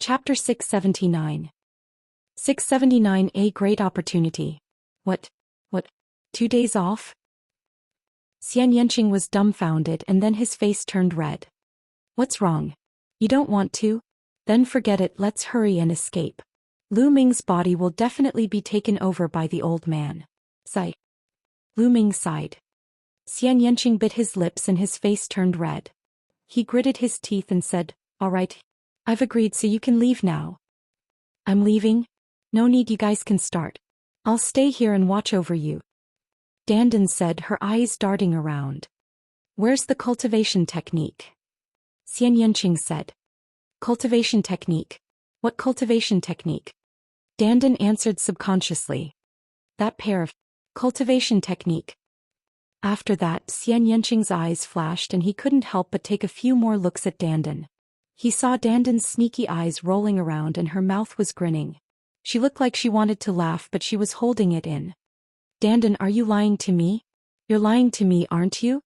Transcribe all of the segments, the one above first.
Chapter 679. 679. A great opportunity. What? 2 days off? Xianxia was dumbfounded and then his face turned red. What's wrong? You don't want to? Then forget it, let's hurry and escape. Lu Ming's body will definitely be taken over by the old man. Sigh. Lu Ming sighed. Xianxia bit his lips and his face turned red. He gritted his teeth and said, "All right. I've agreed, so you can leave now." "I'm leaving? No need, you guys can start. I'll stay here and watch over you," Dandan said, her eyes darting around. "Where's the cultivation technique?" Xianxia said. "Cultivation technique? What cultivation technique?" Dandan answered subconsciously. "That pair of cultivation technique." After that, Xianxia's eyes flashed and he couldn't help but take a few more looks at Dandan. He saw Dandan's sneaky eyes rolling around and her mouth was grinning. She looked like she wanted to laugh, but she was holding it in. "Dandan, are you lying to me? You're lying to me, aren't you?"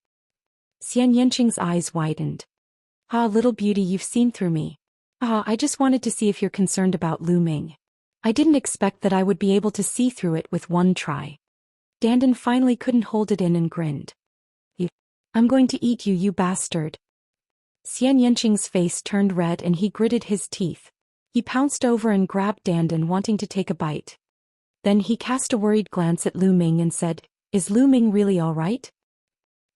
Xianxia's eyes widened. "Ah, little beauty, you've seen through me. Ah, I just wanted to see if you're concerned about Lu Ming. I didn't expect that I would be able to see through it with one try." Dandan finally couldn't hold it in and grinned. I'm going to eat you, you bastard." Xianxia's face turned red and he gritted his teeth. He pounced over and grabbed Dandan, wanting to take a bite. Then he cast a worried glance at Lu Ming and said, "Is Lu Ming really all right?"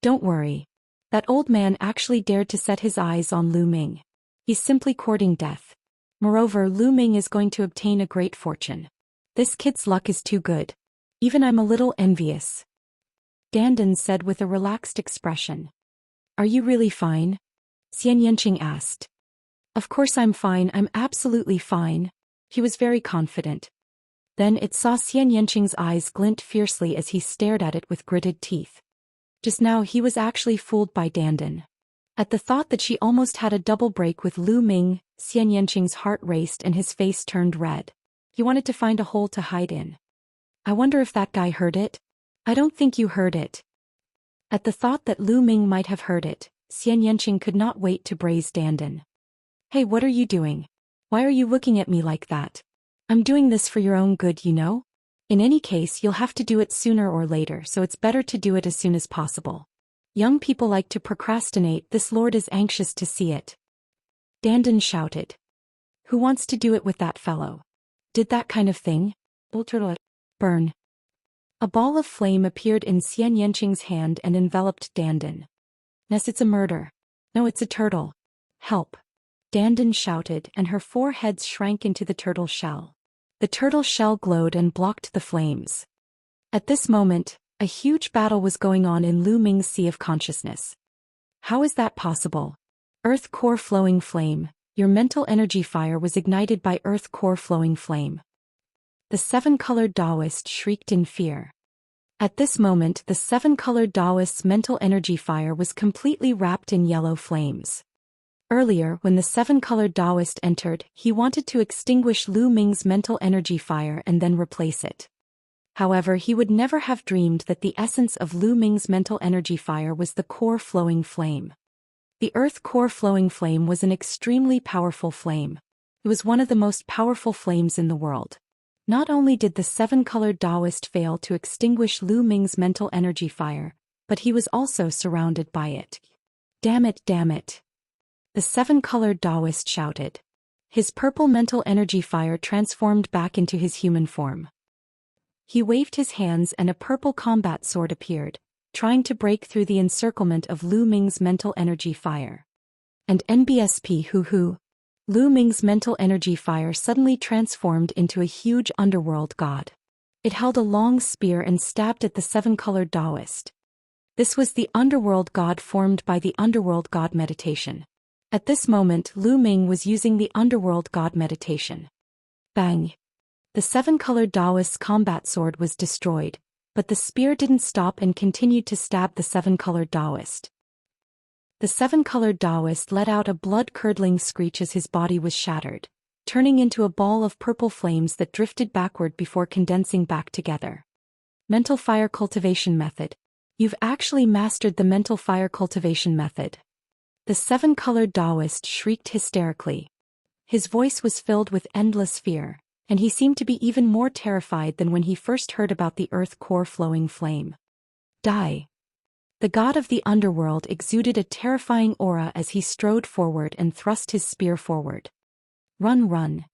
"Don't worry. That old man actually dared to set his eyes on Lu Ming. He's simply courting death. Moreover, Lu Ming is going to obtain a great fortune. This kid's luck is too good. Even I'm a little envious," Dandan said with a relaxed expression. "Are you really fine?" Xianxia asked. "Of course I'm fine, I'm absolutely fine." He was very confident. Then it saw Xianxia's eyes glint fiercely as he stared at it with gritted teeth. Just now he was actually fooled by Dandan. At the thought that she almost had a double break with Lu Ming, Xianxia's heart raced and his face turned red. He wanted to find a hole to hide in. "I wonder if that guy heard it?" "I don't think you heard it." At the thought that Lu Ming might have heard it, Xianxia could not wait to braze Dandan. "Hey, what are you doing? Why are you looking at me like that? I'm doing this for your own good, you know? In any case, you'll have to do it sooner or later, so it's better to do it as soon as possible. Young people like to procrastinate, this lord is anxious to see it." Dandan shouted. "Who wants to do it with that fellow? Did that kind of thing? Burn." A ball of flame appeared in Xianxia's hand and enveloped Dandan. "Ness, it's a murder. No, it's a turtle. Help." Dandan shouted, and her 4 heads shrank into the turtle shell. The turtle shell glowed and blocked the flames. At this moment, a huge battle was going on in Lu Ming's sea of consciousness. "How is that possible? Earth core flowing flame, your mental energy fire was ignited by earth core flowing flame." The 7-colored Taoist shrieked in fear. At this moment, the 7-colored Taoist's mental energy fire was completely wrapped in yellow flames. Earlier, when the 7-colored Taoist entered, he wanted to extinguish Lu Ming's mental energy fire and then replace it. However, he would never have dreamed that the essence of Lu Ming's mental energy fire was the core flowing flame. The earth core flowing flame was an extremely powerful flame. It was one of the most powerful flames in the world. Not only did the 7-colored Taoist fail to extinguish Lu Ming's mental energy fire, but he was also surrounded by it. Damn it, damn it." The 7-colored Taoist shouted. His purple mental energy fire transformed back into his human form. He waved his hands and a purple combat sword appeared, trying to break through the encirclement of Lu Ming's mental energy fire. And NBSP hoo-hoo. Lu Ming's mental energy fire suddenly transformed into a huge underworld god. It held a long spear and stabbed at the 7-colored Taoist. This was the underworld god formed by the underworld god meditation. At this moment, Lu Ming was using the underworld god meditation. Bang! The 7-colored Taoist's combat sword was destroyed, but the spear didn't stop and continued to stab the 7-colored Taoist. The 7-colored Taoist let out a blood-curdling screech as his body was shattered, turning into a ball of purple flames that drifted backward before condensing back together. Mental fire cultivation method. You've actually mastered the mental fire cultivation method. The 7-colored Taoist shrieked hysterically. His voice was filled with endless fear, and he seemed to be even more terrified than when he first heard about the earth core flowing flame. Die. The god of the underworld exuded a terrifying aura as he strode forward and thrust his spear forward. Run, run.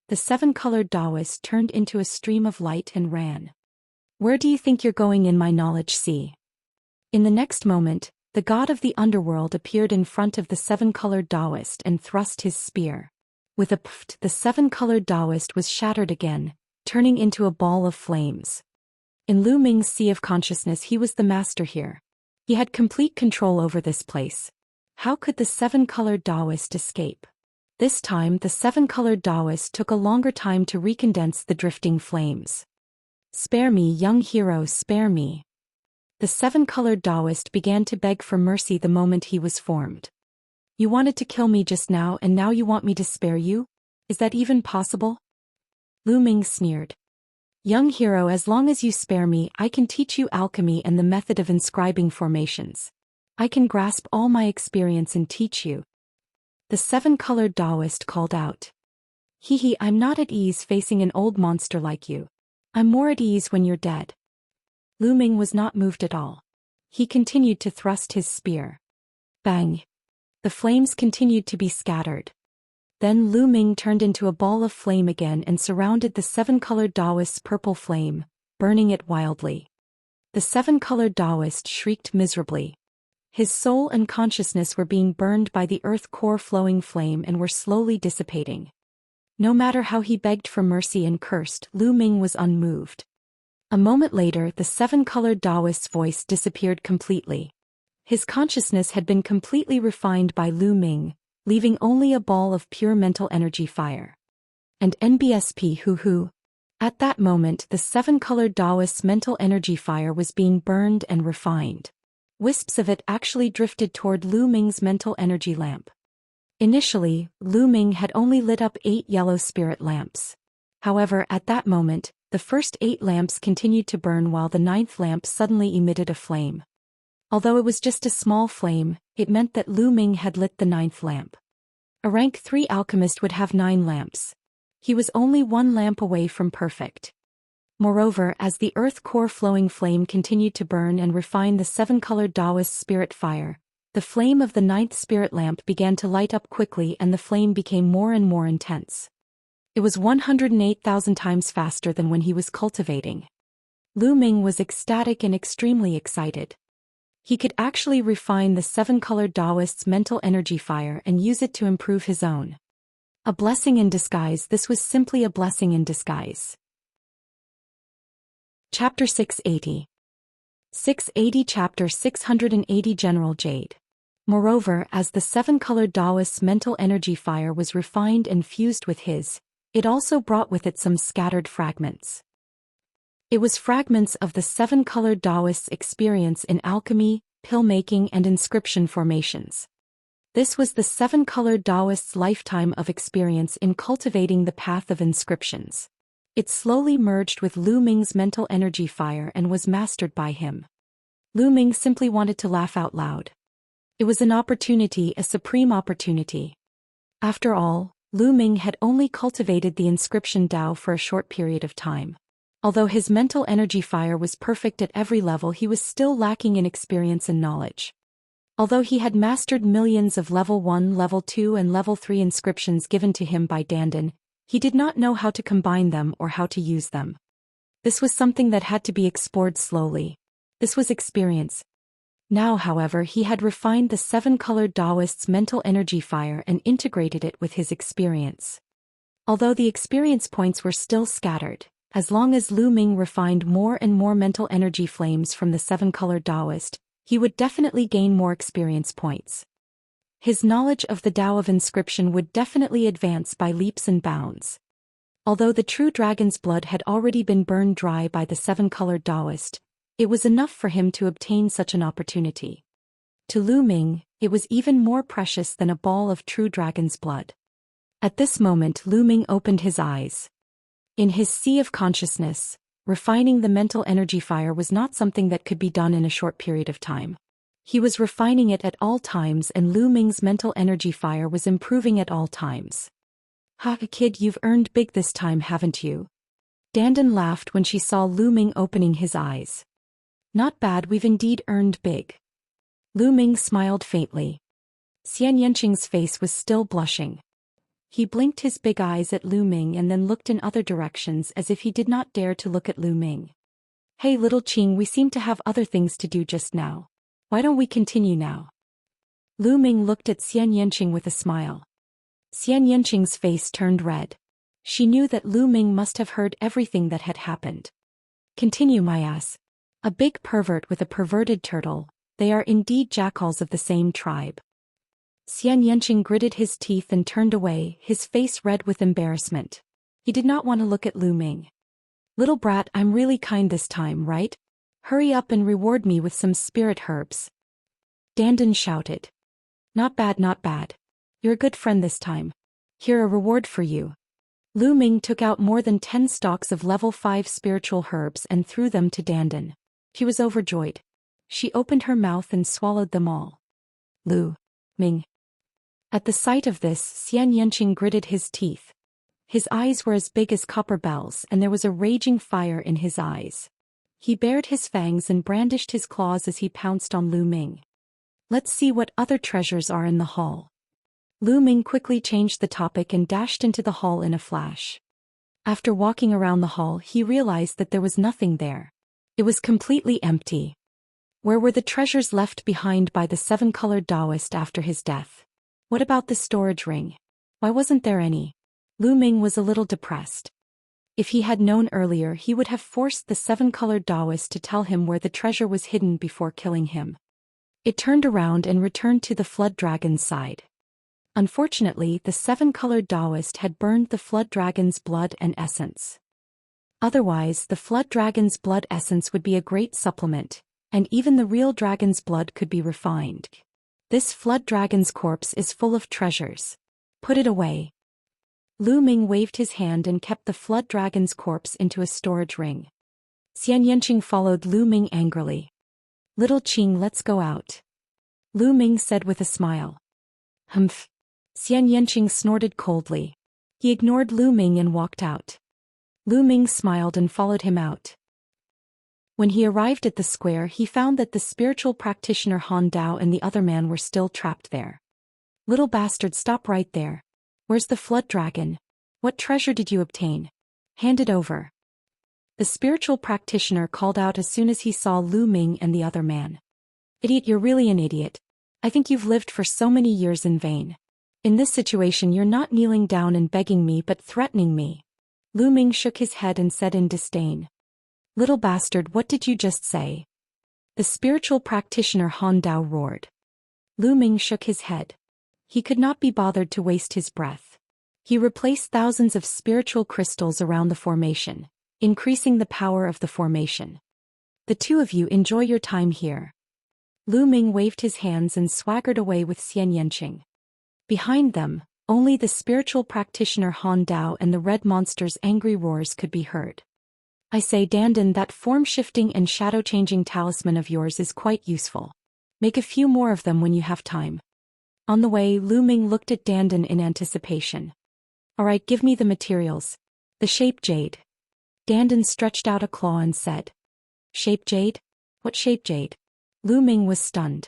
The seven-colored Taoist turned into a stream of light and ran. Where do you think you're going in my knowledge sea? In the next moment, the god of the underworld appeared in front of the seven-colored Taoist and thrust his spear. With a pft, the seven-colored Taoist was shattered again, turning into a ball of flames. In Lu Ming's sea of consciousness, he was the master here. He had complete control over this place. How could the seven-colored Taoist escape? This time the seven-colored Taoist took a longer time to recondense the drifting flames. Spare me, young hero, spare me. The seven-colored Taoist began to beg for mercy the moment he was formed. You wanted to kill me just now and now you want me to spare you? Is that even possible? Lu Ming sneered. Young hero, as long as you spare me, I can teach you alchemy and the method of inscribing formations. I can grasp all my experience and teach you. The seven-colored Taoist called out. Hee, I'm not at ease facing an old monster like you. I'm more at ease when you're dead. Lu Ming was not moved at all. He continued to thrust his spear. Bang! The flames continued to be scattered. Then Lu Ming turned into a ball of flame again and surrounded the seven-colored Taoist's purple flame, burning it wildly. The seven-colored Taoist shrieked miserably. His soul and consciousness were being burned by the earth core flowing flame and were slowly dissipating. No matter how he begged for mercy and cursed, Lu Ming was unmoved. A moment later, the seven-colored Taoist's voice disappeared completely. His consciousness had been completely refined by Lu Ming, leaving only a ball of pure mental energy fire. And NBSP hoo. At that moment, the seven-colored Taoist's mental energy fire was being burned and refined. Wisps of it actually drifted toward Lu Ming's mental energy lamp. Initially, Lu Ming had only lit up 8 yellow spirit lamps. However, at that moment, the first 8 lamps continued to burn while the 9th lamp suddenly emitted a flame. Although it was just a small flame, it meant that Lu Ming had lit the 9th lamp. A rank 3 alchemist would have 9 lamps. He was only 1 lamp away from perfect. Moreover, as the earth core flowing flame continued to burn and refine the seven-colored Taoist spirit fire, the flame of the 9th spirit lamp began to light up quickly and the flame became more and more intense. It was 108,000 times faster than when he was cultivating. Lu Ming was ecstatic and extremely excited. He could actually refine the seven-colored Taoist's mental energy fire and use it to improve his own. A blessing in disguise. This was simply a blessing in disguise. Chapter 680. 680 Chapter 680 General Jade. Moreover, as the seven-colored Taoist's mental energy fire was refined and fused with his, it also brought with it some scattered fragments. It was fragments of the seven-colored Taoist's experience in alchemy, pill-making and inscription formations. This was the seven-colored Taoist's lifetime of experience in cultivating the path of inscriptions. It slowly merged with Lu Ming's mental energy fire and was mastered by him. Lu Ming simply wanted to laugh out loud. It was an opportunity, a supreme opportunity. After all, Lu Ming had only cultivated the inscription Tao for a short period of time. Although his mental energy fire was perfect at every level, he was still lacking in experience and knowledge. Although he had mastered millions of level 1, level 2 and level 3 inscriptions given to him by Dandan, he did not know how to combine them or how to use them. This was something that had to be explored slowly. This was experience. Now, however, he had refined the seven-colored Taoist's mental energy fire and integrated it with his experience. Although the experience points were still scattered, as long as Lu Ming refined more and more mental energy flames from the seven-colored Taoist, he would definitely gain more experience points. His knowledge of the Tao of inscription would definitely advance by leaps and bounds. Although the true dragon's blood had already been burned dry by the seven-colored Taoist, it was enough for him to obtain such an opportunity. To Lu Ming, it was even more precious than a ball of true dragon's blood. At this moment, Lu Ming opened his eyes. In his sea of consciousness, refining the mental energy fire was not something that could be done in a short period of time. He was refining it at all times, and Lu Ming's mental energy fire was improving at all times. Ha, kid, you've earned big this time, haven't you? Dandan laughed when she saw Lu Ming opening his eyes. Not bad, we've indeed earned big. Lu Ming smiled faintly. Xianxia's face was still blushing. He blinked his big eyes at Lu Ming and then looked in other directions as if he did not dare to look at Lu Ming. Hey little Qing, we seem to have other things to do just now. Why don't we continue now? Lu Ming looked at Xianxia with a smile. Xianxia's face turned red. She knew that Lu Ming must have heard everything that had happened. Continue, my ass. A big pervert with a perverted turtle, they are indeed jackals of the same tribe. Xianxia gritted his teeth and turned away, his face red with embarrassment. He did not want to look at Lu Ming. Little brat, I'm really kind this time, right? Hurry up and reward me with some spirit herbs. Dandan shouted. Not bad, not bad. You're a good friend this time. Here, a reward for you. Lu Ming took out more than 10 stalks of level 5 spiritual herbs and threw them to Dandan. She was overjoyed. She opened her mouth and swallowed them all. Lu Ming. At the sight of this, Xianxia gritted his teeth. His eyes were as big as copper bells and there was a raging fire in his eyes. He bared his fangs and brandished his claws as he pounced on Lu Ming. Let's see what other treasures are in the hall. Lu Ming quickly changed the topic and dashed into the hall in a flash. After walking around the hall, he realized that there was nothing there. It was completely empty. Where were the treasures left behind by the 7-colored Taoist after his death? What about the storage ring? Why wasn't there any? Lu Ming was a little depressed. If he had known earlier, he would have forced the 7-colored Taoist to tell him where the treasure was hidden before killing him. It turned around and returned to the flood dragon's side. Unfortunately, the 7-colored Taoist had burned the flood dragon's blood and essence. Otherwise, the flood dragon's blood essence would be a great supplement, and even the real dragon's blood could be refined. This flood dragon's corpse is full of treasures. Put it away. Lu Ming waved his hand and kept the flood dragon's corpse into a storage ring. Xianxia followed Lu Ming angrily. Little Qing, let's go out. Lu Ming said with a smile. Humph. Xianxia snorted coldly. He ignored Lu Ming and walked out. Lu Ming smiled and followed him out. When he arrived at the square, he found that the spiritual practitioner Han Dao and the other man were still trapped there. Little bastard, stop right there. Where's the flood dragon? What treasure did you obtain? Hand it over. The spiritual practitioner called out as soon as he saw Lu Ming and the other man. Idiot, you're really an idiot. I think you've lived for so many years in vain. In this situation, you're not kneeling down and begging me but threatening me. Lu Ming shook his head and said in disdain. Little bastard, what did you just say? The spiritual practitioner Han Dao roared. Lu Ming shook his head. He could not be bothered to waste his breath. He replaced thousands of spiritual crystals around the formation, increasing the power of the formation. The two of you enjoy your time here. Lu Ming waved his hands and swaggered away with Xianxia. Behind them, only the spiritual practitioner Han Dao and the red monster's angry roars could be heard. I say, Dandan, that form-shifting and shadow-changing talisman of yours is quite useful. Make a few more of them when you have time. On the way, Lu Ming looked at Dandan in anticipation. Alright, give me the materials. The shape jade. Dandan stretched out a claw and said. Shape jade? What shape jade? Lu Ming was stunned.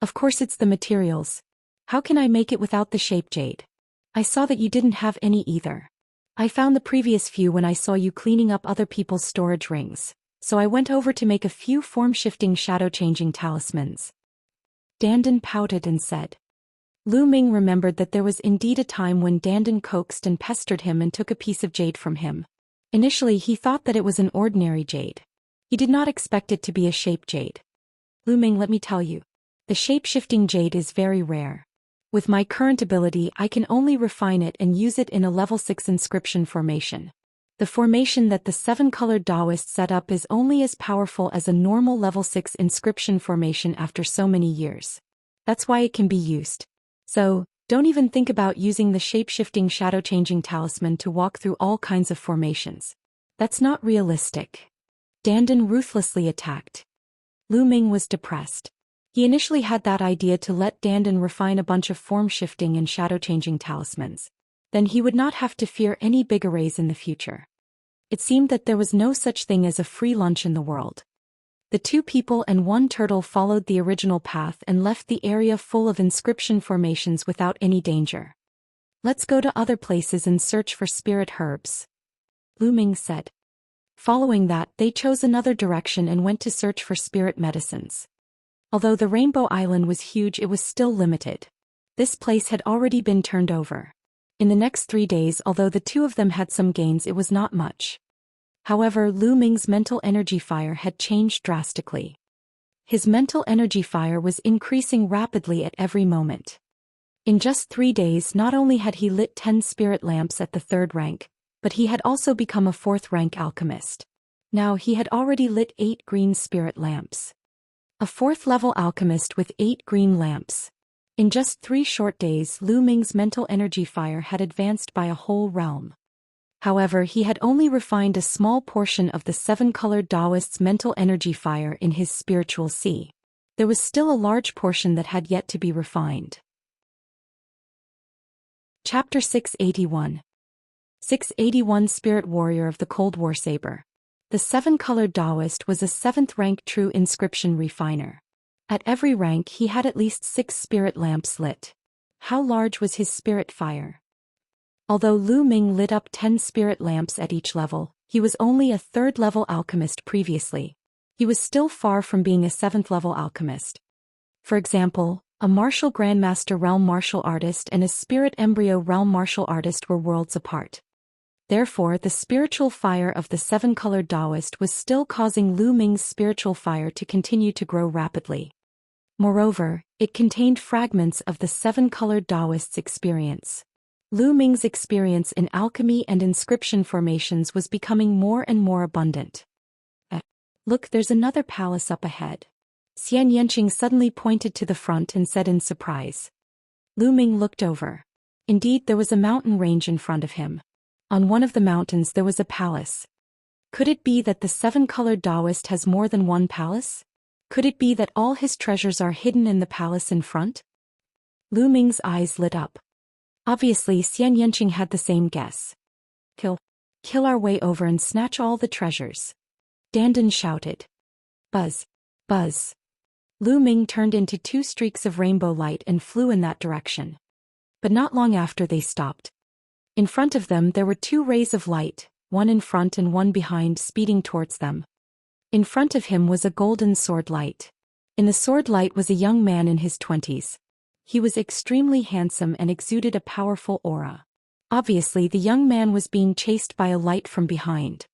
Of course it's the materials. How can I make it without the shape jade? I saw that you didn't have any either. I found the previous few when I saw you cleaning up other people's storage rings, so I went over to make a few form-shifting shadow-changing talismans. Dandan pouted and said. Lu Ming remembered that there was indeed a time when Dandan coaxed and pestered him and took a piece of jade from him. Initially he thought that it was an ordinary jade. He did not expect it to be a shape jade. Lu Ming, let me tell you. The shape-shifting jade is very rare. With my current ability, I can only refine it and use it in a level 6 inscription formation. The formation that the 7-colored Taoist set up is only as powerful as a normal level 6 inscription formation after so many years. That's why it can be used. So, don't even think about using the shape-shifting shadow-changing talisman to walk through all kinds of formations. That's not realistic. Dandan ruthlessly attacked. Lu Ming was depressed. He initially had that idea to let Dandan refine a bunch of form-shifting and shadow-changing talismans. Then he would not have to fear any big arrays in the future. It seemed that there was no such thing as a free lunch in the world. The 2 people and 1 turtle followed the original path and left the area full of inscription formations without any danger. Let's go to other places and search for spirit herbs, Lu Ming said. Following that, they chose another direction and went to search for spirit medicines. Although the Rainbow Island was huge, it was still limited. This place had already been turned over. In the next 3 days, although the 2 of them had some gains, it was not much. However, Lu Ming's mental energy fire had changed drastically. His mental energy fire was increasing rapidly at every moment. In just 3 days, not only had he lit 10 spirit lamps at the 3rd rank, but he had also become a 4th rank alchemist. Now he had already lit 8 green spirit lamps. A 4th level alchemist with 8 green lamps. In just 3 short days, Lu Ming's mental energy fire had advanced by a whole realm. However, he had only refined a small portion of the 7-colored Taoist's mental energy fire in his spiritual sea. There was still a large portion that had yet to be refined. Chapter 681. 681 Spirit Warrior of the Cold War Saber. The 7-colored Taoist was a 7th rank true inscription refiner. At every rank he had at least 6 spirit lamps lit. How large was his spirit fire? Although Lu Ming lit up 10 spirit lamps at each level, he was only a 3rd level alchemist previously. He was still far from being a 7th level alchemist. For example, a martial grandmaster realm martial artist and a spirit embryo realm martial artist were worlds apart. Therefore, the spiritual fire of the 7-colored Taoist was still causing Lu Ming's spiritual fire to continue to grow rapidly. Moreover, it contained fragments of the 7-colored Taoist's experience. Lu Ming's experience in alchemy and inscription formations was becoming more and more abundant. Look, there's another palace up ahead. Xianxia suddenly pointed to the front and said in surprise. Lu Ming looked over. Indeed, there was a mountain range in front of him. On one of the mountains there was a palace. Could it be that the 7-colored Taoist has more than one palace? Could it be that all his treasures are hidden in the palace in front? Lu Ming's eyes lit up. Obviously, Xianxia had the same guess. Kill our way over and snatch all the treasures. Dandan shouted. Buzz. Buzz. Lu Ming turned into 2 streaks of rainbow light and flew in that direction. But not long after they stopped. In front of them there were 2 rays of light, one in front and one behind, speeding towards them. In front of him was a golden sword light. In the sword light was a young man in his 20s. He was extremely handsome and exuded a powerful aura. Obviously, the young man was being chased by a light from behind.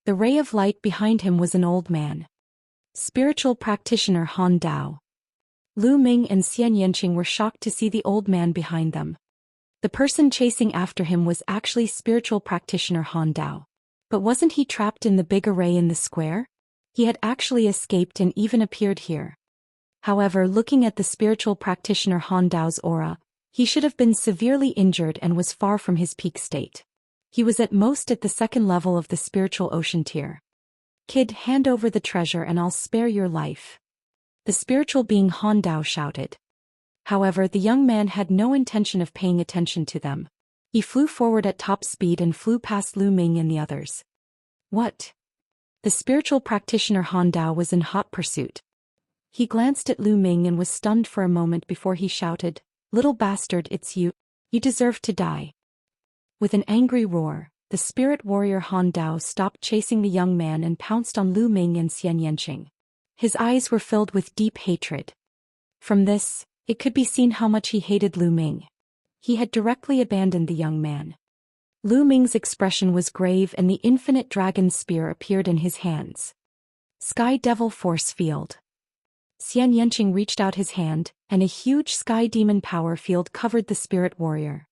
The ray of light behind him was an old man. Spiritual practitioner Han Dao. Lu Ming and Xianxia were shocked to see the old man behind them. The person chasing after him was actually spiritual practitioner Han Dao. But wasn't he trapped in the big array in the square? He had actually escaped and even appeared here. However, looking at the spiritual practitioner Han Dao's aura, he should have been severely injured and was far from his peak state. He was at most at the 2nd level of the spiritual ocean tier. Kid, hand over the treasure and I'll spare your life. The spiritual being Han Dao shouted. However, the young man had no intention of paying attention to them. He flew forward at top speed and flew past Lu Ming and the others. What? The spiritual practitioner Han Dao was in hot pursuit. He glanced at Lu Ming and was stunned for a moment before he shouted, "Little bastard, it's you. You deserve to die." With an angry roar, the spirit warrior Han Dao stopped chasing the young man and pounced on Lu Ming and Xianxia. His eyes were filled with deep hatred. From this, it could be seen how much he hated Lu Ming. He had directly abandoned the young man. Lu Ming's expression was grave and the infinite dragon spear appeared in his hands. Sky Devil Force Field. Xianxia reached out his hand, and a huge sky demon power field covered the spirit warrior.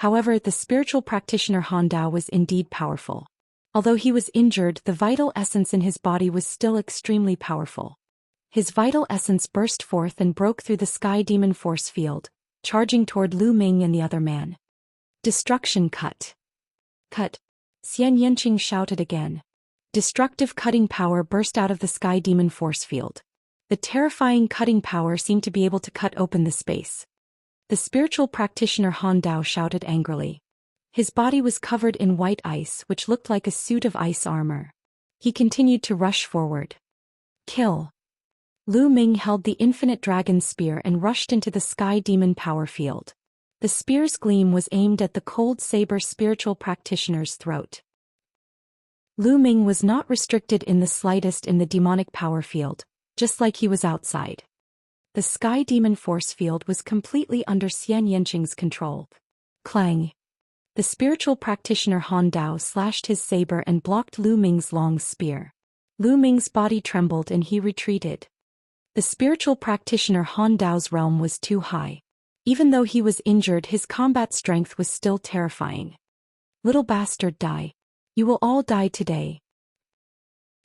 However, the spiritual practitioner Han Dao was indeed powerful. Although he was injured, the vital essence in his body was still extremely powerful. His vital essence burst forth and broke through the sky demon force field, charging toward Lu Ming and the other man. Destruction cut. Cut. Xianxia shouted again. Destructive cutting power burst out of the sky demon force field. The terrifying cutting power seemed to be able to cut open the space. The spiritual practitioner Han Dao shouted angrily. His body was covered in white ice which looked like a suit of ice armor. He continued to rush forward. Kill. Lu Ming held the infinite dragon spear and rushed into the sky demon power field. The spear's gleam was aimed at the cold saber spiritual practitioner's throat. Lu Ming was not restricted in the slightest in the demonic power field, just like he was outside. The sky demon force field was completely under Xianxia's control. Clang. The spiritual practitioner Han Dao slashed his saber and blocked Lu Ming's long spear. Lu Ming's body trembled and he retreated. The spiritual practitioner Han Dao's realm was too high. Even though he was injured, his combat strength was still terrifying. Little bastard, die. You will all die today.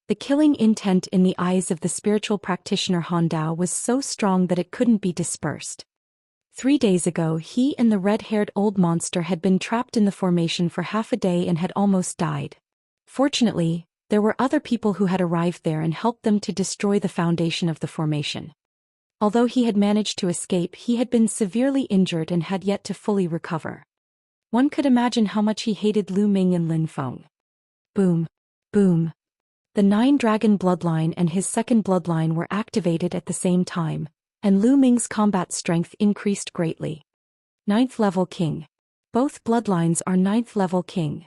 The killing intent in the eyes of the spiritual practitioner Han Dao was so strong that it couldn't be dispersed. 3 days ago, he and the red-haired old monster had been trapped in the formation for half a day and had almost died. Fortunately, there were other people who had arrived there and helped them to destroy the foundation of the formation. Although he had managed to escape, he had been severely injured and had yet to fully recover. One could imagine how much he hated Lu Ming and Lin Feng. Boom. Boom. The 9-dragon bloodline and his second bloodline were activated at the same time, and Lu Ming's combat strength increased greatly. 9th level king. Both bloodlines are 9th level king.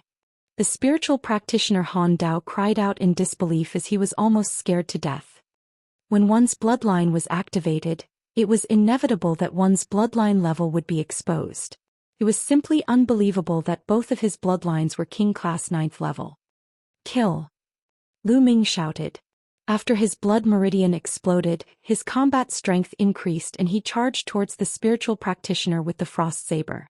The spiritual practitioner Han Dao cried out in disbelief as he was almost scared to death. When one's bloodline was activated, it was inevitable that one's bloodline level would be exposed. It was simply unbelievable that both of his bloodlines were king class 9th level. Kill. Lu Ming shouted. After his blood meridian exploded, his combat strength increased and he charged towards the spiritual practitioner with the frost saber.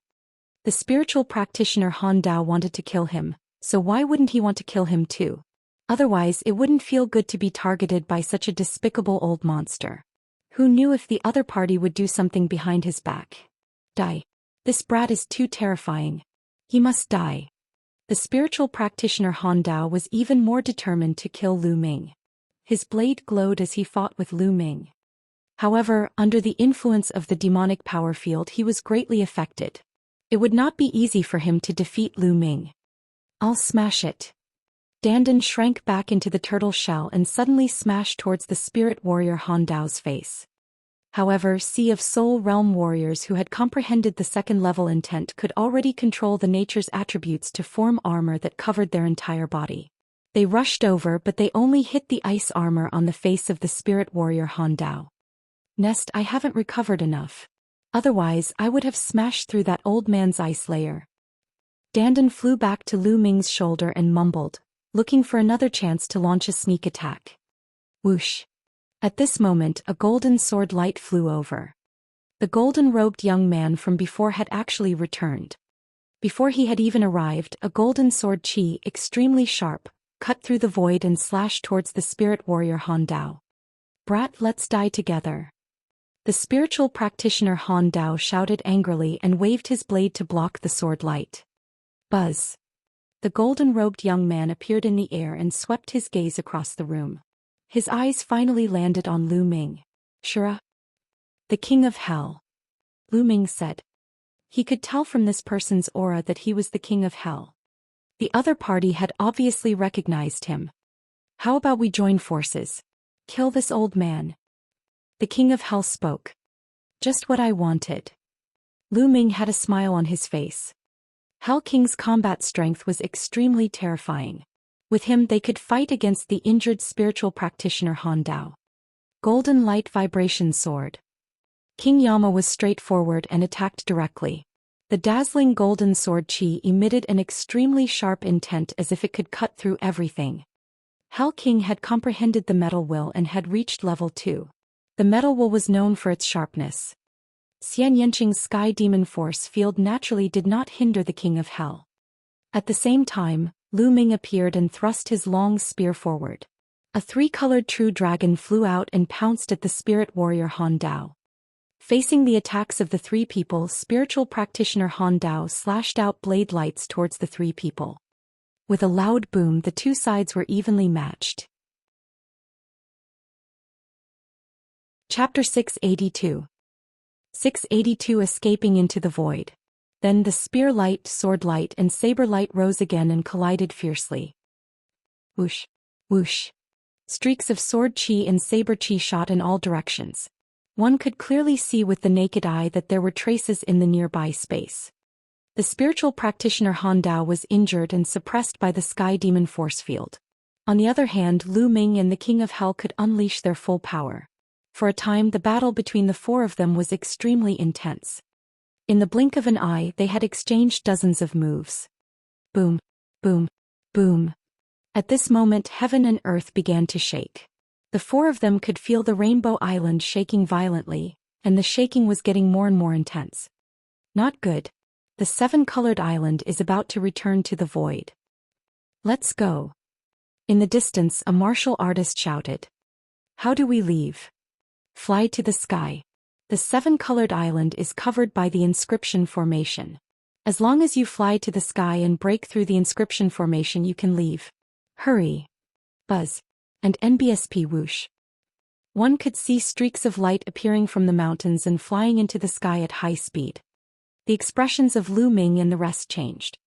The spiritual practitioner Han Dao wanted to kill him, so why wouldn't he want to kill him too? Otherwise, it wouldn't feel good to be targeted by such a despicable old monster. Who knew if the other party would do something behind his back? Die. This brat is too terrifying. He must die. The spiritual practitioner Han Dao was even more determined to kill Lu Ming. His blade glowed as he fought with Lu Ming. However, under the influence of the demonic power field, he was greatly affected. It would not be easy for him to defeat Lu Ming. I'll smash it. Dandan shrank back into the turtle shell and suddenly smashed towards the spirit warrior Han Dao's face. However, Sea of Soul Realm warriors who had comprehended the second-level intent could already control the nature's attributes to form armor that covered their entire body. They rushed over, but they only hit the ice armor on the face of the spirit warrior Han Dao. Nest, I haven't recovered enough. Otherwise, I would have smashed through that old man's ice layer. Dandan flew back to Lu Ming's shoulder and mumbled, looking for another chance to launch a sneak attack. Whoosh. At this moment, a golden sword light flew over. The golden-robed young man from before had actually returned. Before he had even arrived, a golden sword chi, extremely sharp, cut through the void and slashed towards the spirit warrior Han Dao. Brat, let's die together. The spiritual practitioner Han Dao shouted angrily and waved his blade to block the sword light. Buzz. The golden-robed young man appeared in the air and swept his gaze across the room. His eyes finally landed on Lu Ming. Shura. The king of hell. Lu Ming said. He could tell from this person's aura that he was the king of hell. The other party had obviously recognized him. How about we join forces? Kill this old man. The king of hell spoke. Just what I wanted. Lu Ming had a smile on his face. Hell King's combat strength was extremely terrifying. With him they could fight against the injured spiritual practitioner Han Dao. Golden Light Vibration Sword. King Yama was straightforward and attacked directly. The dazzling golden sword chi emitted an extremely sharp intent as if it could cut through everything. Hell King had comprehended the metal will and had reached level 2. The metal will was known for its sharpness. Xianxia's sky demon force field naturally did not hinder the king of hell. At the same time, Lu Ming appeared and thrust his long spear forward. A 3-colored true dragon flew out and pounced at the spirit warrior Han Dao. Facing the attacks of the 3 people, spiritual practitioner Han Dao slashed out blade lights towards the 3 people. With a loud boom, the 2 sides were evenly matched. Chapter 682. 682 Escaping into the Void. Then the spear light, sword light, and saber light rose again and collided fiercely. Whoosh! Whoosh! Streaks of sword chi and saber chi shot in all directions. One could clearly see with the naked eye that there were traces in the nearby space. The spiritual practitioner Han Dao was injured and suppressed by the sky demon force field. On the other hand, Lu Ming and the King of Hell could unleash their full power. For a time, the battle between the four of them was extremely intense. In the blink of an eye, they had exchanged dozens of moves. Boom, boom, boom. At this moment, heaven and earth began to shake. The four of them could feel the Rainbow Island shaking violently, and the shaking was getting more and more intense. Not good. The seven-colored island is about to return to the void. Let's go. In the distance, a martial artist shouted. How do we leave? Fly to the sky. The seven-colored island is covered by the inscription formation. As long as you fly to the sky and break through the inscription formation, you can leave. Hurry. Buzz. And NBSP whoosh. One could see streaks of light appearing from the mountains and flying into the sky at high speed. The expressions of Lu Ming and the rest changed.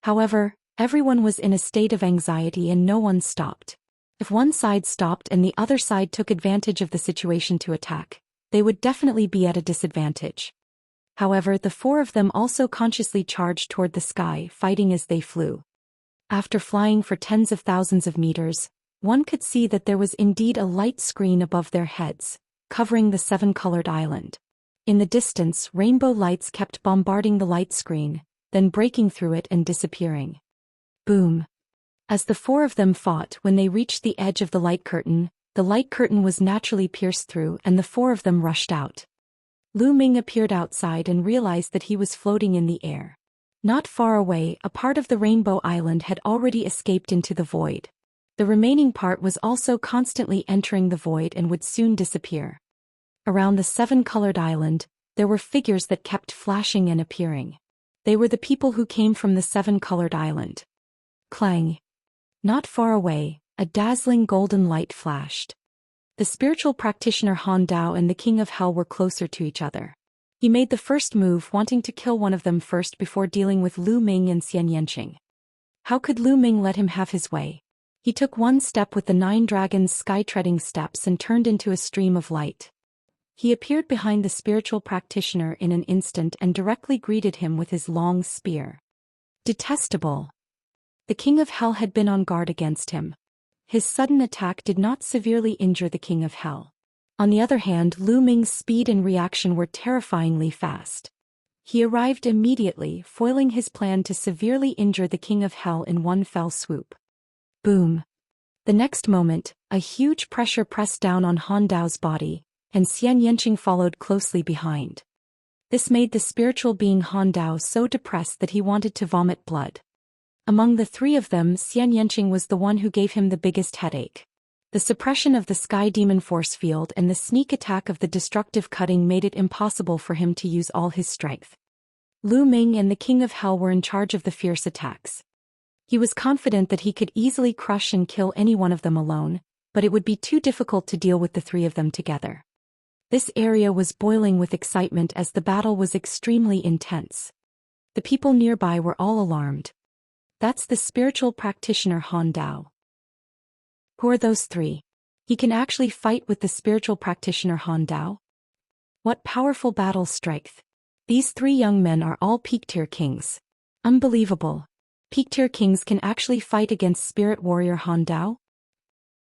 However, everyone was in a state of anxiety and no one stopped. If one side stopped and the other side took advantage of the situation to attack, they would definitely be at a disadvantage. However, the four of them also consciously charged toward the sky, fighting as they flew. After flying for tens of thousands of meters, one could see that there was indeed a light screen above their heads, covering the seven-colored island. In the distance, rainbow lights kept bombarding the light screen, then breaking through it and disappearing. Boom! As the four of them fought, when they reached the edge of the light curtain was naturally pierced through and the four of them rushed out. Lu Ming appeared outside and realized that he was floating in the air. Not far away, a part of the Rainbow Island had already escaped into the void. The remaining part was also constantly entering the void and would soon disappear. Around the seven-colored island, there were figures that kept flashing and appearing. They were the people who came from the seven-colored island. Clang! Not far away, a dazzling golden light flashed. The spiritual practitioner Han Dao and the King of Hell were closer to each other. He made the first move, wanting to kill one of them first before dealing with Lu Ming and Xianxia. How could Lu Ming let him have his way? He took one step with the 9 dragons' sky-treading steps and turned into a stream of light. He appeared behind the spiritual practitioner in an instant and directly greeted him with his long spear. Detestable. The King of Hell had been on guard against him. His sudden attack did not severely injure the King of Hell. On the other hand, Lu Ming's speed and reaction were terrifyingly fast. He arrived immediately, foiling his plan to severely injure the King of Hell in one fell swoop. Boom! The next moment, a huge pressure pressed down on Han Dao's body, and Xianxia followed closely behind. This made the spiritual being Han Dao so depressed that he wanted to vomit blood. Among the three of them, Xianxia was the one who gave him the biggest headache. The suppression of the sky demon force field and the sneak attack of the destructive cutting made it impossible for him to use all his strength. Lu Ming and the King of Hell were in charge of the fierce attacks. He was confident that he could easily crush and kill any one of them alone, but it would be too difficult to deal with the three of them together. This area was boiling with excitement as the battle was extremely intense. The people nearby were all alarmed. That's the spiritual practitioner Han Dao. Who are those three? He can actually fight with the spiritual practitioner Han Dao? What powerful battle strength! These three young men are all peak-tier kings. Unbelievable. Peak-tier kings can actually fight against spirit warrior Han Dao?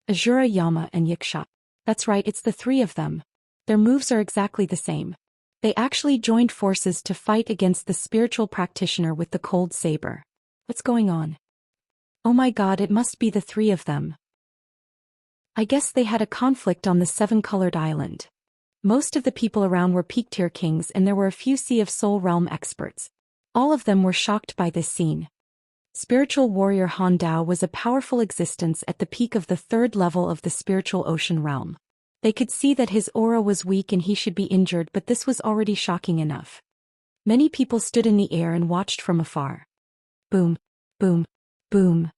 Azura Yama and Yiksha. That's right, it's the three of them. Their moves are exactly the same. They actually joined forces to fight against the spiritual practitioner with the cold saber. What's going on? Oh my god, it must be the three of them. I guess they had a conflict on the seven-colored island. Most of the people around were peak-tier kings and there were a few Sea of Soul realm experts. All of them were shocked by this scene. Spiritual warrior Han Dao was a powerful existence at the peak of the 3rd level of the spiritual ocean realm. They could see that his aura was weak and he should be injured, but this was already shocking enough. Many people stood in the air and watched from afar. Boom, boom, boom.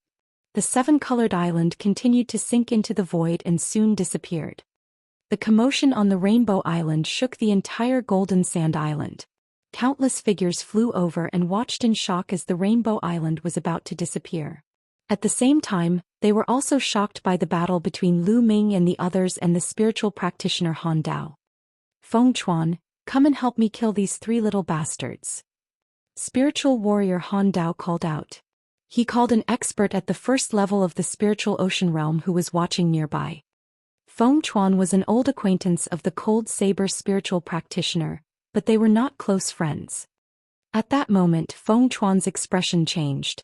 The seven-colored island continued to sink into the void and soon disappeared. The commotion on the Rainbow Island shook the entire Golden Sand Island. Countless figures flew over and watched in shock as the Rainbow Island was about to disappear. At the same time, they were also shocked by the battle between Lu Ming and the others and the spiritual practitioner Han Dao. Feng Chuan, come and help me kill these 3 little bastards. Spiritual warrior Han Dao called out. He called an expert at the first level of the spiritual ocean realm who was watching nearby. Feng Chuan was an old acquaintance of the Cold Saber spiritual practitioner, but they were not close friends. At that moment, Feng Chuan's expression changed.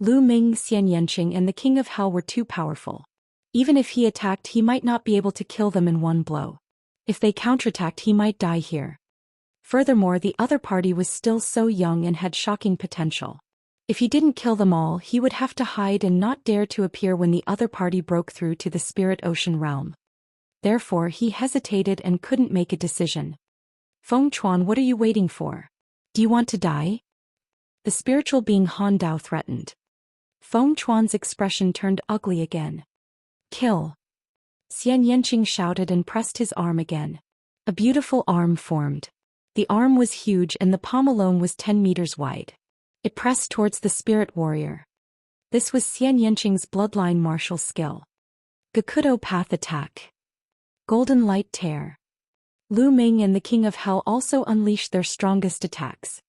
Lu Ming, Xianxia, and the King of Hell were too powerful. Even if he attacked, he might not be able to kill them in one blow. If they counterattacked, he might die here. Furthermore, the other party was still so young and had shocking potential. If he didn't kill them all, he would have to hide and not dare to appear when the other party broke through to the spirit ocean realm. Therefore, he hesitated and couldn't make a decision. Feng Chuan, what are you waiting for? Do you want to die? The spiritual being Han Dao threatened. Feng Chuan's expression turned ugly again. Kill! Xianxia shouted and pressed his arm again. A beautiful arm formed. The arm was huge and the palm alone was 10 meters wide. It pressed towards the spirit warrior. This was Xianxia's bloodline martial skill. Gakudo Path Attack. Golden Light Tear. Lu Ming and the King of Hell also unleashed their strongest attacks.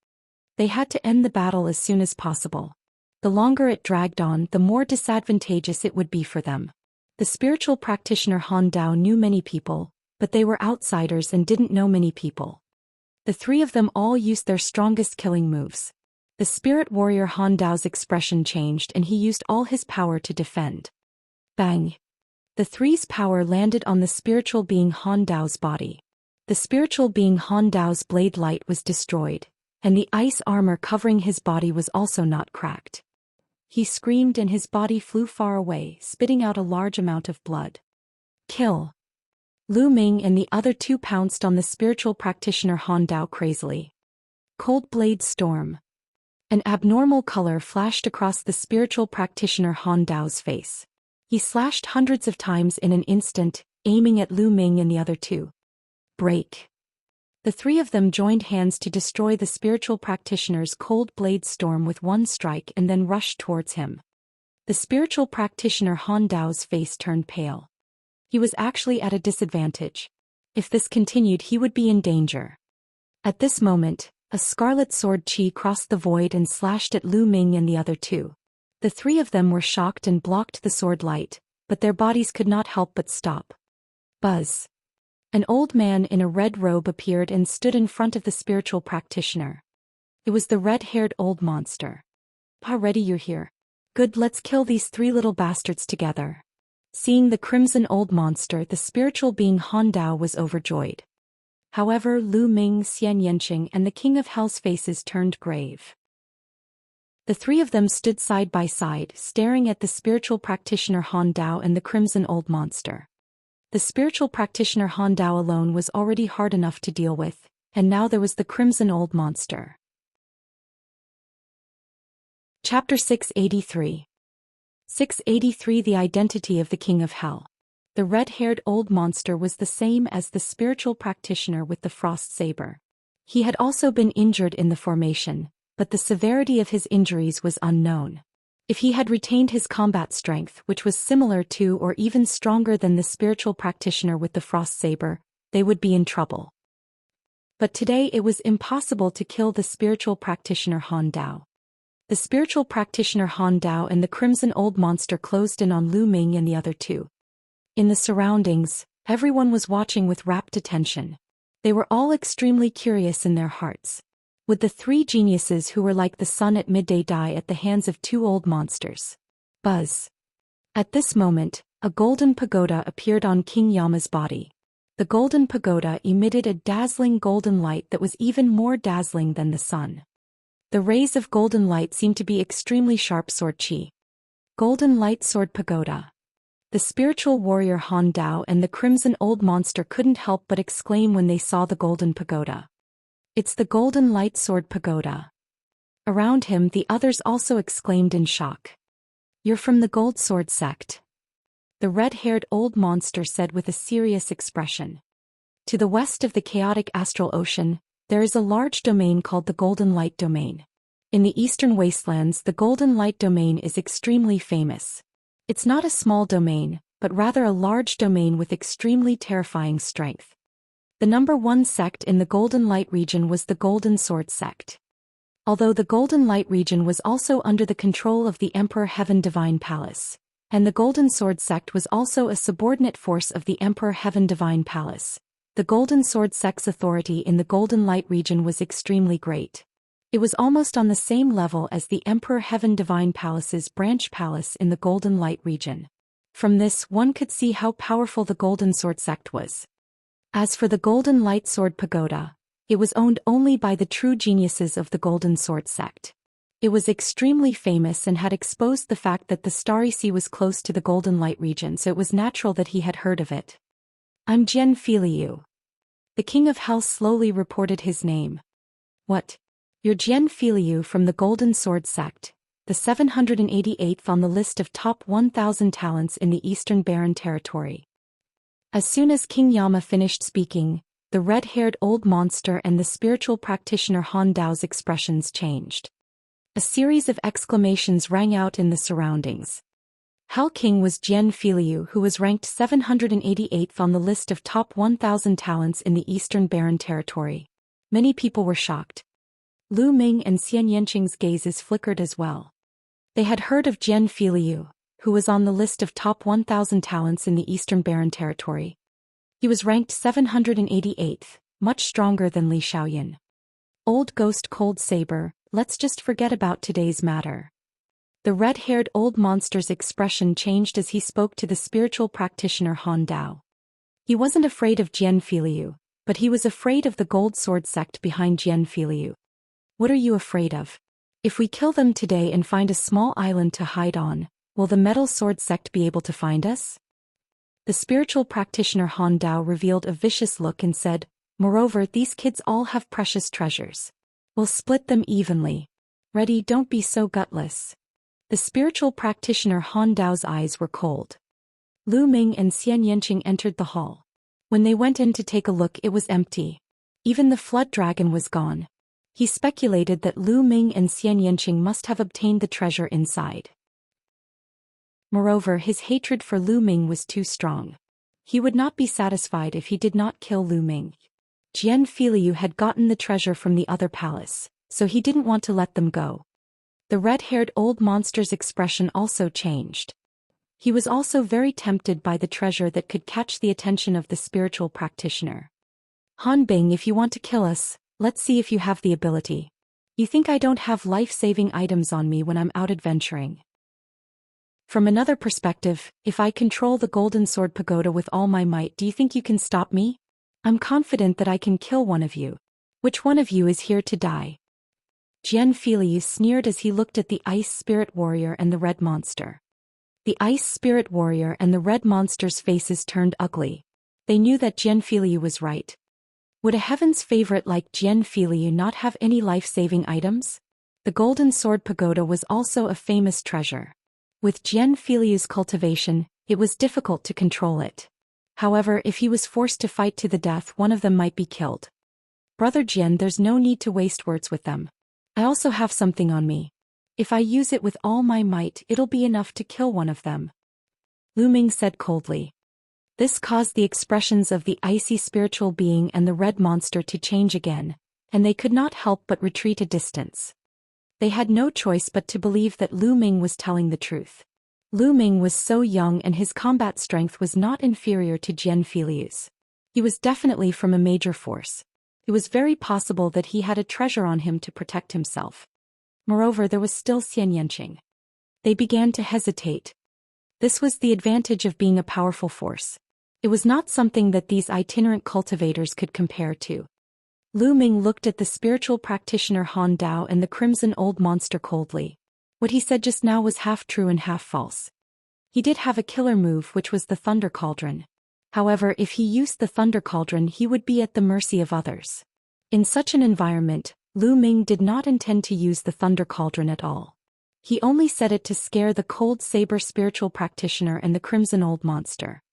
They had to end the battle as soon as possible. The longer it dragged on, the more disadvantageous it would be for them. The spiritual practitioner Han Dao knew many people, but they were outsiders and didn't know many people. The 3 of them all used their strongest killing moves. The spirit warrior Han Dao's expression changed and he used all his power to defend. Bang! The 3's power landed on the spiritual being Han Dao's body. The spiritual being Han Dao's blade light was destroyed, and the ice armor covering his body was also not cracked. He screamed and his body flew far away, spitting out a large amount of blood. Kill! Lu Ming and the other 2 pounced on the spiritual practitioner Han Dao crazily. Cold Blade Storm. An abnormal color flashed across the spiritual practitioner Han Dao's face. He slashed hundreds of times in an instant, aiming at Lu Ming and the other 2. Break! The 3 of them joined hands to destroy the spiritual practitioner's Cold Blade Storm with one strike and then rushed towards him. The spiritual practitioner Han Dao's face turned pale. He was actually at a disadvantage. If this continued, he would be in danger. At this moment, a scarlet sword chi crossed the void and slashed at Lu Ming and the other 2. The 3 of them were shocked and blocked the sword light, but their bodies could not help but stop. Buzz! An old man in a red robe appeared and stood in front of the spiritual practitioner. It was the red-haired old monster. Already you're here. Good, let's kill these 3 little bastards together. Seeing the crimson old monster, the spiritual being Han Dao was overjoyed. However, Lu Ming, Xianxia, and the King of Hell's faces turned grave. The 3 of them stood side by side, staring at the spiritual practitioner Han Dao and the crimson old monster. The spiritual practitioner Han Dao alone was already hard enough to deal with, and now there was the crimson old monster. Chapter 683. 683 The Identity of the King of Hell. The red-haired old monster was the same as the spiritual practitioner with the frost saber. He had also been injured in the formation, but the severity of his injuries was unknown. If he had retained his combat strength, which was similar to or even stronger than the spiritual practitioner with the frost saber, they would be in trouble. But today it was impossible to kill the spiritual practitioner Han Dao. The spiritual practitioner Han Dao and the crimson old monster closed in on Lu Ming and the other 2. In the surroundings, everyone was watching with rapt attention. They were all extremely curious in their hearts. Would the 3 geniuses who were like the sun at midday die at the hands of 2 old monsters? Buzz! At this moment, a golden pagoda appeared on King Yama's body. The golden pagoda emitted a dazzling golden light that was even more dazzling than the sun. The rays of golden light seemed to be extremely sharp sword chi. Golden Light Sword Pagoda. The spiritual warrior Han Dao and the crimson old monster couldn't help but exclaim when they saw the golden pagoda. It's the Golden Light Sword Pagoda. Around him, the others also exclaimed in shock. You're from the Gold Sword sect. The red-haired old monster said with a serious expression. To the west of the chaotic astral ocean, There is a large domain called the Golden Light Domain. In the eastern wastelands, the Golden Light Domain is extremely famous. It's not a small domain, but rather a large domain with extremely terrifying strength. The number one sect in the Golden Light region was the Golden Sword sect. Although the Golden Light region was also under the control of the Emperor Heaven Divine Palace, and the Golden Sword sect was also a subordinate force of the Emperor Heaven Divine Palace, the Golden Sword sect's authority in the Golden Light region was extremely great. It was almost on the same level as the Emperor Heaven Divine Palace's branch palace in the Golden Light region. From this, one could see how powerful the Golden Sword sect was. As for the Golden Light Sword Pagoda, it was owned only by the true geniuses of the Golden Sword sect. It was extremely famous and had exposed the fact that the Starry Sea was close to the Golden Light region, so it was natural that he had heard of it. I'm Jian Filiu. The King of Hell slowly reported his name. What? You're Jian Filiu from the Golden Sword sect, the 788th on the list of top 1,000 talents in the Eastern Barren Territory. As soon as King Yama finished speaking, the red-haired old monster and the spiritual practitioner Han Dao's expressions changed. A series of exclamations rang out in the surroundings. Hell King was Jian Filiu, who was ranked 788th on the list of top 1,000 talents in the Eastern Barren Territory. Many people were shocked. Lu Ming and Xianxia's gazes flickered as well. They had heard of Jian Filiu, who was on the list of top 1,000 talents in the Eastern Barren Territory. He was ranked 788th, much stronger than Li Xiaoyan. Old Ghost Cold Saber, let's just forget about today's matter. The red-haired old monster's expression changed as he spoke to the spiritual practitioner Han Dao. He wasn't afraid of Jian Filiu, but he was afraid of the Gold Sword sect behind Jian Filiu. What are you afraid of? If we kill them today and find a small island to hide on, will the Metal Sword sect be able to find us? The spiritual practitioner Han Dao revealed a vicious look and said, moreover, these kids all have precious treasures. We'll split them evenly. Ready, don't be so gutless. The spiritual practitioner Han Dao's eyes were cold. Lu Ming and Xianxia entered the hall. When they went in to take a look, it was empty. Even the flood dragon was gone. He speculated that Lu Ming and Xianxia must have obtained the treasure inside. Moreover, his hatred for Lu Ming was too strong. He would not be satisfied if he did not kill Lu Ming. Jian Filiu had gotten the treasure from the other palace, so he didn't want to let them go. The red-haired old monster's expression also changed. He was also very tempted by the treasure that could catch the attention of the spiritual practitioner. Han Bing, if you want to kill us, let's see if you have the ability. You think I don't have life-saving items on me when I'm out adventuring? From another perspective, if I control the Golden Sword Pagoda with all my might, do you think you can stop me? I'm confident that I can kill one of you. Which one of you is here to die? Jian Filiu sneered as he looked at the Ice Spirit Warrior and the Red Monster. The Ice Spirit Warrior and the Red Monster's faces turned ugly. They knew that Jian Filiu was right. Would a heaven's favorite like Jian Filiu not have any life-saving items? The Golden Sword Pagoda was also a famous treasure. With Jian Filiu's cultivation, it was difficult to control it. However, if he was forced to fight to the death, one of them might be killed. Brother Jian, there's no need to waste words with them. I also have something on me. If I use it with all my might, it'll be enough to kill one of them. Lu Ming said coldly. This caused the expressions of the icy spiritual being and the red monster to change again, and they could not help but retreat a distance. They had no choice but to believe that Lu Ming was telling the truth. Lu Ming was so young and his combat strength was not inferior to Jian Filiu's. He was definitely from a major force. It was very possible that he had a treasure on him to protect himself. Moreover, there was still Xianxia. They began to hesitate. This was the advantage of being a powerful force. It was not something that these itinerant cultivators could compare to. Lu Ming looked at the spiritual practitioner Han Dao and the crimson old monster coldly. What he said just now was half true and half false. He did have a killer move, which was the Thunder Cauldron. However, if he used the Thunder Cauldron, he would be at the mercy of others. In such an environment, Lu Ming did not intend to use the Thunder Cauldron at all. He only said it to scare the Cold Saber spiritual practitioner and the crimson old monster.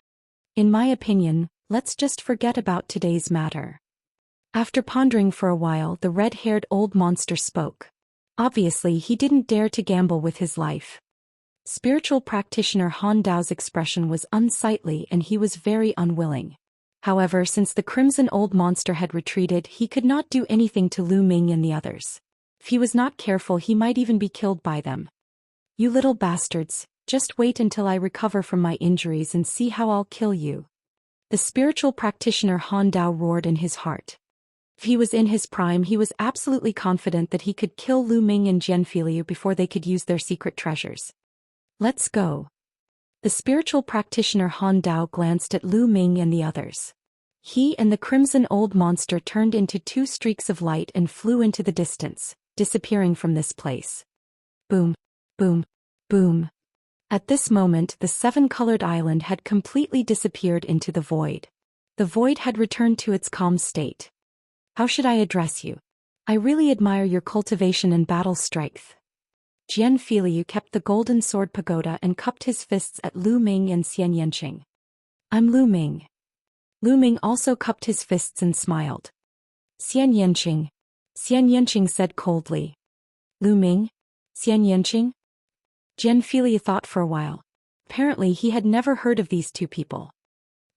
In my opinion, let's just forget about today's matter. After pondering for a while, the red-haired old monster spoke. Obviously, he didn't dare to gamble with his life. Spiritual practitioner Han Dao's expression was unsightly and he was very unwilling. However, since the crimson old monster had retreated, he could not do anything to Lu Ming and the others. If he was not careful, he might even be killed by them. You little bastards, just wait until I recover from my injuries and see how I'll kill you. The spiritual practitioner Han Dao roared in his heart. If he was in his prime, he was absolutely confident that he could kill Lu Ming and Jianfiliu before they could use their secret treasures. Let's go. The spiritual practitioner Han Dao glanced at Lu Ming and the others. He and the crimson old monster turned into two streaks of light and flew into the distance, disappearing from this place. Boom, boom, boom. At this moment, the seven-colored island had completely disappeared into the void. The void had returned to its calm state. How should I address you? I really admire your cultivation and battle strength. Jianfiliu kept the golden sword pagoda and cupped his fists at Lu Ming and Xianxia. I'm Lu Ming. Lu Ming also cupped his fists and smiled. Xianxia said coldly. Lu Ming? Xianxia? Jianfiliu thought for a while. Apparently he had never heard of these two people.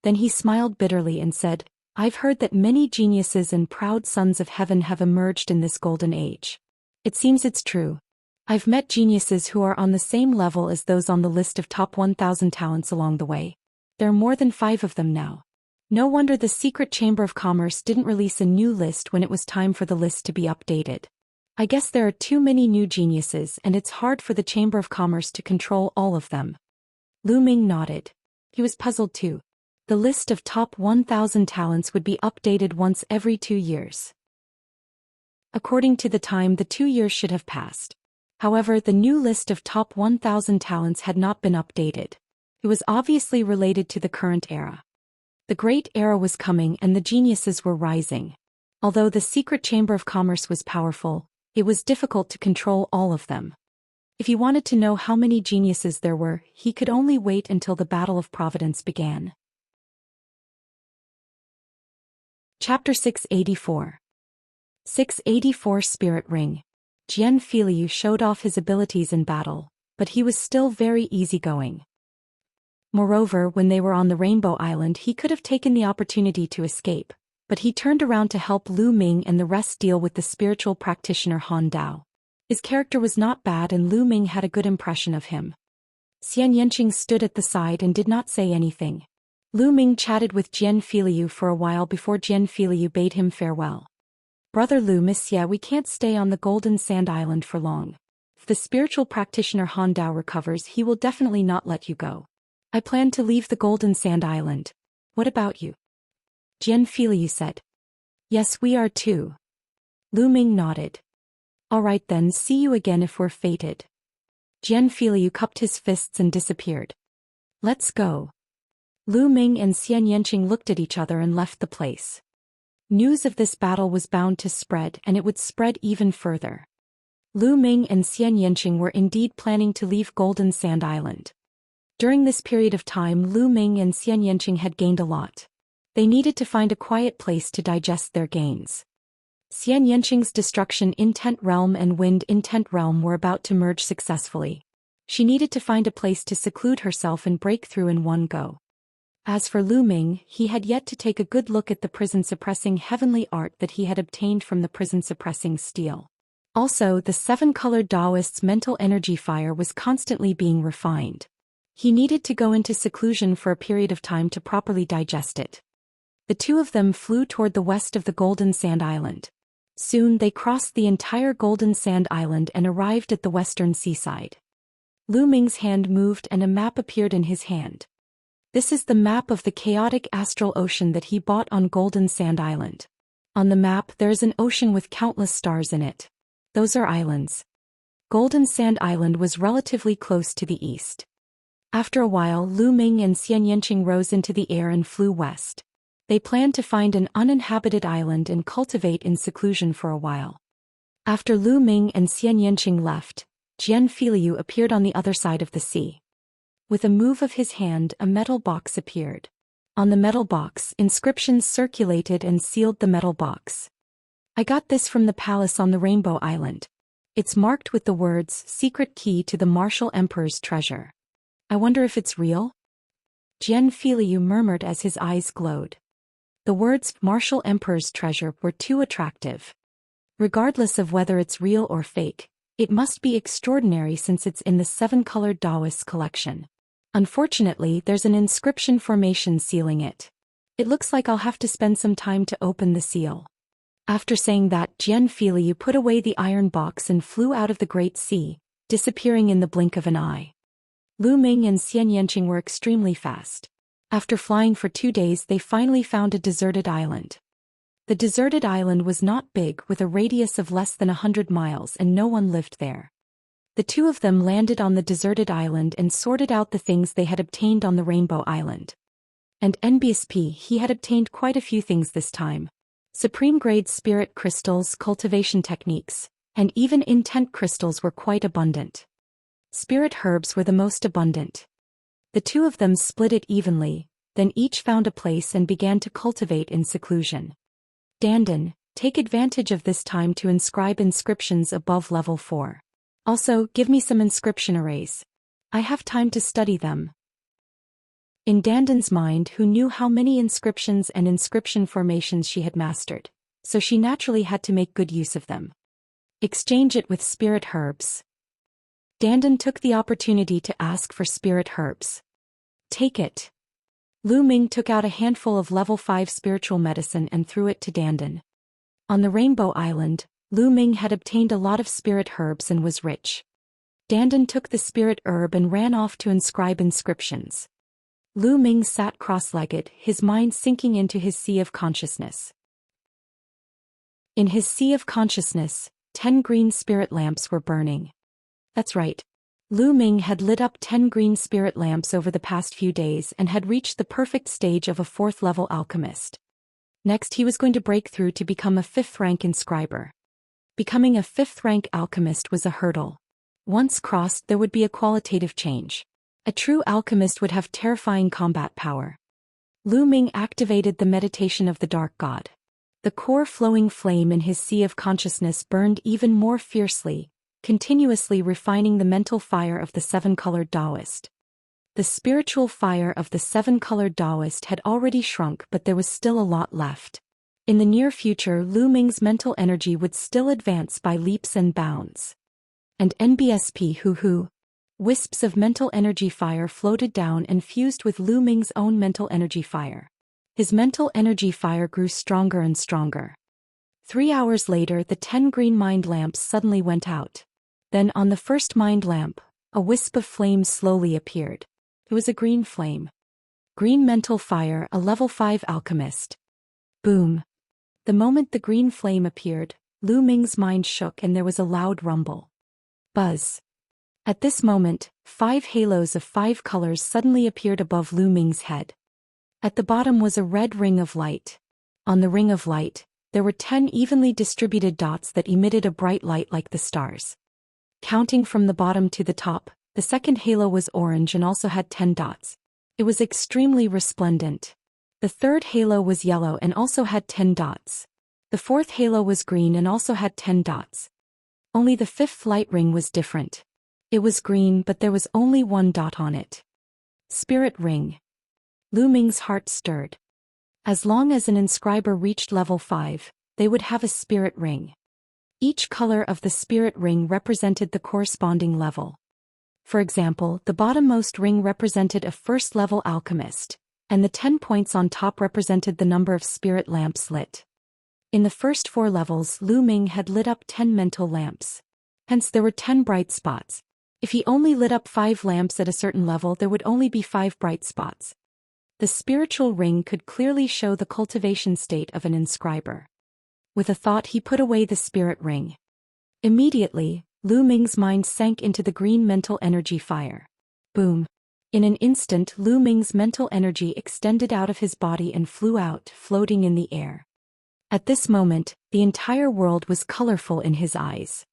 Then he smiled bitterly and said, I've heard that many geniuses and proud sons of heaven have emerged in this golden age. It seems it's true. I've met geniuses who are on the same level as those on the list of top 1,000 talents along the way. There are more than 5 of them now. No wonder the Secret Chamber of Commerce didn't release a new list when it was time for the list to be updated. I guess there are too many new geniuses and it's hard for the Chamber of Commerce to control all of them. Lu Ming nodded. He was puzzled too. The list of top 1,000 talents would be updated once every 2 years. According to the time, the 2 years should have passed. However, the new list of top 1,000 talents had not been updated. It was obviously related to the current era. The Great Era was coming and the geniuses were rising. Although the Secret Chamber of Commerce was powerful, it was difficult to control all of them. If he wanted to know how many geniuses there were, he could only wait until the Battle of Providence began. Chapter 684. 684 Spirit Ring. Jianfiliu showed off his abilities in battle, but he was still very easygoing. Moreover, when they were on the Rainbow Island, he could have taken the opportunity to escape, but he turned around to help Lu Ming and the rest deal with the spiritual practitioner Han Dao. His character was not bad and Lu Ming had a good impression of him. Xianxia stood at the side and did not say anything. Lu Ming chatted with Jianfiliu for a while before Jianfiliu bade him farewell. Brother Lu, Monsieur, we can't stay on the Golden Sand Island for long. If the spiritual practitioner Han Dao recovers, he will definitely not let you go. I plan to leave the Golden Sand Island. What about you? Jianfiliu said. Yes, we are too. Lu Ming nodded. All right then, see you again if we're fated. Jianfiliu cupped his fists and disappeared. Let's go. Lu Ming and Xianxia looked at each other and left the place. News of this battle was bound to spread and it would spread even further. Lu Ming and Xianxia were indeed planning to leave Golden Sand Island. During this period of time, Lu Ming and Xianxia had gained a lot. They needed to find a quiet place to digest their gains. Xianxia's destruction intent realm and wind intent realm were about to merge successfully. She needed to find a place to seclude herself and break through in one go. As for Lu Ming, he had yet to take a good look at the prison-suppressing heavenly art that he had obtained from the prison-suppressing steel. Also, the 7-colored Taoist's mental energy fire was constantly being refined. He needed to go into seclusion for a period of time to properly digest it. The two of them flew toward the west of the Golden Sand Island. Soon they crossed the entire Golden Sand Island and arrived at the western seaside. Lu Ming's hand moved and a map appeared in his hand. This is the map of the chaotic astral ocean that he bought on Golden Sand Island. On the map there is an ocean with countless stars in it. Those are islands. Golden Sand Island was relatively close to the east. After a while, Lu Ming and Xianxia rose into the air and flew west. They planned to find an uninhabited island and cultivate in seclusion for a while. After Lu Ming and Xianxia left, Jianfiliu appeared on the other side of the sea. With a move of his hand, a metal box appeared. On the metal box, inscriptions circulated and sealed the metal box. I got this from the palace on the Rainbow Island. It's marked with the words, "Secret key to the Martial Emperor's treasure." I wonder if it's real? Jian Filiu murmured as his eyes glowed. The words, "Martial Emperor's treasure," were too attractive. Regardless of whether it's real or fake, it must be extraordinary since it's in the seven-colored Taoist collection. Unfortunately, there's an inscription formation sealing it. It looks like I'll have to spend some time to open the seal. After saying that, Jian Filiu put away the iron box and flew out of the Great Sea, disappearing in the blink of an eye. Lu Ming and Xianxia were extremely fast. After flying for 2 days, they finally found a deserted island. The deserted island was not big, with a radius of less than 100 miles, and no one lived there. The two of them landed on the deserted island and sorted out the things they had obtained on the Rainbow Island. And NBSP, he had obtained quite a few things this time. Supreme-grade spirit crystals, cultivation techniques, and even intent crystals were quite abundant. Spirit herbs were the most abundant. The two of them split it evenly, then each found a place and began to cultivate in seclusion. Dandan, take advantage of this time to inscribe inscriptions above level 4. Also, give me some inscription arrays. I have time to study them. In Dandan's mind, who knew how many inscriptions and inscription formations she had mastered, so she naturally had to make good use of them. Exchange it with spirit herbs. Dandan took the opportunity to ask for spirit herbs. Take it. Lu Ming took out a handful of level 5 spiritual medicine and threw it to Dandan. On the Rainbow Island, Lu Ming had obtained a lot of spirit herbs and was rich. Dandan took the spirit herb and ran off to inscribe inscriptions. Lu Ming sat cross-legged, his mind sinking into his sea of consciousness. In his sea of consciousness, 10 green spirit lamps were burning. That's right. Lu Ming had lit up 10 green spirit lamps over the past few days and had reached the perfect stage of a 4th-level alchemist. Next, he was going to break through to become a 5th-rank inscriber. Becoming a 5th-rank alchemist was a hurdle. Once crossed, there would be a qualitative change. A true alchemist would have terrifying combat power. Lu Ming activated the meditation of the Dark God. The core flowing flame in his sea of consciousness burned even more fiercely, continuously refining the mental fire of the 7-colored Taoist. The spiritual fire of the 7-colored Taoist had already shrunk, but there was still a lot left. In the near future, Lu Ming's mental energy would still advance by leaps and bounds. And NBSP hoo-hoo. Wisps of mental energy fire floated down and fused with Lu Ming's own mental energy fire. His mental energy fire grew stronger and stronger. 3 hours later, the 10 green mind lamps suddenly went out. Then on the first mind lamp, a wisp of flame slowly appeared. It was a green flame. Green mental fire, a level 5 alchemist. Boom. The moment the green flame appeared, Lu Ming's mind shook and there was a loud rumble. Buzz. At this moment, 5 halos of 5 colors suddenly appeared above Lu Ming's head. At the bottom was a red ring of light. On the ring of light, there were 10 evenly distributed dots that emitted a bright light like the stars. Counting from the bottom to the top, the second halo was orange and also had 10 dots. It was extremely resplendent. The third halo was yellow and also had 10 dots. The fourth halo was green and also had 10 dots. Only the fifth light ring was different. It was green, but there was only 1 dot on it. Spirit ring. Lu Ming's heart stirred. As long as an inscriber reached level 5, they would have a spirit ring. Each color of the spirit ring represented the corresponding level. For example, the bottommost ring represented a first-level alchemist, and the 10 points on top represented the number of spirit lamps lit. In the first 4 levels, Lu Ming had lit up 10 mental lamps. Hence there were 10 bright spots. If he only lit up 5 lamps at a certain level, there would only be 5 bright spots. The spiritual ring could clearly show the cultivation state of an inscriber. With a thought, he put away the spirit ring. Immediately, Lu Ming's mind sank into the green mental energy fire. Boom. In an instant, Lu Ming's mental energy extended out of his body and flew out, floating in the air. At this moment, the entire world was colorful in his eyes.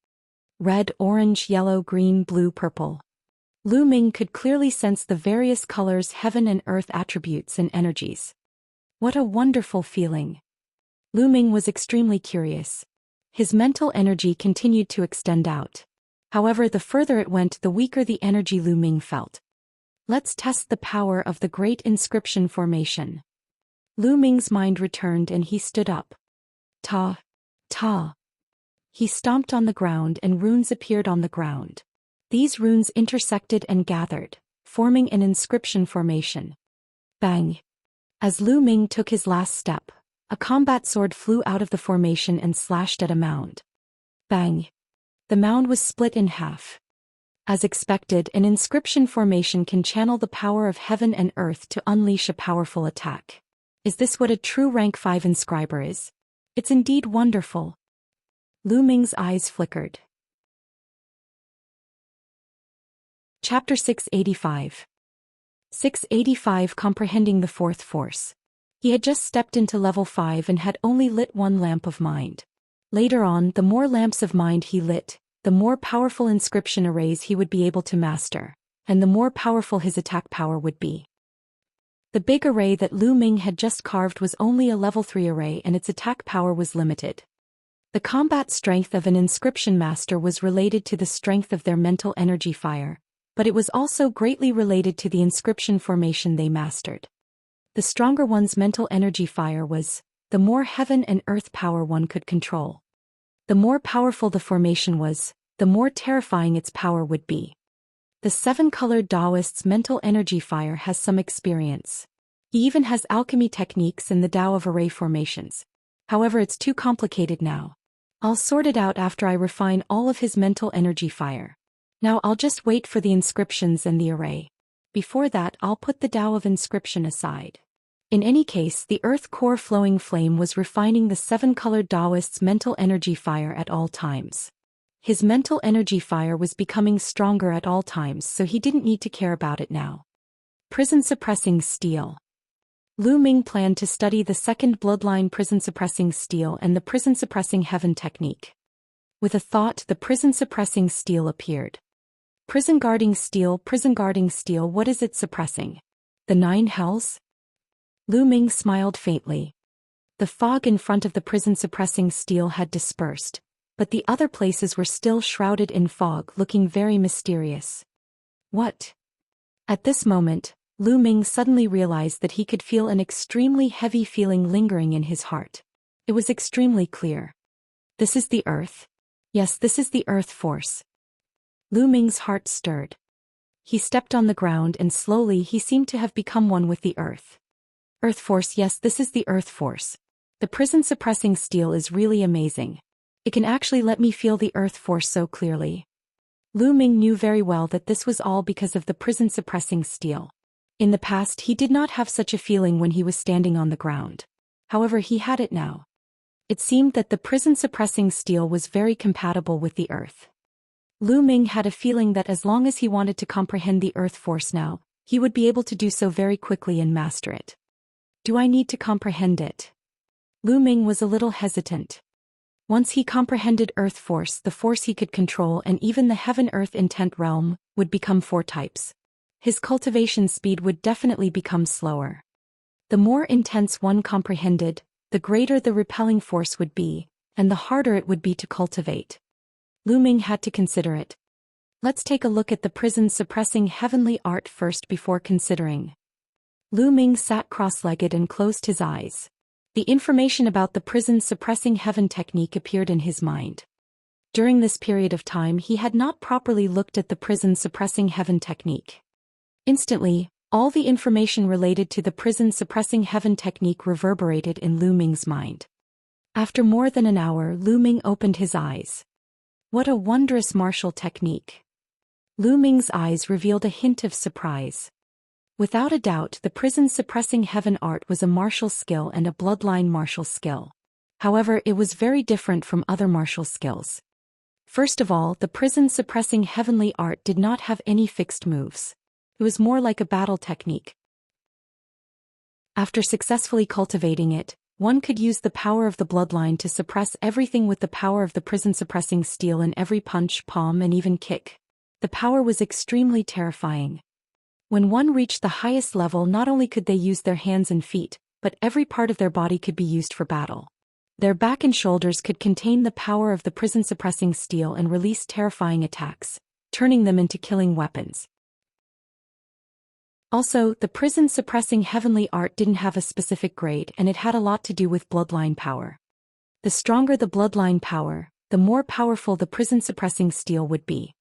Red, orange, yellow, green, blue, purple. Lu Ming could clearly sense the various colors, heaven and earth attributes and energies. What a wonderful feeling. Lu Ming was extremely curious. His mental energy continued to extend out. However, the further it went, the weaker the energy Lu Ming felt. Let's test the power of the great inscription formation. Lu Ming's mind returned and he stood up. Ta! Ta! He stomped on the ground and runes appeared on the ground. These runes intersected and gathered, forming an inscription formation. Bang! As Lu Ming took his last step, a combat sword flew out of the formation and slashed at a mound. Bang! The mound was split in half. As expected, an inscription formation can channel the power of heaven and earth to unleash a powerful attack. Is this what a true rank 5 inscriber is? It's indeed wonderful. Lu Ming's eyes flickered. Chapter 685. 685 Comprehending the Fourth Force. He had just stepped into level 5 and had only lit one lamp of mind. Later on, the more lamps of mind he lit, the more powerful inscription arrays he would be able to master, and the more powerful his attack power would be. The big array that Lu Ming had just carved was only a level 3 array and its attack power was limited. The combat strength of an inscription master was related to the strength of their mental energy fire, but it was also greatly related to the inscription formation they mastered. The stronger one's mental energy fire was, the more heaven and earth power one could control. The more powerful the formation was, the more terrifying its power would be. The 7-colored Taoist's mental energy fire has some experience. He even has alchemy techniques in the Tao of array formations. However, it's too complicated now. I'll sort it out after I refine all of his mental energy fire. Now I'll just wait for the inscriptions and the array. Before that, I'll put the Tao of inscription aside. In any case, the earth core flowing flame was refining the 7-colored Taoist's mental energy fire at all times. His mental energy fire was becoming stronger at all times, so he didn't need to care about it now. Prison suppressing steel. Lu Ming planned to study the second bloodline prison suppressing steel and the prison suppressing heaven technique. With a thought, the prison suppressing steel appeared. Prison guarding steel, what is it suppressing? The 9 hells? Lu Ming smiled faintly. The fog in front of the prison suppressing steel had dispersed, but the other places were still shrouded in fog, looking very mysterious. What? At this moment, Lu Ming suddenly realized that he could feel an extremely heavy feeling lingering in his heart. It was extremely clear. This is the earth. Yes, this is the earth force. Lu Ming's heart stirred. He stepped on the ground and slowly he seemed to have become one with the earth. Earth force, yes, this is the earth force. The prison suppressing steel is really amazing. It can actually let me feel the earth force so clearly. Lu Ming knew very well that this was all because of the prison suppressing steel. In the past, he did not have such a feeling when he was standing on the ground. However, he had it now. It seemed that the prison suppressing steel was very compatible with the earth. Lu Ming had a feeling that as long as he wanted to comprehend the earth force now, he would be able to do so very quickly and master it. Do I need to comprehend it? Lu Ming was a little hesitant. Once he comprehended earth force, the force he could control and even the heaven-earth intent realm would become 4 types. His cultivation speed would definitely become slower. The more intense one comprehended, the greater the repelling force would be, and the harder it would be to cultivate. Lu Ming had to consider it. Let's take a look at the prison suppressing heavenly art first before considering. Lu Ming sat cross-legged and closed his eyes. The information about the prison suppressing heaven technique appeared in his mind. During this period of time, he had not properly looked at the prison suppressing heaven technique. Instantly, all the information related to the prison suppressing heaven technique reverberated in Lu Ming's mind. After more than an hour, Lu Ming opened his eyes. What a wondrous martial technique! Lu Ming's eyes revealed a hint of surprise. Without a doubt, the prison suppressing heaven art was a martial skill and a bloodline martial skill. However, it was very different from other martial skills. First of all, the prison suppressing heavenly art did not have any fixed moves. It was more like a battle technique. After successfully cultivating it, one could use the power of the bloodline to suppress everything with the power of the prison suppressing steel in every punch, palm and even kick. The power was extremely terrifying. When one reached the highest level, not only could they use their hands and feet, but every part of their body could be used for battle. Their back and shoulders could contain the power of the prison-suppressing steel and release terrifying attacks, turning them into killing weapons. Also, the prison-suppressing heavenly art didn't have a specific grade, and it had a lot to do with bloodline power. The stronger the bloodline power, the more powerful the prison-suppressing steel would be.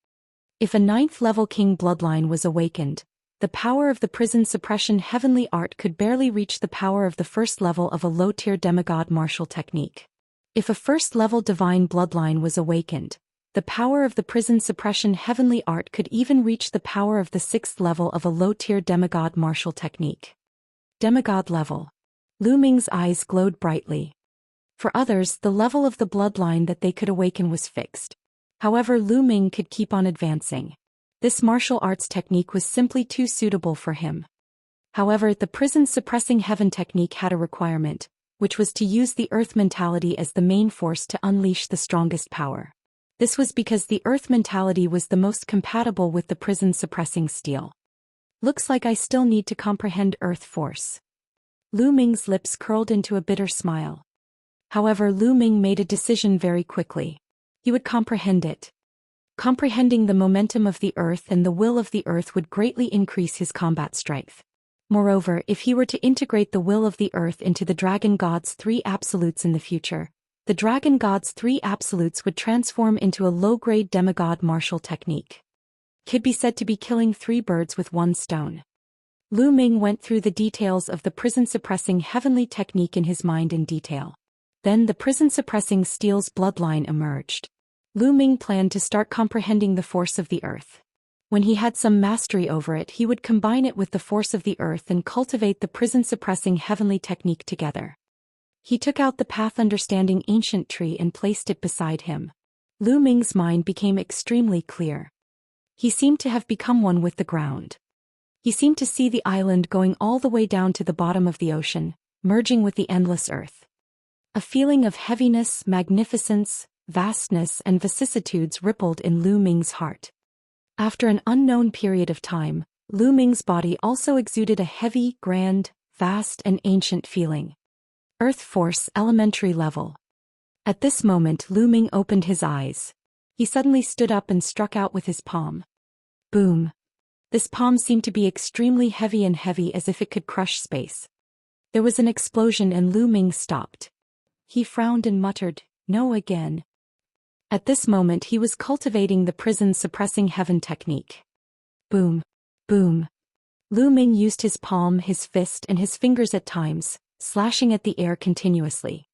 If a 9th-level king bloodline was awakened, the power of the prison suppression heavenly art could barely reach the power of the first level of a low-tier demigod martial technique. If a first-level divine bloodline was awakened, the power of the prison suppression heavenly art could even reach the power of the 6th level of a low-tier demigod martial technique. Demigod level. Lu Ming's eyes glowed brightly. For others, the level of the bloodline that they could awaken was fixed. However, Lu Ming could keep on advancing. This martial arts technique was simply too suitable for him. However, the prison-suppressing heaven technique had a requirement, which was to use the earth mentality as the main force to unleash the strongest power. This was because the earth mentality was the most compatible with the prison-suppressing steel. Looks like I still need to comprehend earth force. Lu Ming's lips curled into a bitter smile. However, Lu Ming made a decision very quickly. He would comprehend it. Comprehending the momentum of the earth and the will of the earth would greatly increase his combat strength. Moreover, if he were to integrate the will of the earth into the Dragon God's 3 absolutes in the future, the Dragon God's 3 absolutes would transform into a low-grade demigod martial technique. Could be said to be killing 3 birds with 1 stone. Lu Ming went through the details of the prison-suppressing heavenly technique in his mind in detail. Then the prison-suppressing steel's bloodline emerged. Lu Ming planned to start comprehending the force of the earth. When he had some mastery over it, he would combine it with the force of the earth and cultivate the prison-suppressing heavenly technique together. He took out the path understanding ancient tree and placed it beside him. Lu Ming's mind became extremely clear. He seemed to have become one with the ground. He seemed to see the island going all the way down to the bottom of the ocean, merging with the endless earth. A feeling of heaviness, magnificence, vastness and vicissitudes rippled in Lu Ming's heart. After an unknown period of time, Lu Ming's body also exuded a heavy, grand, vast and ancient feeling. Earth force elementary level. At this moment Lu Ming opened his eyes. He suddenly stood up and struck out with his palm. Boom. This palm seemed to be extremely heavy as if it could crush space. There was an explosion and Lu Ming stopped. He frowned and muttered, "No again." At this moment he was cultivating the prison-suppressing heaven technique. Boom. Boom. Lu Ming used his palm, his fist and his fingers at times, slashing at the air continuously.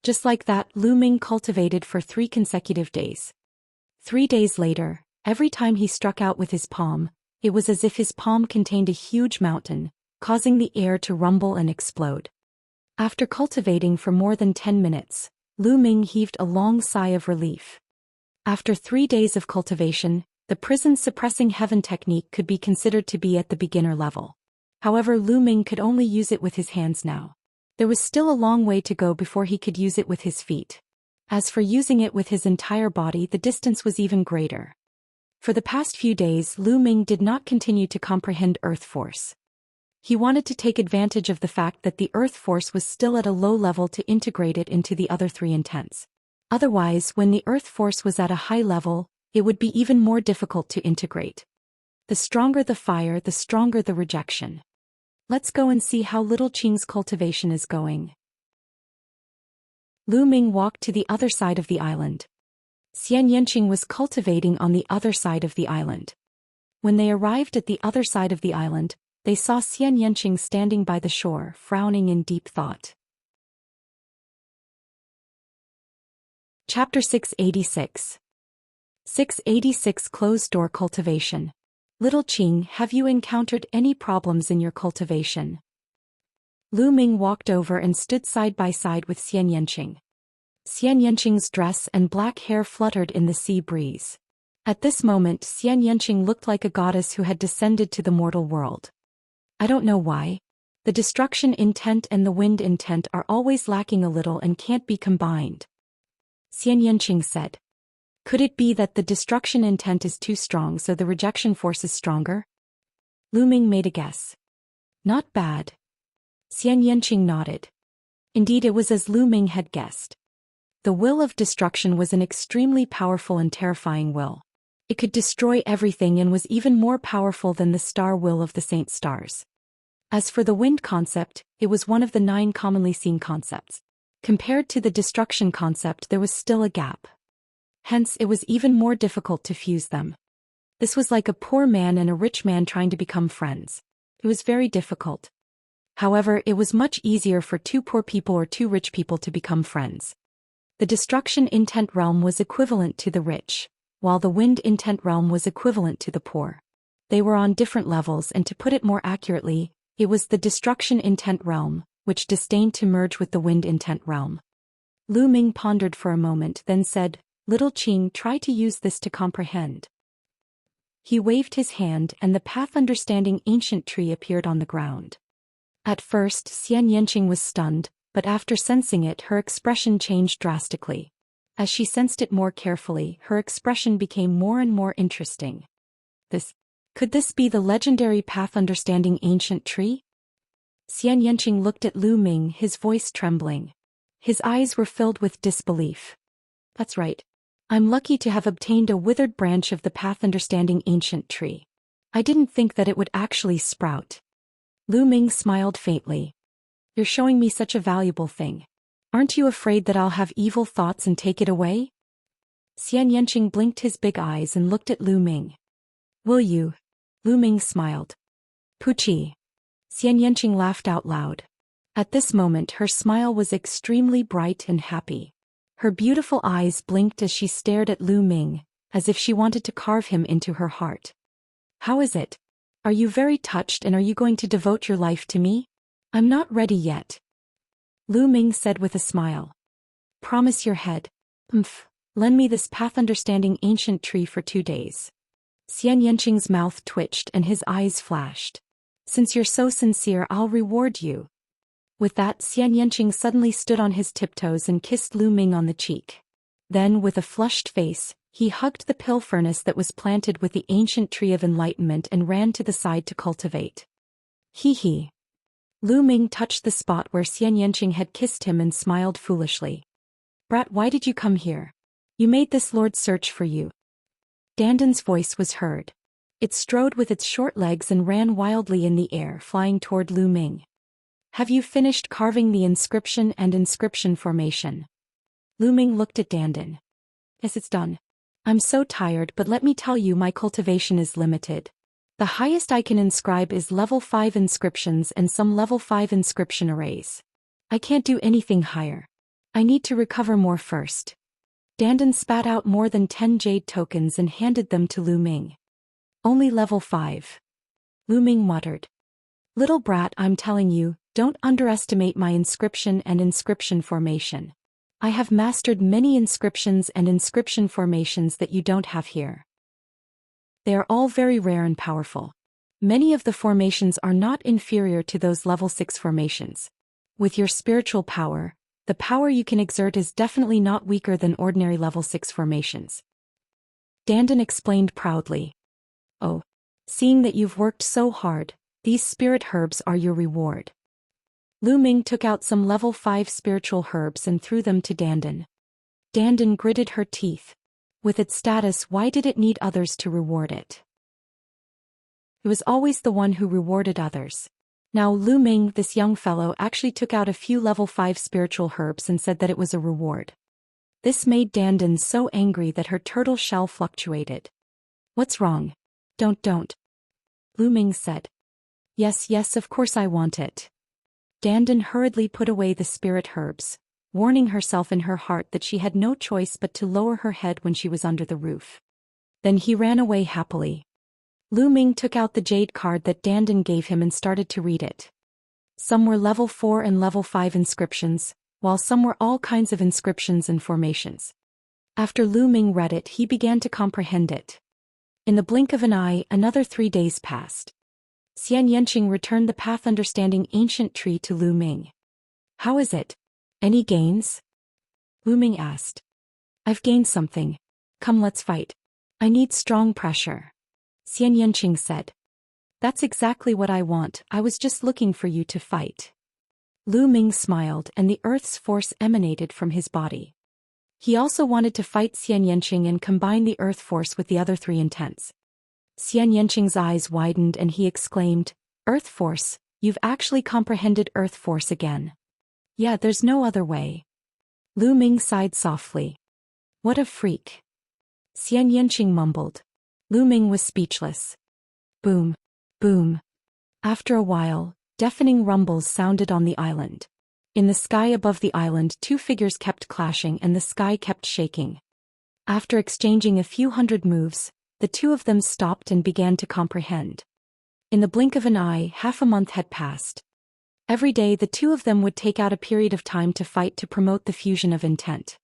Just like that, Lu Ming cultivated for 3 consecutive days. 3 days later, every time he struck out with his palm, it was as if his palm contained a huge mountain, causing the air to rumble and explode. After cultivating for more than 10 minutes, Lu Ming heaved a long sigh of relief. After 3 days of cultivation, the prison-suppressing heaven technique could be considered to be at the beginner level. However, Lu Ming could only use it with his hands now. There was still a long way to go before he could use it with his feet. As for using it with his entire body, the distance was even greater. For the past few days, Lu Ming did not continue to comprehend earth force. He wanted to take advantage of the fact that the earth force was still at a low level to integrate it into the other 3 intents. Otherwise, when the earth force was at a high level, it would be even more difficult to integrate. The stronger the fire, the stronger the rejection. Let's go and see how little Qing's cultivation is going. Lu Ming walked to the other side of the island. Xianxia was cultivating on the other side of the island. When they arrived at the other side of the island, they saw Xianxia standing by the shore, frowning in deep thought. Chapter 686. 686 Closed-door cultivation. Little Qing, have you encountered any problems in your cultivation? Lu Ming walked over and stood side by side with Xianxia. Xianxia's dress and black hair fluttered in the sea breeze. At this moment, Xianxia looked like a goddess who had descended to the mortal world. I don't know why. The destruction intent and the wind intent are always lacking a little and can't be combined. Xianxia said. Could it be that the destruction intent is too strong so the rejection force is stronger? Lu Ming made a guess. Not bad. Xianxia nodded. Indeed, it was as Lu Ming had guessed. The will of destruction was an extremely powerful and terrifying will. It could destroy everything and was even more powerful than the star will of the saint stars. As for the wind concept, it was one of the 9 commonly seen concepts. Compared to the destruction concept, there was still a gap. Hence, it was even more difficult to fuse them. This was like a poor man and a rich man trying to become friends. It was very difficult. However, it was much easier for 2 poor people or 2 rich people to become friends. The destruction intent realm was equivalent to the rich, while the wind intent realm was equivalent to the poor. They were on different levels, and to put it more accurately, it was the destruction intent realm, which disdained to merge with the wind intent realm. Lu Ming pondered for a moment, then said, "Little Qing, try to use this to comprehend." He waved his hand and the path understanding ancient tree appeared on the ground. At first, Xianxia was stunned, but after sensing it, her expression changed drastically. As she sensed it more carefully, her expression became more and more interesting. Could this be the legendary path understanding ancient tree? Xianxia looked at Lu Ming, his voice trembling. His eyes were filled with disbelief. That's right. I'm lucky to have obtained a withered branch of the path understanding ancient tree. I didn't think that it would actually sprout. Lu Ming smiled faintly. You're showing me such a valuable thing. Aren't you afraid that I'll have evil thoughts and take it away? Xianxia blinked his big eyes and looked at Lu Ming. Will you? Lu Ming smiled. Puchi. Xianxia laughed out loud. At this moment her smile was extremely bright and happy. Her beautiful eyes blinked as she stared at Lu Ming, as if she wanted to carve him into her heart. How is it? Are you very touched and are you going to devote your life to me? I'm not ready yet. Lu Ming said with a smile. Promise your head. Lend me this path understanding ancient tree for 2 days. Xianxia's mouth twitched and his eyes flashed. Since you're so sincere, I'll reward you. With that, Xianxia suddenly stood on his tiptoes and kissed Lu Ming on the cheek. Then, with a flushed face, he hugged the pill furnace that was planted with the ancient tree of enlightenment and ran to the side to cultivate. Hee. Lu Ming touched the spot where Xianxia had kissed him and smiled foolishly. Brat, why did you come here? You made this lord search for you. Dandan's voice was heard. It strode with its short legs and ran wildly in the air, flying toward Lu Ming. Have you finished carving the inscription and inscription formation? Lu Ming looked at Dandan. Yes, it's done. I'm so tired, but let me tell you, my cultivation is limited. The highest I can inscribe is level 5 inscriptions and some level 5 inscription arrays. I can't do anything higher. I need to recover more first. Dandan spat out more than 10 jade tokens and handed them to Lu Ming. Only level 5. Lu Ming muttered. Little brat, I'm telling you, don't underestimate my inscription and inscription formation. I have mastered many inscriptions and inscription formations that you don't have here. They are all very rare and powerful. Many of the formations are not inferior to those level 6 formations. With your spiritual power, the power you can exert is definitely not weaker than ordinary level 6 formations. Dandan explained proudly. Oh, seeing that you've worked so hard, these spirit herbs are your reward. Lu Ming took out some level 5 spiritual herbs and threw them to Dandan. Dandan gritted her teeth. With its status, why did it need others to reward it? It was always the one who rewarded others. Now Lu Ming, this young fellow, actually took out a few level 5 spiritual herbs and said that it was a reward. This made Dandan so angry that her turtle shell fluctuated. What's wrong? Don't. Lu Ming said. Yes, of course I want it. Dandan hurriedly put away the spirit herbs, warning herself in her heart that she had no choice but to lower her head when she was under the roof. Then he ran away happily. Lu Ming took out the jade card that Dandan gave him and started to read it. Some were level 4 and level 5 inscriptions, while some were all kinds of inscriptions and formations. After Lu Ming read it, he began to comprehend it. In the blink of an eye, another 3 days passed. Xianxia returned the path understanding ancient tree to Lu Ming. How is it? Any gains? Lu Ming asked. I've gained something. Come, let's fight. I need strong pressure. Xianxia said. That's exactly what I want, I was just looking for you to fight. Lu Ming smiled and the earth's force emanated from his body. He also wanted to fight Xianxia and combine the earth force with the other three intents. Xianxia's eyes widened and he exclaimed, Earth force, you've actually comprehended earth force again. Yeah, there's no other way. Lu Ming sighed softly. What a freak. Xianxia mumbled. Lu Ming was speechless. Boom. Boom. After a while, deafening rumbles sounded on the island. In the sky above the island, two figures kept clashing and the sky kept shaking. After exchanging a few hundred moves, the two of them stopped and began to comprehend. In the blink of an eye, half a month had passed. Every day the two of them would take out a period of time to fight to promote the fusion of intent.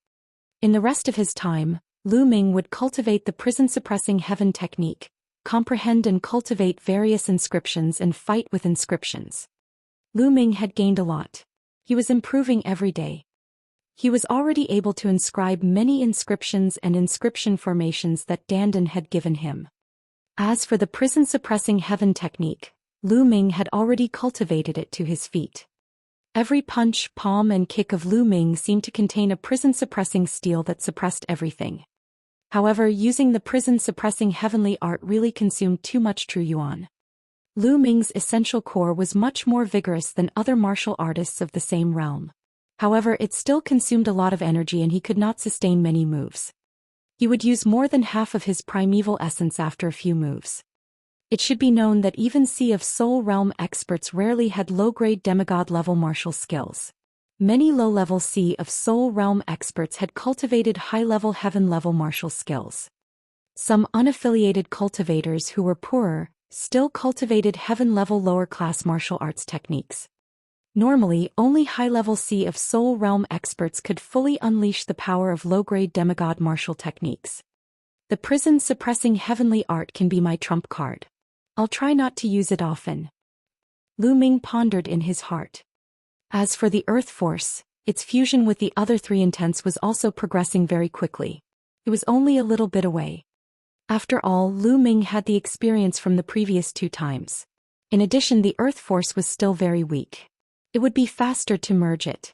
In the rest of his time, Lu Ming would cultivate the prison-suppressing heaven technique, comprehend and cultivate various inscriptions and fight with inscriptions. Lu Ming had gained a lot. He was improving every day. He was already able to inscribe many inscriptions and inscription formations that Dandan had given him. As for the prison-suppressing heaven technique, Lu Ming had already cultivated it to his feet. Every punch, palm and kick of Lu Ming seemed to contain a prison-suppressing steel that suppressed everything. However, using the prison-suppressing heavenly art really consumed too much true yuan. Lu Ming's essential core was much more vigorous than other martial artists of the same realm. However, it still consumed a lot of energy and he could not sustain many moves. He would use more than half of his primeval essence after a few moves. It should be known that even Sea of Soul realm experts rarely had low-grade demigod-level martial skills. Many low-level Sea of Soul realm experts had cultivated high-level heaven-level martial skills. Some unaffiliated cultivators who were poorer still cultivated heaven-level lower-class martial arts techniques. Normally, only high-level Sea of Soul realm experts could fully unleash the power of low-grade demigod martial techniques. The prison-suppressing heavenly art can be my trump card. I'll try not to use it often. Lu Ming pondered in his heart. As for the earth force, its fusion with the other three intents was also progressing very quickly. It was only a little bit away. After all, Lu Ming had the experience from the previous 2 times. In addition, the earth force was still very weak. It would be faster to merge it.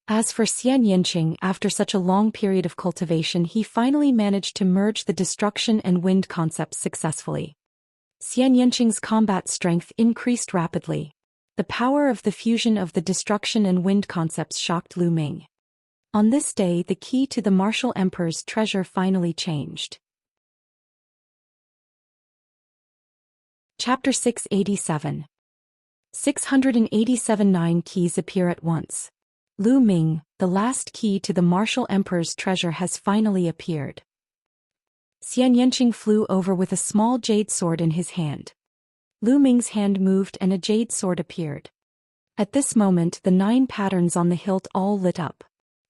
As for Xianxia, after such a long period of cultivation, he finally managed to merge the destruction and wind concepts successfully. Xianxia's combat strength increased rapidly. The power of the fusion of the destruction and wind concepts shocked Lu Ming. On this day, the key to the martial emperor's treasure finally changed. Chapter 687. 687 9 keys appear at once. Lu Ming, the last key to the martial emperor's treasure has finally appeared. Xianxia flew over with a small jade sword in his hand. Lu Ming's hand moved and a jade sword appeared. At this moment the 9 patterns on the hilt all lit up.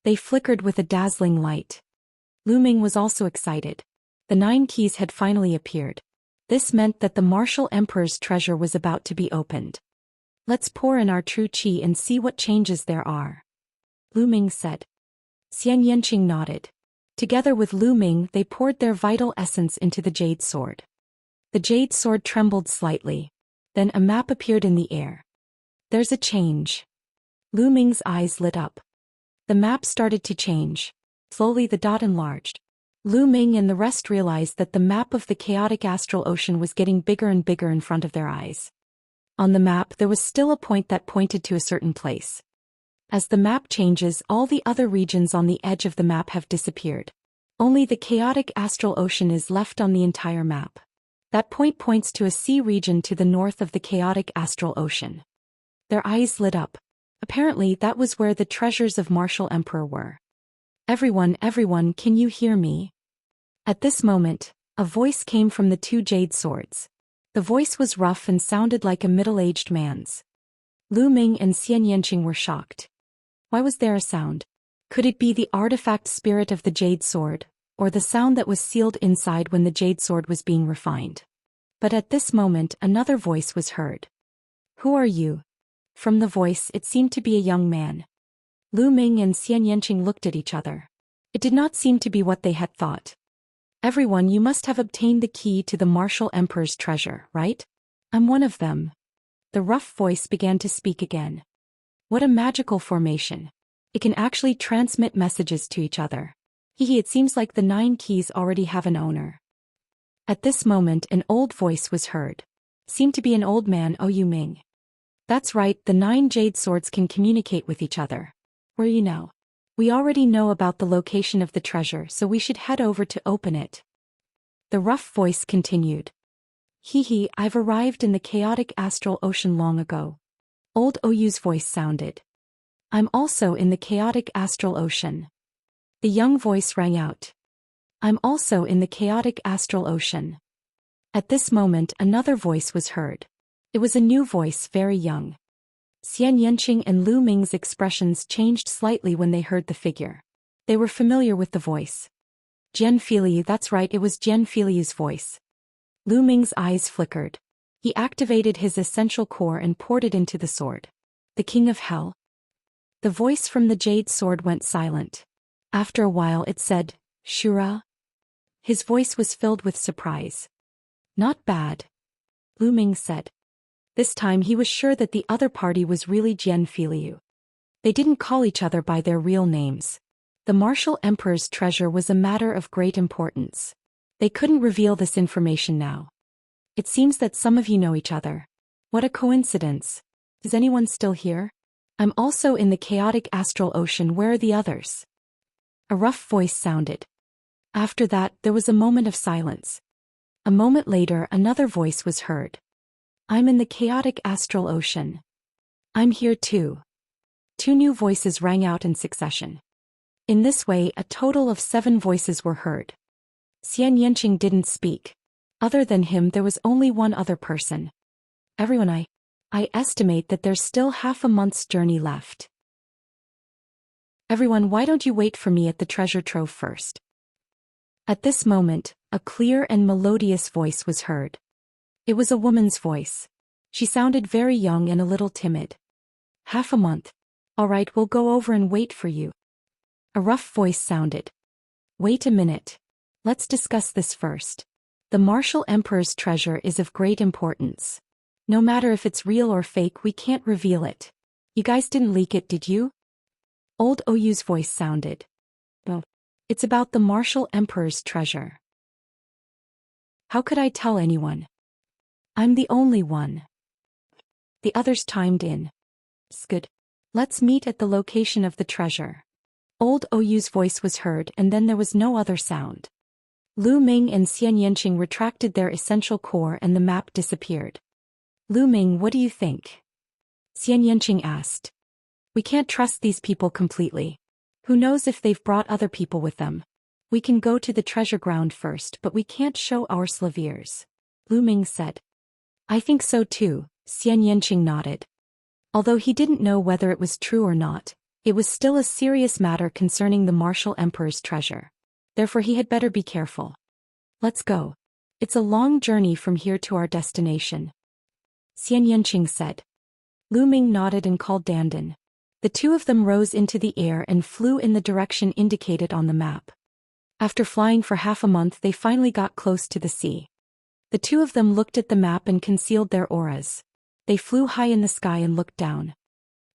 They flickered with a dazzling light. Lu Ming was also excited. The 9 keys had finally appeared. This meant that the martial emperor's treasure was about to be opened. Let's pour in our true qi and see what changes there are. Lu Ming said. Xianxia nodded. Together with Lu Ming, they poured their vital essence into the jade sword. The jade sword trembled slightly. Then a map appeared in the air. There's a change. Lu Ming's eyes lit up. The map started to change. Slowly the dot enlarged. Lu Ming and the rest realized that the map of the chaotic astral ocean was getting bigger and bigger in front of their eyes. On the map there was still a point that pointed to a certain place. As the map changes, all the other regions on the edge of the map have disappeared. Only the chaotic astral ocean is left on the entire map. That point points to a sea region to the north of the chaotic astral ocean. Their eyes lit up. Apparently that was where the treasures of Martial Emperor were. Everyone, can you hear me? At this moment, a voice came from the 2 jade swords. The voice was rough and sounded like a middle-aged man's. Lu Ming and Xianxia were shocked. Why was there a sound? Could it be the artifact spirit of the jade sword, or the sound that was sealed inside when the jade sword was being refined? But at this moment another voice was heard. Who are you? From the voice it seemed to be a young man. Lu Ming and Xianxia looked at each other. It did not seem to be what they had thought. Everyone, you must have obtained the key to the martial emperor's treasure, right? I'm one of them. The rough voice began to speak again. What a magical formation. It can actually transmit messages to each other. It seems like the 9 keys already have an owner. At this moment an old voice was heard. Seemed to be an old man. Oh, you Ming. That's right, the 9 jade swords can communicate with each other. Where are you now? We already know about the location of the treasure, so we should head over to open it. The rough voice continued. I've arrived in the chaotic astral ocean long ago. Old Oyu's voice sounded. I'm also in the chaotic astral ocean. The young voice rang out. I'm also in the chaotic astral ocean. At this moment another voice was heard. It was a new voice, very young. Xianxia and Lu Ming's expressions changed slightly when they heard the figure. They were familiar with the voice. Jian Filiu, that's right, it was Jian Filiu's voice. Lu Ming's eyes flickered. He activated his essential core and poured it into the sword. The King of Hell? The voice from the jade sword went silent. After a while it said, Shura? His voice was filled with surprise. Not bad, Lu Ming said. This time he was sure that the other party was really Jian Filiu. They didn't call each other by their real names. The martial emperor's treasure was a matter of great importance. They couldn't reveal this information now. It seems that some of you know each other. What a coincidence. Is anyone still here? I'm also in the chaotic astral ocean. Where are the others? A rough voice sounded. After that, there was a moment of silence. A moment later, another voice was heard. I'm in the chaotic astral ocean. I'm here too. 2 new voices rang out in succession. In this way, a total of 7 voices were heard. Xianxia didn't speak. Other than him, there was only one other person. Everyone, I estimate that there's still half a month's journey left. Everyone, why don't you wait for me at the treasure trove first? At this moment, a clear and melodious voice was heard. It was a woman's voice. She sounded very young and a little timid. Half a month. All right, we'll go over and wait for you. A rough voice sounded. Wait a minute. Let's discuss this first. The martial emperor's treasure is of great importance. No matter if it's real or fake, we can't reveal it. You guys didn't leak it, did you? Old Oyu's voice sounded. Well, it's about the martial emperor's treasure. How could I tell anyone? I'm the only one. The others chimed in. Good. Let's meet at the location of the treasure. Old Oyu's voice was heard and then there was no other sound. Lu Ming and Xianxia retracted their essential core and the map disappeared. Lu Ming, what do you think? Xianxia asked. We can't trust these people completely. Who knows if they've brought other people with them? We can go to the treasure ground first, but we can't show our slaviers. Lu Ming said. I think so too, Xianxia nodded. Although he didn't know whether it was true or not, it was still a serious matter concerning the martial emperor's treasure. Therefore he had better be careful. Let's go. It's a long journey from here to our destination. Xianxia said. Lu Ming nodded and called Dandan. The 2 of them rose into the air and flew in the direction indicated on the map. After flying for half a month they finally got close to the sea. The 2 of them looked at the map and concealed their auras. They flew high in the sky and looked down.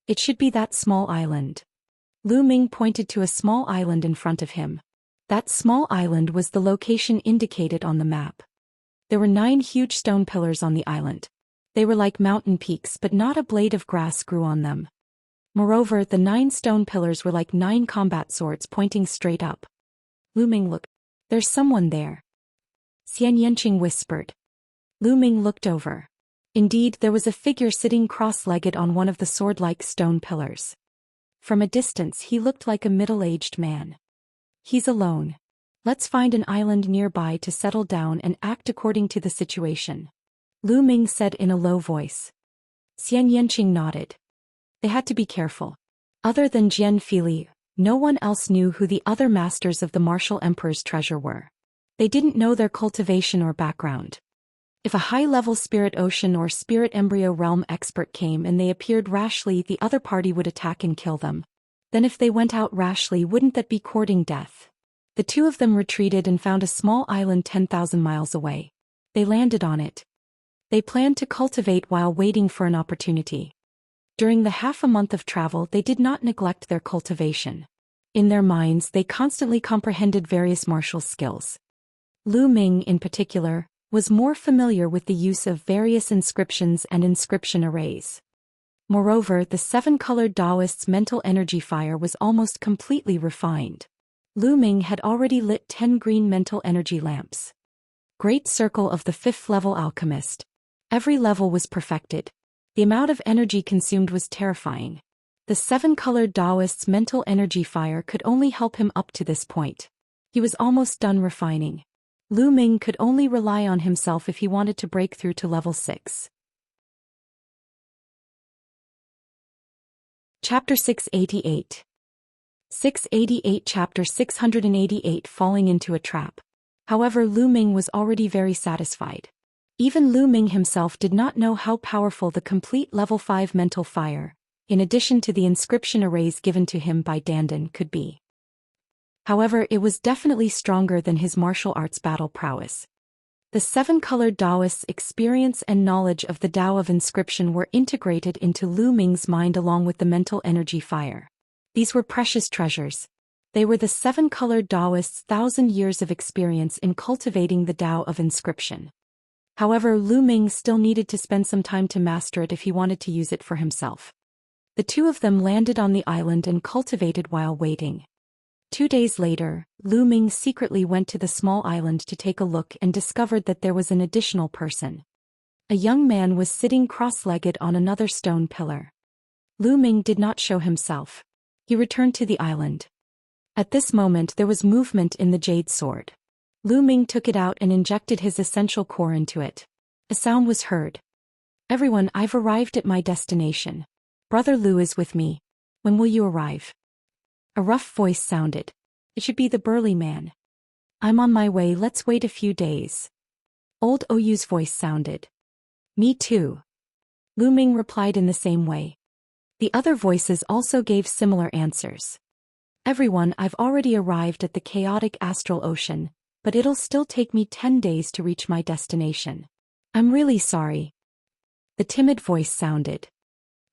It should be that small island. Lu Ming pointed to a small island in front of him. That small island was the location indicated on the map. There were 9 huge stone pillars on the island. They were like mountain peaks, but not a blade of grass grew on them. Moreover, the 9 stone pillars were like 9 combat swords pointing straight up. Lu Ming, look. There's someone there. Xianxia whispered. Lu Ming looked over. Indeed, there was a figure sitting cross-legged on one of the sword-like stone pillars. From a distance he looked like a middle-aged man. He's alone. Let's find an island nearby to settle down and act according to the situation. Lu Ming said in a low voice. Xianxia nodded. They had to be careful. Other than Jian Filiu, no one else knew who the other masters of the martial emperor's treasure were. They didn't know their cultivation or background. If a high-level spirit ocean or spirit embryo realm expert came and they appeared rashly, the other party would attack and kill them. Then if they went out rashly, wouldn't that be courting death? The two of them retreated and found a small island 10,000 miles away. They landed on it. They planned to cultivate while waiting for an opportunity. During the half a month of travel, they did not neglect their cultivation. In their minds, they constantly comprehended various martial skills. Lu Ming, in particular, was more familiar with the use of various inscriptions and inscription arrays. Moreover, the seven-colored Taoist's mental energy fire was almost completely refined. Lu Ming had already lit 10 green mental energy lamps. Great Circle of the 5th level alchemist. Every level was perfected. The amount of energy consumed was terrifying. The seven-colored Taoist's mental energy fire could only help him up to this point. He was almost done refining. Lu Ming could only rely on himself if he wanted to break through to level 6. Chapter 688. 688 Chapter 688 Falling into a Trap. However, Lu Ming was already very satisfied. Even Lu Ming himself did not know how powerful the complete level 5 mental fire, in addition to the inscription arrays given to him by Dandan, could be. However, it was definitely stronger than his martial arts battle prowess. The seven-colored Taoist's experience and knowledge of the Tao of inscription were integrated into Lu Ming's mind along with the mental energy fire. These were precious treasures. They were the seven-colored Taoist's 1,000 years of experience in cultivating the Tao of inscription. However, Lu Ming still needed to spend some time to master it if he wanted to use it for himself. The two of them landed on the island and cultivated while waiting. 2 days later, Lu Ming secretly went to the small island to take a look and discovered that there was an additional person. A young man was sitting cross-legged on another stone pillar. Lu Ming did not show himself. He returned to the island. At this moment there was movement in the jade sword. Lu Ming took it out and injected his essential core into it. A sound was heard. "Everyone, I've arrived at my destination. Brother Lu is with me. When will you arrive?" A rough voice sounded. It should be the burly man. "I'm on my way, let's wait a few days." Old Oyu's voice sounded. "Me too." Lu Ming replied in the same way. The other voices also gave similar answers. "Everyone, I've already arrived at the chaotic astral ocean, but it'll still take me 10 days to reach my destination. I'm really sorry." The timid voice sounded.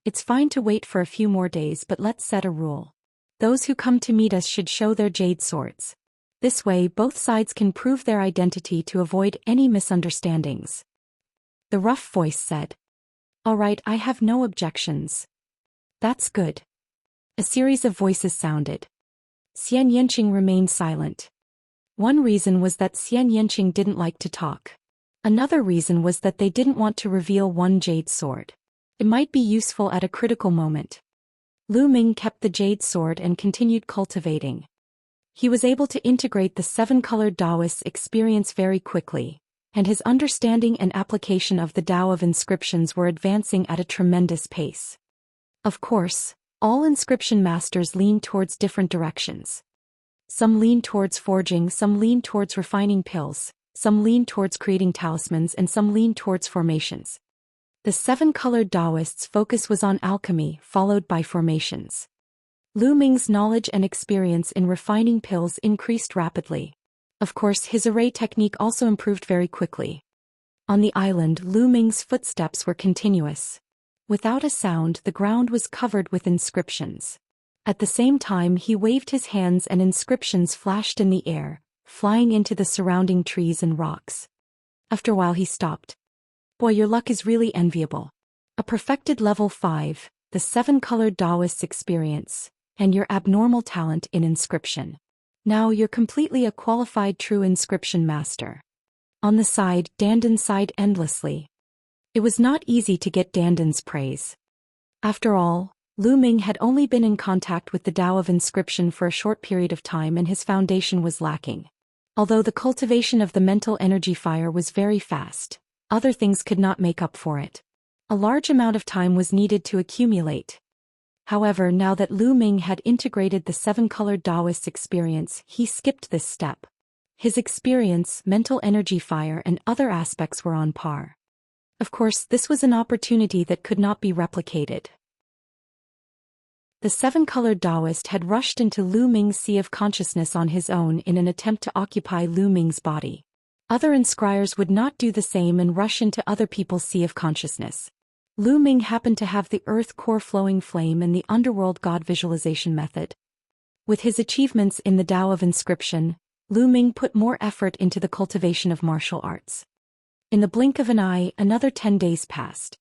"It's fine to wait for a few more days, but let's set a rule. Those who come to meet us should show their jade swords. This way both sides can prove their identity to avoid any misunderstandings." The rough voice said. "All right, I have no objections." "That's good." A series of voices sounded. Xianxia remained silent. One reason was that Xianxia didn't like to talk. Another reason was that they didn't want to reveal one jade sword. It might be useful at a critical moment. Lu Ming kept the jade sword and continued cultivating. He was able to integrate the seven-colored Taoist's experience very quickly, and his understanding and application of the Tao of inscriptions were advancing at a tremendous pace. Of course, all inscription masters lean towards different directions. Some lean towards forging, some lean towards refining pills, some lean towards creating talismans, and some lean towards formations. The seven-colored Taoist's focus was on alchemy, followed by formations. Lu Ming's knowledge and experience in refining pills increased rapidly. Of course, his array technique also improved very quickly. On the island, Lu Ming's footsteps were continuous. Without a sound, the ground was covered with inscriptions. At the same time, he waved his hands and inscriptions flashed in the air, flying into the surrounding trees and rocks. After a while he stopped. "Boy, your luck is really enviable. A perfected level 5, the seven-colored Taoist's experience, and your abnormal talent in inscription. Now you're completely a qualified true inscription master." On the side, Dandan sighed endlessly. It was not easy to get Dandan's praise. After all, Lu Ming had only been in contact with the Tao of inscription for a short period of time and his foundation was lacking. Although the cultivation of the mental energy fire was very fast, other things could not make up for it. A large amount of time was needed to accumulate. However, now that Lu Ming had integrated the seven-colored Taoist experience, he skipped this step. His experience, mental energy fire, and other aspects were on par. Of course, this was an opportunity that could not be replicated. The seven-colored Taoist had rushed into Lu Ming's sea of consciousness on his own in an attempt to occupy Lu Ming's body. Other inscriers would not do the same and rush into other people's sea of consciousness. Lu Ming happened to have the earth core flowing flame and the underworld god visualization method. With his achievements in the Tao of inscription, Lu Ming put more effort into the cultivation of martial arts. In the blink of an eye, another 10 days passed.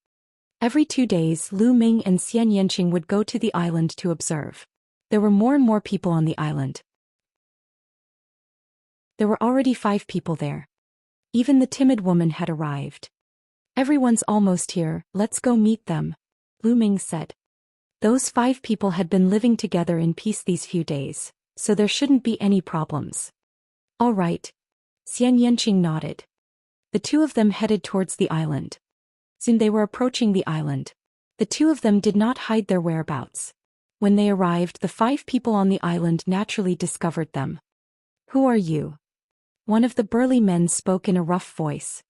Every 2 days, Lu Ming and Xianxia would go to the island to observe. There were more and more people on the island. There were already 5 people there. Even the timid woman had arrived. Everyone's almost here, let's go meet them, Lu Ming said. Those 5 people had been living together in peace these few days, so there shouldn't be any problems. All right. Xianxia nodded. The 2 of them headed towards the island. Soon they were approaching the island. The 2 of them did not hide their whereabouts. When they arrived, the 5 people on the island naturally discovered them. Who are you? One of the burly men spoke in a rough voice.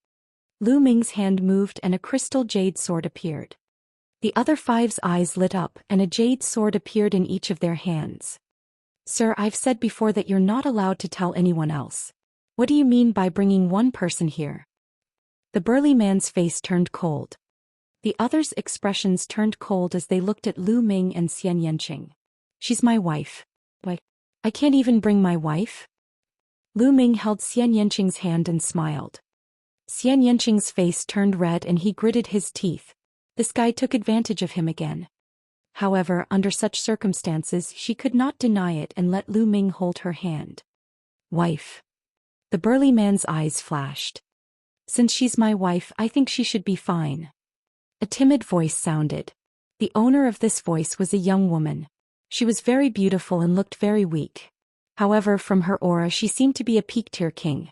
Lu Ming's hand moved and a crystal jade sword appeared. The other 5's eyes lit up and a jade sword appeared in each of their hands. Sir, I've said before that you're not allowed to tell anyone else. What do you mean by bringing one person here? The burly man's face turned cold. The others' expressions turned cold as they looked at Lu Ming and Xianxia. She's my wife. Why, I can't even bring my wife? Lu Ming held Xianxia's hand and smiled. Xianxia's face turned red and he gritted his teeth. This guy took advantage of him again. However, under such circumstances, she could not deny it and let Lu Ming hold her hand. Wife. The burly man's eyes flashed. Since she's my wife, I think she should be fine. A timid voice sounded. The owner of this voice was a young woman. She was very beautiful and looked very weak. However, from her aura she seemed to be a peak-tier king.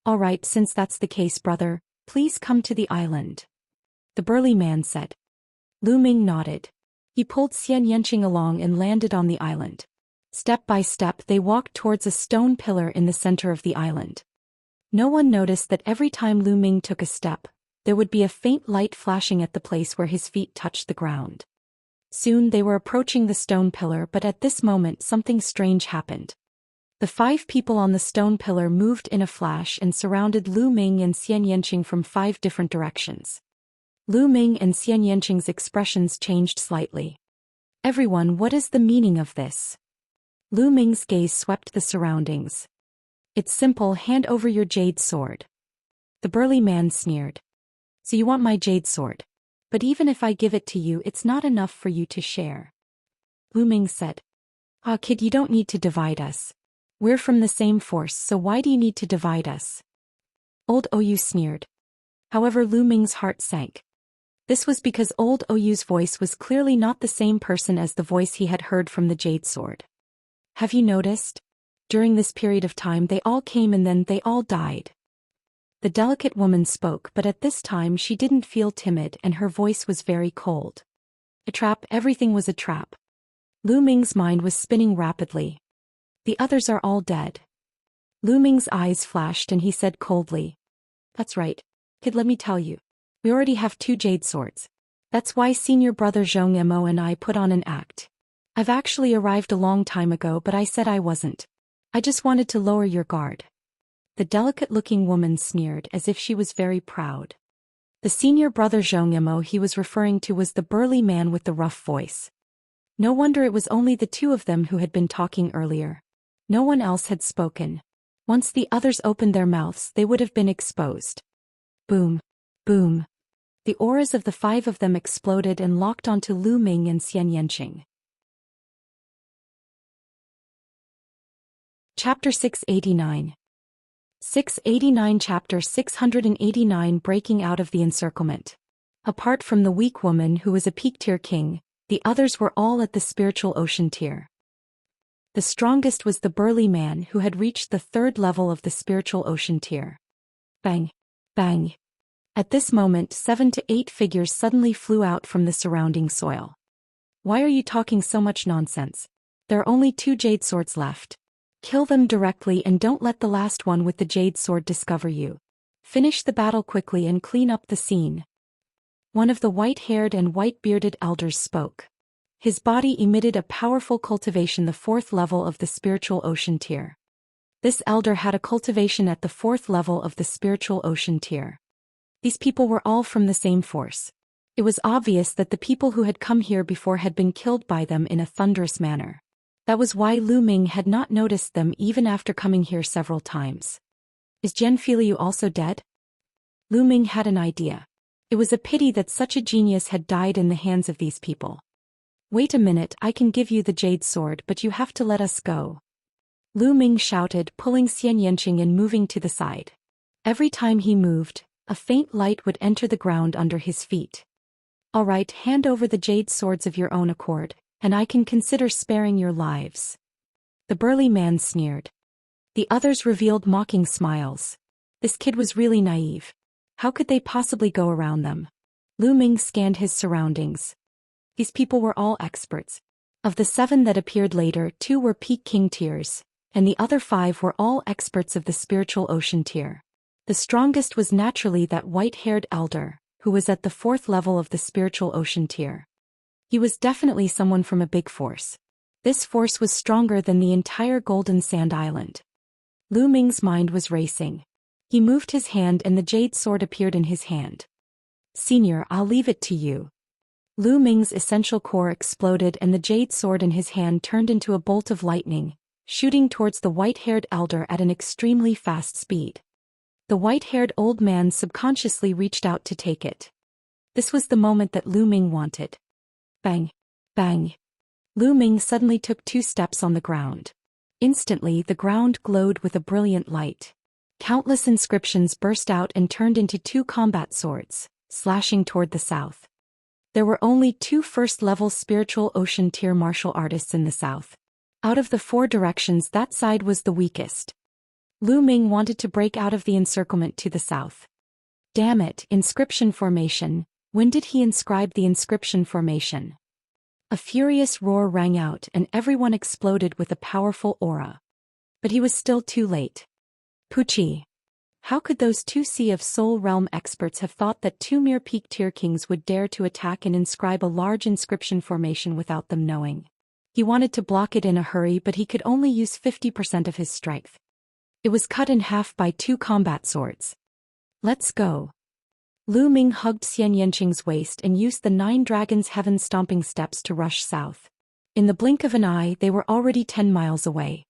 All right, since that's the case, brother, please come to the island, the burly man said. Lu Ming nodded. He pulled Xianxia along and landed on the island. Step by step they walked towards a stone pillar in the center of the island. No one noticed that every time Lu Ming took a step, there would be a faint light flashing at the place where his feet touched the ground. Soon they were approaching the stone pillar, but at this moment something strange happened. The 5 people on the stone pillar moved in a flash and surrounded Lu Ming and Xianxia from 5 different directions. Lu Ming and Xianxia's expressions changed slightly. Everyone, what is the meaning of this? Lu Ming's gaze swept the surroundings. It's simple, hand over your jade sword. The burly man sneered. So you want my jade sword? But even if I give it to you, it's not enough for you to share. Lu Ming said. Ah, kid, you don't need to divide us. We're from the same force, so why do you need to divide us? Old Oyu sneered. However, Lu Ming's heart sank. This was because old Oyu's voice was clearly not the same person as the voice he had heard from the jade sword. Have you noticed? During this period of time they all came and then they all died. The delicate woman spoke, but at this time she didn't feel timid and her voice was very cold. A trap, everything was a trap. Lu Ming's mind was spinning rapidly. The others are all dead. Lu Ming's eyes flashed and he said coldly. That's right. Kid, let me tell you. We already have 2 jade swords. That's why senior brother Zhou Xian and I put on an act. I've actually arrived a long time ago, but I said I wasn't. I just wanted to lower your guard. The delicate-looking woman sneered as if she was very proud. The senior brother Zhou Xian he was referring to was the burly man with the rough voice. No wonder it was only the 2 of them who had been talking earlier. No one else had spoken. Once the others opened their mouths, they would have been exposed. Boom. Boom. The auras of the 5 of them exploded and locked onto Lu Ming and Xianxia. Chapter 689. 689 Chapter 689 Breaking out of the encirclement. Apart from the weak woman who was a peak-tier king, the others were all at the spiritual ocean tier. The strongest was the burly man who had reached the 3rd level of the spiritual ocean tier. Bang! Bang! At this moment 7 to 8 figures suddenly flew out from the surrounding soil. Why are you talking so much nonsense? There are only 2 jade swords left. Kill them directly and don't let the last one with the jade sword discover you. Finish the battle quickly and clean up the scene. One of the white-haired and white-bearded elders spoke. His body emitted a powerful cultivation, the 4th level of the spiritual ocean tier. This elder had a cultivation at the 4th level of the spiritual ocean tier. These people were all from the same force. It was obvious that the people who had come here before had been killed by them in a thunderous manner. That was why Lu Ming had not noticed them even after coming here several times. Is Jian Filiu also dead? Lu Ming had an idea. It was a pity that such a genius had died in the hands of these people. Wait a minute, I can give you the jade sword, but you have to let us go. Lu Ming shouted, pulling Xianxia and moving to the side. Every time he moved, a faint light would enter the ground under his feet. All right, hand over the jade swords of your own accord, and I can consider sparing your lives. The burly man sneered. The others revealed mocking smiles. This kid was really naive. How could they possibly go around them? Lu Ming scanned his surroundings. These people were all experts. Of the 7 that appeared later, 2 were peak king tiers, and the other 5 were all experts of the spiritual ocean tier. The strongest was naturally that white-haired elder, who was at the 4th level of the spiritual ocean tier. He was definitely someone from a big force. This force was stronger than the entire Golden Sand Island. Lu Ming's mind was racing. He moved his hand and the jade sword appeared in his hand. Senior, I'll leave it to you. Lu Ming's essential core exploded and the jade sword in his hand turned into a bolt of lightning, shooting towards the white-haired elder at an extremely fast speed. The white-haired old man subconsciously reached out to take it. This was the moment that Lu Ming wanted. Bang! Bang! Lu Ming suddenly took 2 steps on the ground. Instantly, the ground glowed with a brilliant light. Countless inscriptions burst out and turned into 2 combat swords, slashing toward the south. There were only 2 first-level spiritual ocean tier martial artists in the south. Out of the 4 directions, that side was the weakest. Lu Ming wanted to break out of the encirclement to the south. Damn it, inscription formation. When did he inscribe the inscription formation? A furious roar rang out and everyone exploded with a powerful aura. But he was still too late. Pucci. How could those 2 Sea of Soul Realm experts have thought that 2 mere peak tier kings would dare to attack and inscribe a large inscription formation without them knowing? He wanted to block it in a hurry, but he could only use 50% of his strength. It was cut in half by 2 combat swords. Let's go. Lu Ming hugged Xianxia's waist and used the 9 dragons' heaven-stomping steps to rush south. In the blink of an eye, they were already 10 miles away.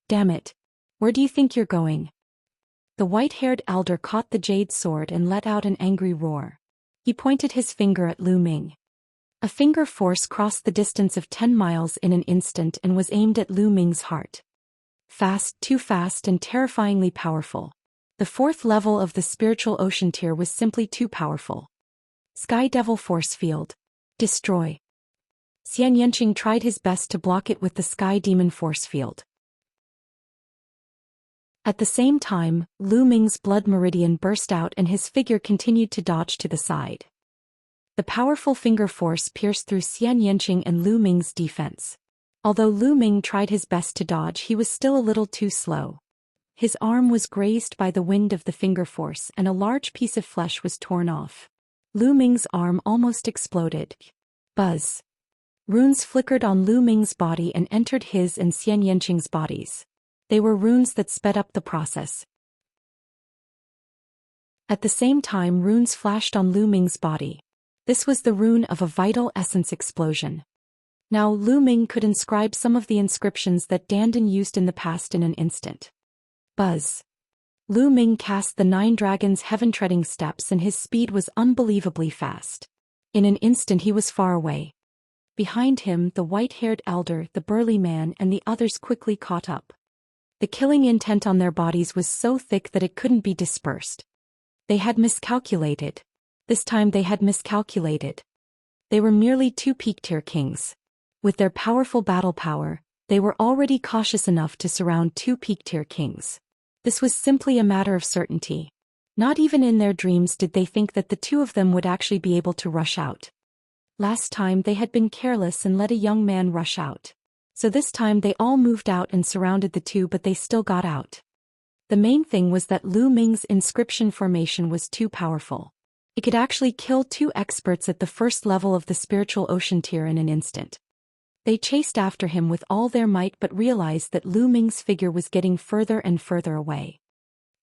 Damn it. Where do you think you're going? The white-haired elder caught the jade sword and let out an angry roar. He pointed his finger at Lu Ming. A finger force crossed the distance of 10 miles in an instant and was aimed at Lu Ming's heart. Fast, too fast and terrifyingly powerful. The 4th level of the spiritual ocean tier was simply too powerful. Sky Devil Force Field. Destroy. Xianxia tried his best to block it with the Sky Demon Force Field. At the same time, Lu Ming's blood meridian burst out and his figure continued to dodge to the side. The powerful finger force pierced through Xianxia and Lu Ming's defense. Although Lu Ming tried his best to dodge, he was still a little too slow. His arm was grazed by the wind of the finger force and a large piece of flesh was torn off. Lu Ming's arm almost exploded. Buzz. Runes flickered on Lu Ming's body and entered his and Xianxia's bodies. They were runes that sped up the process. At the same time, runes flashed on Lu Ming's body. This was the rune of a vital essence explosion. Now Lu Ming could inscribe some of the inscriptions that Dandan used in the past in an instant. Buzz. Lu Ming cast the 9 dragons' heaven-treading steps and his speed was unbelievably fast. In an instant he was far away. Behind him, the white-haired elder, the burly man and the others quickly caught up. The killing intent on their bodies was so thick that it couldn't be dispersed. They had miscalculated. This time they had miscalculated. They were merely 2 peak-tier kings. With their powerful battle power, they were already cautious enough to surround 2 peak-tier kings. This was simply a matter of certainty. Not even in their dreams did they think that the 2 of them would actually be able to rush out. Last time they had been careless and let a young man rush out. So this time they all moved out and surrounded the 2, but they still got out. The main thing was that Lu Ming's inscription formation was too powerful. It could actually kill 2 experts at the first level of the spiritual ocean tier in an instant. They chased after him with all their might but realized that Lu Ming's figure was getting further and further away.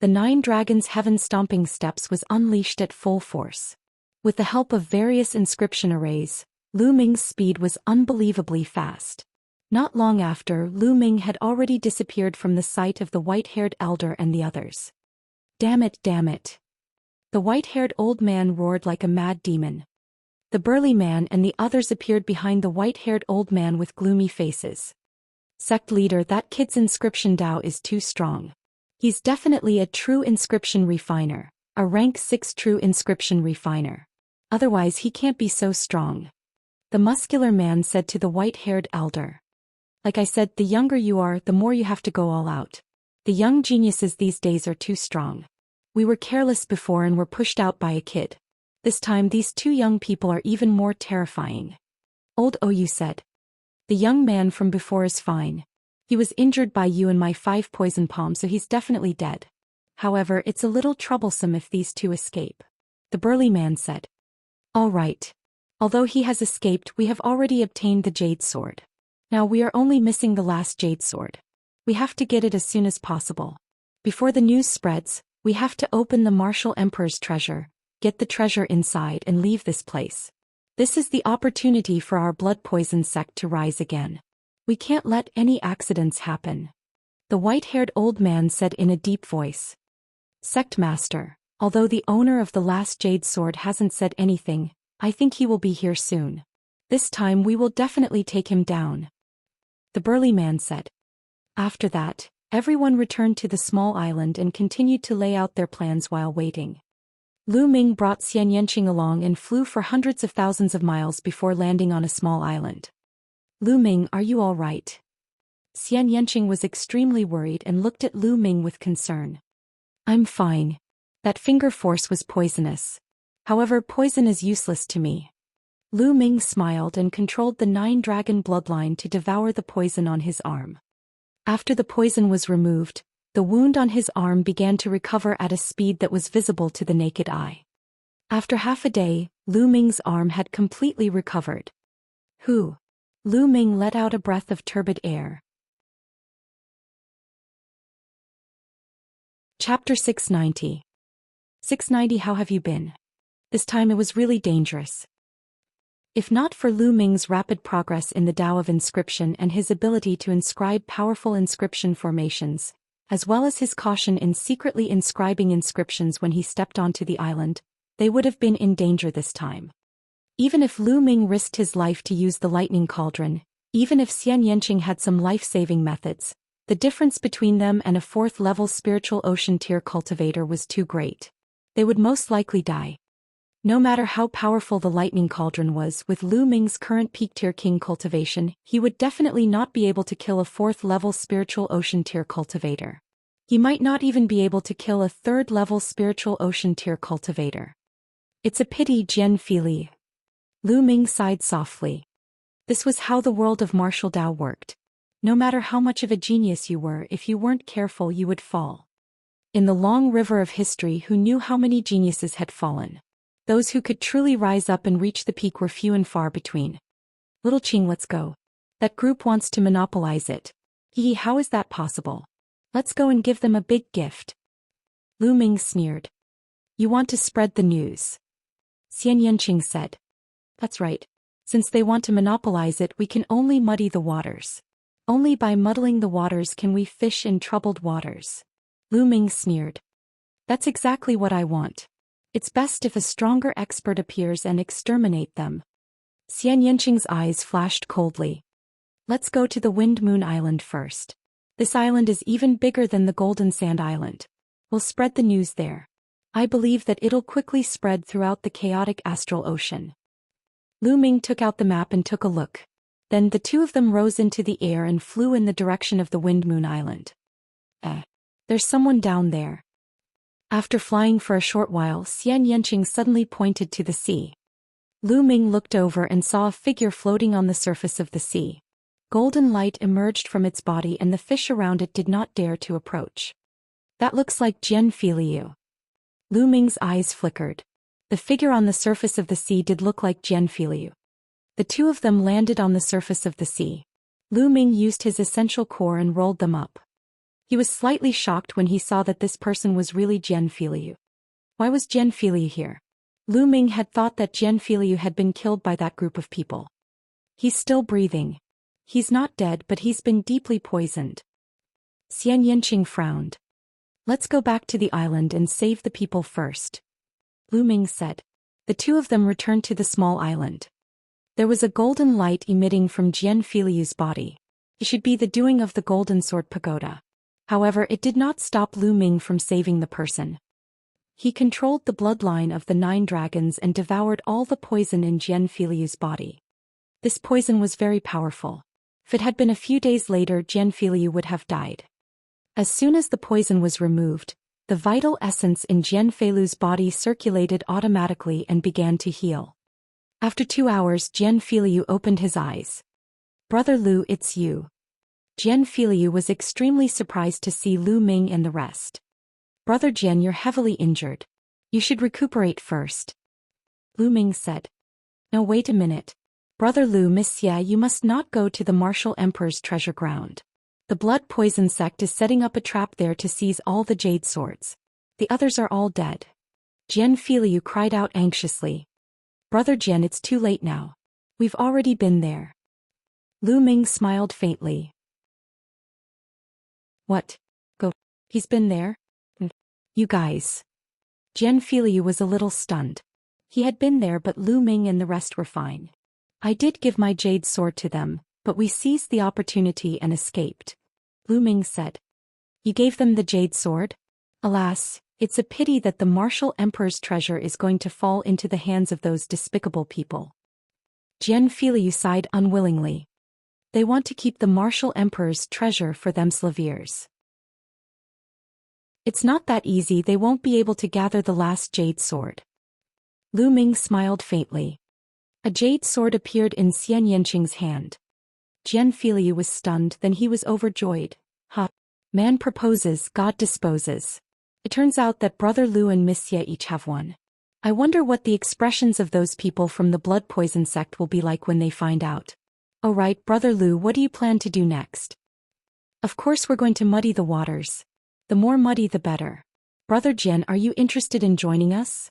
The 9 dragons' heaven-stomping steps was unleashed at full force. With the help of various inscription arrays, Lu Ming's speed was unbelievably fast. Not long after, Lu Ming had already disappeared from the sight of the white-haired elder and the others. Damn it, damn it. The white-haired old man roared like a mad demon. The burly man and the others appeared behind the white-haired old man with gloomy faces. Sect leader, that kid's inscription Dao is too strong. He's definitely a true inscription refiner, a rank 6 true inscription refiner. Otherwise he can't be so strong. The muscular man said to the white-haired elder. Like I said, the younger you are, the more you have to go all out. The young geniuses these days are too strong. We were careless before and were pushed out by a kid. This time these 2 young people are even more terrifying. Old Oyu said. The young man from before is fine. He was injured by you and my 5 poison palm, so he's definitely dead. However, it's a little troublesome if these 2 escape. The burly man said. All right. Although he has escaped, we have already obtained the jade sword. Now we are only missing the last jade sword. We have to get it as soon as possible. Before the news spreads, we have to open the Martial Emperor's treasure, get the treasure inside and leave this place. This is the opportunity for our blood poison sect to rise again. We can't let any accidents happen. The white-haired old man said in a deep voice. Sect master, although the owner of the last jade sword hasn't said anything, I think he will be here soon. This time we will definitely take him down. The burly man said. After that, everyone returned to the small island and continued to lay out their plans while waiting. Lu Ming brought Xianxia along and flew for hundreds of thousands of miles before landing on a small island. Lu Ming, are you all right? Xianxia was extremely worried and looked at Lu Ming with concern. I'm fine. That finger force was poisonous. However, poison is useless to me. Lu Ming smiled and controlled the 9-dragon bloodline to devour the poison on his arm. After the poison was removed, the wound on his arm began to recover at a speed that was visible to the naked eye. After half a day, Lu Ming's arm had completely recovered. Hu! Lu Ming let out a breath of turbid air. Chapter 690. 690. How have you been? This time it was really dangerous. If not for Lu Ming's rapid progress in the Tao of inscription and his ability to inscribe powerful inscription formations, as well as his caution in secretly inscribing inscriptions when he stepped onto the island, they would have been in danger this time. Even if Lu Ming risked his life to use the lightning cauldron, even if Xianxia had some life-saving methods, the difference between them and a 4th-level spiritual ocean tier cultivator was too great. They would most likely die. No matter how powerful the lightning cauldron was, with Lu Ming's current peak tier king cultivation, he would definitely not be able to kill a 4th-level spiritual ocean tier cultivator. He might not even be able to kill a 3rd-level spiritual ocean tier cultivator. It's a pity, Jian Fili. Lu Ming sighed softly. This was how the world of martial Tao worked. No matter how much of a genius you were, if you weren't careful you would fall. In the long river of history, who knew how many geniuses had fallen? Those who could truly rise up and reach the peak were few and far between. Little Qing, let's go. That group wants to monopolize it. Hee, how is that possible? Let's go and give them a big gift. Lu Ming sneered. You want to spread the news? Xianxia said. That's right. Since they want to monopolize it, we can only muddy the waters. Only by muddling the waters can we fish in troubled waters. Lu Ming sneered. That's exactly what I want. It's best if a stronger expert appears and exterminate them. Xianxia's eyes flashed coldly. Let's go to the Wind Moon Island first. This island is even bigger than the Golden Sand Island. We'll spread the news there. I believe that it'll quickly spread throughout the chaotic astral ocean. Lu Ming took out the map and took a look. Then the 2 of them rose into the air and flew in the direction of the Wind Moon Island. There's someone down there. After flying for a short while, Xianxia suddenly pointed to the sea. Lu Ming looked over and saw a figure floating on the surface of the sea. Golden light emerged from its body and the fish around it did not dare to approach. That looks like Jian Filiu. Lu Ming's eyes flickered. The figure on the surface of the sea did look like Jian Filiu. The two of them landed on the surface of the sea. Lu Ming used his essential core and rolled them up. He was slightly shocked when he saw that this person was really Jian Filiu. Why was Jian Filiu here? Lu Ming had thought that Jian Filiu had been killed by that group of people. He's still breathing. He's not dead, but he's been deeply poisoned. Xianxia frowned. Let's go back to the island and save the people first, Lu Ming said. The two of them returned to the small island. There was a golden light emitting from Jian Filiu's body. It should be the doing of the Golden Sword Pagoda. However, it did not stop Lu Ming from saving the person. He controlled the bloodline of the 9 dragons and devoured all the poison in Jian Filiu's body. This poison was very powerful. If it had been a few days later, Jian Filiu would have died. As soon as the poison was removed, the vital essence in Jian Filiu's body circulated automatically and began to heal. After 2 hours, Jian Filiu opened his eyes. Brother Lu, it's you. Jian Filiu was extremely surprised to see Lu Ming and the rest. Brother Jian, you're heavily injured. You should recuperate first, Lu Ming said. No, wait a minute. Brother Lu, Miss Xia, you must not go to the Martial Emperor's treasure ground. The blood poison sect is setting up a trap there to seize all the jade swords. The others are all dead. Jian Filiu cried out anxiously. Brother Jian, it's too late now. We've already been there. Lu Ming smiled faintly. What? Go. He's been there? You guys. Jian Filiu was a little stunned. He had been there, but Lu Ming and the rest were fine. I did give my jade sword to them, but we seized the opportunity and escaped, Lu Ming said. You gave them the jade sword? Alas, it's a pity that the Martial Emperor's treasure is going to fall into the hands of those despicable people. Jian Filiu sighed unwillingly. They want to keep the Martial Emperor's treasure for themselves. It's not that easy, they won't be able to gather the last jade sword. Lu Ming smiled faintly. A jade sword appeared in Xianxia's hand. Jian Filiu was stunned, then he was overjoyed. Ha! Man proposes, God disposes. It turns out that Brother Lu and Miss Xia each have one. I wonder what the expressions of those people from the blood poison sect will be like when they find out. Oh right, Brother Lu, what do you plan to do next? Of course we're going to muddy the waters. The more muddy the better. Brother Jian, are you interested in joining us?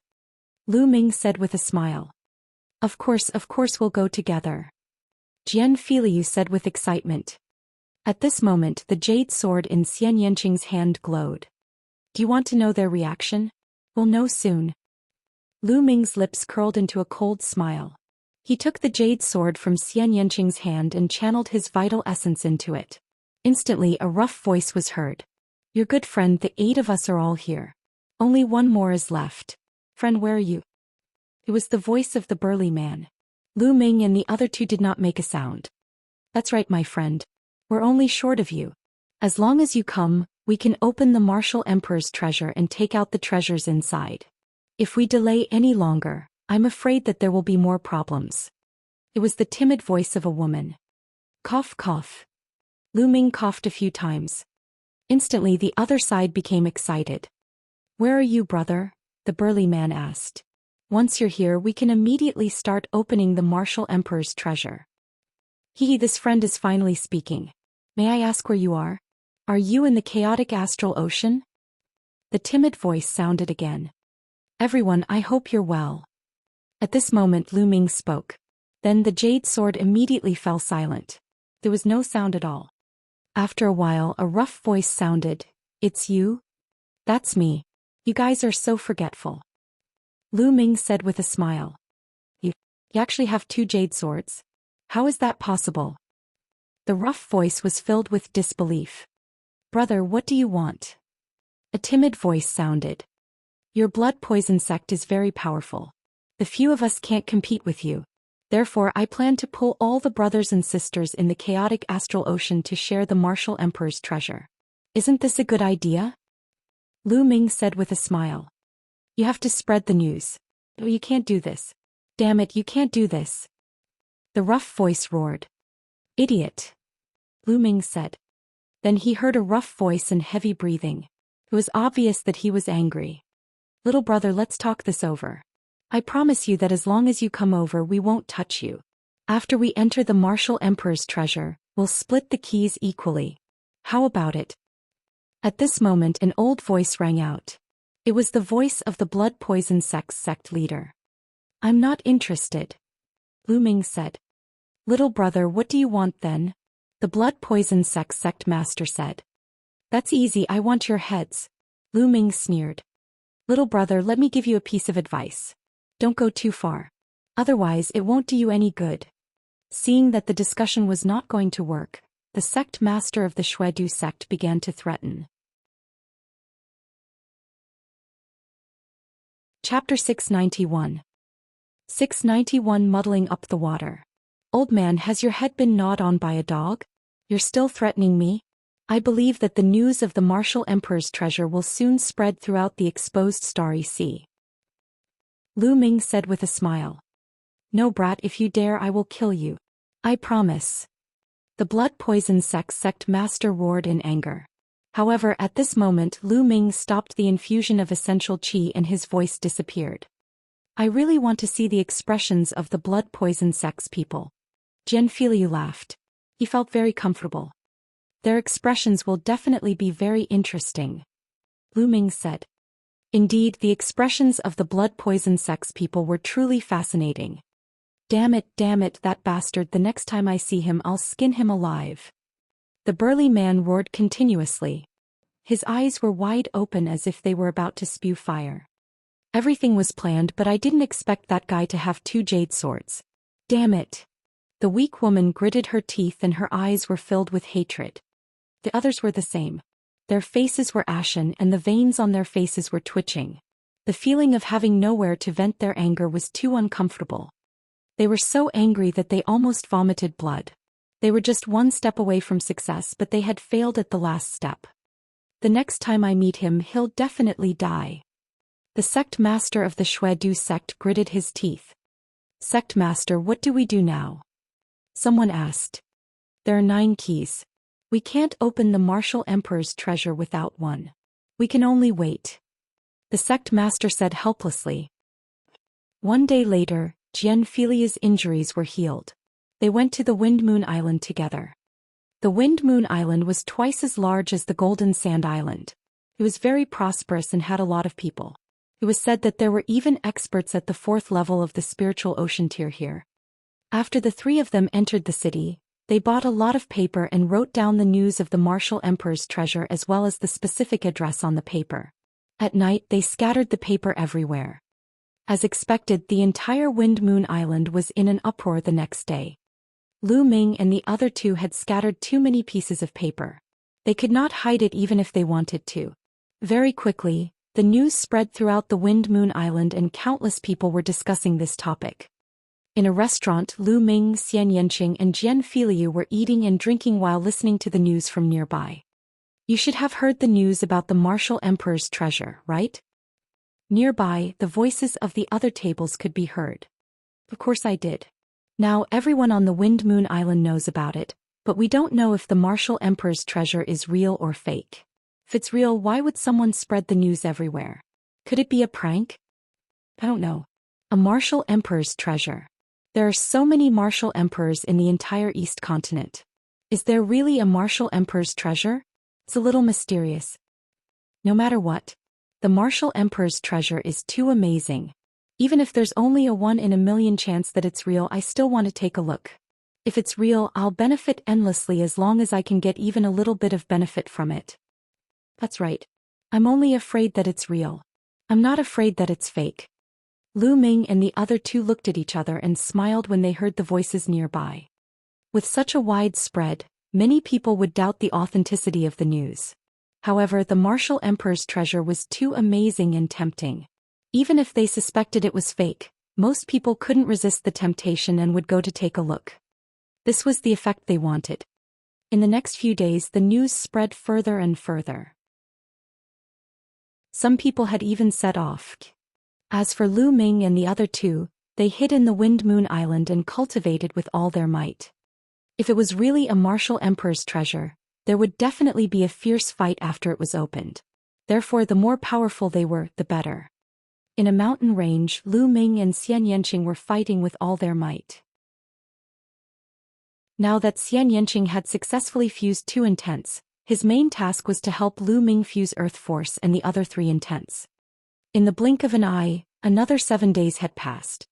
Lu Ming said with a smile. Of course we'll go together. Jian Filiu said with excitement. At this moment, the jade sword in Xianxia's hand glowed. Do you want to know their reaction? We'll know soon. Lu Ming's lips curled into a cold smile. He took the jade sword from Xianxia's hand and channeled his vital essence into it. Instantly, a rough voice was heard. Your good friend, the 8 of us are all here. Only one more is left. Friend, where are you? It was the voice of the burly man. Lu Ming and the other 2 did not make a sound. That's right, my friend. We're only short of you. As long as you come, we can open the Martial Emperor's treasure and take out the treasures inside. If we delay any longer, I'm afraid that there will be more problems. It was the timid voice of a woman. Cough, cough. Lu Ming coughed a few times. Instantly the other side became excited. Where are you, brother? The burly man asked. Once you're here, we can immediately start opening the Martial Emperor's treasure. This friend is finally speaking. May I ask where you are? Are you in the chaotic astral ocean? The timid voice sounded again. Everyone, I hope you're well. At this moment Lu Ming spoke. Then the jade sword immediately fell silent. There was no sound at all. After a while, a rough voice sounded. It's you? That's me. You guys are so forgetful. Lu Ming said with a smile. You actually have 2 jade swords? How is that possible? The rough voice was filled with disbelief. Brother, what do you want? A timid voice sounded. Your blood poison sect is very powerful. The few of us can't compete with you. Therefore, I plan to pull all the brothers and sisters in the chaotic astral ocean to share the Martial Emperor's treasure. Isn't this a good idea? Lu Ming said with a smile. You have to spread the news. Oh, you can't do this. Damn it, you can't do this. The rough voice roared. Idiot. Lu Ming said. Then he heard a rough voice and heavy breathing. It was obvious that he was angry. Little brother, let's talk this over. I promise you that as long as you come over, we won't touch you. After we enter the martial emperor's treasure, we'll split the keys equally. How about it? At this moment an old voice rang out. It was the voice of the blood poison sect leader. I'm not interested, Lu Ming said. Little brother, what do you want then? The blood poison sect master said. That's easy, I want your heads. Lu Ming sneered. Little brother, let me give you a piece of advice. Don't go too far. Otherwise it won't do you any good. Seeing that the discussion was not going to work, the sect master of the Xuedu sect began to threaten. Chapter 691. 691 Muddling up the water. Old man, has your head been gnawed on by a dog? You're still threatening me? I believe that the news of the martial emperor's treasure will soon spread throughout the exposed starry sea. Lu Ming said with a smile. No brat, if you dare I will kill you. I promise. The blood poison sect master roared in anger. However, at this moment Lu Ming stopped the infusion of essential qi and his voice disappeared. I really want to see the expressions of the blood poison sect's people. Xianxia laughed. He felt very comfortable. Their expressions will definitely be very interesting, Lu Ming said. Indeed, the expressions of the blood poison sect's people were truly fascinating. Damn it, that bastard, the next time I see him I'll skin him alive. The burly man roared continuously. His eyes were wide open as if they were about to spew fire. Everything was planned, but I didn't expect that guy to have 2 jade swords. Damn it. The weak woman gritted her teeth and her eyes were filled with hatred. The others were the same. Their faces were ashen and the veins on their faces were twitching. The feeling of having nowhere to vent their anger was too uncomfortable. They were so angry that they almost vomited blood. They were just one step away from success, but they had failed at the last step. The next time I meet him he'll definitely die. The sect master of the Xuedu sect gritted his teeth. Sect master, what do we do now? Someone asked. There are 9 keys. We can't open the martial emperor's treasure without one. We can only wait. The sect master said helplessly. One day later, Xianxia's injuries were healed. They went to the Wind Moon Island together. The Wind Moon Island was twice as large as the Golden Sand Island. It was very prosperous and had a lot of people. It was said that there were even experts at the 4th level of the spiritual ocean tier here. After the 3 of them entered the city, they bought a lot of paper and wrote down the news of the martial emperor's treasure as well as the specific address on the paper. At night they scattered the paper everywhere. As expected, the entire Wind Moon Island was in an uproar the next day. Lu Ming and the other 2 had scattered too many pieces of paper. They could not hide it even if they wanted to. Very quickly, the news spread throughout the Wind Moon Island and countless people were discussing this topic. In a restaurant, Lu Ming, Xianxia and Xianxia were eating and drinking while listening to the news from nearby. You should have heard the news about the martial emperor's treasure, right? Nearby, the voices of the other tables could be heard. Of course I did. Now everyone on the Wind Moon Island knows about it, but we don't know if the martial emperor's treasure is real or fake. If it's real, why would someone spread the news everywhere? Could it be a prank? I don't know. A martial emperor's treasure. There are so many martial emperors in the entire East continent. Is there really a martial emperor's treasure? It's a little mysterious. No matter what, the martial emperor's treasure is too amazing. Even if there's only a 1 in a million chance that it's real, I still want to take a look. If it's real, I'll benefit endlessly as long as I can get even a little bit of benefit from it. That's right. I'm only afraid that it's real. I'm not afraid that it's fake. Lu Ming and the other 2 looked at each other and smiled when they heard the voices nearby. With such a wide spread, many people would doubt the authenticity of the news. However, the martial emperor's treasure was too amazing and tempting. Even if they suspected it was fake, most people couldn't resist the temptation and would go to take a look. This was the effect they wanted. In the next few days, the news spread further and further. Some people had even set off. As for Lu Ming and the other 2, they hid in the Wind Moon Island and cultivated with all their might. If it was really a martial emperor's treasure, there would definitely be a fierce fight after it was opened. Therefore, the more powerful they were, the better. In a mountain range, Lu Ming and Xianxia were fighting with all their might. Now that Xianxia had successfully fused 2 intents, his main task was to help Lu Ming fuse Earth Force and the other 3 intents. In the blink of an eye, another 7 days had passed.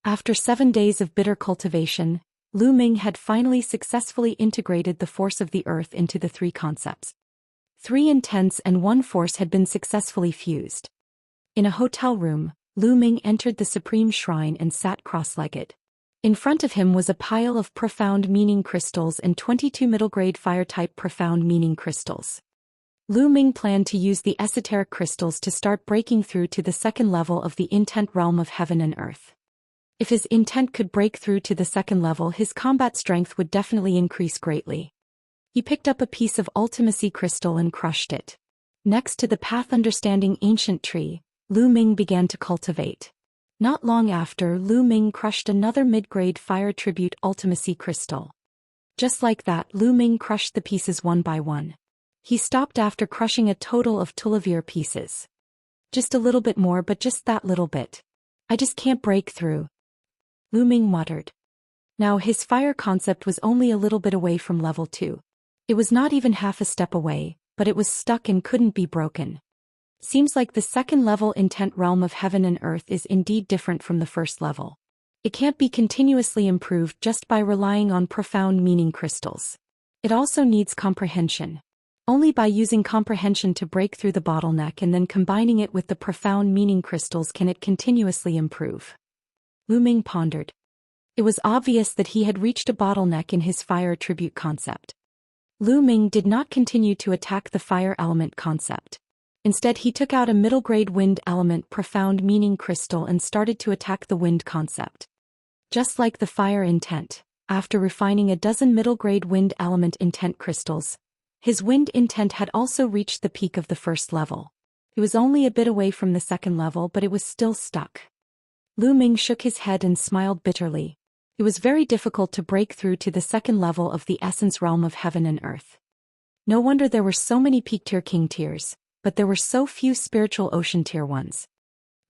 After 7 days of bitter cultivation, Lu Ming had finally successfully integrated the force of the earth into the 3 concepts. 3 intents and 1 force had been successfully fused. In a hotel room, Lu Ming entered the supreme shrine and sat cross-legged. In front of him was a pile of profound meaning crystals and 22 middle-grade fire-type profound meaning crystals. Lu Ming planned to use the esoteric crystals to start breaking through to the 2nd level of the intent realm of heaven and earth. If his intent could break through to the 2nd level, his combat strength would definitely increase greatly. He picked up a piece of ultimacy crystal and crushed it. Next to the path understanding ancient tree, Lu Ming began to cultivate. Not long after, Lu Ming crushed another mid-grade fire tribute ultimacy crystal. Just like that, Lu Ming crushed the pieces one by one. He stopped after crushing a total of Tulivir pieces. Just a little bit more, but just that little bit. I just can't break through, Lu Ming muttered. Now his fire concept was only a little bit away from level 2. It was not even half a step away, but it was stuck and couldn't be broken. Seems like the 2nd level intent realm of heaven and earth is indeed different from the 1st level. It can't be continuously improved just by relying on profound meaning crystals. It also needs comprehension. Only by using comprehension to break through the bottleneck and then combining it with the profound meaning crystals can it continuously improve. Lu Ming pondered. It was obvious that he had reached a bottleneck in his fire attribute concept. Lu Ming did not continue to attack the fire element concept. Instead, he took out a middle-grade wind element profound meaning crystal and started to attack the wind concept. Just like the fire intent, after refining a dozen middle-grade wind element intent crystals, his wind intent had also reached the peak of the 1st level. It was only a bit away from the 2nd level, but it was still stuck. Lu Ming shook his head and smiled bitterly. It was very difficult to break through to the 2nd level of the essence realm of heaven and earth. No wonder there were so many peak-tier king tiers, but there were so few spiritual ocean tier ones.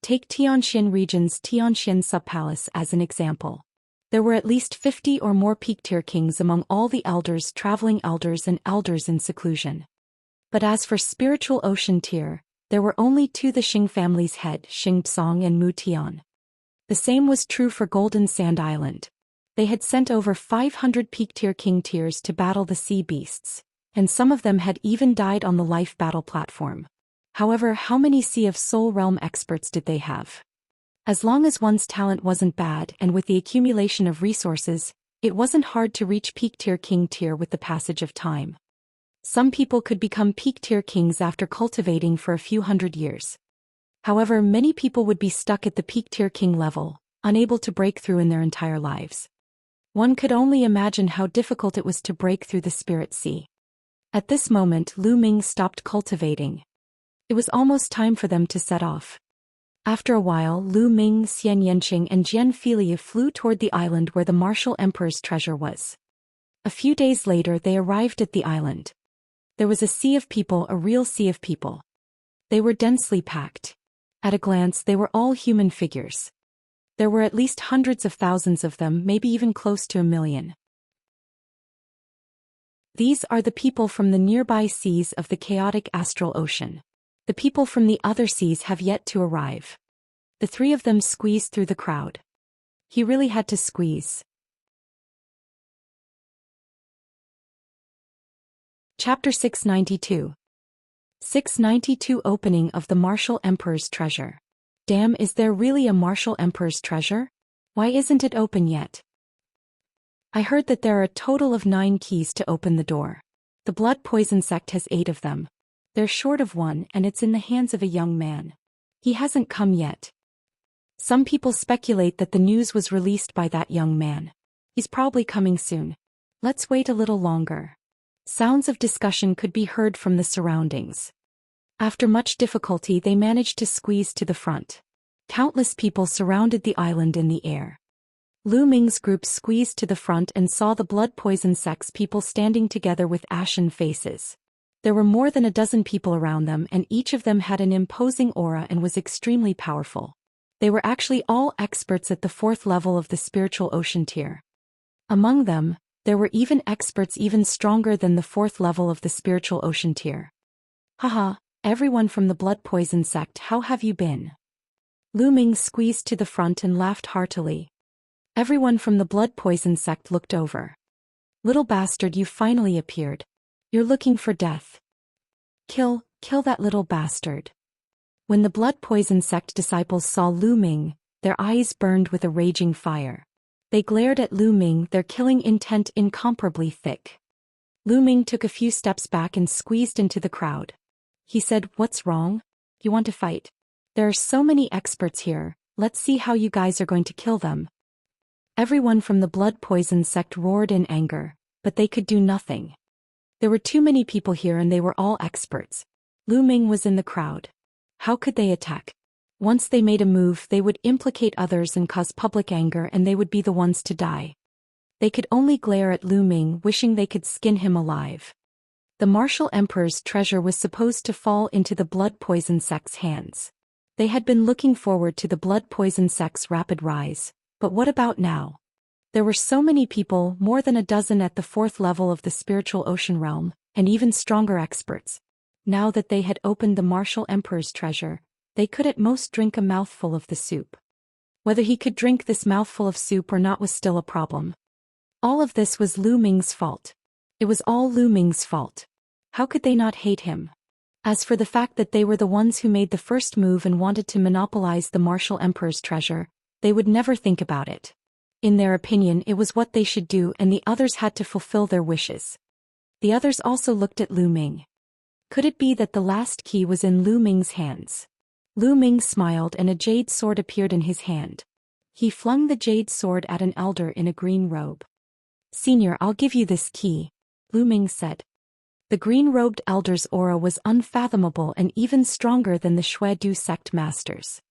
Take Xianxia region's Xianxia subpalace as an example. There were at least 50 or more peak-tier kings among all the elders, traveling elders and elders in seclusion. But as for spiritual ocean tier, there were only 2: the Xing family's head, Xing Tsong and Mu Tian. The same was true for Golden Sand Island. They had sent over 500 peak-tier king tiers to battle the sea beasts, and some of them had even died on the life battle platform. However, how many Sea of Soul realm experts did they have? As long as one's talent wasn't bad and with the accumulation of resources, it wasn't hard to reach peak-tier king tier with the passage of time. Some people could become peak-tier kings after cultivating for a few hundred years. However, many people would be stuck at the peak-tier king level, unable to break through in their entire lives. One could only imagine how difficult it was to break through the spirit sea. At this moment, Lu Ming stopped cultivating. It was almost time for them to set off. After a while, Lu Ming, Xianxia and Jian Filia flew toward the island where the martial emperor's treasure was. A few days later they arrived at the island. There was a sea of people, a real sea of people. They were densely packed. At a glance they were all human figures. There were at least hundreds of thousands of them, maybe even close to 1 million. These are the people from the nearby seas of the chaotic astral ocean. The people from the other seas have yet to arrive. The 3 of them squeezed through the crowd. He really had to squeeze. Chapter 692. 692 Opening of the Martial Emperor's Treasure. Damn, is there really a Martial Emperor's treasure? Why isn't it open yet? I heard that there are a total of 9 keys to open the door. The blood poison sect has 8 of them. They're short of 1 and it's in the hands of a young man. He hasn't come yet. Some people speculate that the news was released by that young man. He's probably coming soon. Let's wait a little longer. Sounds of discussion could be heard from the surroundings. After much difficulty they managed to squeeze to the front. Countless people surrounded the island in the air. Lu Ming's group squeezed to the front and saw the blood poison sect's people standing together with ashen faces. There were more than a dozen people around them and each of them had an imposing aura and was extremely powerful. They were actually all experts at the 4th level of the spiritual ocean tier. Among them, There were even experts even stronger than the 4th level of the spiritual ocean tier. Haha, everyone from the blood poison sect, how have you been? Lu Ming squeezed to the front and laughed heartily. Everyone from the blood poison sect looked over. Little bastard, you finally appeared. You're looking for death. Kill that little bastard. When the blood poison sect disciples saw Lu Ming, their eyes burned with a raging fire. They glared at Lu Ming, their killing intent incomparably thick. Lu Ming took a few steps back and squeezed into the crowd. He said, "What's wrong? You want to fight? There are so many experts here, let's see how you guys are going to kill them." Everyone from the blood poison sect roared in anger, but they could do nothing. There were too many people here and they were all experts. Lu Ming was in the crowd. How could they attack? Once they made a move, they would implicate others and cause public anger, and they would be the ones to die. They could only glare at Lu Ming, wishing they could skin him alive. The martial emperor's treasure was supposed to fall into the blood poison sect's hands. They had been looking forward to the blood poison sect's rapid rise, but what about now? There were so many people, more than a dozen at the 4th level of the spiritual ocean realm, and even stronger experts. Now that they had opened the martial emperor's treasure, they could at most drink a mouthful of the soup. Whether he could drink this mouthful of soup or not was still a problem. All of this was Lu Ming's fault. It was all Lu Ming's fault. How could they not hate him? As for the fact that they were the ones who made the first move and wanted to monopolize the martial emperor's treasure, they would never think about it. In their opinion, it was what they should do, and the others had to fulfill their wishes. The others also looked at Lu Ming. Could it be that the last key was in Lu Ming's hands? Lu Ming smiled and a jade sword appeared in his hand. He flung the jade sword at an elder in a green robe. "Senior, I'll give you this key," Lu Ming said. The green-robed elder's aura was unfathomable and even stronger than the Shui Du sect masters.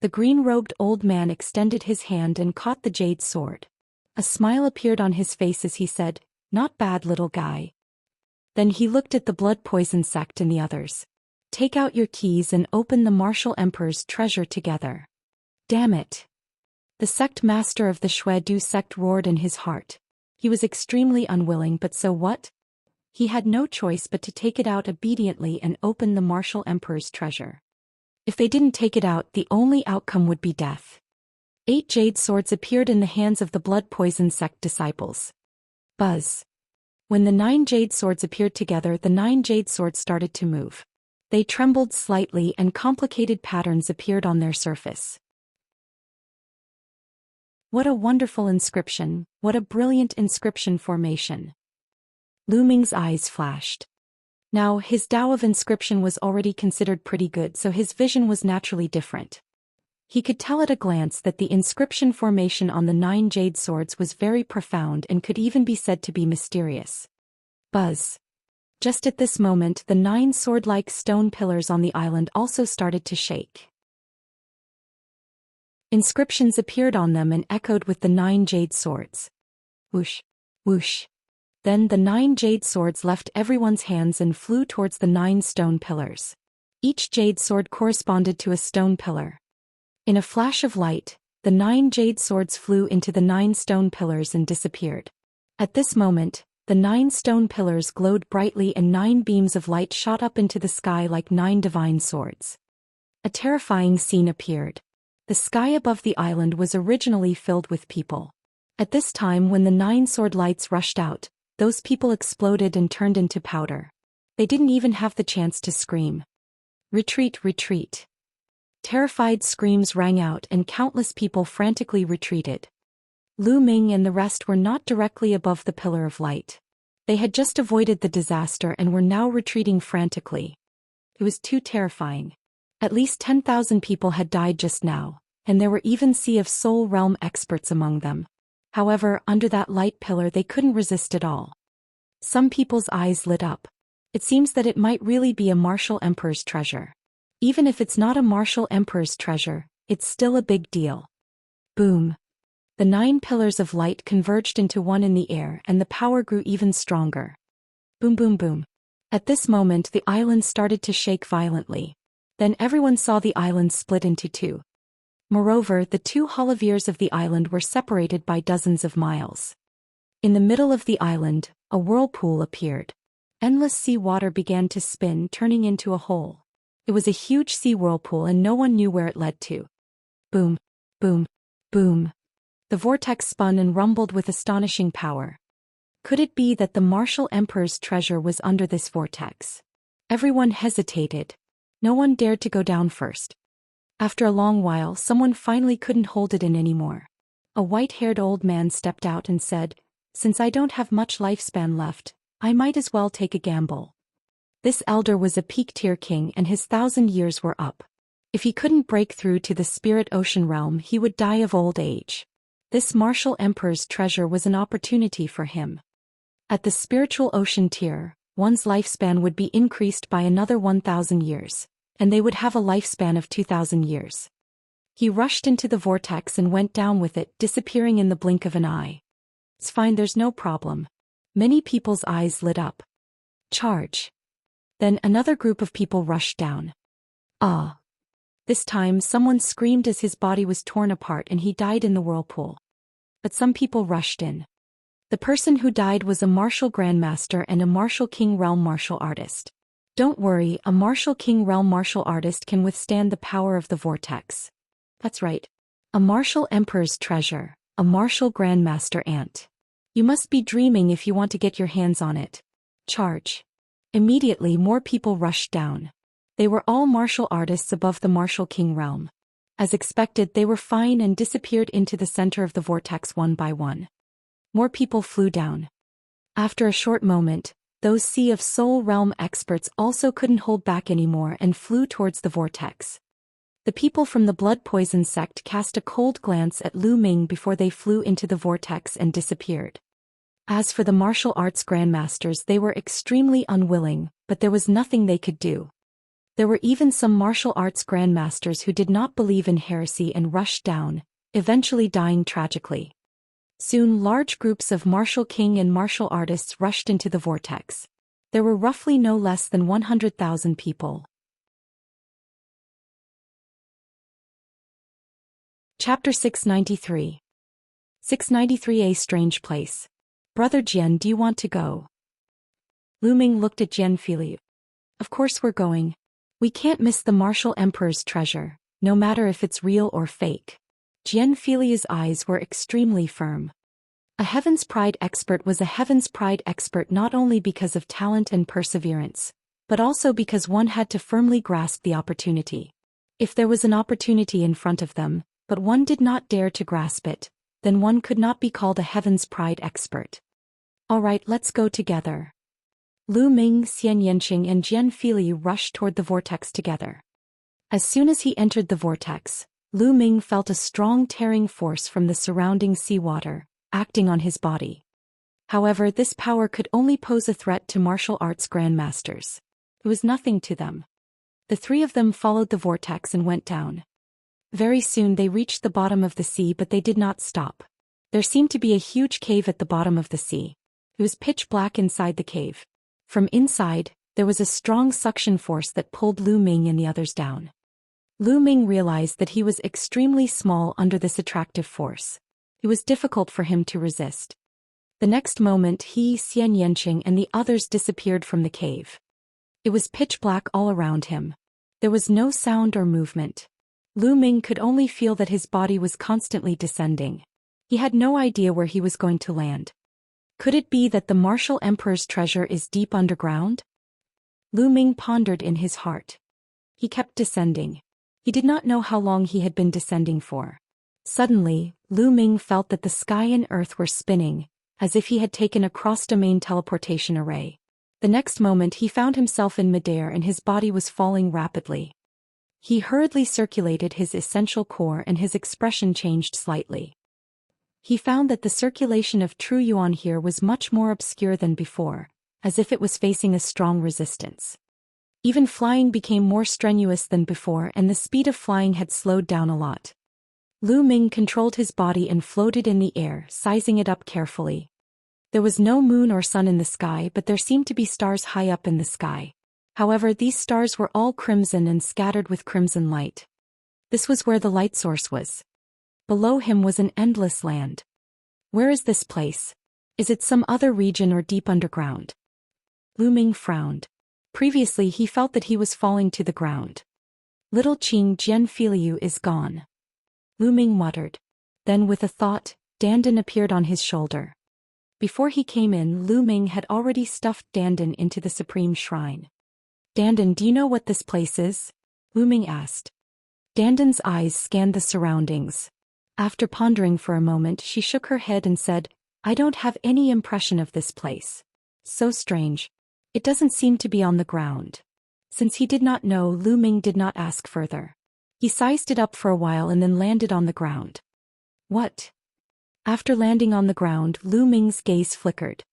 The green-robed old man extended his hand and caught the jade sword. A smile appeared on his face as he said, "Not bad, little guy." Then he looked at the blood poison sect and the others. "Take out your keys and open the martial emperor's treasure together." Damn it. The sect master of the Shui Du sect roared in his heart. He was extremely unwilling, but so what? He had no choice but to take it out obediently and open the martial emperor's treasure. If they didn't take it out, the only outcome would be death. 8 jade swords appeared in the hands of the blood poison sect disciples. Buzz. When the 9 jade swords appeared together, the 9 jade swords started to move. They trembled slightly and complicated patterns appeared on their surface. What a wonderful inscription, what a brilliant inscription formation. Lu Ming's eyes flashed. Now, his Tao of inscription was already considered pretty good, so his vision was naturally different. He could tell at a glance that the inscription formation on the 9 jade swords was very profound and could even be said to be mysterious. Buzz. Just at this moment, the 9 sword-like stone pillars on the island also started to shake. Inscriptions appeared on them and echoed with the 9 jade swords. Whoosh, whoosh. Then the 9 jade swords left everyone's hands and flew towards the 9 stone pillars. Each jade sword corresponded to a stone pillar. In a flash of light, the 9 jade swords flew into the 9 stone pillars and disappeared. At this moment, the 9 stone pillars glowed brightly and 9 beams of light shot up into the sky like 9 divine swords. A terrifying scene appeared. The sky above the island was originally filled with people. At this time, when the 9 sword lights rushed out, those people exploded and turned into powder. They didn't even have the chance to scream. "Retreat, retreat." Terrified screams rang out and countless people frantically retreated. Lu Ming and the rest were not directly above the pillar of light. They had just avoided the disaster and were now retreating frantically. It was too terrifying. At least 10,000 people had died just now, and there were even Sea of Soul realm experts among them. However, under that light pillar they couldn't resist at all. Some people's eyes lit up. It seems that it might really be a martial emperor's treasure. Even if it's not a martial emperor's treasure, it's still a big deal. Boom. The 9 pillars of light converged into one in the air and the power grew even stronger. Boom boom boom. At this moment the island started to shake violently. Then everyone saw the island split into 2. Moreover, the 2 holoviers of the island were separated by dozens of miles. In the middle of the island, a whirlpool appeared. Endless sea water began to spin, turning into a hole. It was a huge sea whirlpool and no one knew where it led to. Boom, boom, boom. The vortex spun and rumbled with astonishing power. Could it be that the martial emperor's treasure was under this vortex? Everyone hesitated. No one dared to go down first. After a long while, someone finally couldn't hold it in anymore. A white-haired old man stepped out and said, "Since I don't have much lifespan left, I might as well take a gamble." This elder was a peak-tier king and his 1,000 years were up. If he couldn't break through to the spirit ocean realm, he would die of old age. This martial emperor's treasure was an opportunity for him. At the spiritual ocean tier, one's lifespan would be increased by another 1,000 years, and they would have a lifespan of 2,000 years. He rushed into the vortex and went down with it, disappearing in the blink of an eye. "It's fine, there's no problem." Many people's eyes lit up. "Charge." Then another group of people rushed down. Ah! This time someone screamed as his body was torn apart and he died in the whirlpool. But some people rushed in. The person who died was a martial grandmaster and a martial king realm martial artist. Don't worry, a martial king realm martial artist can withstand the power of the vortex. That's right. A martial emperor's treasure, a martial grandmaster ant. You must be dreaming if you want to get your hands on it. Charge. Immediately more people rushed down. They were all martial artists above the martial king realm. As expected, they were fine and disappeared into the center of the vortex one by one. More people flew down. After a short moment, those Sea of Soul realm experts also couldn't hold back anymore and flew towards the vortex. The people from the blood poison sect cast a cold glance at Lu Ming before they flew into the vortex and disappeared. As for the martial arts grandmasters, they were extremely unwilling, but there was nothing they could do. There were even some martial arts grandmasters who did not believe in heresy and rushed down, eventually dying tragically. Soon large groups of martial king and martial artists rushed into the vortex. There were roughly no less than 100,000 people. Chapter 693. 693. A strange place. "Brother Jian, do you want to go?" Lu Ming looked at Jian Filiu. "Of course we're going. We can't miss the martial emperor's treasure, no matter if it's real or fake." Jian Filiu's eyes were extremely firm. A Heaven's Pride expert was a Heaven's Pride expert not only because of talent and perseverance, but also because one had to firmly grasp the opportunity. If there was an opportunity in front of them, but one did not dare to grasp it, then one could not be called a Heaven's Pride expert. "All right, let's go together." Lu Ming, Xianxia, and Jian Filiu rushed toward the vortex together. As soon as he entered the vortex, Lu Ming felt a strong tearing force from the surrounding seawater, acting on his body. However, this power could only pose a threat to martial arts grandmasters. It was nothing to them. The three of them followed the vortex and went down. Very soon they reached the bottom of the sea, but they did not stop. There seemed to be a huge cave at the bottom of the sea. It was pitch black inside the cave. From inside, there was a strong suction force that pulled Lu Ming and the others down. Lu Ming realized that he was extremely small under this attractive force. It was difficult for him to resist. The next moment he, Xianxia, and the others disappeared from the cave. It was pitch black all around him. There was no sound or movement. Lu Ming could only feel that his body was constantly descending. He had no idea where he was going to land. Could it be that the martial emperor's treasure is deep underground? Lu Ming pondered in his heart. He kept descending. He did not know how long he had been descending for. Suddenly, Lu Ming felt that the sky and earth were spinning, as if he had taken a cross-domain teleportation array. The next moment he found himself in midair and his body was falling rapidly. He hurriedly circulated his essential core and his expression changed slightly. He found that the circulation of true yuan here was much more obscure than before, as if it was facing a strong resistance. Even flying became more strenuous than before and the speed of flying had slowed down a lot. Lu Ming controlled his body and floated in the air, sizing it up carefully. There was no moon or sun in the sky, but there seemed to be stars high up in the sky. However, these stars were all crimson and scattered with crimson light. This was where the light source was. Below him was an endless land. "Where is this place?" Is it some other region or deep underground? Lu Ming frowned. Previously he felt that he was falling to the ground. Little Qing Jian Filiu is gone. Lu Ming muttered. Then with a thought, Dandan appeared on his shoulder. Before he came in, Lu Ming had already stuffed Dandan into the supreme shrine. Dandan, do you know what this place is? Lu Ming asked. Dandan's eyes scanned the surroundings. After pondering for a moment, she shook her head and said, I don't have any impression of this place. So strange. It doesn't seem to be on the ground. Since he did not know, Lu Ming did not ask further. He sized it up for a while and then landed on the ground. What? After landing on the ground, Lu Ming's gaze flickered.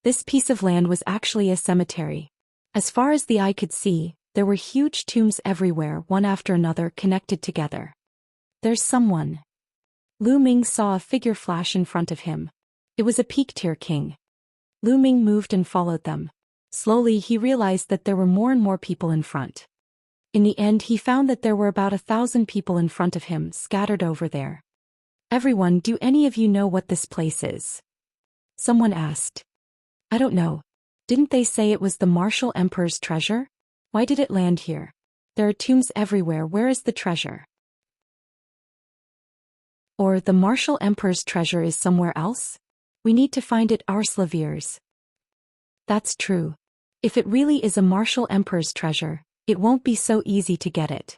This piece of land was actually a cemetery. As far as the eye could see, there were huge tombs everywhere, one after another, connected together. There's someone. Lu Ming saw a figure flash in front of him. It was a peak-tier king. Lu Ming moved and followed them. Slowly he realized that there were more and more people in front. In the end he found that there were about 1,000 people in front of him, scattered over there. Everyone, do any of you know what this place is? Someone asked. I don't know. Didn't they say it was the martial emperor's treasure? Why did it land here? There are tombs everywhere, where is the treasure? Or the martial emperor's treasure is somewhere else? We need to find it ourselves. That's true. If it really is a martial emperor's treasure, it won't be so easy to get it.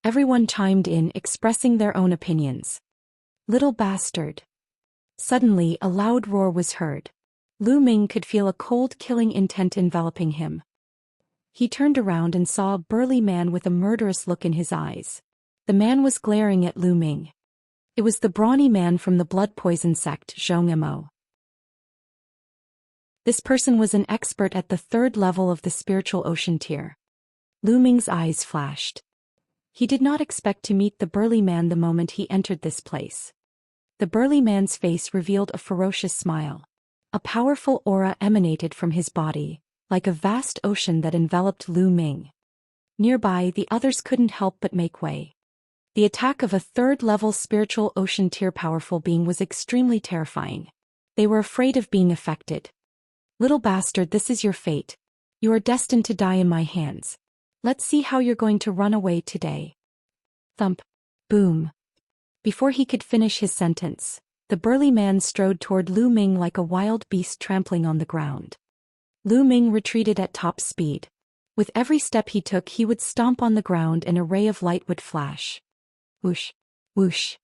Everyone chimed in, expressing their own opinions. Little bastard. Suddenly a loud roar was heard. Lu Ming could feel a cold, killing intent enveloping him. He turned around and saw a burly man with a murderous look in his eyes. The man was glaring at Lu Ming. It was the brawny man from the blood poison sect, Zhou Xian. This person was an expert at the 3rd level of the spiritual ocean tier. Lu Ming's eyes flashed. He did not expect to meet the burly man the moment he entered this place. The burly man's face revealed a ferocious smile. A powerful aura emanated from his body, like a vast ocean that enveloped Lu Ming. Nearby, the others couldn't help but make way. The attack of a 3rd-level spiritual ocean tier powerful being was extremely terrifying. They were afraid of being affected. Little bastard, this is your fate. You are destined to die in my hands. Let's see how you're going to run away today. Thump. Boom. Before he could finish his sentence, the burly man strode toward Lu Ming like a wild beast trampling on the ground. Lu Ming retreated at top speed. With every step he took, he would stomp on the ground and a ray of light would flash. Whoosh, whoosh.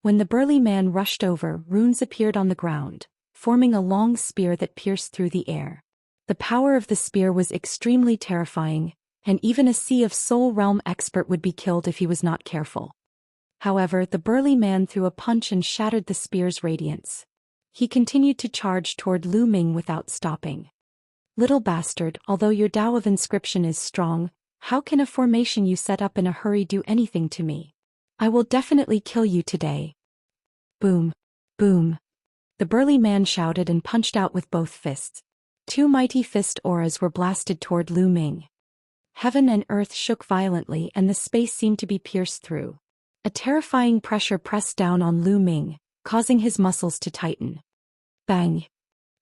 When the burly man rushed over, runes appeared on the ground, forming a long spear that pierced through the air. The power of the spear was extremely terrifying, and even a Sea of Soul Realm expert would be killed if he was not careful. However, the burly man threw a punch and shattered the spear's radiance. He continued to charge toward Lu Ming without stopping. Little bastard, although your Tao of inscription is strong, how can a formation you set up in a hurry do anything to me? I will definitely kill you today. Boom. Boom. The burly man shouted and punched out with both fists. 2 mighty fist auras were blasted toward Lu Ming. Heaven and earth shook violently and the space seemed to be pierced through. A terrifying pressure pressed down on Lu Ming, causing his muscles to tighten. Bang!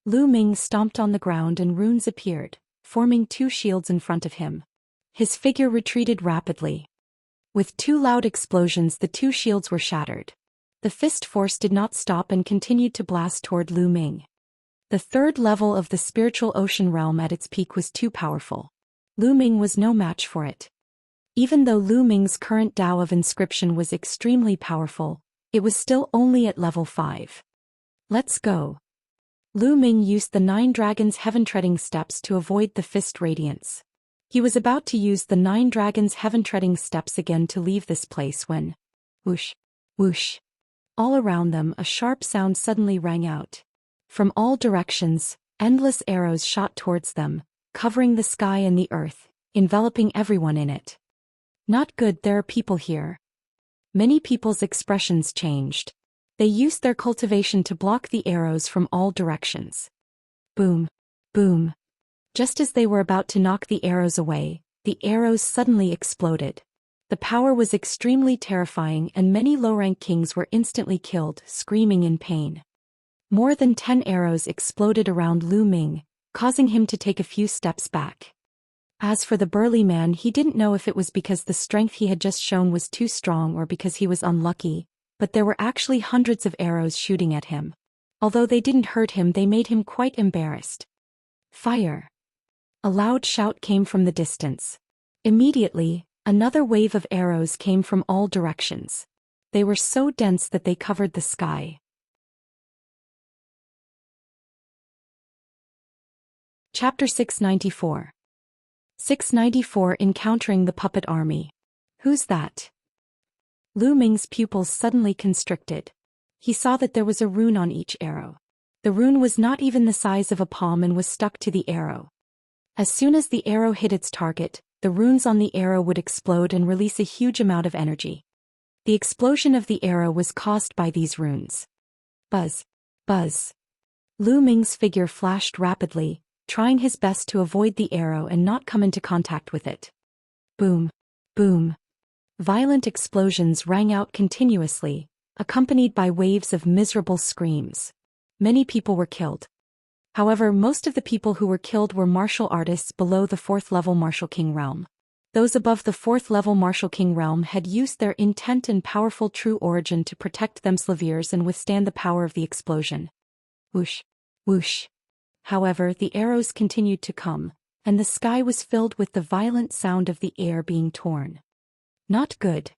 Lu Ming stomped on the ground and runes appeared, forming 2 shields in front of him. His figure retreated rapidly. With 2 loud explosions, the 2 shields were shattered. The fist force did not stop and continued to blast toward Lu Ming. The 3rd level of the spiritual ocean realm at its peak was too powerful. Lu Ming was no match for it. Even though Lu Ming's current Tao of inscription was extremely powerful, it was still only at level 5. Let's go. Lu Ming used the 9 dragons' heaven-treading steps to avoid the fist radiance. He was about to use the 9 dragons' heaven-treading steps again to leave this place when... Whoosh, whoosh. All around them, a sharp sound suddenly rang out. From all directions, endless arrows shot towards them, covering the sky and the earth, enveloping everyone in it. Not good, there are people here. Many people's expressions changed. They used their cultivation to block the arrows from all directions. Boom, boom. Just as they were about to knock the arrows away, the arrows suddenly exploded. The power was extremely terrifying and many low-rank kings were instantly killed, screaming in pain. More than 10 arrows exploded around Lu Ming, causing him to take a few steps back. As for the burly man, he didn't know if it was because the strength he had just shown was too strong or because he was unlucky, but there were actually hundreds of arrows shooting at him. Although they didn't hurt him, they made him quite embarrassed. Fire! A loud shout came from the distance. Immediately, another wave of arrows came from all directions. They were so dense that they covered the sky. Chapter 694. 694 Encountering the Puppet Army. Who's that? Lu Ming's pupils suddenly constricted. He saw that there was a rune on each arrow. The rune was not even the size of a palm and was stuck to the arrow. As soon as the arrow hit its target, the runes on the arrow would explode and release a huge amount of energy. The explosion of the arrow was caused by these runes. Buzz! Buzz! Lu Ming's figure flashed rapidly, trying his best to avoid the arrow and not come into contact with it. Boom! Boom! Violent explosions rang out continuously, accompanied by waves of miserable screams. Many people were killed. However, most of the people who were killed were martial artists below the 4th level Martial King realm. Those above the 4th level Martial King realm had used their intent and powerful true origin to protect themselves and withstand the power of the explosion. Whoosh! Whoosh! However, the arrows continued to come, and the sky was filled with the violent sound of the air being torn. Not good.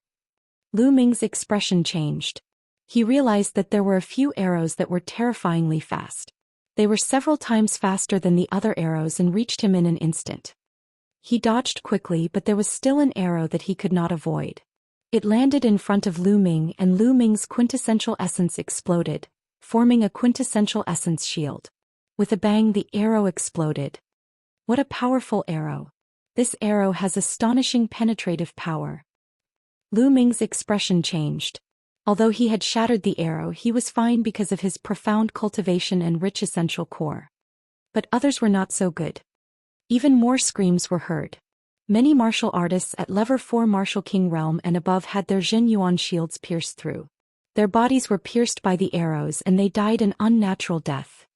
Lu Ming's expression changed. He realized that there were a few arrows that were terrifyingly fast. They were several times faster than the other arrows and reached him in an instant. He dodged quickly, but there was still an arrow that he could not avoid. It landed in front of Lu Ming, and Lu Ming's quintessential essence exploded, forming a quintessential essence shield. With a bang, the arrow exploded. What a powerful arrow! This arrow has astonishing penetrative power. Lu Ming's expression changed. Although he had shattered the arrow, he was fine because of his profound cultivation and rich essential core. But others were not so good. Even more screams were heard. Many martial artists at level 4 Martial King realm and above had their Jin Yuan shields pierced through. Their bodies were pierced by the arrows and they died an unnatural death.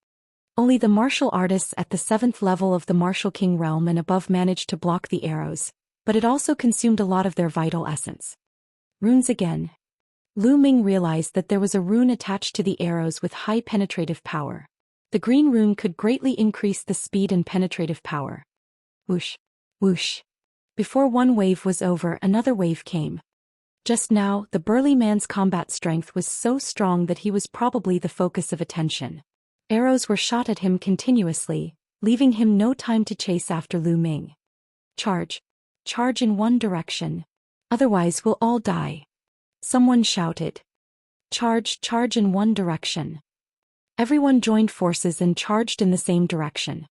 Only the martial artists at the 7th level of the Martial King realm and above managed to block the arrows, but it also consumed a lot of their vital essence. Runes again. Lu Ming realized that there was a rune attached to the arrows with high penetrative power. The green rune could greatly increase the speed and penetrative power. Whoosh! Whoosh! Before one wave was over, another wave came. Just now, the burly man's combat strength was so strong that he was probably the focus of attention. Arrows were shot at him continuously, leaving him no time to chase after Lu Ming. Charge! Charge in one direction. Otherwise we'll all die. Someone shouted. Charge! Charge in one direction. Everyone joined forces and charged in the same direction.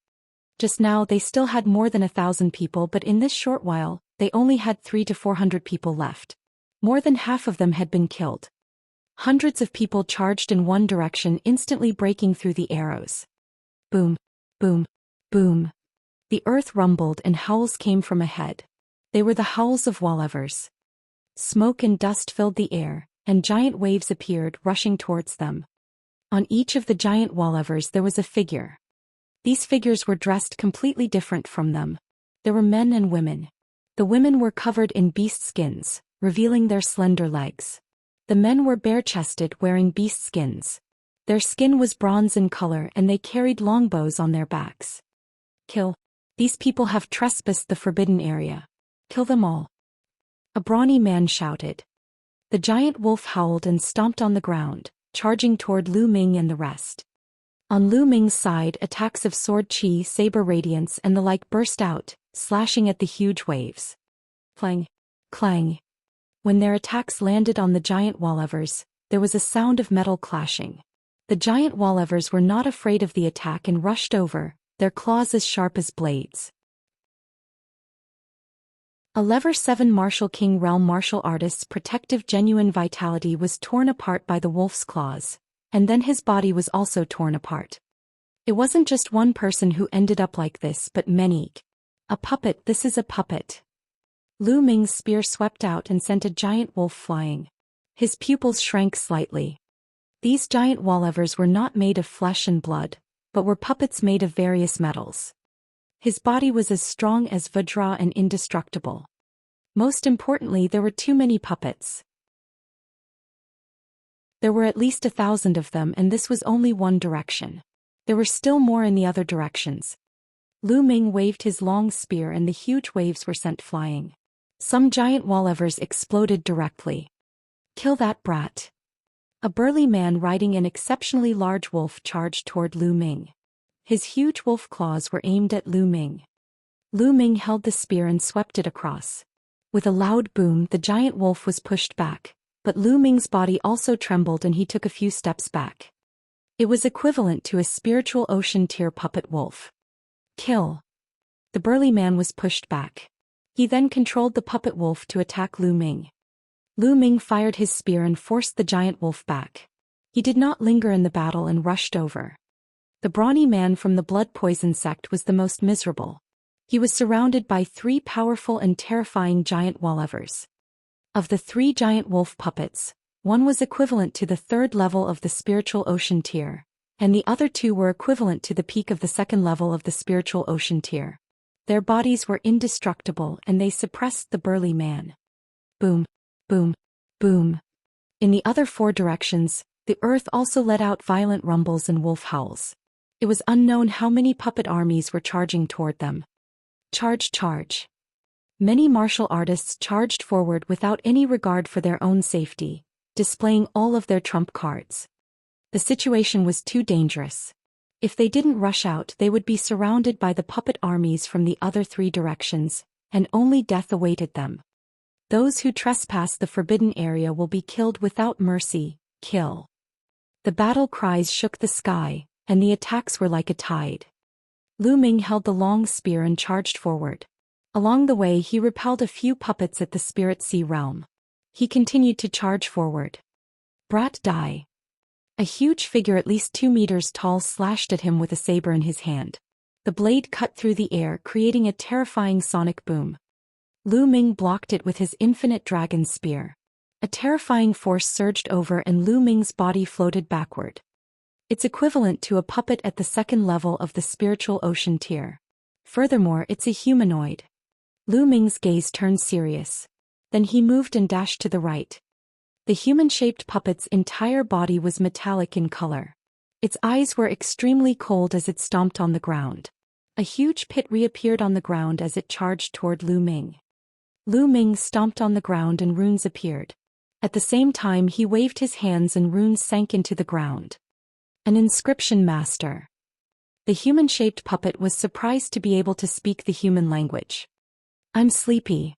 Just now they still had more than 1,000 people, but in this short while, they only had 300 to 400 people left. More than half of them had been killed. Hundreds of people charged in one direction, instantly breaking through the arrows. Boom! Boom! Boom! The earth rumbled and howls came from ahead. They were the howls of Wallevers. Smoke and dust filled the air, and giant waves appeared, rushing towards them. On each of the giant Wallevers there was a figure. These figures were dressed completely different from them. There were men and women. The women were covered in beast skins, revealing their slender legs. The men were bare-chested, wearing beast skins. Their skin was bronze in color and they carried longbows on their backs. Kill! These people have trespassed the forbidden area. Kill them all! A brawny man shouted. The giant wolf howled and stomped on the ground, charging toward Lu Ming and the rest. On Lu Ming's side, attacks of sword chi, saber radiance and the like burst out, slashing at the huge waves. Clang! Clang! When their attacks landed on the giant Wallevers, there was a sound of metal clashing. The giant Wallevers were not afraid of the attack and rushed over, their claws as sharp as blades. A level 7 Martial King realm martial artist's protective genuine vitality was torn apart by the wolf's claws, and then his body was also torn apart. It wasn't just one person who ended up like this, but many. A puppet, this is a puppet. Lu Ming's spear swept out and sent a giant wolf flying. His pupils shrank slightly. These giant wallevers were not made of flesh and blood, but were puppets made of various metals. His body was as strong as Vajra and indestructible. Most importantly, there were too many puppets. There were at least 1,000 of them, and this was only one direction. There were still more in the other directions. Lu Ming waved his long spear and the huge waves were sent flying. Some giant wallevers exploded directly. Kill that brat. A burly man riding an exceptionally large wolf charged toward Lu Ming. His huge wolf claws were aimed at Lu Ming. Lu Ming held the spear and swept it across. With a loud boom, the giant wolf was pushed back, but Lu Ming's body also trembled and he took a few steps back. It was equivalent to a spiritual ocean tier puppet wolf. Kill. The burly man was pushed back. He then controlled the puppet wolf to attack Lu Ming. Lu Ming fired his spear and forced the giant wolf back. He did not linger in the battle and rushed over. The brawny man from the blood poison sect was the most miserable. He was surrounded by 3 powerful and terrifying giant wallevers. Of the 3 giant wolf puppets, one was equivalent to the 3rd level of the spiritual ocean tier, and the other 2 were equivalent to the peak of the 2nd level of the spiritual ocean tier. Their bodies were indestructible and they suppressed the burly man. Boom, boom, boom. In the other 4 directions, the earth also let out violent rumbles and wolf howls. It was unknown how many puppet armies were charging toward them. Charge, charge. Many martial artists charged forward without any regard for their own safety, displaying all of their trump cards. The situation was too dangerous. If they didn't rush out, they would be surrounded by the puppet armies from the other 3 directions, and only death awaited them. Those who trespass the forbidden area will be killed without mercy. Kill. The battle cries shook the sky, and the attacks were like a tide. Lu Ming held the long spear and charged forward. Along the way he repelled a few puppets at the Spirit Sea realm. He continued to charge forward. Brat, die. A huge figure at least 2 meters tall slashed at him with a saber in his hand. The blade cut through the air, creating a terrifying sonic boom. Lu Ming blocked it with his infinite dragon spear. A terrifying force surged over and Lu Ming's body floated backward. It's equivalent to a puppet at the 2nd level of the spiritual ocean tier. Furthermore, it's a humanoid. Lu Ming's gaze turned serious. Then he moved and dashed to the right. The human-shaped puppet's entire body was metallic in color. Its eyes were extremely cold as it stomped on the ground. A huge pit reappeared on the ground as it charged toward Lu Ming. Lu Ming stomped on the ground and runes appeared. At the same time he waved his hands and runes sank into the ground. An inscription master. The human-shaped puppet was surprised to be able to speak the human language. I'm sleepy.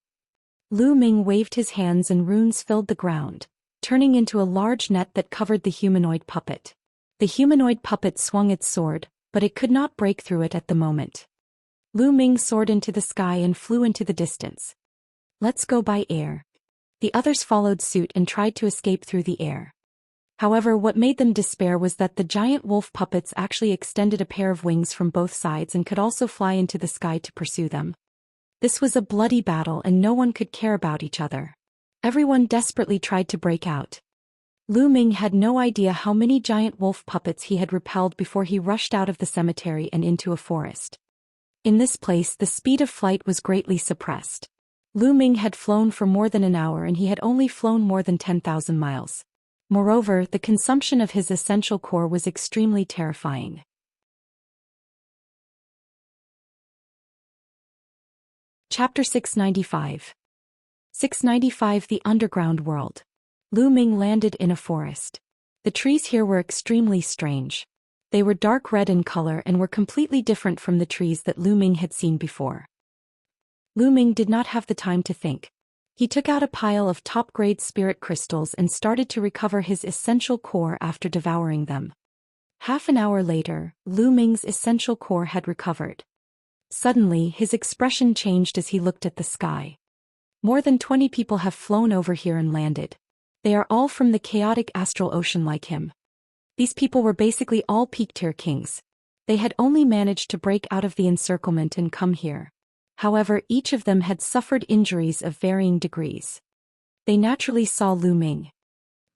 Lu Ming waved his hands and runes filled the ground, turning into a large net that covered the humanoid puppet. The humanoid puppet swung its sword, but it could not break through it at the moment. Lu Ming soared into the sky and flew into the distance. Let's go by air. The others followed suit and tried to escape through the air. However, what made them despair was that the giant wolf puppets actually extended a pair of wings from both sides and could also fly into the sky to pursue them. This was a bloody battle and no one could care about each other. Everyone desperately tried to break out. Lu Ming had no idea how many giant wolf puppets he had repelled before he rushed out of the cemetery and into a forest. In this place, the speed of flight was greatly suppressed. Lu Ming had flown for more than an hour and he had only flown more than 10,000 miles. Moreover, the consumption of his essential core was extremely terrifying. Chapter 695. 695 The Underground World. Lu Ming landed in a forest. The trees here were extremely strange. They were dark red in color and were completely different from the trees that Lu Ming had seen before. Lu Ming did not have the time to think. He took out a pile of top-grade spirit crystals and started to recover his essential core after devouring them. Half an hour later, Lu Ming's essential core had recovered. Suddenly, his expression changed as he looked at the sky. More than 20 people have flown over here and landed. They are all from the chaotic astral ocean like him. These people were basically all peak-tier kings. They had only managed to break out of the encirclement and come here. However, each of them had suffered injuries of varying degrees. They naturally saw Lu Ming.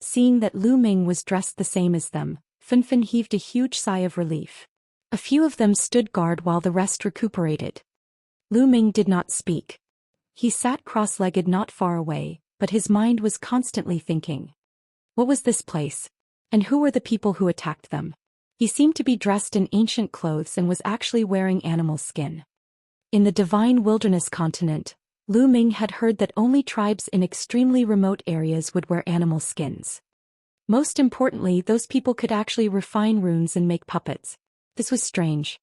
Seeing that Lu Ming was dressed the same as them, Finfin heaved a huge sigh of relief. A few of them stood guard while the rest recuperated. Lu Ming did not speak. He sat cross-legged not far away, but his mind was constantly thinking. What was this place? And who were the people who attacked them? He seemed to be dressed in ancient clothes and was actually wearing animal skin. In the divine wilderness continent, Lu Ming had heard that only tribes in extremely remote areas would wear animal skins. Most importantly, those people could actually refine runes and make puppets. This was strange.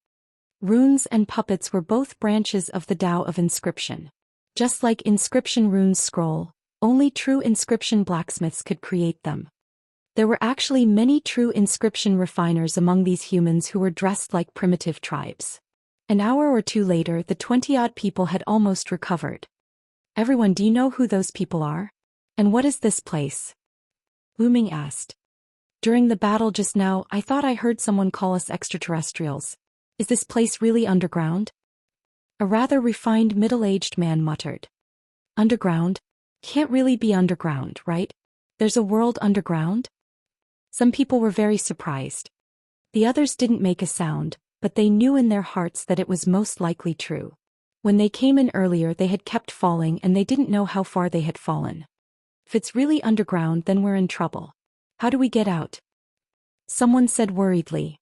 Runes and puppets were both branches of the Tao of inscription. Just like inscription runes scroll, only true inscription blacksmiths could create them. There were actually many true inscription refiners among these humans who were dressed like primitive tribes. An hour or two later, the 20-odd people had almost recovered. Everyone, do you know who those people are? And what is this place? Lu Ming asked. During the battle just now, I thought I heard someone call us extraterrestrials. Is this place really underground? A rather refined middle-aged man muttered. Underground? Can't really be underground, right? There's a world underground? Some people were very surprised. The others didn't make a sound, but they knew in their hearts that it was most likely true. When they came in earlier, they had kept falling and they didn't know how far they had fallen. If it's really underground, then we're in trouble. How do we get out? Someone said worriedly.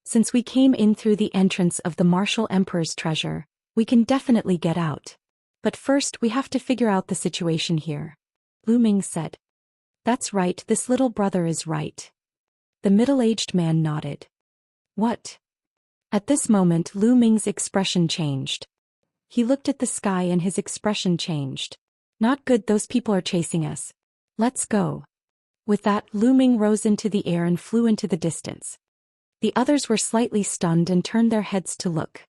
Since we came in through the entrance of the Martial Emperor's treasure, we can definitely get out. But first we have to figure out the situation here. Lu Ming said. That's right, this little brother is right. The middle-aged man nodded. What? At this moment, Lu Ming's expression changed. He looked at the sky and his expression changed. Not good, those people are chasing us. Let's go. With that, Lu Ming rose into the air and flew into the distance. The others were slightly stunned and turned their heads to look.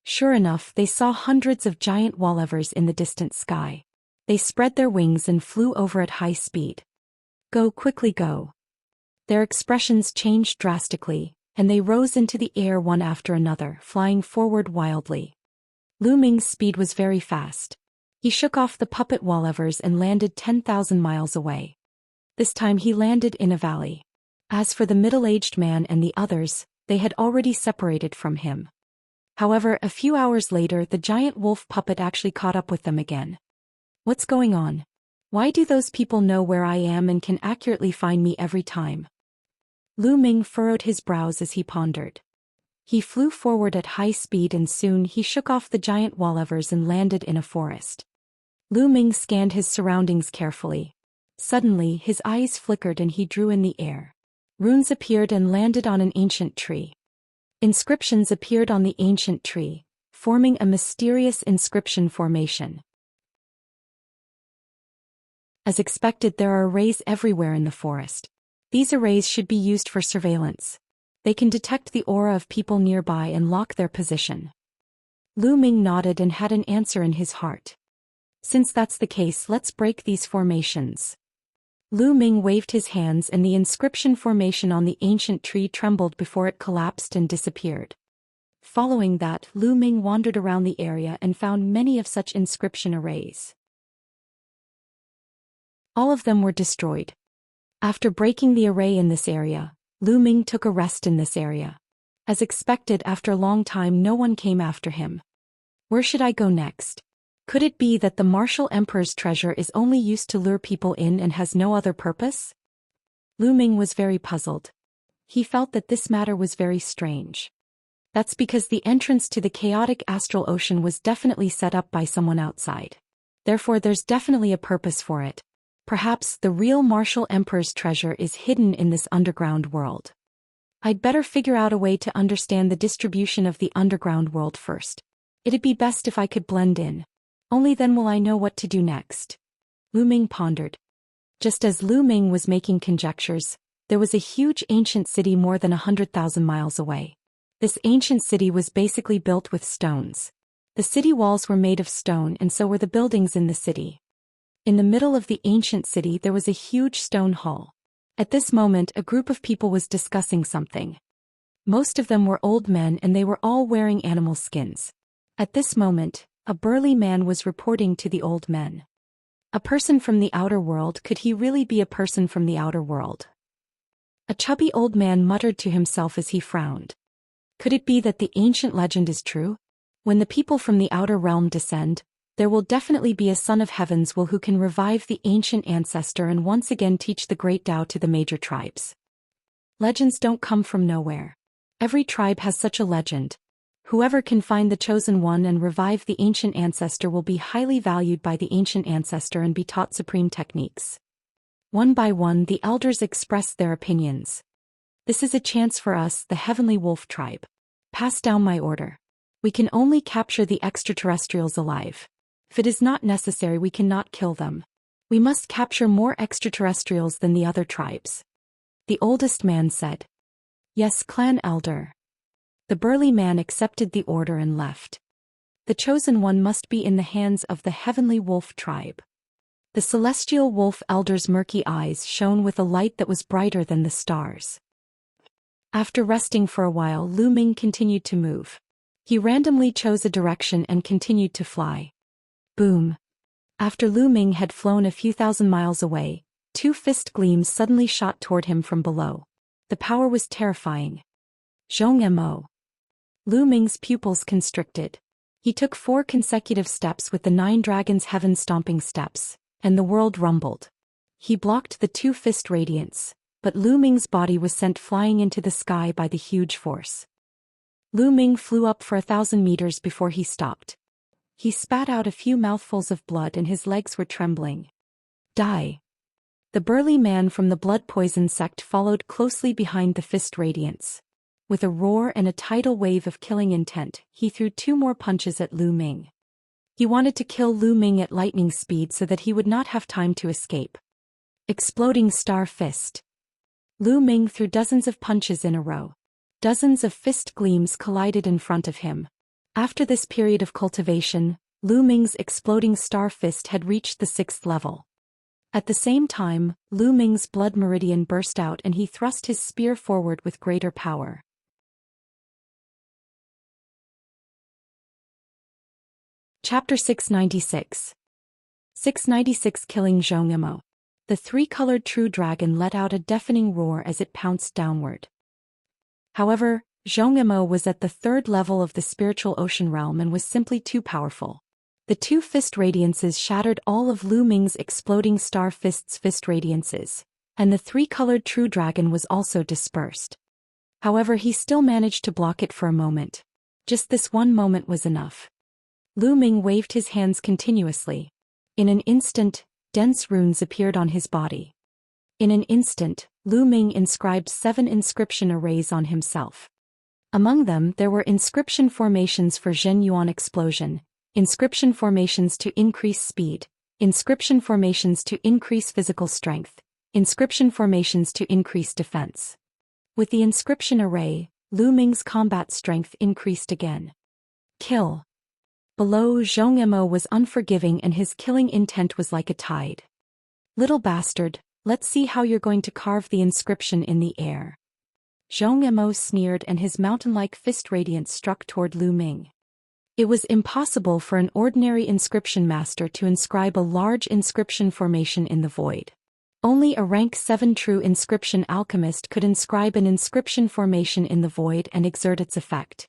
Sure enough, they saw hundreds of giant wallevers in the distant sky. They spread their wings and flew over at high speed. Go, quickly go. Their expressions changed drastically, and they rose into the air one after another, flying forward wildly. Lu Ming's speed was very fast. He shook off the puppet wallevers and landed 10,000 miles away. This time he landed in a valley. As for the middle-aged man and the others, they had already separated from him. However, a few hours later, the giant wolf puppet actually caught up with them again. What's going on? Why do those people know where I am and can accurately find me every time? Lu Ming furrowed his brows as he pondered. He flew forward at high speed and soon he shook off the giant wallevers and landed in a forest. Lu Ming scanned his surroundings carefully. Suddenly, his eyes flickered and he drew in the air. Runes appeared and landed on an ancient tree. Inscriptions appeared on the ancient tree, forming a mysterious inscription formation. As expected, there are arrays everywhere in the forest. These arrays should be used for surveillance. They can detect the aura of people nearby and lock their position. Lu Ming nodded and had an answer in his heart. Since that's the case, let's break these formations. Lu Ming waved his hands and the inscription formation on the ancient tree trembled before it collapsed and disappeared. Following that, Lu Ming wandered around the area and found many of such inscription arrays. All of them were destroyed. After breaking the array in this area, Lu Ming took a rest in this area. As expected, after a long time no one came after him. Where should I go next? Could it be that the Martial Emperor's treasure is only used to lure people in and has no other purpose? Lu Ming was very puzzled. He felt that this matter was very strange. That's because the entrance to the chaotic astral ocean was definitely set up by someone outside. Therefore there's definitely a purpose for it. Perhaps the real Martial Emperor's treasure is hidden in this underground world. I'd better figure out a way to understand the distribution of the underground world first. It'd be best if I could blend in. Only then will I know what to do next. Lu Ming pondered. Just as Lu Ming was making conjectures, there was a huge ancient city more than 100,000 miles away. This ancient city was basically built with stones. The city walls were made of stone and so were the buildings in the city. In the middle of the ancient city there was a huge stone hall. At this moment a group of people was discussing something. Most of them were old men and they were all wearing animal skins. At this moment, a burly man was reporting to the old men. A person from the outer world? Could he really be a person from the outer world? A chubby old man muttered to himself as he frowned. Could it be that the ancient legend is true? When the people from the outer realm descend, there will definitely be a son of heavens who can revive the ancient ancestor and once again teach the great Tao to the major tribes. Legends don't come from nowhere. Every tribe has such a legend. Whoever can find the chosen one and revive the ancient ancestor will be highly valued by the ancient ancestor and be taught supreme techniques. One by one, the elders expressed their opinions. This is a chance for us, the Heavenly Wolf tribe. Pass down my order. We can only capture the extraterrestrials alive. If it is not necessary, we cannot kill them. We must capture more extraterrestrials than the other tribes. The oldest man said. Yes, clan elder. The burly man accepted the order and left. The chosen one must be in the hands of the Heavenly Wolf tribe. The celestial wolf elder's murky eyes shone with a light that was brighter than the stars. After resting for a while, Lu Ming continued to move. He randomly chose a direction and continued to fly. Boom. After Lu Ming had flown a few thousand miles away, two fist gleams suddenly shot toward him from below. The power was terrifying. Zhong. Lu Ming's pupils constricted. He took 4 consecutive steps with the 9 dragons' heaven-stomping steps, and the world rumbled. He blocked the 2 fist radiance, but Lu Ming's body was sent flying into the sky by the huge force. Lu Ming flew up for 1,000 meters before he stopped. He spat out a few mouthfuls of blood and his legs were trembling. Die. The burly man from the blood poison sect followed closely behind the fist radiance. With a roar and a tidal wave of killing intent, he threw 2 more punches at Lu Ming. He wanted to kill Lu Ming at lightning speed so that he would not have time to escape. Exploding star fist. Lu Ming threw dozens of punches in a row. Dozens of fist gleams collided in front of him. After this period of cultivation, Lu Ming's exploding star fist had reached the 6th level. At the same time, Lu Ming's blood meridian burst out and he thrust his spear forward with greater power. Chapter 696. 696 Killing Zhou. The 3-colored true dragon let out a deafening roar as it pounced downward. However, Zhou was at the 3rd level of the spiritual ocean realm and was simply too powerful. The 2 fist radiances shattered all of Lu Ming's exploding star fist's fist radiances, and the 3-colored true dragon was also dispersed. However, he still managed to block it for a moment. Just this one moment was enough. Lu Ming waved his hands continuously. In an instant, dense runes appeared on his body. In an instant, Lu Ming inscribed 7 inscription arrays on himself. Among them there were inscription formations for Zhen Yuan explosion, inscription formations to increase speed, inscription formations to increase physical strength, inscription formations to increase defense. With the inscription array, Lu Ming's combat strength increased again. Kill. Below, Zhou was unforgiving and his killing intent was like a tide. Little bastard, let's see how you're going to carve the inscription in the air. Zhou sneered and his mountain-like fist radiance struck toward Lu Ming. It was impossible for an ordinary inscription master to inscribe a large inscription formation in the void. Only a rank 7 true inscription alchemist could inscribe an inscription formation in the void and exert its effect.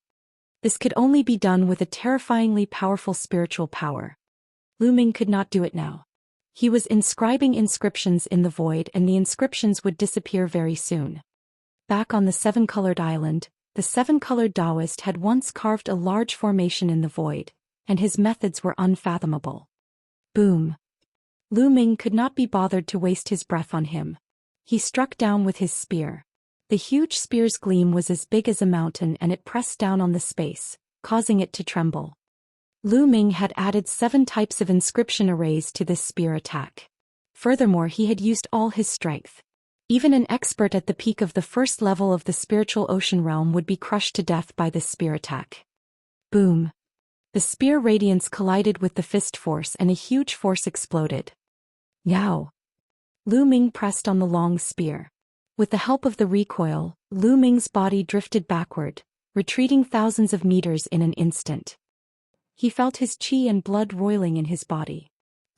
This could only be done with a terrifyingly powerful spiritual power. Lu Ming could not do it now. He was inscribing inscriptions in the void and the inscriptions would disappear very soon. Back on the 7-colored island, the 7-colored Taoist had once carved a large formation in the void, and his methods were unfathomable. Boom. Lu Ming could not be bothered to waste his breath on him. He struck down with his spear. The huge spear's gleam was as big as a mountain and it pressed down on the space, causing it to tremble. Lu Ming had added 7 types of inscription arrays to this spear attack. Furthermore, he had used all his strength. Even an expert at the peak of the 1st level of the spiritual ocean realm would be crushed to death by this spear attack. Boom. The spear radiance collided with the fist force and a huge force exploded. Yow. Lu Ming pressed on the long spear. With the help of the recoil, Lu Ming's body drifted backward, retreating thousands of meters in an instant. He felt his qi and blood roiling in his body.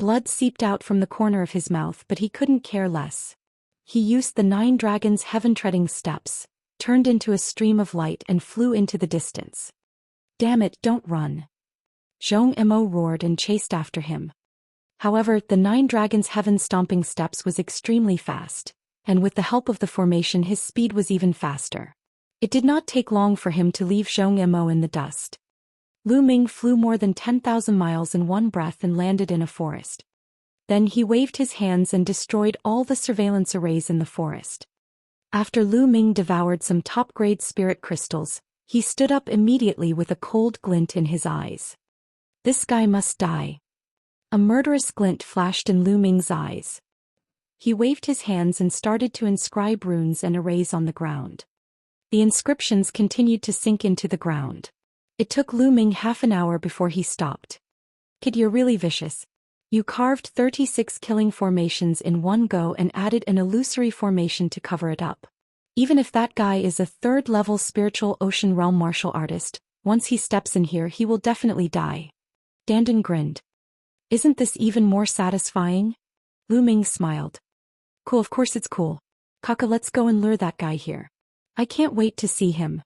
Blood seeped out from the corner of his mouth, but he couldn't care less. He used the 9 dragons' heaven-treading steps, turned into a stream of light and flew into the distance. Damn it, don't run. Zhou Xian roared and chased after him. However, the 9 dragons' heaven-stomping steps was extremely fast, and with the help of the formation his speed was even faster. It did not take long for him to leave Zhou Xian in the dust. Lu Ming flew more than 10,000 miles in one breath and landed in a forest. Then he waved his hands and destroyed all the surveillance arrays in the forest. After Lu Ming devoured some top-grade spirit crystals, he stood up immediately with a cold glint in his eyes. This guy must die. A murderous glint flashed in Lu Ming's eyes. He waved his hands and started to inscribe runes and arrays on the ground. The inscriptions continued to sink into the ground. It took Lu Ming half an hour before he stopped. Kid, you're really vicious. You carved 36 killing formations in one go and added an illusory formation to cover it up. Even if that guy is a 3rd-level spiritual ocean realm martial artist, once he steps in here he will definitely die. Dandan grinned. Isn't this even more satisfying? Lu Ming smiled. Cool, of course it's cool. Kaka, let's go and lure that guy here. I can't wait to see him.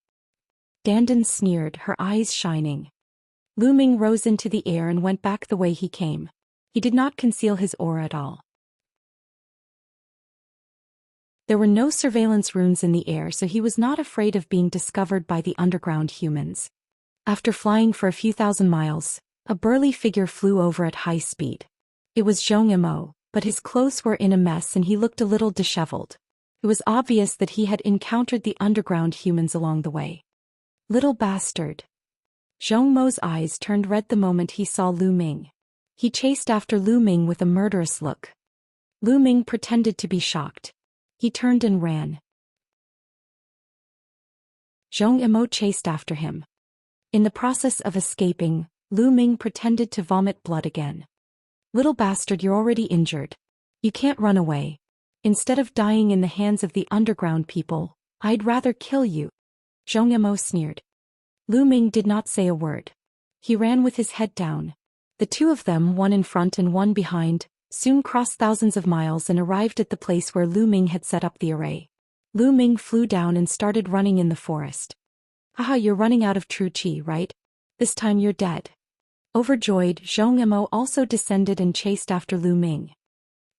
Dandan sneered, her eyes shining. Lu Ming rose into the air and went back the way he came. He did not conceal his aura at all. There were no surveillance runes in the air, so he was not afraid of being discovered by the underground humans. After flying for a few thousand miles, a burly figure flew over at high speed. It was Zhou Xian, but his clothes were in a mess and he looked a little disheveled. It was obvious that he had encountered the underground humans along the way. Little bastard. Zhou Mo's eyes turned red the moment he saw Lu Ming. He chased after Lu Ming with a murderous look. Lu Ming pretended to be shocked. He turned and ran. Zhou Xian chased after him. In the process of escaping, Lu Ming pretended to vomit blood again. Little bastard, you're already injured. You can't run away. Instead of dying in the hands of the underground people, I'd rather kill you. Zhou Xian sneered. Lu Ming did not say a word. He ran with his head down. The two of them, one in front and one behind, soon crossed thousands of miles and arrived at the place where Lu Ming had set up the array. Lu Ming flew down and started running in the forest. Haha, you're running out of true qi, right? This time you're dead. Overjoyed, Zhou Xian also descended and chased after Lu Ming.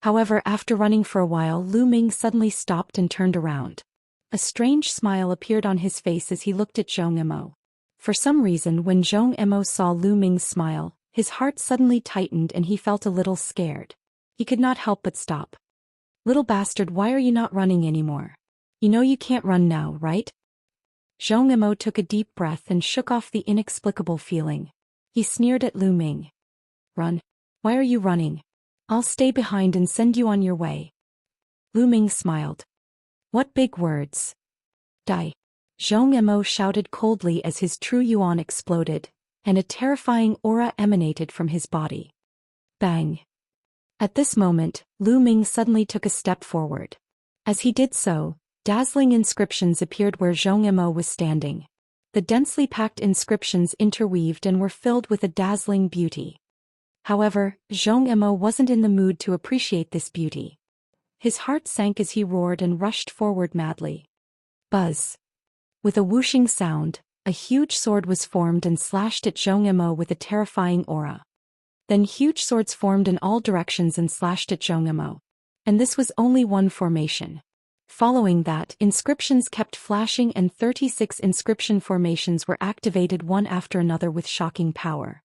However, after running for a while, Lu Ming suddenly stopped and turned around. A strange smile appeared on his face as he looked at Zhou Xian. For some reason, when Zhou Xian saw Lu Ming's smile, his heart suddenly tightened and he felt a little scared. He could not help but stop. Little bastard, why are you not running anymore? You know you can't run now, right? Zhou Xian took a deep breath and shook off the inexplicable feeling. He sneered at Lu Ming. Run? Why are you running? I'll stay behind and send you on your way. Lu Ming smiled. What big words. Die. Zhou Xian shouted coldly as his true yuan exploded, and a terrifying aura emanated from his body. Bang. At this moment, Lu Ming suddenly took a step forward. As he did so, dazzling inscriptions appeared where Zhou Xian was standing. The densely packed inscriptions interweaved and were filled with a dazzling beauty. However, Zhou Xian wasn't in the mood to appreciate this beauty. His heart sank as he roared and rushed forward madly. Buzz. With a whooshing sound, a huge sword was formed and slashed at Zhou Xian with a terrifying aura. Then huge swords formed in all directions and slashed at Zhou Xian. And this was only one formation. Following that, inscriptions kept flashing and 36 inscription formations were activated one after another with shocking power.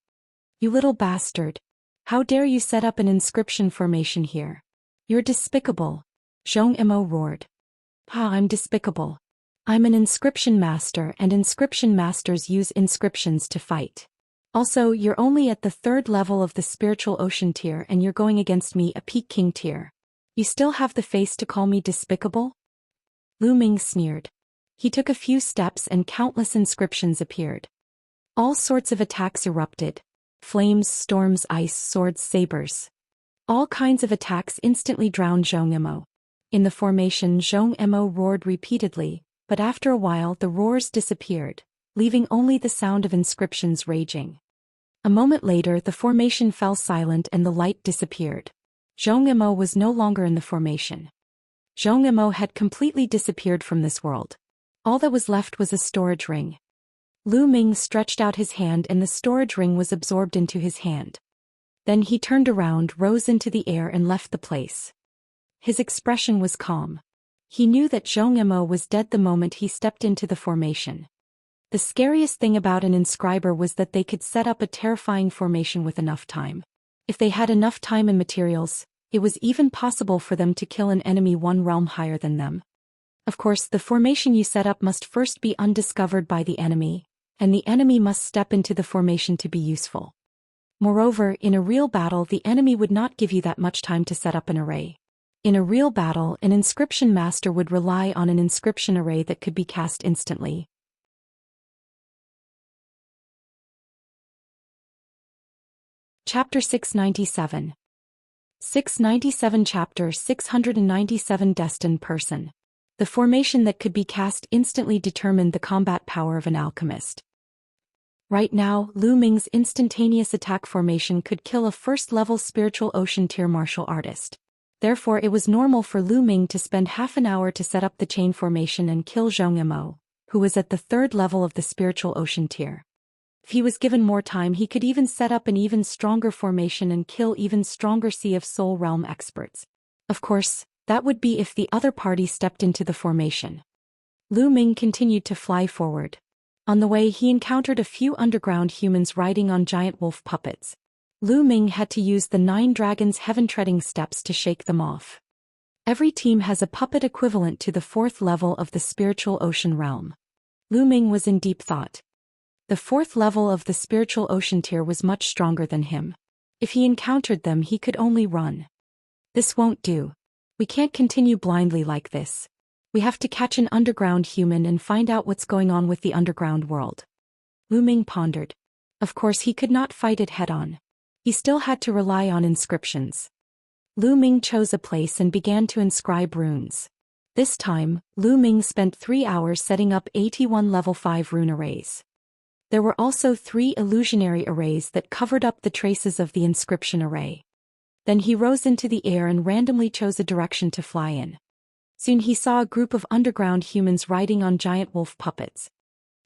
You little bastard. How dare you set up an inscription formation here? You're despicable. Zhou Xian roared. I'm despicable. I'm an inscription master and inscription masters use inscriptions to fight. Also, you're only at the 3rd level of the spiritual ocean tier and you're going against me, a peak king tier. You still have the face to call me despicable? Lu Ming sneered. He took a few steps and countless inscriptions appeared. All sorts of attacks erupted. Flames, storms, ice, swords, sabers. All kinds of attacks instantly drowned Zhou Xian. In the formation, Zhou Xian roared repeatedly, but after a while the roars disappeared, leaving only the sound of inscriptions raging. A moment later the formation fell silent and the light disappeared. Zhou was no longer in the formation. Zhou had completely disappeared from this world. All that was left was a storage ring. Lu Ming stretched out his hand and the storage ring was absorbed into his hand. Then he turned around, rose into the air and left the place. His expression was calm. He knew that Zhou was dead the moment he stepped into the formation. The scariest thing about an inscriber was that they could set up a terrifying formation with enough time. If they had enough time and materials, it was even possible for them to kill an enemy one realm higher than them. Of course, the formation you set up must first be undiscovered by the enemy, and the enemy must step into the formation to be useful. Moreover, in a real battle the enemy would not give you that much time to set up an array. In a real battle, an inscription master would rely on an inscription array that could be cast instantly. Chapter 697. 697 Chapter 697 Destined Person. The formation that could be cast instantly determined the combat power of an alchemist. Right now, Lu Ming's instantaneous attack formation could kill a first-level spiritual ocean tier martial artist. Therefore it was normal for Lu Ming to spend half an hour to set up the chain formation and kill Zhou, who was at the third level of the spiritual ocean tier. If he was given more time he could even set up an even stronger formation and kill even stronger Sea of Soul realm experts. Of course, that would be if the other party stepped into the formation. Lu Ming continued to fly forward. On the way he encountered a few underground humans riding on giant wolf puppets. Lu Ming had to use the 9 dragons heaven-treading steps to shake them off. Every team has a puppet equivalent to the 4th level of the spiritual ocean realm. Lu Ming was in deep thought. The 4th level of the spiritual ocean tier was much stronger than him. If he encountered them he could only run. This won't do. We can't continue blindly like this. We have to catch an underground human and find out what's going on with the underground world. Lu Ming pondered. Of course he could not fight it head-on. He still had to rely on inscriptions. Lu Ming chose a place and began to inscribe runes. This time, Lu Ming spent 3 hours setting up 81 level 5 rune arrays. There were also 3 illusionary arrays that covered up the traces of the inscription array. Then he rose into the air and randomly chose a direction to fly in. Soon he saw a group of underground humans riding on giant wolf puppets.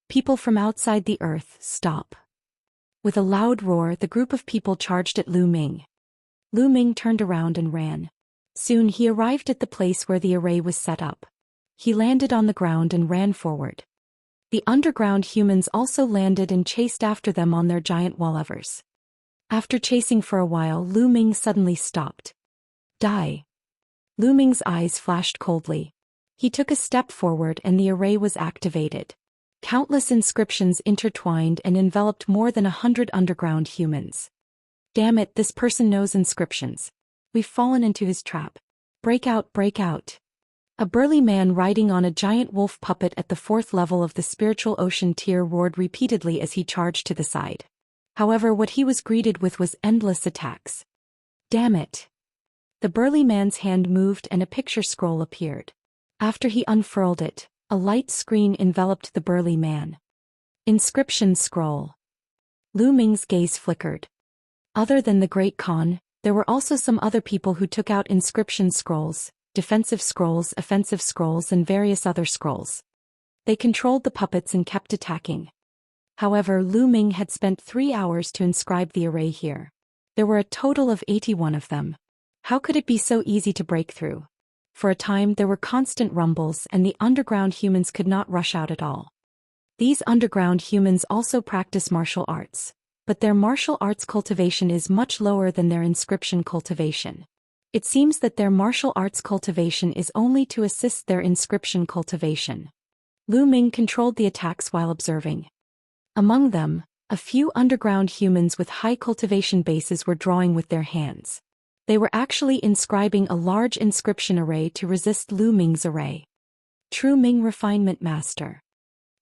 People from outside the earth, stop. With a loud roar the group of people charged at Lu Ming. Lu Ming turned around and ran. Soon he arrived at the place where the array was set up. He landed on the ground and ran forward. The underground humans also landed and chased after them on their giant wall levers. After chasing for a while Lu Ming suddenly stopped. Die. Lu Ming's eyes flashed coldly. He took a step forward and the array was activated. Countless inscriptions intertwined and enveloped more than 100 underground humans. Damn it, this person knows inscriptions. We've fallen into his trap. Break out, break out. A burly man riding on a giant wolf puppet at the 4th level of the spiritual ocean tier roared repeatedly as he charged to the side. However, what he was greeted with was endless attacks. Damn it. The burly man's hand moved and a picture scroll appeared. After he unfurled it, a light screen enveloped the burly man. Inscription scroll. Lu Ming's gaze flickered. Other than the Great Khan, there were also some other people who took out inscription scrolls, defensive scrolls, offensive scrolls and various other scrolls. They controlled the puppets and kept attacking. However, Lu Ming had spent 3 hours to inscribe the array here. There were a total of 81 of them. How could it be so easy to break through? For a time there were constant rumbles and the underground humans could not rush out at all. These underground humans also practice martial arts, but their martial arts cultivation is much lower than their inscription cultivation. It seems that their martial arts cultivation is only to assist their inscription cultivation. Lu Ming controlled the attacks while observing. Among them, a few underground humans with high cultivation bases were drawing with their hands. They were actually inscribing a large inscription array to resist Lu Ming's array. True Ming Refinement Master.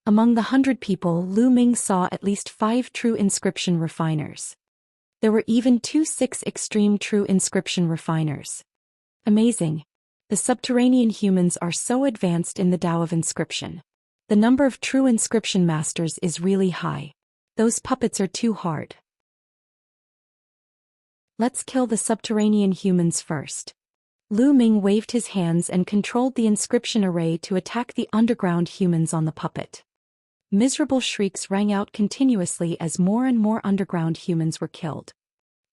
Among the 100 people, Lu Ming saw at least 5 true inscription refiners. There were even 2 6 extreme true inscription refiners. Amazing. The subterranean humans are so advanced in the Tao of inscription. The number of true inscription masters is really high. Those puppets are too hard. Let's kill the subterranean humans first. Lu Ming waved his hands and controlled the inscription array to attack the underground humans on the puppet. Miserable shrieks rang out continuously as more and more underground humans were killed.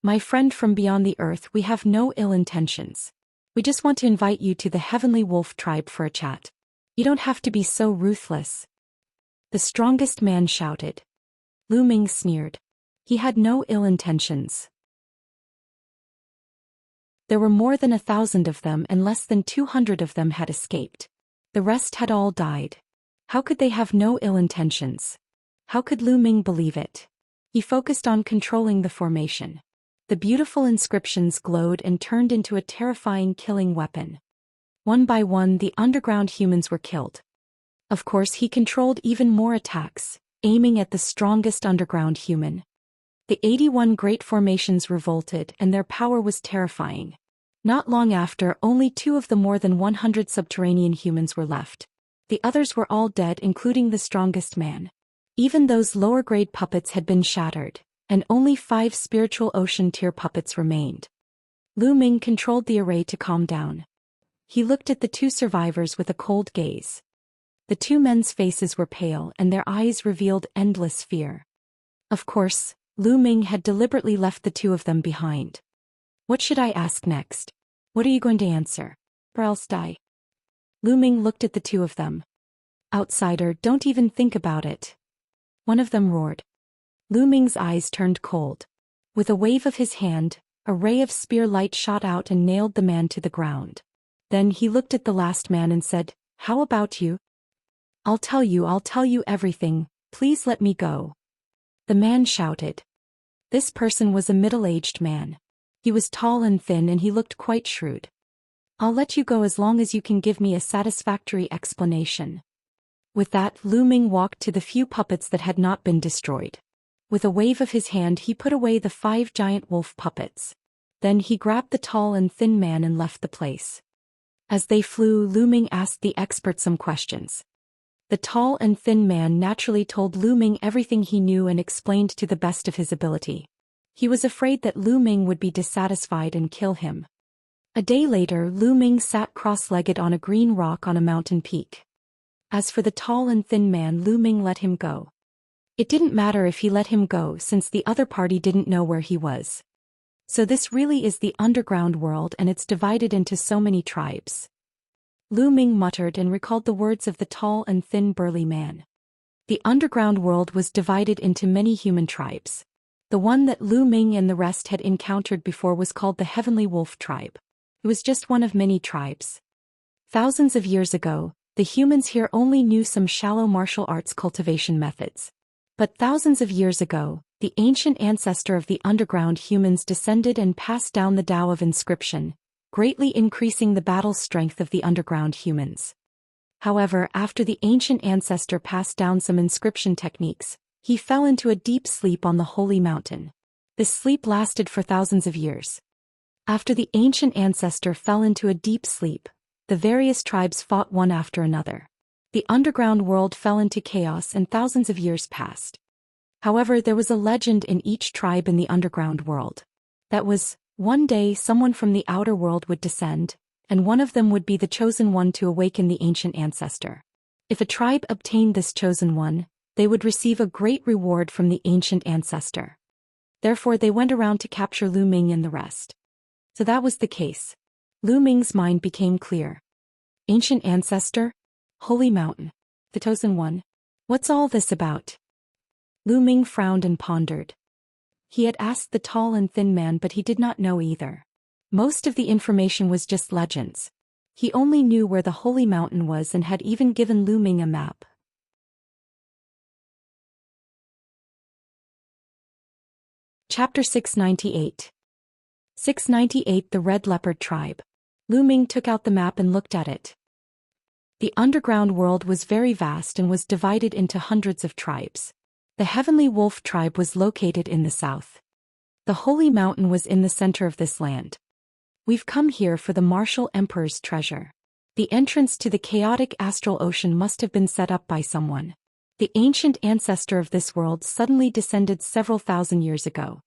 My friend from beyond the earth, we have no ill intentions. We just want to invite you to the Heavenly Wolf tribe for a chat. You don't have to be so ruthless. The strongest man shouted. Lu Ming sneered. He had no ill intentions. There were more than 1,000 of them and less than 200 of them had escaped. The rest had all died. How could they have no ill intentions? How could Lu Ming believe it? He focused on controlling the formation. The beautiful inscriptions glowed and turned into a terrifying killing weapon. One by one the underground humans were killed. Of course he controlled even more attacks, aiming at the strongest underground human. The 81 great formations revolted and their power was terrifying. Not long after, only 2 of the more than 100 subterranean humans were left. The others were all dead, including the strongest man. Even those lower-grade puppets had been shattered, and only 5 spiritual ocean tier puppets remained. Lu Ming controlled the array to calm down. He looked at the 2 survivors with a cold gaze. The 2 men's faces were pale and their eyes revealed endless fear. Of course, Lu Ming had deliberately left the 2 of them behind. What should I ask next? What are you going to answer? Or else die? Lu Ming looked at the 2 of them. Outsider, don't even think about it. One of them roared. Lu Ming's eyes turned cold. With a wave of his hand, a ray of spear light shot out and nailed the man to the ground. Then he looked at the last man and said, "How about you? I'll tell you everything, please let me go." The man shouted. This person was a middle-aged man. He was tall and thin and he looked quite shrewd. "I'll let you go as long as you can give me a satisfactory explanation." With that, Lu Ming walked to the few puppets that had not been destroyed. With a wave of his hand he put away the 5 giant wolf puppets. Then he grabbed the tall and thin man and left the place. As they flew, Lu Ming asked the expert some questions. The tall and thin man naturally told Lu Ming everything he knew and explained to the best of his ability. He was afraid that Lu Ming would be dissatisfied and kill him. A day later, Lu Ming sat cross-legged on a green rock on a mountain peak. As for the tall and thin man, Lu Ming let him go. It didn't matter if he let him go since the other party didn't know where he was. So this really is the underground world and it's divided into so many tribes. Lu Ming muttered and recalled the words of the tall and thin burly man. The underground world was divided into many human tribes. The one that Lu Ming and the rest had encountered before was called the Heavenly Wolf tribe. It was just one of many tribes. Thousands of years ago, the humans here only knew some shallow martial arts cultivation methods. But thousands of years ago, the ancient ancestor of the underground humans descended and passed down the Tao of inscription, greatly increasing the battle strength of the underground humans. However, after the ancient ancestor passed down some inscription techniques, he fell into a deep sleep on the holy mountain. This sleep lasted for thousands of years. After the ancient ancestor fell into a deep sleep, the various tribes fought one after another. The underground world fell into chaos and thousands of years passed. However, there was a legend in each tribe in the underground world. That was, one day someone from the outer world would descend, and one of them would be the chosen one to awaken the ancient ancestor. If a tribe obtained this chosen one, they would receive a great reward from the ancient ancestor. Therefore they went around to capture Lu Ming and the rest. So that was the case. Lu Ming's mind became clear. Ancient ancestor? Holy mountain. The chosen one? What's all this about? Lu Ming frowned and pondered. He had asked the tall and thin man but he did not know either. Most of the information was just legends. He only knew where the holy mountain was and had even given Lu Ming a map. Chapter 698. 698 The Red Leopard Tribe. Lu Ming took out the map and looked at it. The underground world was very vast and was divided into hundreds of tribes. The Heavenly Wolf tribe was located in the south. The Holy Mountain was in the center of this land. We've come here for the Martial Emperor's treasure. The entrance to the chaotic astral ocean must have been set up by someone. The ancient ancestor of this world suddenly descended several thousand years ago.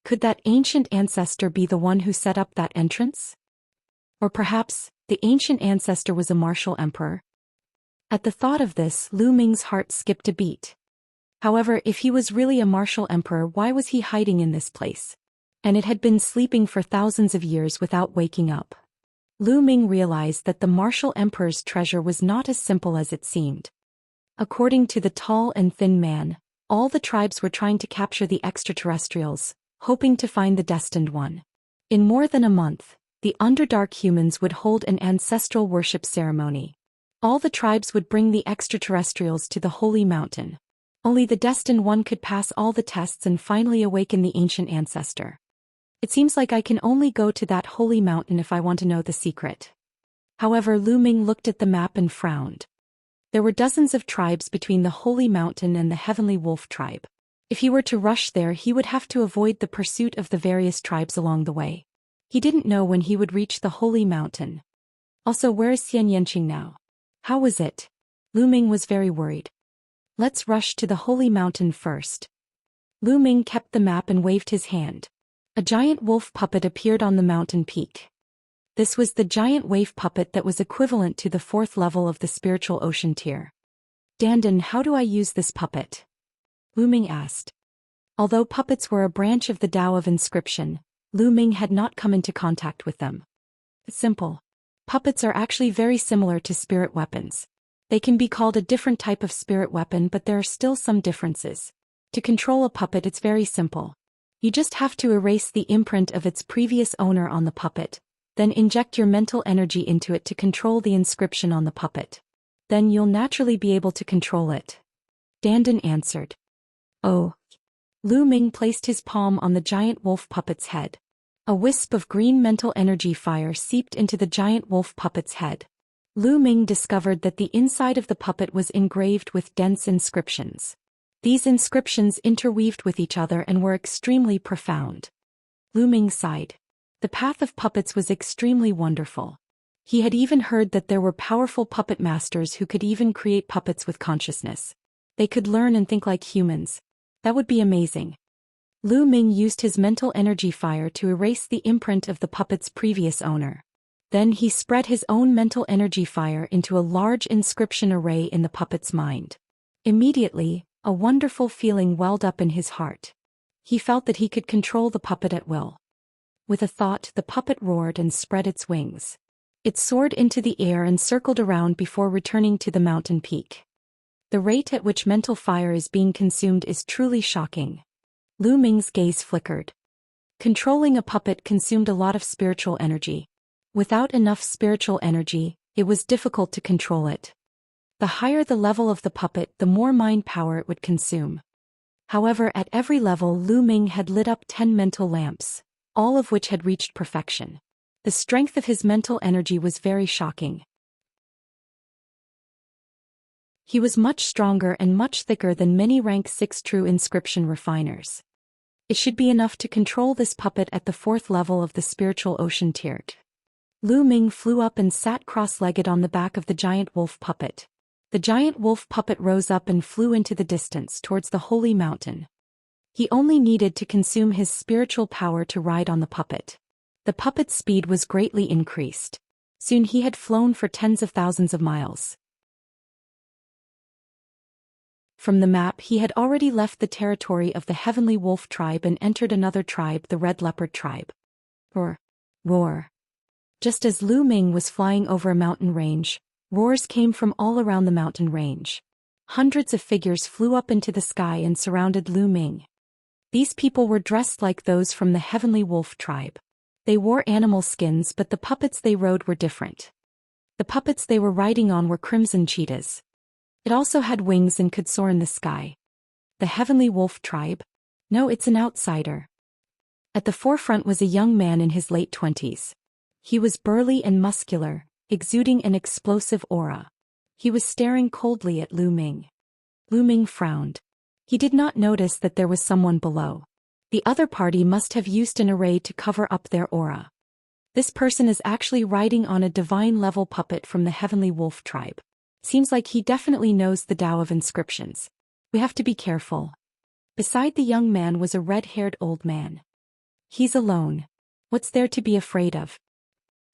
Could that ancient ancestor be the one who set up that entrance? Or perhaps, the ancient ancestor was a martial emperor? At the thought of this, Lu Ming's heart skipped a beat. However, if he was really a martial emperor, why was he hiding in this place? And it had been sleeping for thousands of years without waking up. Lu Ming realized that the martial emperor's treasure was not as simple as it seemed. According to the tall and thin man, all the tribes were trying to capture the extraterrestrials, hoping to find the destined one. In more than a month, the Underdark humans would hold an ancestral worship ceremony. All the tribes would bring the extraterrestrials to the holy mountain. Only the destined one could pass all the tests and finally awaken the ancient ancestor. It seems like I can only go to that holy mountain if I want to know the secret. However, Lu Ming looked at the map and frowned. There were dozens of tribes between the holy mountain and the heavenly wolf tribe. If he were to rush there, he would have to avoid the pursuit of the various tribes along the way. He didn't know when he would reach the holy mountain. Also, where is Xianxia now? How was it? Lu Ming was very worried. Let's rush to the holy mountain first. Lu Ming kept the map and waved his hand. A giant wolf puppet appeared on the mountain peak. This was the giant wave puppet that was equivalent to the 4th level of the spiritual ocean tier. Dandan, how do I use this puppet? Lu Ming asked. Although puppets were a branch of the Tao of inscription, Lu Ming had not come into contact with them. It's simple. Puppets are actually very similar to spirit weapons. They can be called a different type of spirit weapon, but there are still some differences. To control a puppet, it's very simple. You just have to erase the imprint of its previous owner on the puppet, then inject your mental energy into it to control the inscription on the puppet. Then you'll naturally be able to control it. Dandan answered. Oh. Lu Ming placed his palm on the giant wolf puppet's head. A wisp of green mental energy fire seeped into the giant wolf puppet's head. Lu Ming discovered that the inside of the puppet was engraved with dense inscriptions. These inscriptions interweaved with each other and were extremely profound. Lu Ming sighed. The path of puppets was extremely wonderful. He had even heard that there were powerful puppet masters who could even create puppets with consciousness. They could learn and think like humans. That would be amazing. Lu Ming used his mental energy fire to erase the imprint of the puppet's previous owner. Then he spread his own mental energy fire into a large inscription array in the puppet's mind. Immediately, a wonderful feeling welled up in his heart. He felt that he could control the puppet at will. With a thought, the puppet roared and spread its wings. It soared into the air and circled around before returning to the mountain peak. The rate at which mental fire is being consumed is truly shocking. Lu Ming's gaze flickered. Controlling a puppet consumed a lot of spiritual energy. Without enough spiritual energy, it was difficult to control it. The higher the level of the puppet, the more mind power it would consume. However, at every level, Lu Ming had lit up 10 mental lamps, all of which had reached perfection. The strength of his mental energy was very shocking. He was much stronger and much thicker than many rank 6 true inscription refiners. It should be enough to control this puppet at the 4th level of the spiritual ocean tier. Lu Ming flew up and sat cross-legged on the back of the giant wolf puppet. The giant wolf puppet rose up and flew into the distance towards the holy mountain. He only needed to consume his spiritual power to ride on the puppet. The puppet's speed was greatly increased. Soon he had flown for tens of thousands of miles. From the map, he had already left the territory of the heavenly wolf tribe and entered another tribe, the red leopard tribe. Roar. Roar. Just as Lu Ming was flying over a mountain range, roars came from all around the mountain range. Hundreds of figures flew up into the sky and surrounded Lu Ming. These people were dressed like those from the heavenly wolf tribe. They wore animal skins, but the puppets they rode were different. The puppets they were riding on were crimson cheetahs. It also had wings and could soar in the sky. The heavenly wolf tribe? No, it's an outsider. At the forefront was a young man in his late 20s. He was burly and muscular, exuding an explosive aura. He was staring coldly at Lu Ming. Lu Ming frowned. He did not notice that there was someone below. The other party must have used an array to cover up their aura. This person is actually riding on a divine-level puppet from the heavenly wolf tribe. Seems like he definitely knows the Tao of inscriptions. We have to be careful. Beside the young man was a red-haired old man. He's alone. What's there to be afraid of?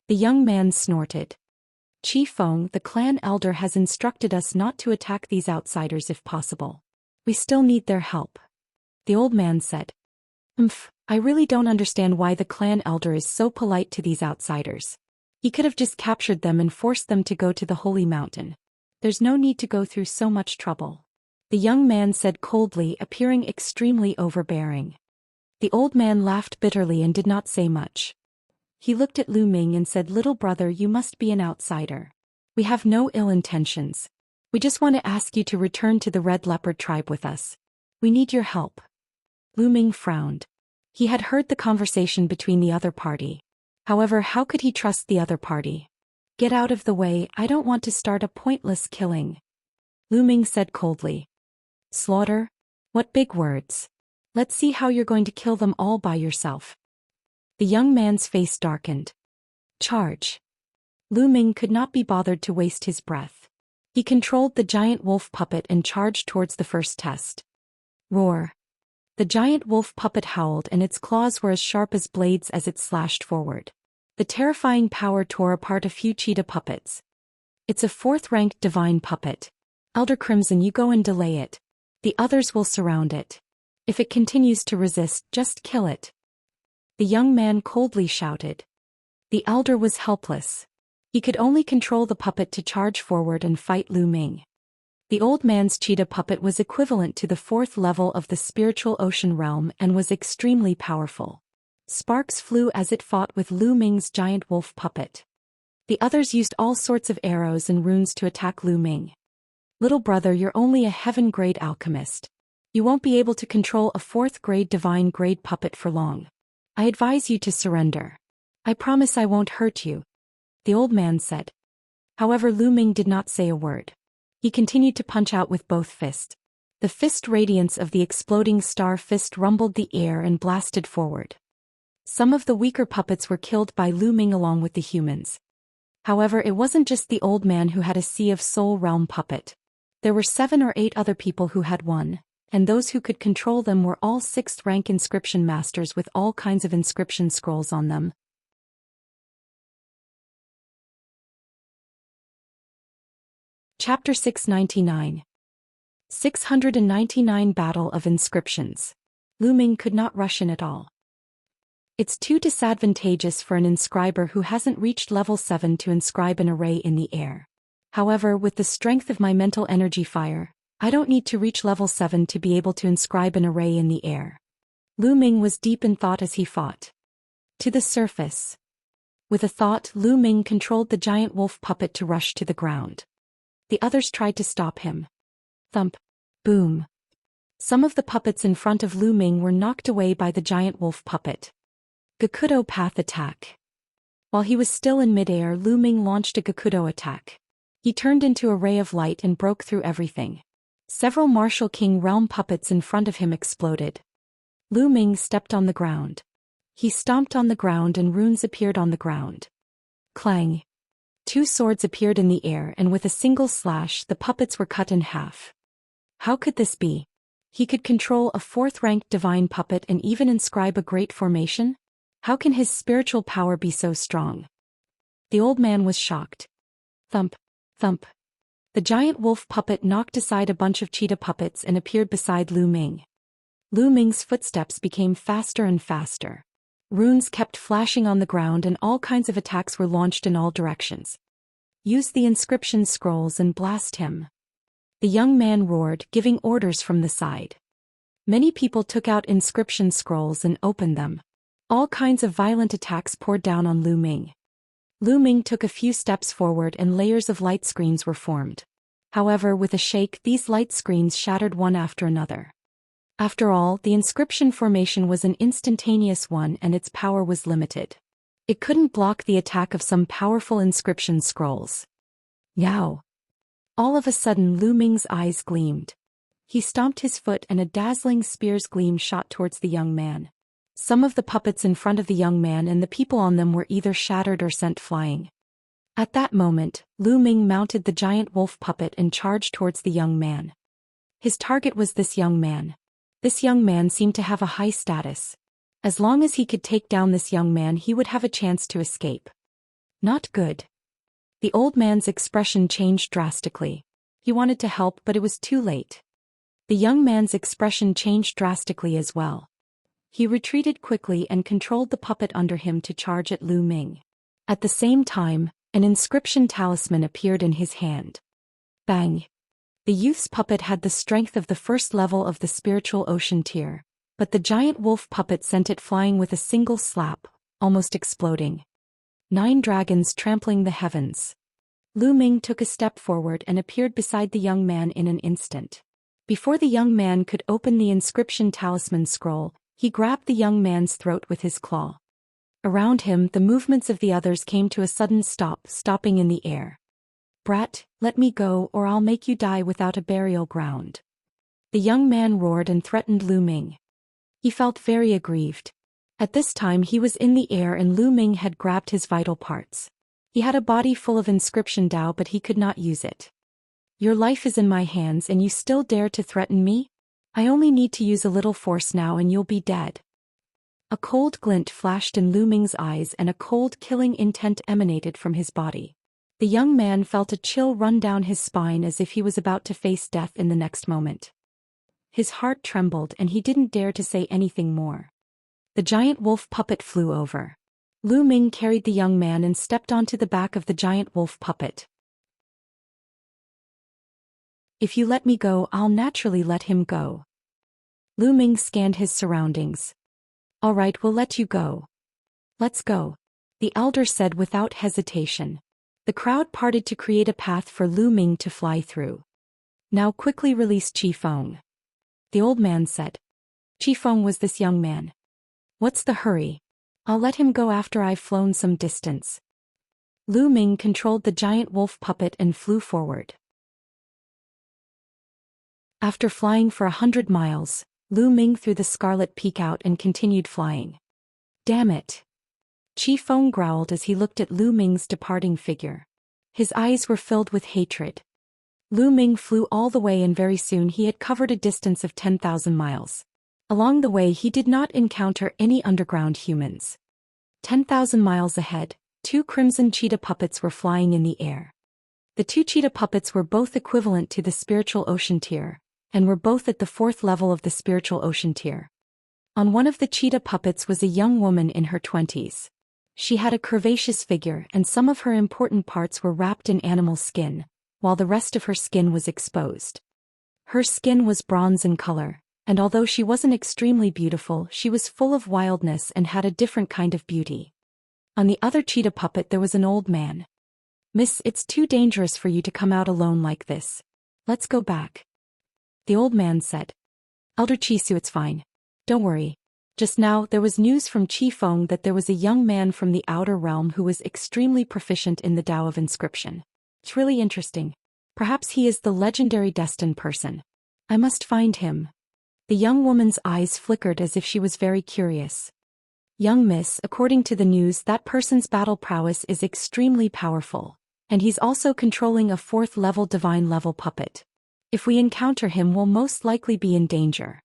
The young man snorted. Qi Feng, the clan elder, has instructed us not to attack these outsiders if possible. We still need their help. The old man said. I really don't understand why the clan elder is so polite to these outsiders. He could have just captured them and forced them to go to the holy mountain. There's no need to go through so much trouble. The young man said coldly, appearing extremely overbearing. The old man laughed bitterly and did not say much. He looked at Lu Ming and said, "Little brother, you must be an outsider. We have no ill intentions. We just want to ask you to return to the Red Leopard tribe with us. We need your help." Lu Ming frowned. He had heard the conversation between the other party. However, how could he trust the other party? "Get out of the way, I don't want to start a pointless killing," Lu Ming said coldly. "Slaughter? What big words. Let's see how you're going to kill them all by yourself." The young man's face darkened. "Charge." Lu Ming could not be bothered to waste his breath. He controlled the giant wolf puppet and charged towards the first test. Roar. The giant wolf puppet howled and its claws were as sharp as blades as it slashed forward. The terrifying power tore apart a few cheetah puppets. "It's a 4th-ranked divine puppet. Elder Crimson, you go and delay it. The others will surround it. If it continues to resist, just kill it," the young man coldly shouted. The elder was helpless. He could only control the puppet to charge forward and fight Lu Ming. The old man's cheetah puppet was equivalent to the 4th level of the spiritual ocean realm and was extremely powerful. Sparks flew as it fought with Lu Ming's giant wolf puppet. The others used all sorts of arrows and runes to attack Lu Ming. "Little brother, you're only a heaven-grade alchemist. You won't be able to control a 4th-grade divine-grade puppet for long. I advise you to surrender. I promise I won't hurt you," the old man said. However, Lu Ming did not say a word. He continued to punch out with both fists. The fist radiance of the exploding star fist rumbled the air and blasted forward. Some of the weaker puppets were killed by Lu Ming along with the humans. However, it wasn't just the old man who had a Sea of Soul realm puppet. There were 7 or 8 other people who had one, and those who could control them were all 6th-rank inscription masters with all kinds of inscription scrolls on them. Chapter 699. 699 Battle of Inscriptions. Lu Ming could not rush in at all. It's too disadvantageous for an inscriber who hasn't reached level 7 to inscribe an array in the air. However, with the strength of my mental energy fire, I don't need to reach level 7 to be able to inscribe an array in the air. Lu Ming was deep in thought as he fought. To the surface. With a thought, Lu Ming controlled the giant wolf puppet to rush to the ground. The others tried to stop him. Thump. Boom. Some of the puppets in front of Lu Ming were knocked away by the giant wolf puppet. Gakudo Path Attack. While he was still in midair, Lu Ming launched a Gakudo attack. He turned into a ray of light and broke through everything. Several Martial King realm puppets in front of him exploded. Lu Ming stepped on the ground. He stomped on the ground and runes appeared on the ground. Clang. 2 swords appeared in the air and with a single slash the puppets were cut in half. How could this be? He could control a 4th-ranked divine puppet and even inscribe a great formation? How can his spiritual power be so strong? The old man was shocked. Thump. Thump. The giant wolf puppet knocked aside a bunch of cheetah puppets and appeared beside Lu Ming. Lu Ming's footsteps became faster and faster. Runes kept flashing on the ground and all kinds of attacks were launched in all directions. Use the inscription scrolls and blast him. The young man roared, giving orders from the side. Many people took out inscription scrolls and opened them. All kinds of violent attacks poured down on Lu Ming. Lu Ming took a few steps forward and layers of light screens were formed. However, with a shake, these light screens shattered one after another. After all, the inscription formation was an instantaneous one and its power was limited. It couldn't block the attack of some powerful inscription scrolls. Yow! All of a sudden Lu Ming's eyes gleamed. He stomped his foot and a dazzling spear's gleam shot towards the young man. Some of the puppets in front of the young man and the people on them were either shattered or sent flying. At that moment, Lu Ming mounted the giant wolf puppet and charged towards the young man. His target was this young man. This young man seemed to have a high status. As long as he could take down this young man, he would have a chance to escape. Not good. The old man's expression changed drastically. He wanted to help, but it was too late. The young man's expression changed drastically as well. He retreated quickly and controlled the puppet under him to charge at Lu Ming. At the same time, an inscription talisman appeared in his hand. Bang! The youth's puppet had the strength of the first level of the spiritual ocean tier, but the giant wolf puppet sent it flying with a single slap, almost exploding. 9 dragons trampling the heavens. Lu Ming took a step forward and appeared beside the young man in an instant. Before the young man could open the inscription talisman scroll, he grabbed the young man's throat with his claw. Around him, the movements of the others came to a sudden stop, stopping in the air. Brat, let me go or I'll make you die without a burial ground. The young man roared and threatened Lu Ming. He felt very aggrieved. At this time he was in the air and Lu Ming had grabbed his vital parts. He had a body full of inscription Dao, but he could not use it. Your life is in my hands and you still dare to threaten me? I only need to use a little force now and you'll be dead. A cold glint flashed in Lu Ming's eyes and a cold killing intent emanated from his body. The young man felt a chill run down his spine as if he was about to face death in the next moment. His heart trembled and he didn't dare to say anything more. The giant wolf puppet flew over. Lu Ming carried the young man and stepped onto the back of the giant wolf puppet. If you let me go, I'll naturally let him go. Lu Ming scanned his surroundings. All right, we'll let you go. Let's go, the elder said without hesitation. The crowd parted to create a path for Lu Ming to fly through. Now quickly release Qi Feng. The old man said. Qi Feng was this young man. What's the hurry? I'll let him go after I've flown some distance. Lu Ming controlled the giant wolf puppet and flew forward. After flying for 100 miles, Lu Ming threw the scarlet peak out and continued flying. Damn it! Qi Feng growled as he looked at Lu Ming's departing figure. His eyes were filled with hatred. Lu Ming flew all the way and very soon he had covered a distance of 10,000 miles. Along the way he did not encounter any underground humans. 10,000 miles ahead, 2 crimson cheetah puppets were flying in the air. The 2 cheetah puppets were both equivalent to the spiritual ocean tier, and were both at the 4th level of the spiritual ocean tier. On one of the cheetah puppets was a young woman in her 20s. She had a curvaceous figure and some of her important parts were wrapped in animal skin, while the rest of her skin was exposed. Her skin was bronze in color, and although she wasn't extremely beautiful, she was full of wildness and had a different kind of beauty. On the other cheetah puppet there was an old man. Miss, it's too dangerous for you to come out alone like this. Let's go back. The old man said. Elder Chisu, it's fine. Don't worry. Just now, there was news from Qi Feng that there was a young man from the outer realm who was extremely proficient in the Tao of inscription. It's really interesting. Perhaps he is the legendary destined person. I must find him. The young woman's eyes flickered as if she was very curious. Young miss, according to the news, that person's battle prowess is extremely powerful, and he's also controlling a 4th level divine level puppet. If we encounter him, we'll most likely be in danger.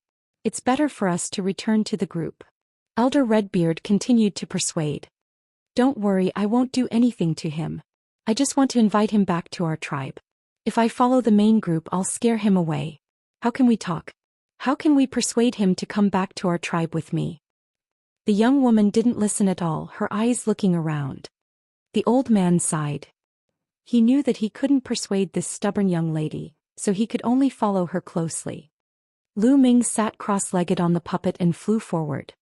It's better for us to return to the group. Elder Redbeard continued to persuade. Don't worry, I won't do anything to him. I just want to invite him back to our tribe. If I follow the main group, I'll scare him away. How can we talk? How can we persuade him to come back to our tribe with me? The young woman didn't listen at all, her eyes looking around. The old man sighed. He knew that he couldn't persuade this stubborn young lady, so he could only follow her closely. Lu Ming sat cross-legged on the puppet and flew forward.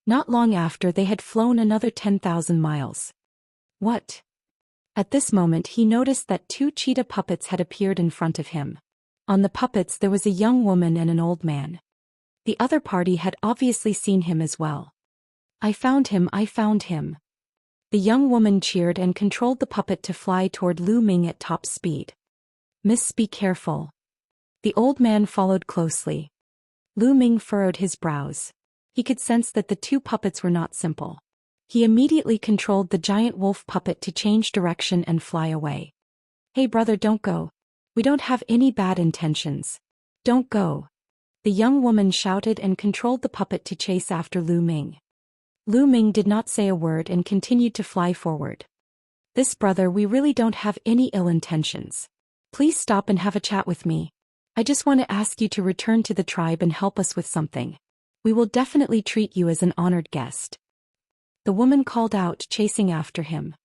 Not long after, they had flown another 10,000 miles. What? At this moment he noticed that 2 cheetah puppets had appeared in front of him. On the puppets there was a young woman and an old man. The other party had obviously seen him as well. I found him, I found him. The young woman cheered and controlled the puppet to fly toward Lu Ming at top speed. Miss, be careful. The old man followed closely. Lu Ming furrowed his brows. He could sense that the 2 puppets were not simple. He immediately controlled the giant wolf puppet to change direction and fly away. Hey brother, don't go. We don't have any bad intentions. Don't go. The young woman shouted and controlled the puppet to chase after Lu Ming. Lu Ming did not say a word and continued to fly forward. This brother, we really don't have any ill intentions. Please stop and have a chat with me. I just want to ask you to return to the tribe and help us with something. We will definitely treat you as an honored guest. The woman called out, chasing after him.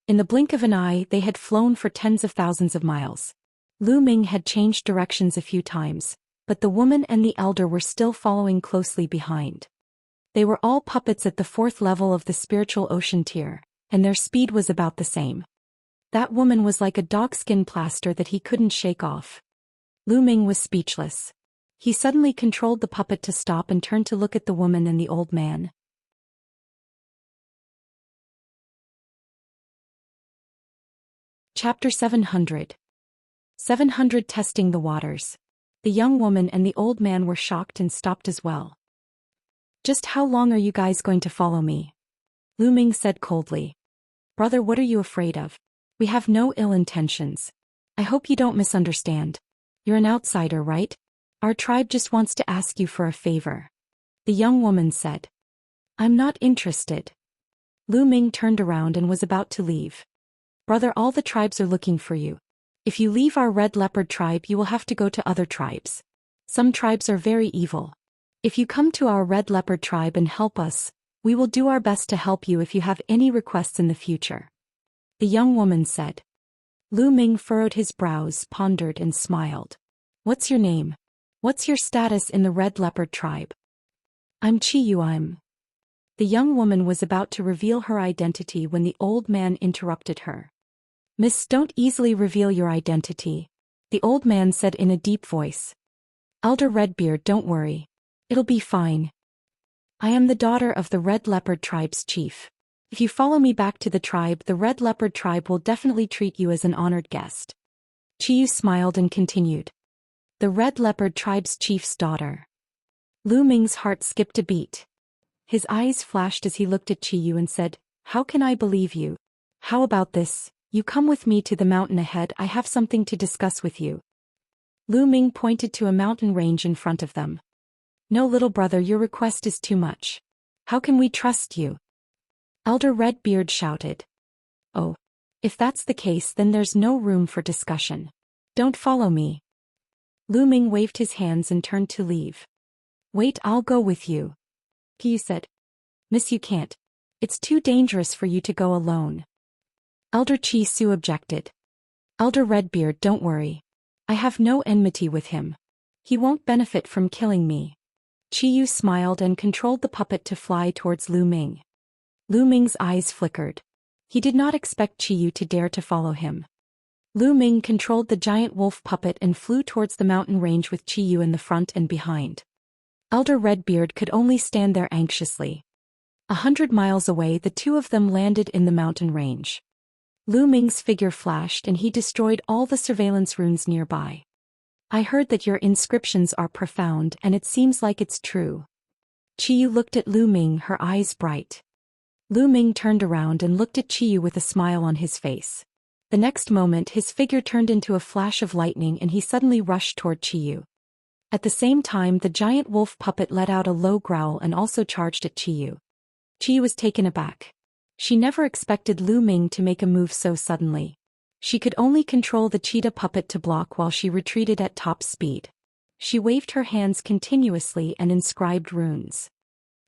In the blink of an eye, they had flown for tens of thousands of miles. Lu Ming had changed directions a few times, but the woman and the elder were still following closely behind. They were all puppets at the 4th level of the spiritual ocean tier, and their speed was about the same. That woman was like a dogskin plaster that he couldn't shake off. Lu Ming was speechless. He suddenly controlled the puppet to stop and turned to look at the woman and the old man. Chapter 700. 700 Testing the waters. The young woman and the old man were shocked and stopped as well. Just how long are you guys going to follow me? Lu Ming said coldly. Brother, what are you afraid of? We have no ill intentions. I hope you don't misunderstand. You're an outsider, right? Our tribe just wants to ask you for a favor. The young woman said. I'm not interested. Lu Ming turned around and was about to leave. Brother, all the tribes are looking for you. If you leave our red leopard tribe, you will have to go to other tribes. Some tribes are very evil. If you come to our red leopard tribe and help us, we will do our best to help you if you have any requests in the future. The young woman said. Lu Ming furrowed his brows, pondered and smiled. What's your name? What's your status in the red leopard tribe? I'm Qiyu. The young woman was about to reveal her identity when the old man interrupted her. Miss, don't easily reveal your identity, the old man said in a deep voice. Elder Redbeard, don't worry. It'll be fine. I am the daughter of the Red Leopard tribe's chief. If you follow me back to the tribe, the Red Leopard tribe will definitely treat you as an honored guest. Qiyu smiled and continued. The Red Leopard tribe's chief's daughter. Lu Ming's heart skipped a beat. His eyes flashed as he looked at Qiyu and said, How can I believe you? How about this? You come with me to the mountain ahead, I have something to discuss with you. Lu Ming pointed to a mountain range in front of them. No, little brother, your request is too much. How can we trust you? Elder Redbeard shouted. Oh, if that's the case, then there's no room for discussion. Don't follow me. Lu Ming waved his hands and turned to leave. Wait, I'll go with you. Qiyu said. Miss, you can't. It's too dangerous for you to go alone. Elder Chi Su objected. Elder Redbeard, don't worry. I have no enmity with him. He won't benefit from killing me. Qiyu smiled and controlled the puppet to fly towards Lu Ming. Lu Ming's eyes flickered. He did not expect Qiyu to dare to follow him. Lu Ming controlled the giant wolf puppet and flew towards the mountain range with Qiyu in the front and behind. Elder Redbeard could only stand there anxiously. 100 miles away, the two of them landed in the mountain range. Lu Ming's figure flashed and he destroyed all the surveillance runes nearby. I heard that your inscriptions are profound and it seems like it's true. Qiyu looked at Lu Ming, her eyes bright. Lu Ming turned around and looked at Qiyu with a smile on his face. The next moment his figure turned into a flash of lightning and he suddenly rushed toward Qiyu. At the same time, the giant wolf puppet let out a low growl and also charged at Qiyu. Qiyu was taken aback. She never expected Lu Ming to make a move so suddenly. She could only control the cheetah puppet to block while she retreated at top speed. She waved her hands continuously and inscribed runes.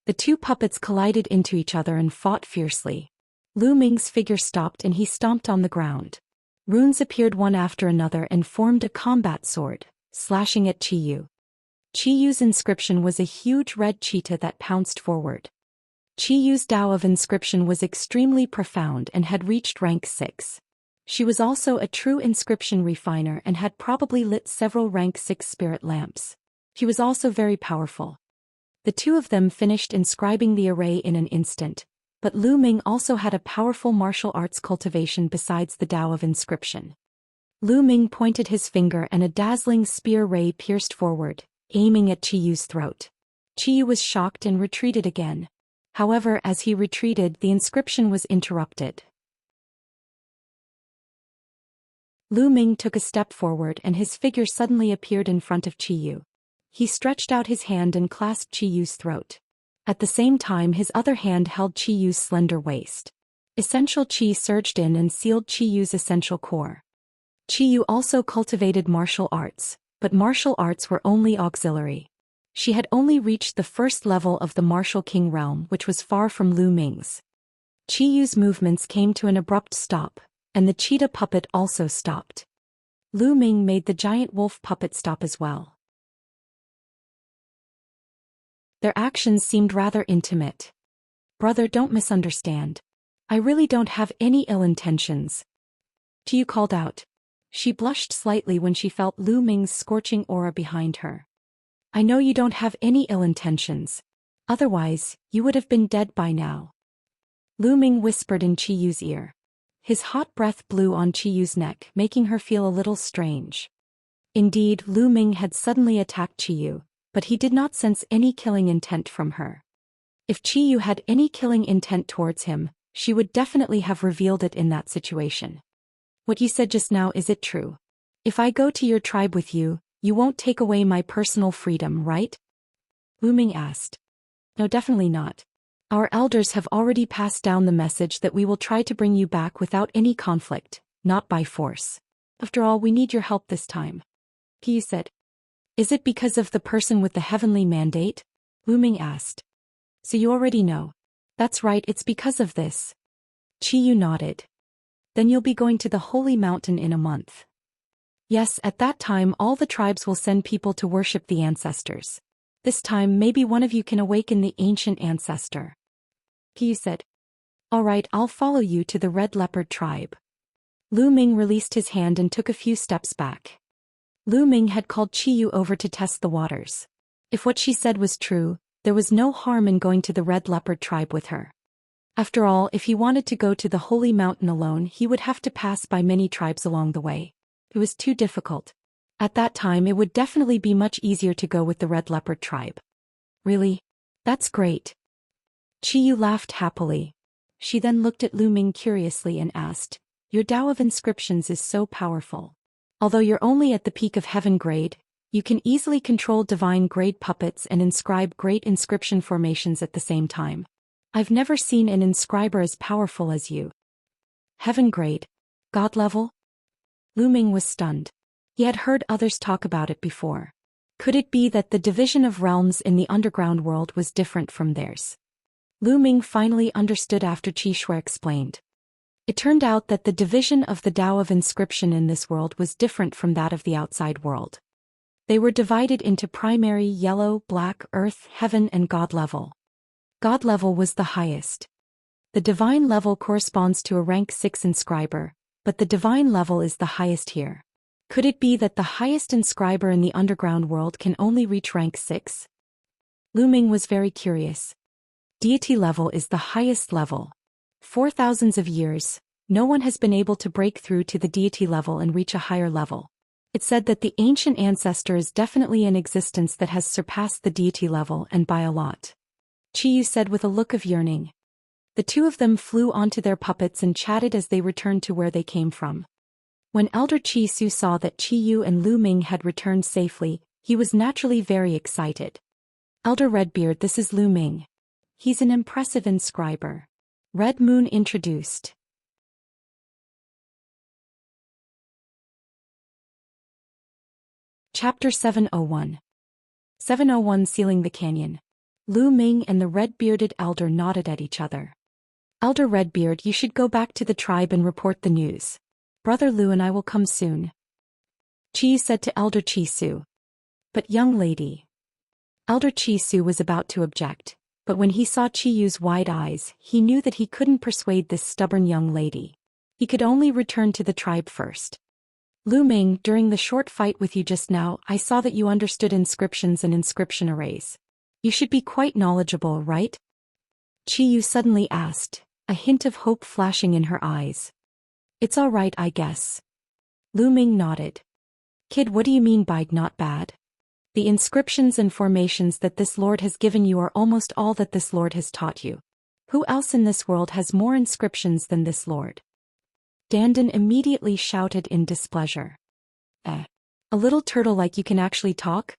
The two puppets collided into each other and fought fiercely. Lu Ming's figure stopped and he stomped on the ground. Runes appeared one after another and formed a combat sword, slashing at Qiyu. Qiyu's inscription was a huge red cheetah that pounced forward. Qiyu's Tao of inscription was extremely profound and had reached rank 6. She was also a true inscription refiner and had probably lit several rank 6 spirit lamps. She was also very powerful. The two of them finished inscribing the array in an instant, but Lu Ming also had a powerful martial arts cultivation besides the Tao of inscription. Lu Ming pointed his finger and a dazzling spear ray pierced forward, aiming at Qiyu's throat. Qiyu was shocked and retreated again. However, as he retreated, the inscription was interrupted. Lu Ming took a step forward and his figure suddenly appeared in front of Qiyu. He stretched out his hand and clasped Qiyu's throat. At the same time his other hand held Qiyu's slender waist. Essential qi surged in and sealed Qiyu's essential core. Qiyu also cultivated martial arts, but martial arts were only auxiliary. She had only reached the first level of the martial king realm, which was far from Lu Ming's. Qiyu's movements came to an abrupt stop, and the cheetah puppet also stopped. Lu Ming made the giant wolf puppet stop as well. Their actions seemed rather intimate. "Brother, don't misunderstand. I really don't have any ill intentions," Qiyu called out. She blushed slightly when she felt Lu Ming's scorching aura behind her. "I know you don't have any ill intentions. Otherwise, you would have been dead by now," Lu Ming whispered in Qiyu's ear. His hot breath blew on Qiyu's neck, making her feel a little strange. Indeed, Lu Ming had suddenly attacked Qiyu, but he did not sense any killing intent from her. If Qiyu had any killing intent towards him, she would definitely have revealed it in that situation. "What you said just now, is it true? If I go to your tribe with you, you won't take away my personal freedom, right?" Lu Ming asked. "No, definitely not. Our elders have already passed down the message that we will try to bring you back without any conflict, not by force. After all, we need your help this time," Qiyu said. "Is it because of the person with the heavenly mandate?" Lu Ming asked. "So you already know." "That's right, it's because of this." Qiyu nodded. "Then you'll be going to the Holy Mountain in a month." "Yes, at that time all the tribes will send people to worship the ancestors. This time maybe one of you can awaken the ancient ancestor," Qiyu said. "All right, I'll follow you to the Red Leopard tribe." Lu Ming released his hand and took a few steps back. Lu Ming had called Qiyu over to test the waters. If what she said was true, there was no harm in going to the Red Leopard tribe with her. After all, if he wanted to go to the Holy Mountain alone, he would have to pass by many tribes along the way. It was too difficult. At that time it would definitely be much easier to go with the Red Leopard tribe. "Really? That's great." Qiyu laughed happily. She then looked at Lu Ming curiously and asked, "Your Tao of inscriptions is so powerful. Although you're only at the peak of heaven grade, you can easily control divine grade puppets and inscribe great inscription formations at the same time. I've never seen an inscriber as powerful as you." "Heaven grade? God level?" Lu Ming was stunned. He had heard others talk about it before. Could it be that the division of realms in the underground world was different from theirs? Lu Ming finally understood after Qi Shui explained. It turned out that the division of the Tao of inscription in this world was different from that of the outside world. They were divided into primary, yellow, black, earth, heaven and God level. God level was the highest. The divine level corresponds to a rank 6 inscriber, but the divine level is the highest here. Could it be that the highest inscriber in the underground world can only reach rank 6? Lu Ming was very curious. Deity level is the highest level. For thousands of years, no one has been able to break through to the deity level and reach a higher level. It's said that the ancient ancestor is definitely an existence that has surpassed the deity level and by a lot, Qiyu said with a look of yearning. The two of them flew onto their puppets and chatted as they returned to where they came from. When Elder Qi Su saw that Qiyu and Lu Ming had returned safely, he was naturally very excited. "Elder Redbeard, this is Lu Ming. He's an impressive inscriber," Red Moon introduced. Chapter 701. 701 Sealing the Canyon. Lu Ming and the red-bearded elder nodded at each other. "Elder Redbeard, you should go back to the tribe and report the news. Brother Lu and I will come soon," Qi said to Elder Qi Su. "But young lady." Elder Qi Su was about to object, but when he saw Qiyu's wide eyes, he knew that he couldn't persuade this stubborn young lady. He could only return to the tribe first. "Lu Ming, during the short fight with you just now, I saw that you understood inscriptions and inscription arrays. You should be quite knowledgeable, right?" Qiyu suddenly asked, a hint of hope flashing in her eyes. "It's all right, I guess." Lu Ming nodded. "Kid, what do you mean by not bad? The inscriptions and formations that this lord has given you are almost all that this lord has taught you. Who else in this world has more inscriptions than this lord?" Dandan immediately shouted in displeasure. A little turtle like you can actually talk?"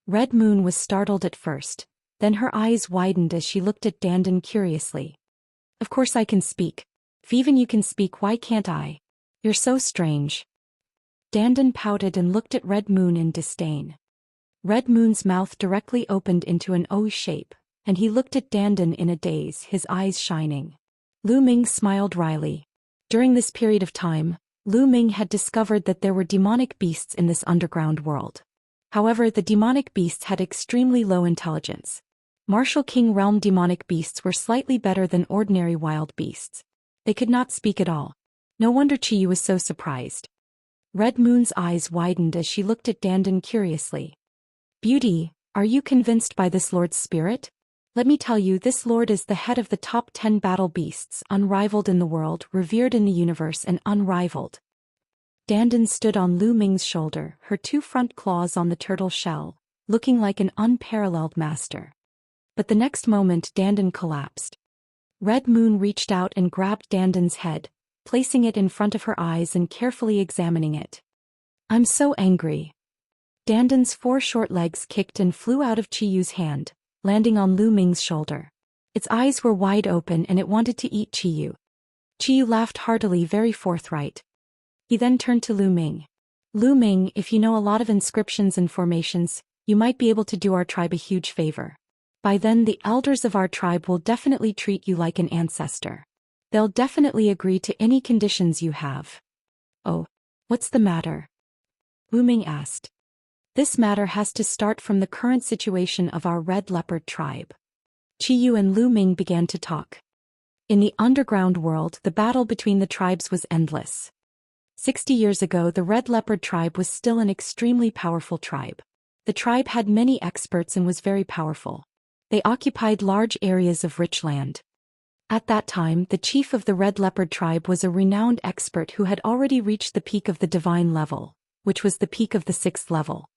Red Moon was startled at first, Then her eyes widened as she looked at Dandan curiously. Of course I can speak. If even you can speak, why can't I? You're so strange. Dandan pouted and looked at Red Moon in disdain. Red Moon's mouth directly opened into an O shape, and he looked at Dandan in a daze, his eyes shining. Lu Ming smiled wryly. During this period of time, Lu Ming had discovered that there were demonic beasts in this underground world. However, the demonic beasts had extremely low intelligence. Martial King Realm demonic beasts were slightly better than ordinary wild beasts. They could not speak at all. No wonder Qiyu was so surprised. Red Moon's eyes widened as she looked at Dandan curiously. Beauty, are you convinced by this lord's spirit? Let me tell you, this lord is the head of the top 10 battle beasts, unrivaled in the world, revered in the universe, and unrivaled. Dandan stood on Lu Ming's shoulder, her 2 front claws on the turtle shell, looking like an unparalleled master. But the next moment Dandan collapsed. Red Moon reached out and grabbed Dandan's head, placing it in front of her eyes and carefully examining it. I'm so angry. Dandan's 4 short legs kicked and flew out of Qiyu's hand, landing on Lu Ming's shoulder. Its eyes were wide open and it wanted to eat Qiyu. Qiyu laughed heartily, very forthright. He then turned to Lu Ming. Lu Ming, if you know a lot of inscriptions and formations, you might be able to do our tribe a huge favor. By then the elders of our tribe will definitely treat you like an ancestor. They'll definitely agree to any conditions you have. Oh, what's the matter? Lu Ming asked. This matter has to start from the current situation of our Red Leopard tribe. Qiyu and Lu Ming began to talk. In the underground world, the battle between the tribes was endless. 60 years ago, the Red Leopard tribe was still an extremely powerful tribe. The tribe had many experts and was very powerful. They occupied large areas of rich land. At that time, the chief of the Red Leopard tribe was a renowned expert who had already reached the peak of the divine level, which was the peak of the 6th level.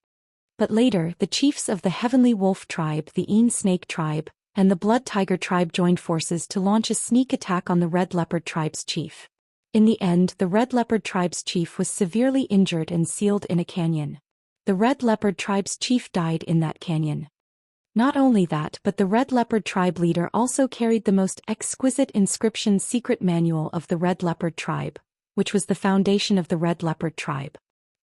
But later, the chiefs of the Heavenly Wolf tribe, the Een Snake tribe, and the Blood Tiger tribe joined forces to launch a sneak attack on the Red Leopard tribe's chief. In the end, the Red Leopard tribe's chief was severely injured and sealed in a canyon. The Red Leopard tribe's chief died in that canyon. Not only that, but the Red Leopard tribe leader also carried the most exquisite inscription secret manual of the Red Leopard tribe, which was the foundation of the Red Leopard tribe.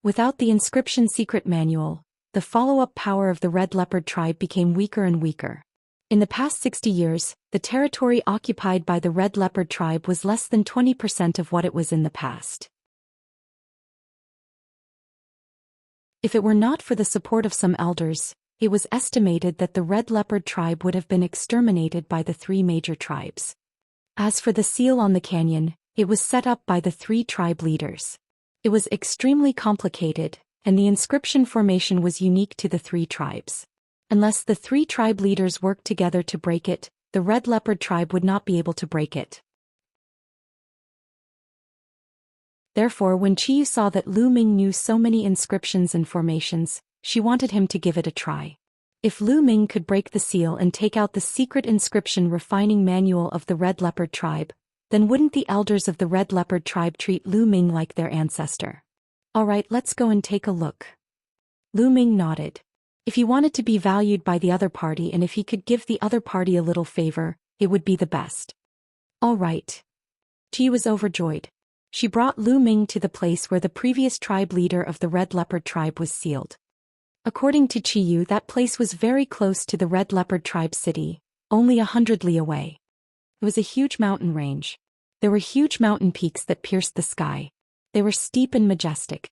Without the inscription secret manual, the follow-up power of the Red Leopard tribe became weaker and weaker. In the past 60 years, the territory occupied by the Red Leopard tribe was less than 20% of what it was in the past. If it were not for the support of some elders, it was estimated that the Red Leopard tribe would have been exterminated by the 3 major tribes. As for the seal on the canyon, it was set up by the 3 tribe leaders. It was extremely complicated, and the inscription formation was unique to the 3 tribes. Unless the 3 tribe leaders worked together to break it, the Red Leopard tribe would not be able to break it. Therefore, when Qiyu saw that Lu Ming knew so many inscriptions and formations, she wanted him to give it a try. If Lu Ming could break the seal and take out the secret inscription refining manual of the Red Leopard tribe, then wouldn't the elders of the Red Leopard tribe treat Lu Ming like their ancestor? Alright, let's go and take a look. Lu Ming nodded. If he wanted to be valued by the other party and if he could give the other party a little favor, it would be the best. Alright. Qiyu was overjoyed. She brought Lu Ming to the place where the previous tribe leader of the Red Leopard tribe was sealed. According to Qiyu, that place was very close to the Red Leopard tribe city, only 100 li away. It was a huge mountain range. There were huge mountain peaks that pierced the sky. They were steep and majestic.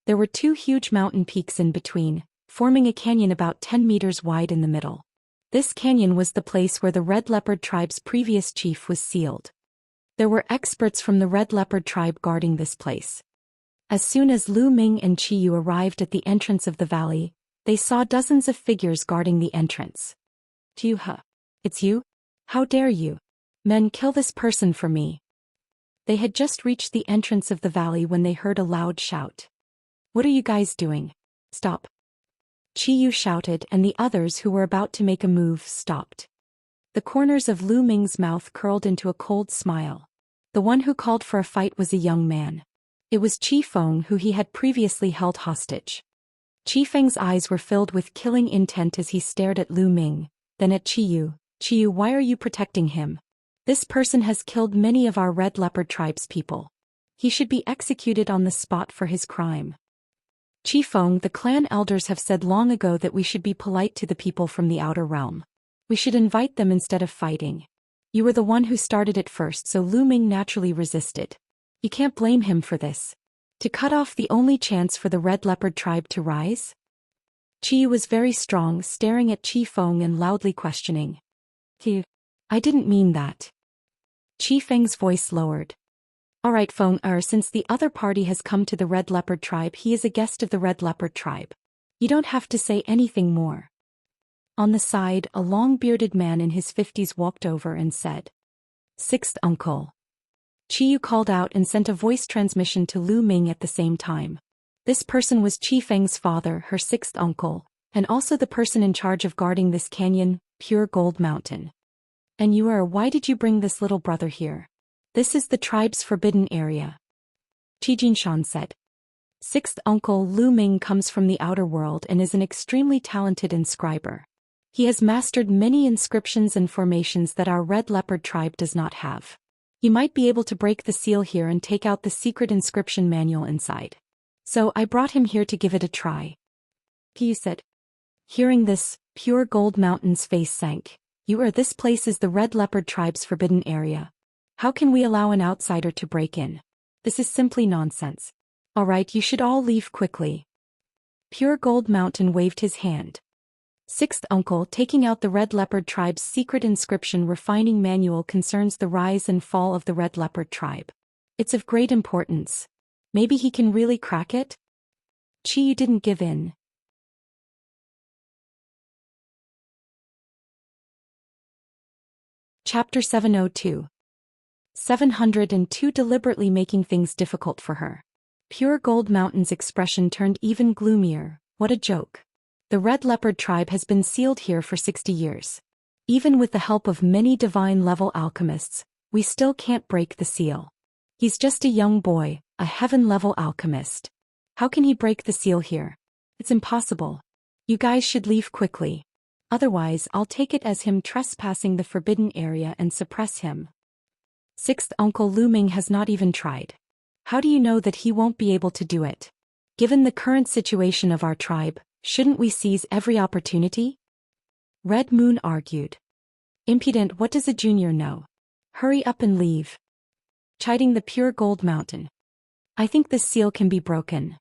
There were 2 huge mountain peaks in between, forming a canyon about 10 meters wide in the middle. This canyon was the place where the Red Leopard tribe's previous chief was sealed. There were experts from the Red Leopard tribe guarding this place. As soon as Lu Ming and Qiyu arrived at the entrance of the valley, they saw dozens of figures guarding the entrance. Qiyu, it's you? How dare you? Men, kill this person for me. They had just reached the entrance of the valley when they heard a loud shout. What are you guys doing? Stop. Qiyu shouted, and the others who were about to make a move stopped. The corners of Lu Ming's mouth curled into a cold smile. The one who called for a fight was a young man. It was Qi Feng, who he had previously held hostage. Qi Feng's eyes were filled with killing intent as he stared at Lu Ming, Then at Qiyu, Qiyu, why are you protecting him? This person has killed many of our Red Leopard tribe's people. He should be executed on the spot for his crime. Qifeng, the clan elders have said long ago that we should be polite to the people from the outer realm. We should invite them instead of fighting. You were the one who started it first, so Lu Ming naturally resisted. You can't blame him for this. To cut off the only chance for the Red Leopard tribe to rise? Qiyu was very strong, staring at Qifeng and loudly questioning. I didn't mean that. Qifeng's voice lowered. Alright Feng since the other party has come to the Red Leopard tribe, he is a guest of the Red Leopard tribe. You don't have to say anything more. On the side, a long-bearded man in his 50s walked over and said, "Sixth uncle." Qiyu called out and sent a voice transmission to Lu Ming at the same time. This person was Qifeng's father, her sixth uncle, and also the person in charge of guarding this canyon, Pure Gold Mountain. And why did you bring this little brother here? This is the tribe's forbidden area. Qijinshan said. Sixth uncle Lu Ming comes from the outer world and is an extremely talented inscriber. He has mastered many inscriptions and formations that our Red Leopard tribe does not have. He might be able to break the seal here and take out the secret inscription manual inside. So I brought him here to give it a try. Qiyu said. Hearing this, Pure Gold Mountain's face sank. This place is the Red Leopard tribe's forbidden area. How can we allow an outsider to break in? This is simply nonsense. Alright, you should all leave quickly. Pure Gold Mountain waved his hand. Sixth uncle, taking out the Red Leopard tribe's secret inscription refining manual concerns the rise and fall of the Red Leopard tribe. It's of great importance. Maybe he can really crack it? Qiyu didn't give in. Chapter 702. 702 deliberately making things difficult for her. Pure Gold Mountain's expression turned even gloomier. What a joke. The Red Leopard tribe has been sealed here for 60 years. Even with the help of many divine-level alchemists, we still can't break the seal. He's just a young boy, a heaven-level alchemist. How can he break the seal here? It's impossible. You guys should leave quickly. Otherwise, I'll take it as him trespassing the forbidden area and suppress him. Sixth uncle Lu Ming has not even tried. How do you know that he won't be able to do it? Given the current situation of our tribe, shouldn't we seize every opportunity? Red Moon argued. Impudent, what does a junior know? Hurry up and leave. Chiding the Pure Gold Mountain. I think this seal can be broken.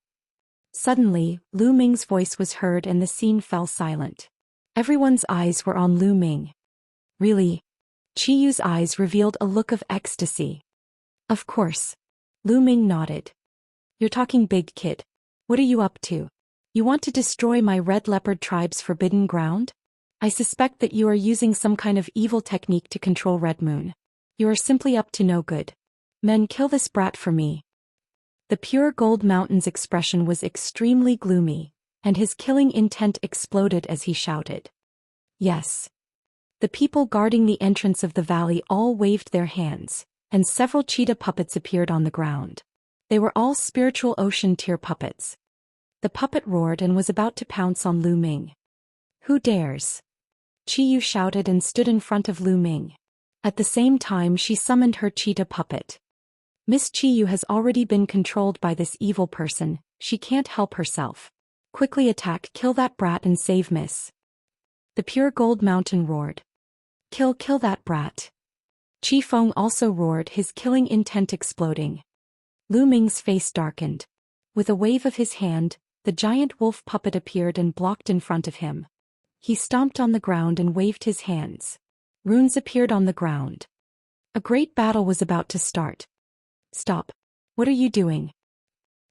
Suddenly, Lu Ming's voice was heard and the scene fell silent. Everyone's eyes were on Lu Ming. Really? Qiyu's eyes revealed a look of ecstasy. Of course. Lu Ming nodded. You're talking big, kid. What are you up to? You want to destroy my Red Leopard tribe's forbidden ground? I suspect that you are using some kind of evil technique to control Red Moon. You are simply up to no good. Men, kill this brat for me. The Pure Gold Mountain's expression was extremely gloomy, and his killing intent exploded as he shouted. Yes. The people guarding the entrance of the valley all waved their hands, and several cheetah puppets appeared on the ground. They were all spiritual ocean tier puppets. The puppet roared and was about to pounce on Lu Ming. Who dares? Qiyu shouted and stood in front of Lu Ming. At the same time she summoned her cheetah puppet. Miss Qiyu has already been controlled by this evil person, she can't help herself. Quickly attack, kill that brat and save Miss. The Pure Gold Mountain roared. Kill that brat. Qifeng also roared, his killing intent exploding. Lu Ming's face darkened. With a wave of his hand, the giant wolf puppet appeared and blocked in front of him. He stomped on the ground and waved his hands. Runes appeared on the ground. A great battle was about to start. Stop. What are you doing?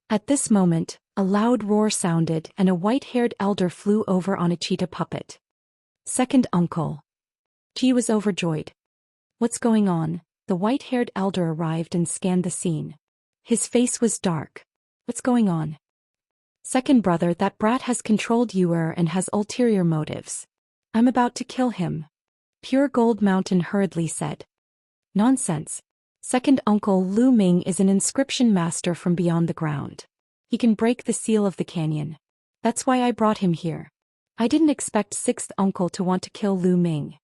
At this moment, a loud roar sounded and a white-haired elder flew over on a cheetah puppet. Second uncle. Qiyu was overjoyed. What's going on? The white-haired elder arrived and scanned the scene. His face was dark. What's going on? Second brother, that brat has controlled Yuer and has ulterior motives. I'm about to kill him. Pure Gold Mountain hurriedly said. Nonsense. Second uncle Lu Ming is an inscription master from beyond the ground. He can break the seal of the canyon. That's why I brought him here. I didn't expect sixth uncle to want to kill Lu Ming.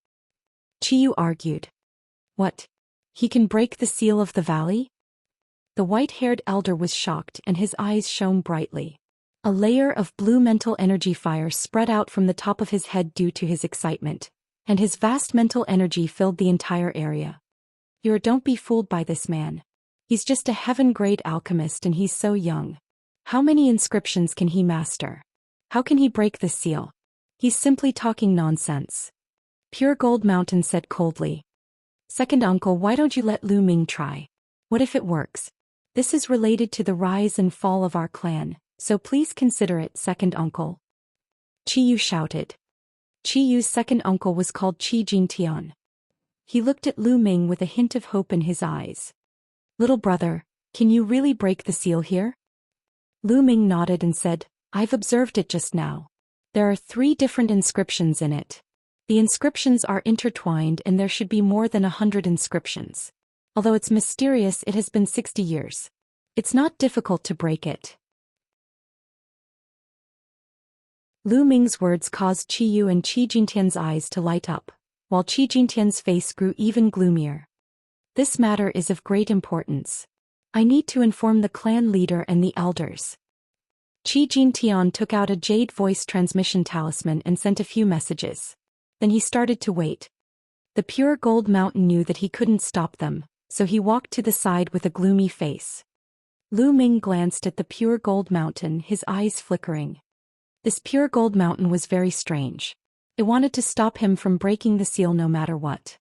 Qiyu argued. What? He can break the seal of the valley? The white-haired elder was shocked and his eyes shone brightly. A layer of blue mental energy fire spread out from the top of his head due to his excitement, and his vast mental energy filled the entire area. Don't be fooled by this man. He's just a heaven-grade alchemist and he's so young. How many inscriptions can he master? How can he break the seal? He's simply talking nonsense. Pure Gold Mountain said coldly. Second uncle, why don't you let Lu Ming try? What if it works? This is related to the rise and fall of our clan, so please consider it, second uncle. Qiyu shouted. Qiyu's second uncle was called Qi Jintian. He looked at Lu Ming with a hint of hope in his eyes. Little brother, can you really break the seal here? Lu Ming nodded and said, I've observed it just now. There are 3 different inscriptions in it. The inscriptions are intertwined and there should be more than 100 inscriptions. Although it's mysterious, it has been 60 years. It's not difficult to break it. Lu Ming's words caused Qiyu and Qi Jintian's eyes to light up, while Qi Jintian's face grew even gloomier. This matter is of great importance. I need to inform the clan leader and the elders. Qi Jintian took out a jade voice transmission talisman and sent a few messages. Then he started to wait. The Pure Gold Mountain knew that he couldn't stop them, so he walked to the side with a gloomy face. Lu Ming glanced at the Pure Gold Mountain, his eyes flickering. This Pure Gold Mountain was very strange. It wanted to stop him from breaking the seal no matter what.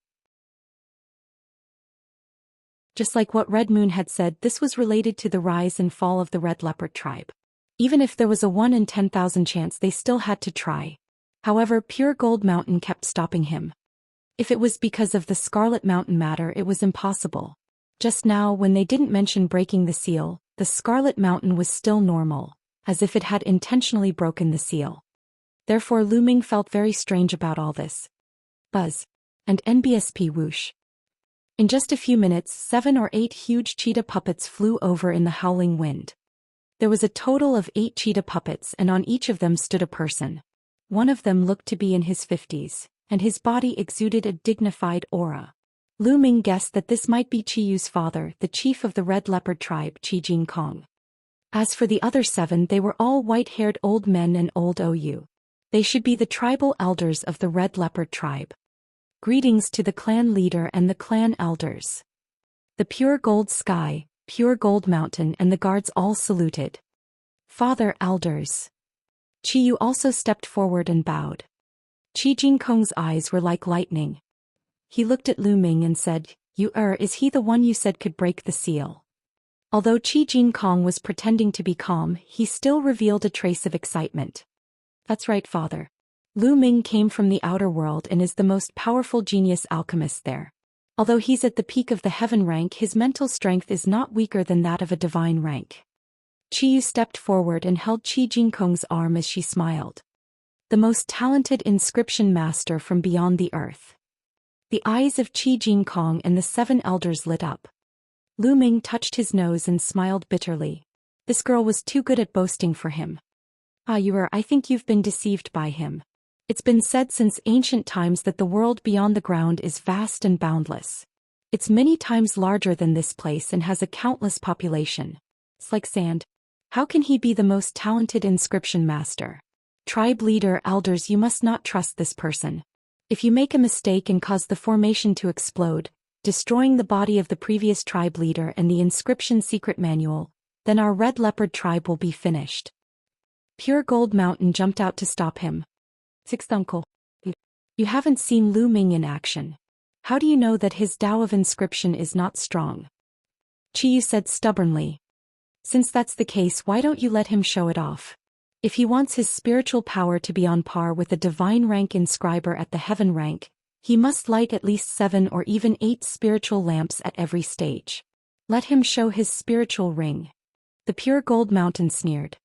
Just like what Red Moon had said, this was related to the rise and fall of the Red Leopard tribe. Even if there was a 1 in 10,000 chance, they still had to try. However, Pure Gold Mountain kept stopping him. If it was because of the Scarlet Mountain matter, it was impossible. Just now, when they didn't mention breaking the seal, the Scarlet Mountain was still normal, as if it had intentionally broken the seal. Therefore Lu Ming felt very strange about all this. Buzz. And NBSP whoosh. In just a few minutes, 7 or 8 huge cheetah puppets flew over in the howling wind. There was a total of 8 cheetah puppets and on each of them stood a person. One of them looked to be in his 50s, and his body exuded a dignified aura. Lu Ming guessed that this might be Qiyu's father, the chief of the Red Leopard tribe, Qi Jinkong. As for the other 7, they were all white-haired old men and old OU. They should be the tribal elders of the Red Leopard tribe. Greetings to the clan leader and the clan elders. The Pure Gold Sky, Pure Gold Mountain and the guards all saluted. Father elders. Qiyu also stepped forward and bowed. Qi Jinkong's eyes were like lightning. He looked at Lu Ming and said, is he the one you said could break the seal? Although Qi Jinkong was pretending to be calm, he still revealed a trace of excitement. That's right, father. Lu Ming came from the outer world and is the most powerful genius alchemist there. Although he's at the peak of the heaven rank, his mental strength is not weaker than that of a divine rank. Qiyu stepped forward and held Qi Jinkong's arm as she smiled. The most talented inscription master from beyond the earth. The eyes of Qi Jinkong and the 7 elders lit up. Lu Ming touched his nose and smiled bitterly. This girl was too good at boasting for him. I think you've been deceived by him. It's been said since ancient times that the world beyond the ground is vast and boundless. It's many times larger than this place and has a countless population. It's like sand. How can he be the most talented inscription master? Tribe leader, elders, you must not trust this person. If you make a mistake and cause the formation to explode, destroying the body of the previous tribe leader and the inscription secret manual, then our Red Leopard tribe will be finished. Pure Gold Mountain jumped out to stop him. Sixth uncle. You haven't seen Lu Ming in action. How do you know that his Tao of inscription is not strong? Qiyu said stubbornly. Since that's the case, why don't you let him show it off? If he wants his spiritual power to be on par with a divine rank inscriber at the heaven rank, he must light at least 7 or even 8 spiritual lamps at every stage. Let him show his spiritual ring. The Pure Gold Mountain sneered.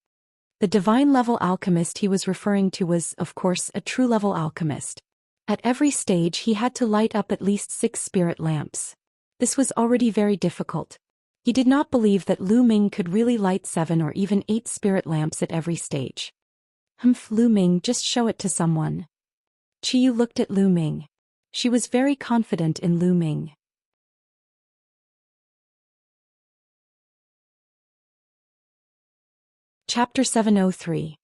The divine level alchemist he was referring to was, of course, a true level alchemist. At every stage he had to light up at least 6 spirit lamps. This was already very difficult. He did not believe that Lu Ming could really light 7 or even 8 spirit lamps at every stage. Lu Ming, just show it to someone. Qi Yu looked at Lu Ming. She was very confident in Lu Ming. Chapter 703.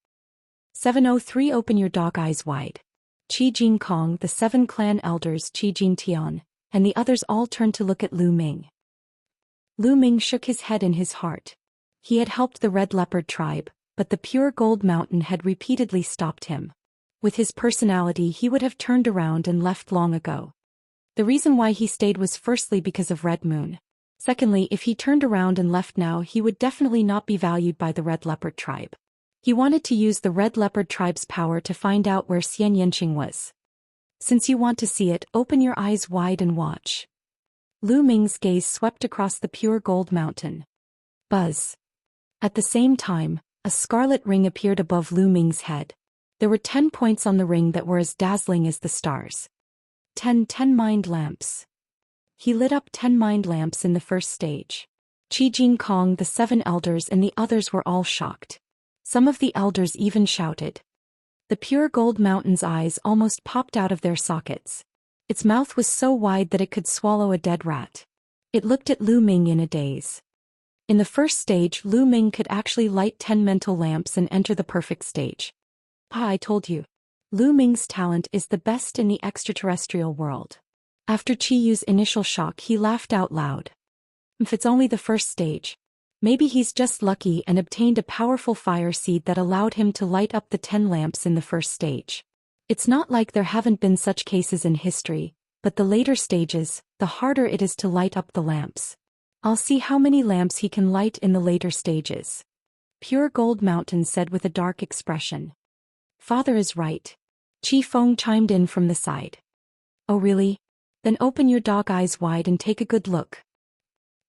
703. Open your dog eyes wide. Qi Jin Kong, the 7 clan elders Qi Jin Tian, and the others all turned to look at Lu Ming. Lu Ming shook his head in his heart. He had helped the Red Leopard tribe, but the pure gold mountain had repeatedly stopped him. With his personality, he would have turned around and left long ago. The reason why he stayed was firstly because of Red Moon. Secondly, if he turned around and left now, he would definitely not be valued by the Red Leopard tribe. He wanted to use the Red Leopard tribe's power to find out where Xianxia was. Since you want to see it, open your eyes wide and watch. Lu Ming's gaze swept across the pure gold mountain. Buzz. At the same time, a scarlet ring appeared above Lu Ming's head. There were 10 points on the ring that were as dazzling as the stars. 10 mind lamps. He lit up 10 mind lamps in the first stage. Qi Jin Kong, the 7 elders and the others were all shocked. Some of the elders even shouted. The pure gold mountain's eyes almost popped out of their sockets. Its mouth was so wide that it could swallow a dead rat. It looked at Lu Ming in a daze. In the first stage, Lu Ming could actually light 10 mental lamps and enter the perfect stage. I told you. Lu Ming's talent is the best in the extraterrestrial world. After Qi Yu's initial shock, he laughed out loud. If it's only the first stage. Maybe he's just lucky and obtained a powerful fire seed that allowed him to light up the 10 lamps in the first stage. It's not like there haven't been such cases in history, but the later stages, the harder it is to light up the lamps. I'll see how many lamps he can light in the later stages. Pure Gold Mountain said with a dark expression. Father is right. Qi Feng chimed in from the side. Oh really? Then open your dog eyes wide and take a good look.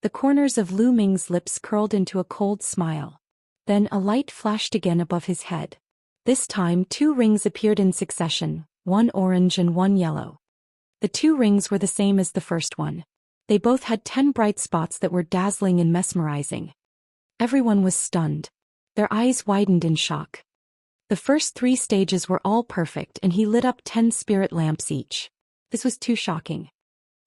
The corners of Lu Ming's lips curled into a cold smile. Then a light flashed again above his head. This time 2 rings appeared in succession, 1 orange and 1 yellow. The 2 rings were the same as the first one. They both had 10 bright spots that were dazzling and mesmerizing. Everyone was stunned. Their eyes widened in shock. The first 3 stages were all perfect and he lit up 10 spirit lamps each. This was too shocking.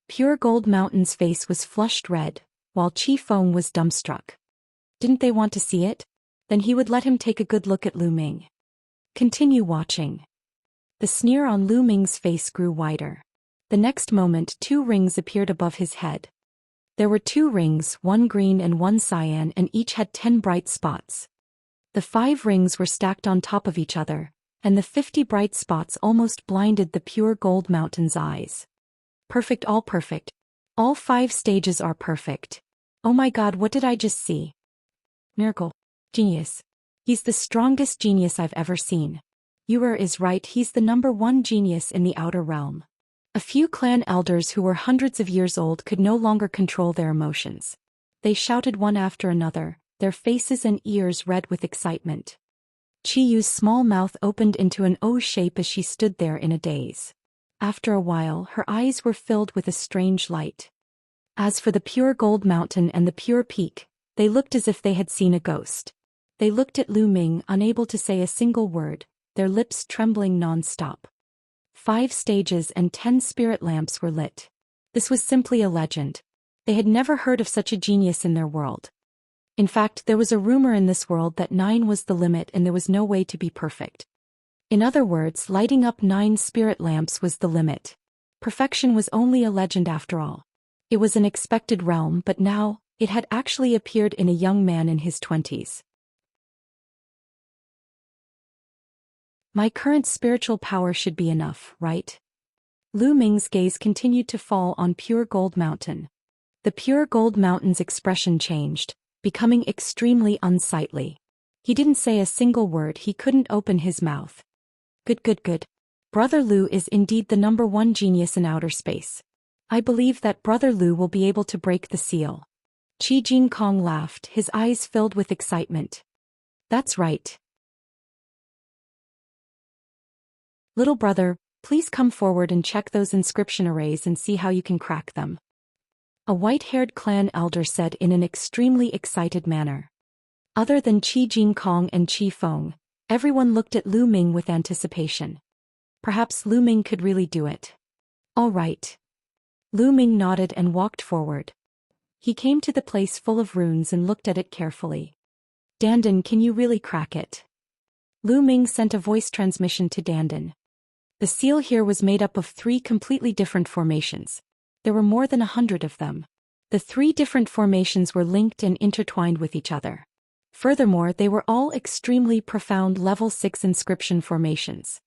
Pure Gold Mountain's face was flushed red, while Qi Feng was dumbstruck. Didn't they want to see it? Then he would let him take a good look at Lu Ming. Continue watching. The sneer on Lu Ming's face grew wider. The next moment 2 rings appeared above his head. There were 2 rings, 1 green and 1 cyan, and each had 10 bright spots. The 5 rings were stacked on top of each other, and the 50 bright spots almost blinded the Pure Gold Mountain's eyes. Perfect, all perfect. All 5 stages are perfect. Oh my god, what did I just see? Miracle. Genius. He's the strongest genius I've ever seen. Yuer is right, he's the #1 genius in the outer realm. A few clan elders who were hundreds of years old could no longer control their emotions. They shouted one after another, their faces and ears red with excitement. Qi Yu's small mouth opened into an O shape as she stood there in a daze. After a while, her eyes were filled with a strange light. As for the Pure Gold Mountain and the Pure Peak, they looked as if they had seen a ghost. They looked at Lu Ming, unable to say a single word, their lips trembling non-stop. 5 stages and 10 spirit lamps were lit. This was simply a legend. They had never heard of such a genius in their world. In fact, there was a rumor in this world that 9 was the limit and there was no way to be perfect. In other words, lighting up 9 spirit lamps was the limit. Perfection was only a legend after all. It was an expected realm, but now, it had actually appeared in a young man in his 20s. My current spiritual power should be enough, right? Lu Ming's gaze continued to fall on Pure Gold Mountain. The Pure Gold Mountain's expression changed, becoming extremely unsightly. He didn't say a single word, he couldn't open his mouth. Good. Brother Lu is indeed the #1 genius in outer space. I believe that Brother Lu will be able to break the seal. Qi Jin Kong laughed, his eyes filled with excitement. That's right. Little brother, please come forward and check those inscription arrays and see how you can crack them. A white-haired clan elder said in an extremely excited manner. Other than Qi Jin Kong and Qi Feng, Everyone looked at Lu Ming with anticipation. Perhaps Lu Ming could really do it. All right. Lu Ming nodded and walked forward. He came to the place full of runes and looked at it carefully. Dandan, can you really crack it? Lu Ming sent a voice transmission to Dandan. The seal here was made up of 3 completely different formations. There were more than 100 of them. The 3 different formations were linked and intertwined with each other. Furthermore, they were all extremely profound level 6 inscription formations.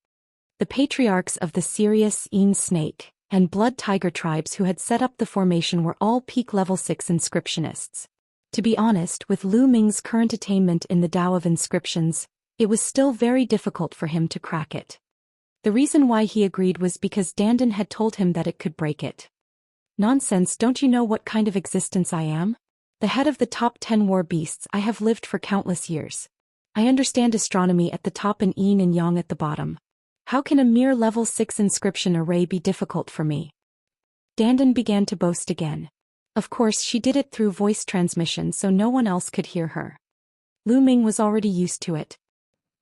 The patriarchs of the Sirius Een Snake and Blood Tiger tribes who had set up the formation were all peak level 6 inscriptionists. To be honest, with Lu Ming's current attainment in the Tao of inscriptions, it was still very difficult for him to crack it. The reason why he agreed was because Dandan had told him that it could break it. Nonsense, don't you know what kind of existence I am? The head of the top 10 war beasts. I have lived for countless years. I understand astronomy at the top and yin and yang at the bottom. How can a mere level 6 inscription array be difficult for me? Dandan began to boast again. Of course, she did it through voice transmission so no one else could hear her. Lu Ming was already used to it.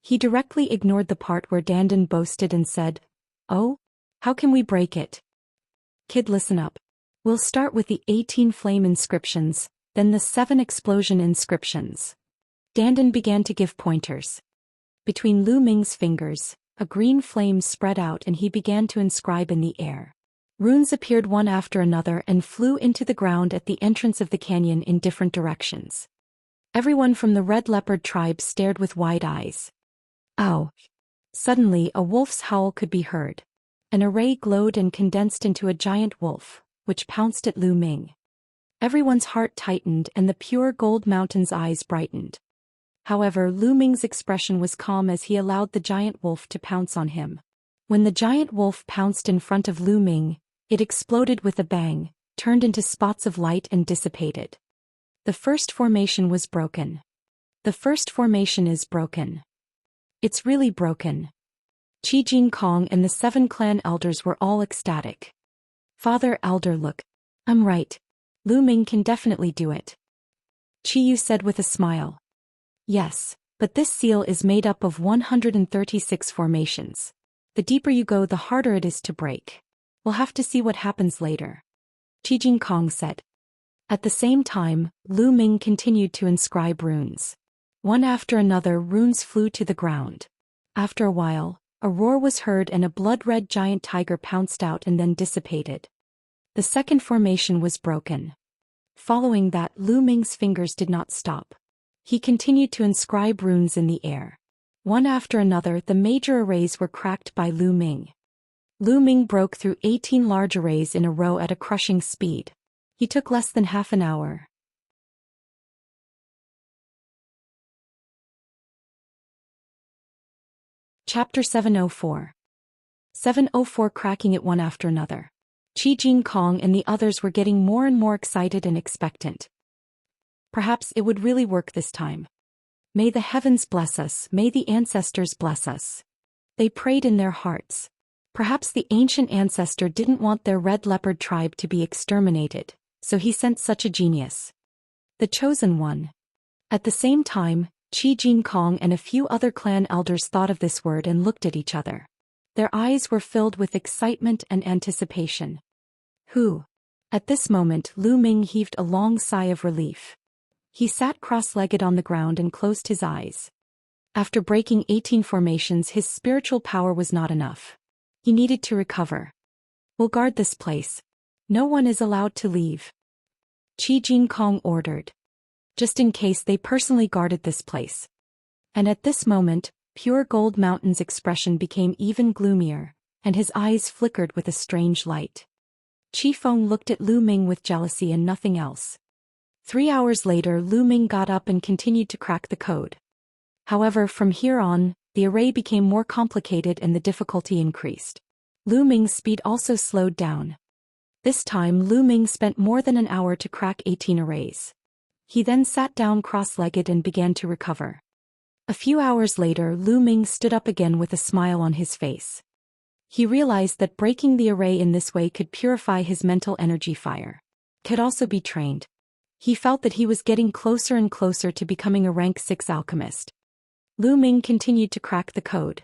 He directly ignored the part where Dandan boasted and said, "Oh? How can we break it?" Kid, listen up. We'll start with the 18 flame inscriptions, then the 7 explosion inscriptions. Dandan began to give pointers. Between Lu Ming's fingers, a green flame spread out and he began to inscribe in the air. Runes appeared one after another and flew into the ground at the entrance of the canyon in different directions. Everyone from the Red Leopard tribe stared with wide eyes. Ow! Suddenly a wolf's howl could be heard. An array glowed and condensed into a giant wolf, which pounced at Lu Ming. Everyone's heart tightened and the pure gold mountain's eyes brightened. However, Lu Ming's expression was calm as he allowed the giant wolf to pounce on him. When the giant wolf pounced in front of Lu Ming, it exploded with a bang, turned into spots of light and dissipated. The first formation was broken. The first formation is broken. It's really broken. Qi Jin Kong and the 7 clan elders were all ecstatic. Father Elder, look. I'm right. Lu Ming can definitely do it. Qi Yu said with a smile. Yes, but this seal is made up of 136 formations. The deeper you go, the harder it is to break. We'll have to see what happens later. Qi Jin Kong said. At the same time, Lu Ming continued to inscribe runes. One after another, runes flew to the ground. After a while, a roar was heard and a blood-red giant tiger pounced out and then dissipated. The second formation was broken. Following that, Lu Ming's fingers did not stop. He continued to inscribe runes in the air. One after another, the major arrays were cracked by Lu Ming. Lu Ming broke through 18 large arrays in a row at a crushing speed. He took less than half an hour. Chapter 704. 704 cracking it one after another. Qi Jin Kong and the others were getting more and more excited and expectant. Perhaps it would really work this time. May the heavens bless us, may the ancestors bless us. They prayed in their hearts. Perhaps the ancient ancestor didn't want their Red Leopard tribe to be exterminated, so he sent such a genius. The chosen one. At the same time, Qi Jin Kong and a few other clan elders thought of this word and looked at each other. Their eyes were filled with excitement and anticipation. Who? At this moment, Lu Ming heaved a long sigh of relief. He sat cross-legged on the ground and closed his eyes. After breaking 18 formations, his spiritual power was not enough. He needed to recover. We'll guard this place. No one is allowed to leave. Qi Jin Kong ordered. Just in case, they personally guarded this place. And at this moment, Pure Gold Mountain's expression became even gloomier, and his eyes flickered with a strange light. Qi Feng looked at Lu Ming with jealousy and nothing else. 3 hours later, Lu Ming got up and continued to crack the code. However, from here on, the array became more complicated and the difficulty increased. Lu Ming's speed also slowed down. This time, Lu Ming spent more than an hour to crack 18 arrays. He then sat down cross-legged and began to recover. A few hours later, Lu Ming stood up again with a smile on his face. He realized that breaking the array in this way could purify his mental energy fire. Could also be trained. He felt that he was getting closer and closer to becoming a rank 6 alchemist. Lu Ming continued to crack the code.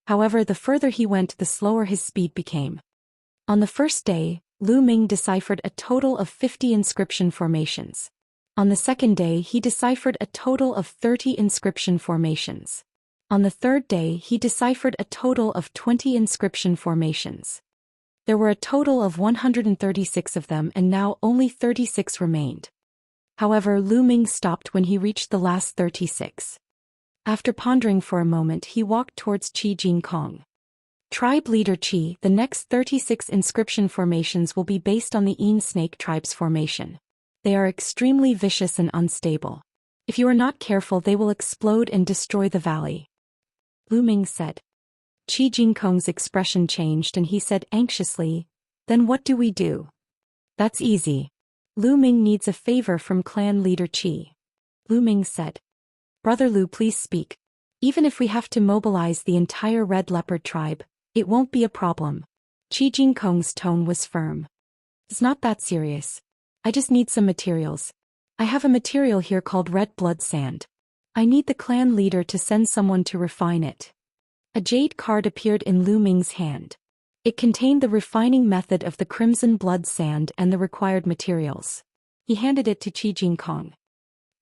However, the further he went, the slower his speed became. On the first day, Lu Ming deciphered a total of 50 inscription formations. On the second day, he deciphered a total of 30 inscription formations. On the third day, he deciphered a total of 20 inscription formations. There were a total of 136 of them, and now only 36 remained. However, Lu Ming stopped when he reached the last 36. After pondering for a moment, he walked towards Qi Jinkong. Tribe Leader Qi, the next 36 inscription formations will be based on the Yin Snake Tribe's formation. They are extremely vicious and unstable. If you are not careful, they will explode and destroy the valley. Lu Ming said. Qi Jinkong's expression changed and he said anxiously, "Then what do we do?" "That's easy. Lu Ming needs a favor from clan leader Qi." Lu Ming said. "Brother Lu, please speak. Even if we have to mobilize the entire Red Leopard tribe, it won't be a problem." Qi Jinkong's tone was firm. "It's not that serious. I just need some materials. I have a material here called red blood sand. I need the clan leader to send someone to refine it." A jade card appeared in Lu Ming's hand. It contained the refining method of the crimson blood sand and the required materials. He handed it to Qi Jinkong.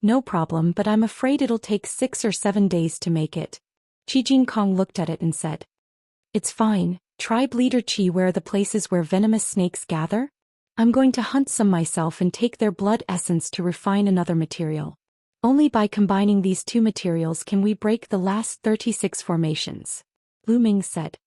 "No problem, but I'm afraid it'll take 6 or 7 days to make it." Qi Jinkong looked at it and said. "It's fine. Tribe Leader Qi, where are the places where venomous snakes gather? I'm going to hunt some myself and take their blood essence to refine another material. Only by combining these two materials can we break the last 36 formations." Lu Ming said.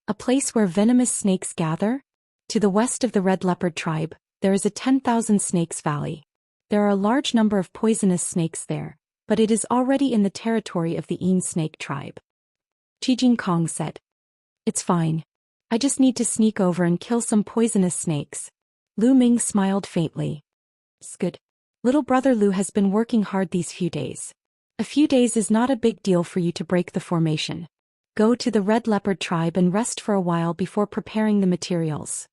"A place where venomous snakes gather? To the west of the Red Leopard tribe, there is a 10,000 snakes valley. There are a large number of poisonous snakes there, but it is already in the territory of the Yin Snake tribe." Qi Jinkong said. "It's fine. I just need to sneak over and kill some poisonous snakes." Lu Ming smiled faintly. "It's good. Little brother Lu has been working hard these few days. A few days is not a big deal for you to break the formation. Go to the Red Leopard tribe and rest for a while before preparing the materials."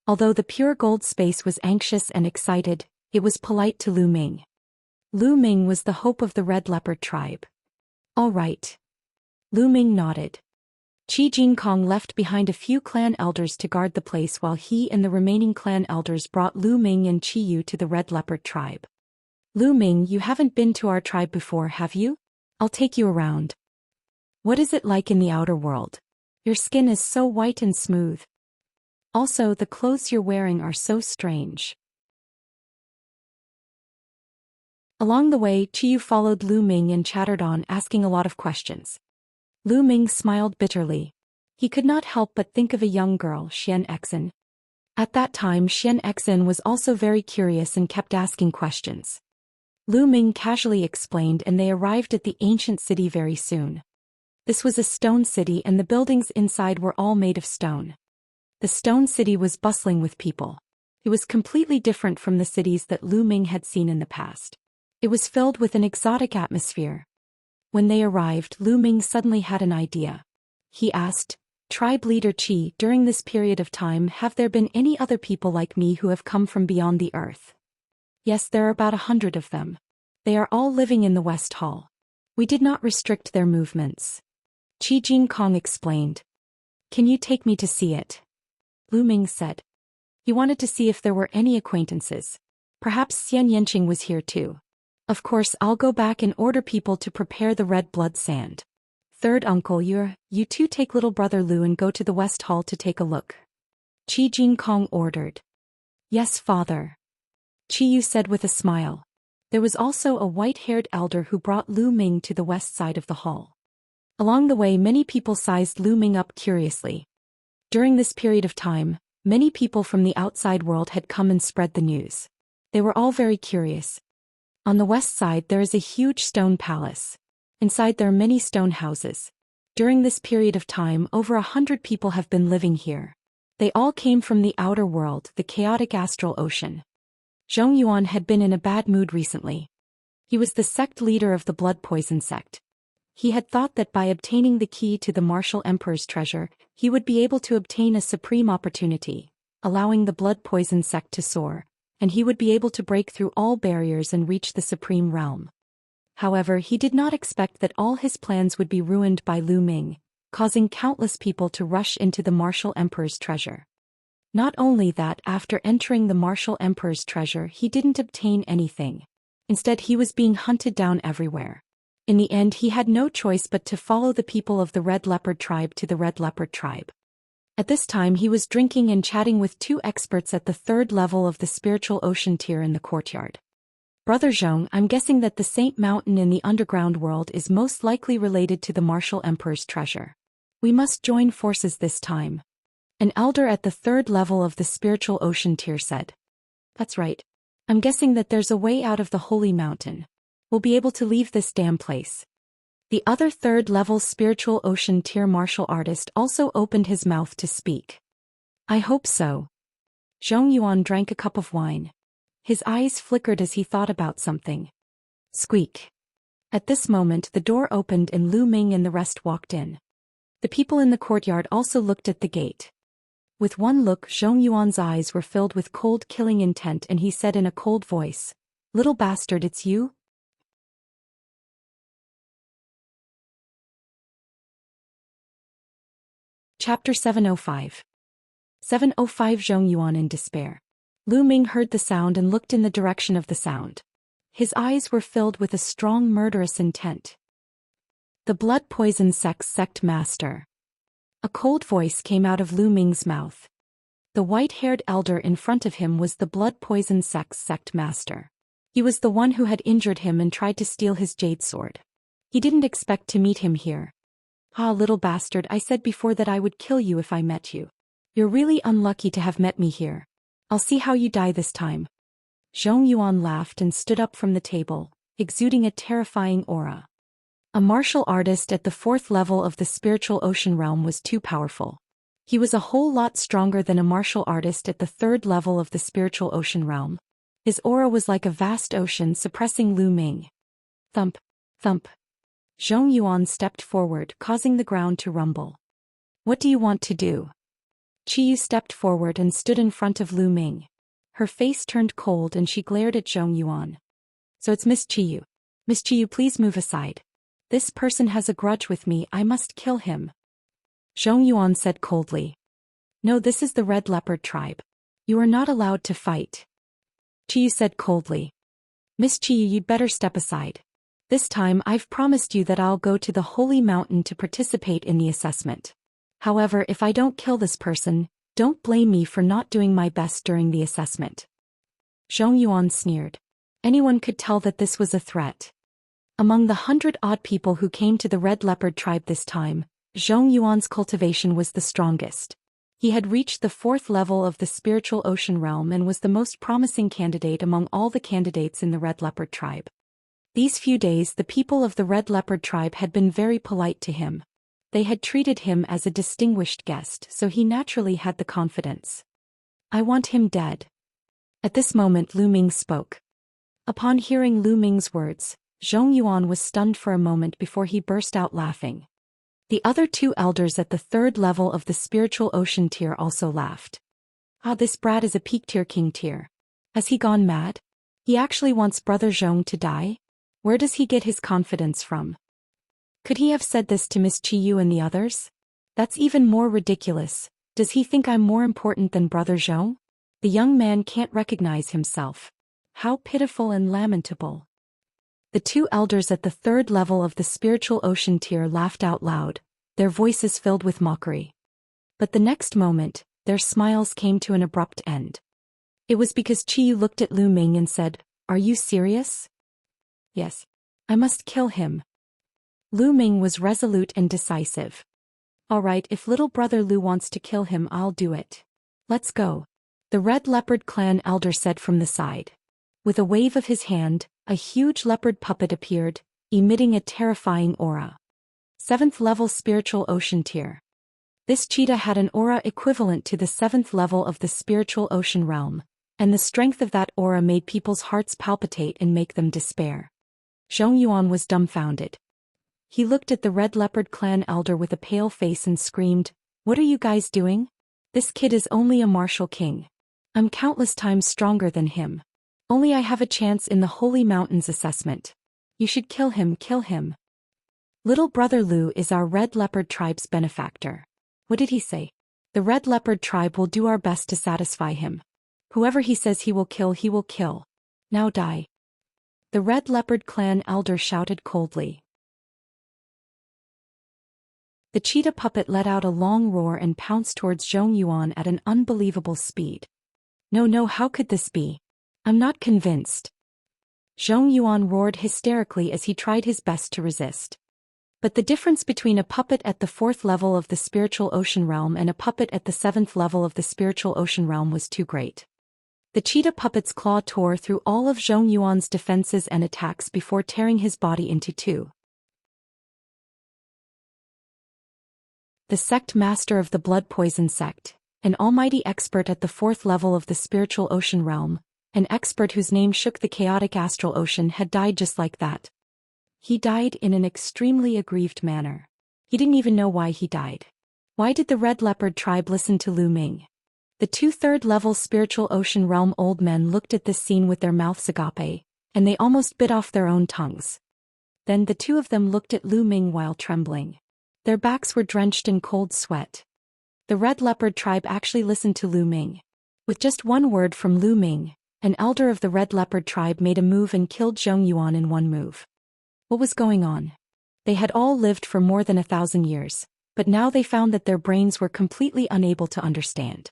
Although the pure gold space was anxious and excited, it was polite to Lu Ming. Lu Ming was the hope of the Red Leopard tribe. "All right." Lu Ming nodded. Qi Jinkong left behind a few clan elders to guard the place while he and the remaining clan elders brought Lu Ming and Qi Yu to the Red Leopard tribe. "Lu Ming, you haven't been to our tribe before, have you? I'll take you around. What is it like in the outer world? Your skin is so white and smooth. Also, the clothes you're wearing are so strange." Along the way, Qi Yu followed Lu Ming and chattered on, asking a lot of questions. Lu Ming smiled bitterly. He could not help but think of a young girl, Xianxia. At that time, Xianxia was also very curious and kept asking questions. Lu Ming casually explained, and they arrived at the ancient city very soon. This was a stone city, and the buildings inside were all made of stone. The stone city was bustling with people. It was completely different from the cities that Lu Ming had seen in the past. It was filled with an exotic atmosphere. When they arrived, Lu Ming suddenly had an idea. He asked, "Tribe Leader Qi, during this period of time, have there been any other people like me who have come from beyond the earth?" "Yes, there are about 100 of them. They are all living in the West Hall. We did not restrict their movements." Qi Jinkong explained. "Can you take me to see it?" Lu Ming said. He wanted to see if there were any acquaintances. Perhaps Xianxia was here too. "Of course, I'll go back and order people to prepare the red blood sand. Third uncle, you two take little brother Lu and go to the West Hall to take a look." Qi Jinkong ordered. "Yes, father," Qi Yu said with a smile. There was also a white-haired elder who brought Lu Ming to the west side of the hall. Along the way, many people sized Lu Ming up curiously. During this period of time, many people from the outside world had come and spread the news. They were all very curious. On the west side there is a huge stone palace. Inside there are many stone houses. During this period of time, over 100 people have been living here. They all came from the outer world, the chaotic astral ocean. Zhong Yuan had been in a bad mood recently. He was the sect leader of the blood poison sect. He had thought that by obtaining the key to the martial emperor's treasure, he would be able to obtain a supreme opportunity, allowing the blood poison sect to soar, and he would be able to break through all barriers and reach the supreme realm. However, he did not expect that all his plans would be ruined by Lu Ming, causing countless people to rush into the martial emperor's treasure. Not only that, after entering the martial emperor's treasure, he didn't obtain anything. Instead, he was being hunted down everywhere. In the end, he had no choice but to follow the people of the Red Leopard tribe to the Red Leopard tribe. At this time, he was drinking and chatting with two experts at the third level of the spiritual ocean tier in the courtyard. Brother Zhong, I'm guessing that the Saint Mountain in the underground world is most likely related to the martial emperor's treasure. We must join forces this time. An elder at the third level of the spiritual ocean tier said. That's right. I'm guessing that there's a way out of the holy mountain. We'll be able to leave this damn place. The other third-level spiritual ocean tier martial artist also opened his mouth to speak. I hope so. Zhong Yuan drank a cup of wine. His eyes flickered as he thought about something. Squeak. At this moment, the door opened and Lu Ming and the rest walked in. The people in the courtyard also looked at the gate. With one look, Zhong Yuan's eyes were filled with cold, killing intent, and he said in a cold voice, "Little bastard, it's you?" Chapter 705. 705 Zhong Yuan in despair. Lu Ming heard the sound and looked in the direction of the sound. His eyes were filled with a strong murderous intent. The blood poison sect master. A cold voice came out of Lu Ming's mouth. The white-haired elder in front of him was the blood poison sect master. He was the one who had injured him and tried to steal his jade sword. He didn't expect to meet him here. Ah, little bastard, I said before that I would kill you if I met you. You're really unlucky to have met me here. I'll see how you die this time. Zhong Yuan laughed and stood up from the table, exuding a terrifying aura. A martial artist at the fourth level of the spiritual ocean realm was too powerful. He was a whole lot stronger than a martial artist at the third level of the spiritual ocean realm. His aura was like a vast ocean suppressing Lu Ming. Thump, thump. Zhong Yuan stepped forward, causing the ground to rumble. What do you want to do? Qiyu stepped forward and stood in front of Lu Ming. Her face turned cold and she glared at Zhong Yuan. So it's Miss Qiyu. Miss Qiyu, please move aside. This person has a grudge with me, I must kill him. Zhong Yuan said coldly. No, this is the Red Leopard tribe. You are not allowed to fight. Qiyu said coldly. Miss Qiyu, you'd better step aside. This time I've promised you that I'll go to the Holy Mountain to participate in the assessment. However, if I don't kill this person, don't blame me for not doing my best during the assessment. Zhong Yuan sneered. Anyone could tell that this was a threat. Among the 100-odd people who came to the Red Leopard tribe this time, Zhong Yuan's cultivation was the strongest. He had reached the fourth level of the spiritual ocean realm and was the most promising candidate among all the candidates in the Red Leopard tribe. These few days the people of the Red Leopard tribe had been very polite to him. They had treated him as a distinguished guest, so he naturally had the confidence. I want him dead. At this moment Lu Ming spoke. Upon hearing Lu Ming's words, Zhong Yuan was stunned for a moment before he burst out laughing. The other two elders at the third level of the spiritual ocean tier also laughed. Ah, this brat is a peak tier king tier. Has he gone mad? He actually wants Brother Zhong to die? Where does he get his confidence from? Could he have said this to Miss Qiyu and the others? That's even more ridiculous. Does he think I'm more important than Brother Zhong? The young man can't recognize himself. How pitiful and lamentable. The two elders at the third level of the spiritual ocean tier laughed out loud, their voices filled with mockery. But the next moment, their smiles came to an abrupt end. It was because Qiyu looked at Lu Ming and said, "Are you serious?" Yes. I must kill him. Lu Ming was resolute and decisive. All right, if little brother Lu wants to kill him, I'll do it. Let's go. The Red Leopard clan elder said from the side. With a wave of his hand, a huge leopard puppet appeared, emitting a terrifying aura. 7th level spiritual ocean tier. This cheetah had an aura equivalent to the 7th level of the spiritual ocean realm, and the strength of that aura made people's hearts palpitate and make them despair. Zhong Yuan was dumbfounded. He looked at the Red Leopard clan elder with a pale face and screamed, "What are you guys doing? This kid is only a martial king. I'm countless times stronger than him. Only I have a chance in the Holy Mountains assessment. You should kill him, kill him. Little brother Lu is our red leopard tribe's benefactor. What did he say? The red leopard tribe will do our best to satisfy him. Whoever he says he will kill, he will kill. Now die. The red leopard clan elder shouted coldly. The cheetah puppet let out a long roar and pounced towards Zhou Yuan at an unbelievable speed. No, how could this be? I'm not convinced. Zhou Yuan roared hysterically as he tried his best to resist. But the difference between a puppet at the 4th level of the spiritual ocean realm and a puppet at the 7th level of the spiritual ocean realm was too great. The cheetah puppet's claw tore through all of Zhou Yuan's defenses and attacks before tearing his body into two. The sect master of the blood poison sect, an almighty expert at the 4th level of the spiritual ocean realm, an expert whose name shook the chaotic astral ocean, had died just like that. He died in an extremely aggrieved manner. He didn't even know why he died. Why did the red leopard tribe listen to Lu Ming? The 2 3rd-level spiritual ocean realm old men looked at this scene with their mouths agape, and they almost bit off their own tongues. Then the two of them looked at Lu Ming while trembling. Their backs were drenched in cold sweat. The red leopard tribe actually listened to Lu Ming. With just one word from Lu Ming, an elder of the red leopard tribe made a move and killed Zhou Yuan in one move. What was going on? They had all lived for more than 1,000 years, but now they found that their brains were completely unable to understand.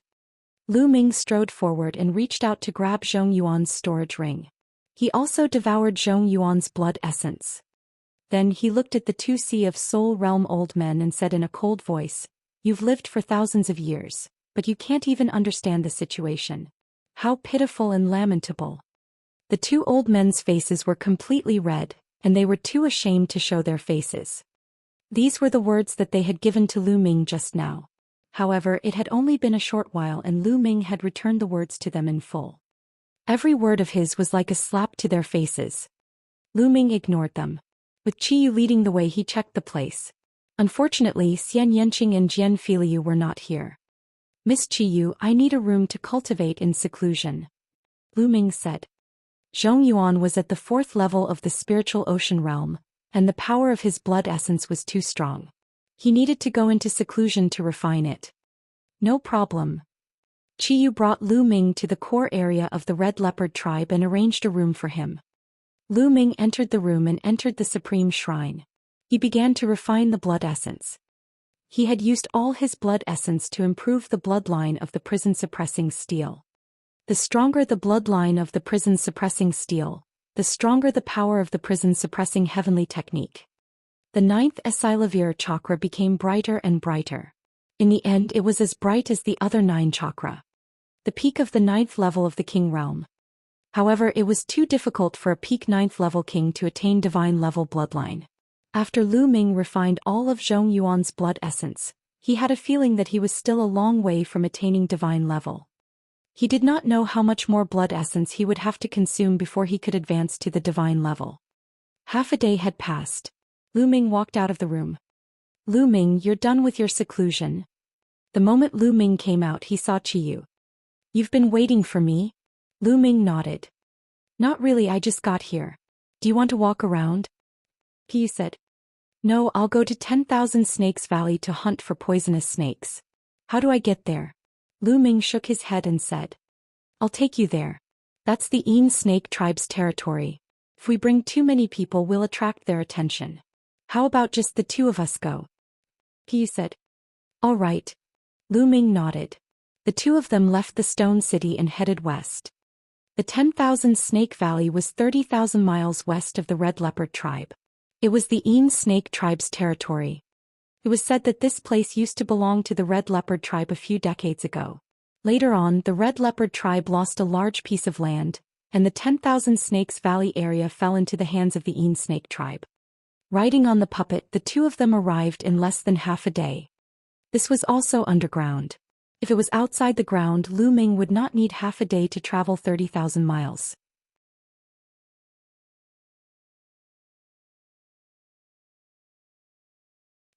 Lu Ming strode forward and reached out to grab Zhou Yuan's storage ring. He also devoured Zhou Yuan's blood essence. Then he looked at the 2 Sea of Soul realm old men and said in a cold voice, "You've lived for thousands of years, but you can't even understand the situation. How pitiful and lamentable." The 2 old men's faces were completely red, and they were too ashamed to show their faces. These were the words that they had given to Lu Ming just now. However, it had only been a short while and Lu Ming had returned the words to them in full. Every word of his was like a slap to their faces. Lu Ming ignored them. With Qiyu leading the way, he checked the place. Unfortunately, Xianxia and Jian Filiu were not here. "Miss Qiyu, I need a room to cultivate in seclusion," Lu Ming said. Zhou Yuan was at the 4th level of the spiritual ocean realm, and the power of his blood essence was too strong. He needed to go into seclusion to refine it. No problem. Qiyu brought Lu Ming to the core area of the red leopard tribe and arranged a room for him. Lu Ming entered the room and entered the supreme shrine. He began to refine the blood essence. He had used all his blood essence to improve the bloodline of the prison-suppressing steel. The stronger the bloodline of the prison-suppressing steel, the stronger the power of the prison-suppressing heavenly technique. The 9th Esilavir chakra became brighter and brighter. In the end, it was as bright as the other 9 chakra. The peak of the 9th level of the king realm. However, it was too difficult for a peak 9th level king to attain divine level bloodline. After Lu Ming refined all of Zhou Yuan's blood essence, he had a feeling that he was still a long way from attaining divine level. He did not know how much more blood essence he would have to consume before he could advance to the divine level. Half a day had passed. Lu Ming walked out of the room. "Lu Ming, you're done with your seclusion." The moment Lu Ming came out, he saw Qiyu. "You've been waiting for me?" Lu Ming nodded. "Not really, I just got here. Do you want to walk around?" Qiyu said. "No, I'll go to 10,000 Snakes Valley to hunt for poisonous snakes." "How do I get there?" Lu Ming shook his head and said. "I'll take you there. That's the Yin Snake tribe's territory. If we bring too many people, we'll attract their attention. How about just the 2 of us go?" Qiyu said. "All right." Lu Ming nodded. The 2 of them left the Stone City and headed west. The 10,000 Snake Valley was 30,000 miles west of the Red Leopard tribe. It was the Yin Snake tribe's territory. It was said that this place used to belong to the Red Leopard tribe a few decades ago. Later on, the Red Leopard tribe lost a large piece of land, and the 10,000 Snakes Valley area fell into the hands of the Yin Snake tribe. Riding on the puppet, the 2 of them arrived in less than half a day. This was also underground. If it was outside the ground, Lu Ming would not need half a day to travel 30,000 miles.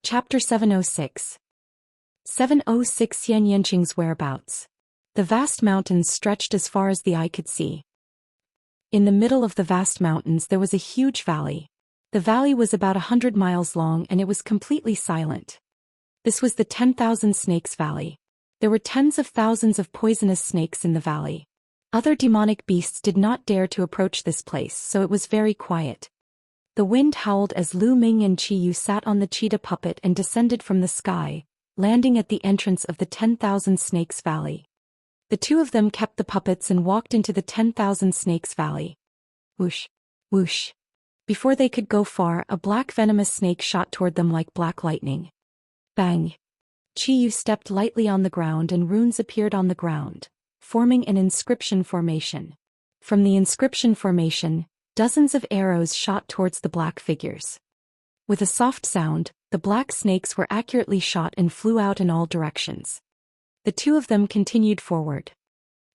Chapter 706. 706 Xianxia's whereabouts. The vast mountains stretched as far as the eye could see. In the middle of the vast mountains there was a huge valley. The valley was about 100 miles long and it was completely silent. This was the 10,000 Snakes Valley. There were tens of thousands of poisonous snakes in the valley. Other demonic beasts did not dare to approach this place, so it was very quiet. The wind howled as Lu Ming and Qi Yu sat on the cheetah puppet and descended from the sky, landing at the entrance of the 10,000 Snakes Valley. The two of them kept the puppets and walked into the 10,000 Snakes Valley. Whoosh! Whoosh! Before they could go far, a black venomous snake shot toward them like black lightning. Bang! Qi Yu stepped lightly on the ground and runes appeared on the ground, forming an inscription formation. From the inscription formation, dozens of arrows shot towards the black figures. With a soft sound, the black snakes were accurately shot and flew out in all directions. The two of them continued forward.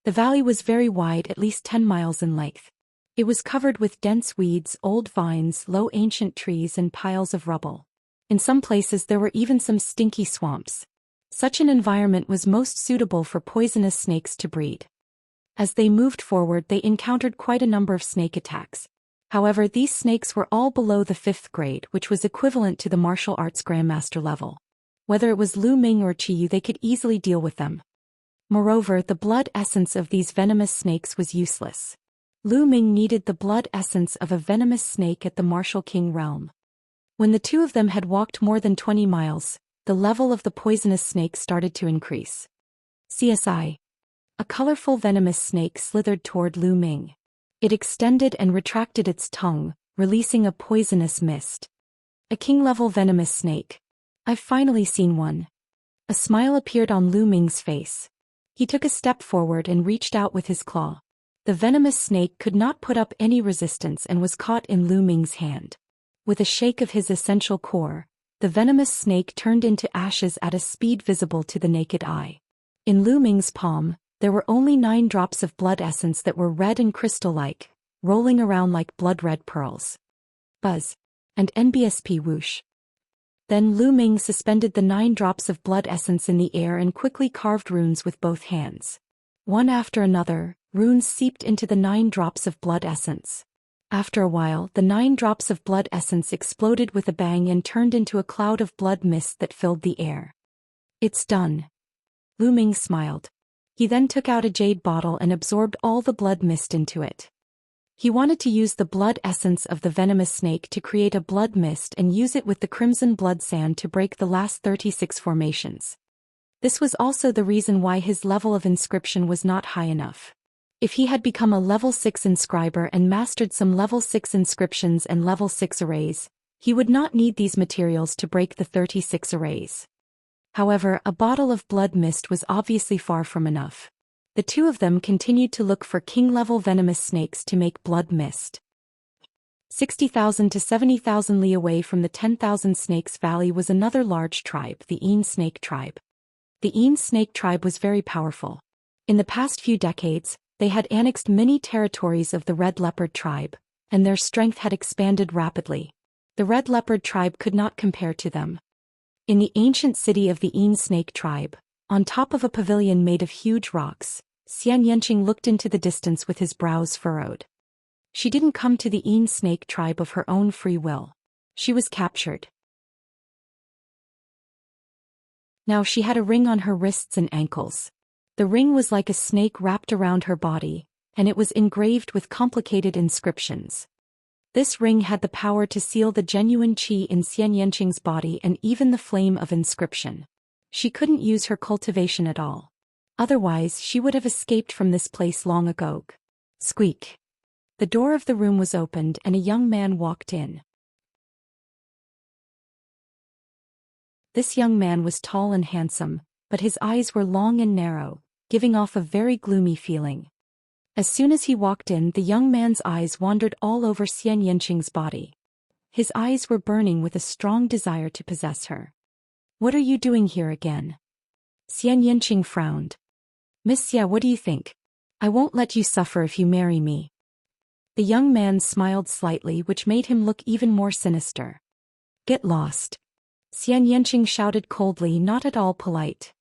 The valley was very wide, at least 10 miles in length. It was covered with dense weeds, old vines, low ancient trees and piles of rubble. In some places there were even some stinky swamps. Such an environment was most suitable for poisonous snakes to breed. As they moved forward, they encountered quite a number of snake attacks. However, these snakes were all below the 5th grade, which was equivalent to the martial arts grandmaster level. Whether it was Lu Ming or Qi Yu, they could easily deal with them. Moreover, the blood essence of these venomous snakes was useless. Lu Ming needed the blood essence of a venomous snake at the Martial King realm. When the two of them had walked more than 20 miles, the level of the poisonous snake started to increase. CSI. A colorful venomous snake slithered toward Lu Ming. It extended and retracted its tongue, releasing a poisonous mist. A king-level venomous snake. I've finally seen one. A smile appeared on Lu Ming's face. He took a step forward and reached out with his claw. The venomous snake could not put up any resistance and was caught in Lu Ming's hand. With a shake of his essential core, the venomous snake turned into ashes at a speed visible to the naked eye. In Lu Ming's palm, there were only 9 drops of blood essence that were red and crystal-like, rolling around like blood-red pearls. Buzz. And NBSP whoosh. Then Lu Ming suspended the 9 drops of blood essence in the air and quickly carved runes with both hands. One after another, runes seeped into the 9 drops of blood essence. After a while, the 9 drops of blood essence exploded with a bang and turned into a cloud of blood mist that filled the air. It's done. Lu Ming smiled. He then took out a jade bottle and absorbed all the blood mist into it. He wanted to use the blood essence of the venomous snake to create a blood mist and use it with the crimson blood sand to break the last 36 formations. This was also the reason why his level of inscription was not high enough. If he had become a level 6 inscriber and mastered some level 6 inscriptions and level 6 arrays, he would not need these materials to break the 36 arrays. However, a bottle of blood mist was obviously far from enough. The two of them continued to look for king-level venomous snakes to make blood mist. 60,000 to 70,000 li away from the 10,000 Snakes Valley was another large tribe, the Een Snake Tribe. The Een Snake Tribe was very powerful. In the past few decades, they had annexed many territories of the Red Leopard Tribe, and their strength had expanded rapidly. The Red Leopard Tribe could not compare to them. In the ancient city of the Een Snake Tribe, on top of a pavilion made of huge rocks, Xianxia looked into the distance with his brows furrowed. She didn't come to the Een Snake Tribe of her own free will. She was captured. Now she had a ring on her wrists and ankles. The ring was like a snake wrapped around her body, and it was engraved with complicated inscriptions. This ring had the power to seal the genuine qi in Xianxia's body and even the flame of inscription. She couldn't use her cultivation at all. Otherwise, she would have escaped from this place long ago. Squeak. The door of the room was opened and a young man walked in. This young man was tall and handsome, but his eyes were long and narrow, giving off a very gloomy feeling. As soon as he walked in, the young man's eyes wandered all over Xianxia's body. His eyes were burning with a strong desire to possess her. "What are you doing here again?" Xianxia frowned. "Miss Xia, what do you think? I won't let you suffer if you marry me." The young man smiled slightly, which made him look even more sinister. "Get lost." Xianxia shouted coldly, not at all polite.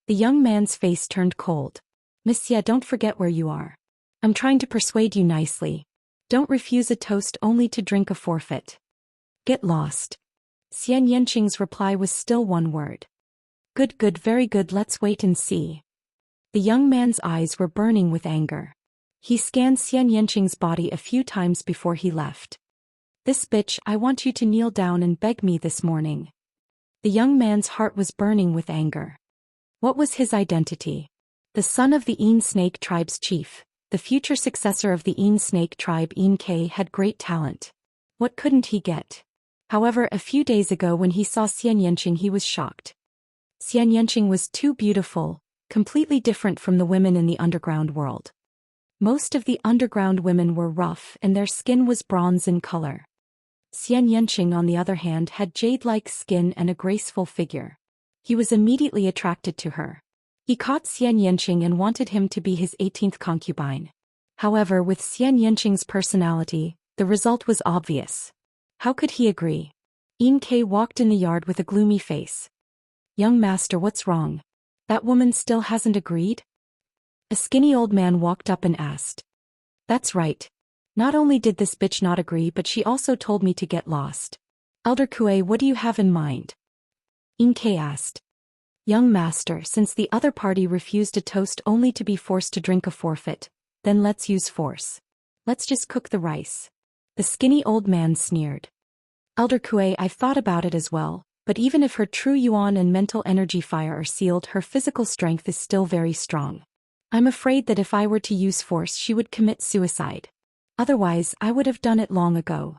The young man's face turned cold. "Miss Xia, don't forget where you are. I'm trying to persuade you nicely. Don't refuse a toast only to drink a forfeit." Get lost. Xianxia's reply was still one word. Good, good, very good, let's wait and see. The young man's eyes were burning with anger. He scanned Xianxia's body a few times before he left. This bitch, I want you to kneel down and beg me this morning. The young man's heart was burning with anger. What was his identity? The son of the Yin Snake tribe's chief, the future successor of the Yin Snake tribe. Yin Ke had great talent. What couldn't he get? However, a few days ago when he saw Xianxia he was shocked. Xianxia was too beautiful, completely different from the women in the underground world. Most of the underground women were rough and their skin was bronze in color. Xianxia, on the other hand, had jade-like skin and a graceful figure. He was immediately attracted to her. He caught Xianxia and wanted him to be his 18th concubine. However, with Xianxia's personality, the result was obvious. How could he agree? Yin Ke walked in the yard with a gloomy face. Young master, what's wrong? That woman still hasn't agreed? A skinny old man walked up and asked. That's right. Not only did this bitch not agree, but she also told me to get lost. Elder Kue, what do you have in mind? Yin Ke asked. Young master, since the other party refused a toast only to be forced to drink a forfeit, then let's use force. Let's just cook the rice. The skinny old man sneered. Elder Kue, I've thought about it as well, but even if her true yuan and mental energy fire are sealed, her physical strength is still very strong. I'm afraid that if I were to use force she would commit suicide. Otherwise, I would have done it long ago.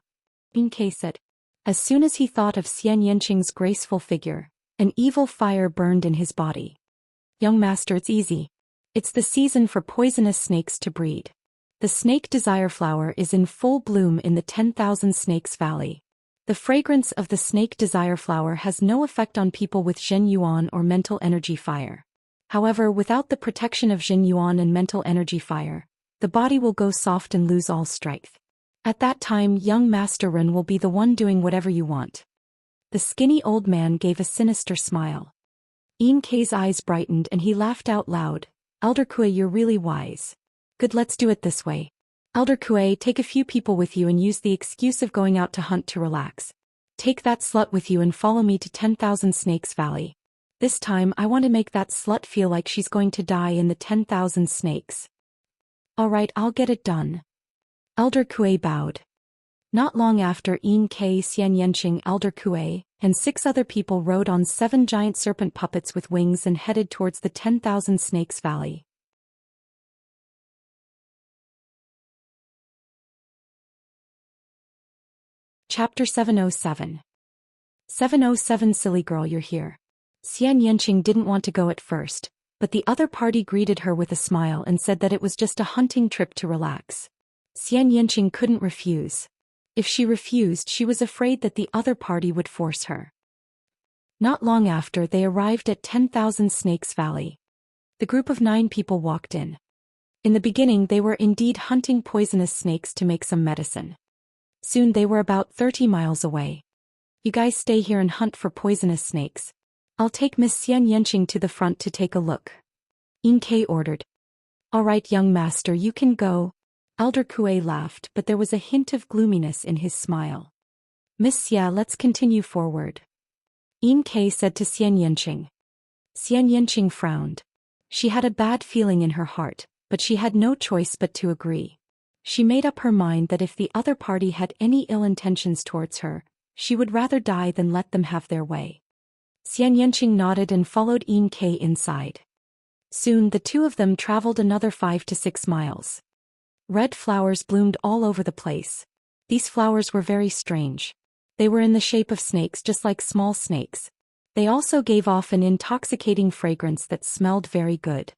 Yin Ke said. As soon as he thought of Xianxia's graceful figure, an evil fire burned in his body. Young master, it's easy. It's the season for poisonous snakes to breed. The snake desire flower is in full bloom in the 10,000 Snakes Valley. The fragrance of the snake desire flower has no effect on people with Zhen Yuan or mental energy fire. However, without the protection of Zhen Yuan and mental energy fire, the body will go soft and lose all strength. At that time, young Master Ren will be the one doing whatever you want. The skinny old man gave a sinister smile. Yin Ke's eyes brightened and he laughed out loud. Elder Kue, you're really wise. Good, let's do it this way. Elder Kue, take a few people with you and use the excuse of going out to hunt to relax. Take that slut with you and follow me to 10,000 Snakes Valley. This time I want to make that slut feel like she's going to die in the 10,000 snakes. Alright, I'll get it done. Elder Kue bowed. Not long after, Yin Ke, Xianxia, Elder Kue, and 6 other people rode on 7 giant serpent puppets with wings and headed towards the 10,000 Snakes Valley. Chapter 707. 707. Silly girl, you're here. Xianxia didn't want to go at first, but the other party greeted her with a smile and said that it was just a hunting trip to relax. Xianxia couldn't refuse. If she refused, she was afraid that the other party would force her. Not long after, they arrived at 10,000 Snakes Valley. The group of 9 people walked in. In the beginning, they were indeed hunting poisonous snakes to make some medicine. Soon they were about 30 miles away. You guys stay here and hunt for poisonous snakes. I'll take Miss Xianxia to the front to take a look. Yin Ke ordered. All right, young master, you can go. Elder Kue laughed, but there was a hint of gloominess in his smile. Miss Xia, let's continue forward. Yin Ke said to Xianxia. Xianxia frowned. She had a bad feeling in her heart, but she had no choice but to agree. She made up her mind that if the other party had any ill intentions towards her, she would rather die than let them have their way. Xianxia nodded and followed Yin Ke inside. Soon the two of them traveled another 5 to 6 miles. Red flowers bloomed all over the place. These flowers were very strange. They were in the shape of snakes, just like small snakes. They also gave off an intoxicating fragrance that smelled very good.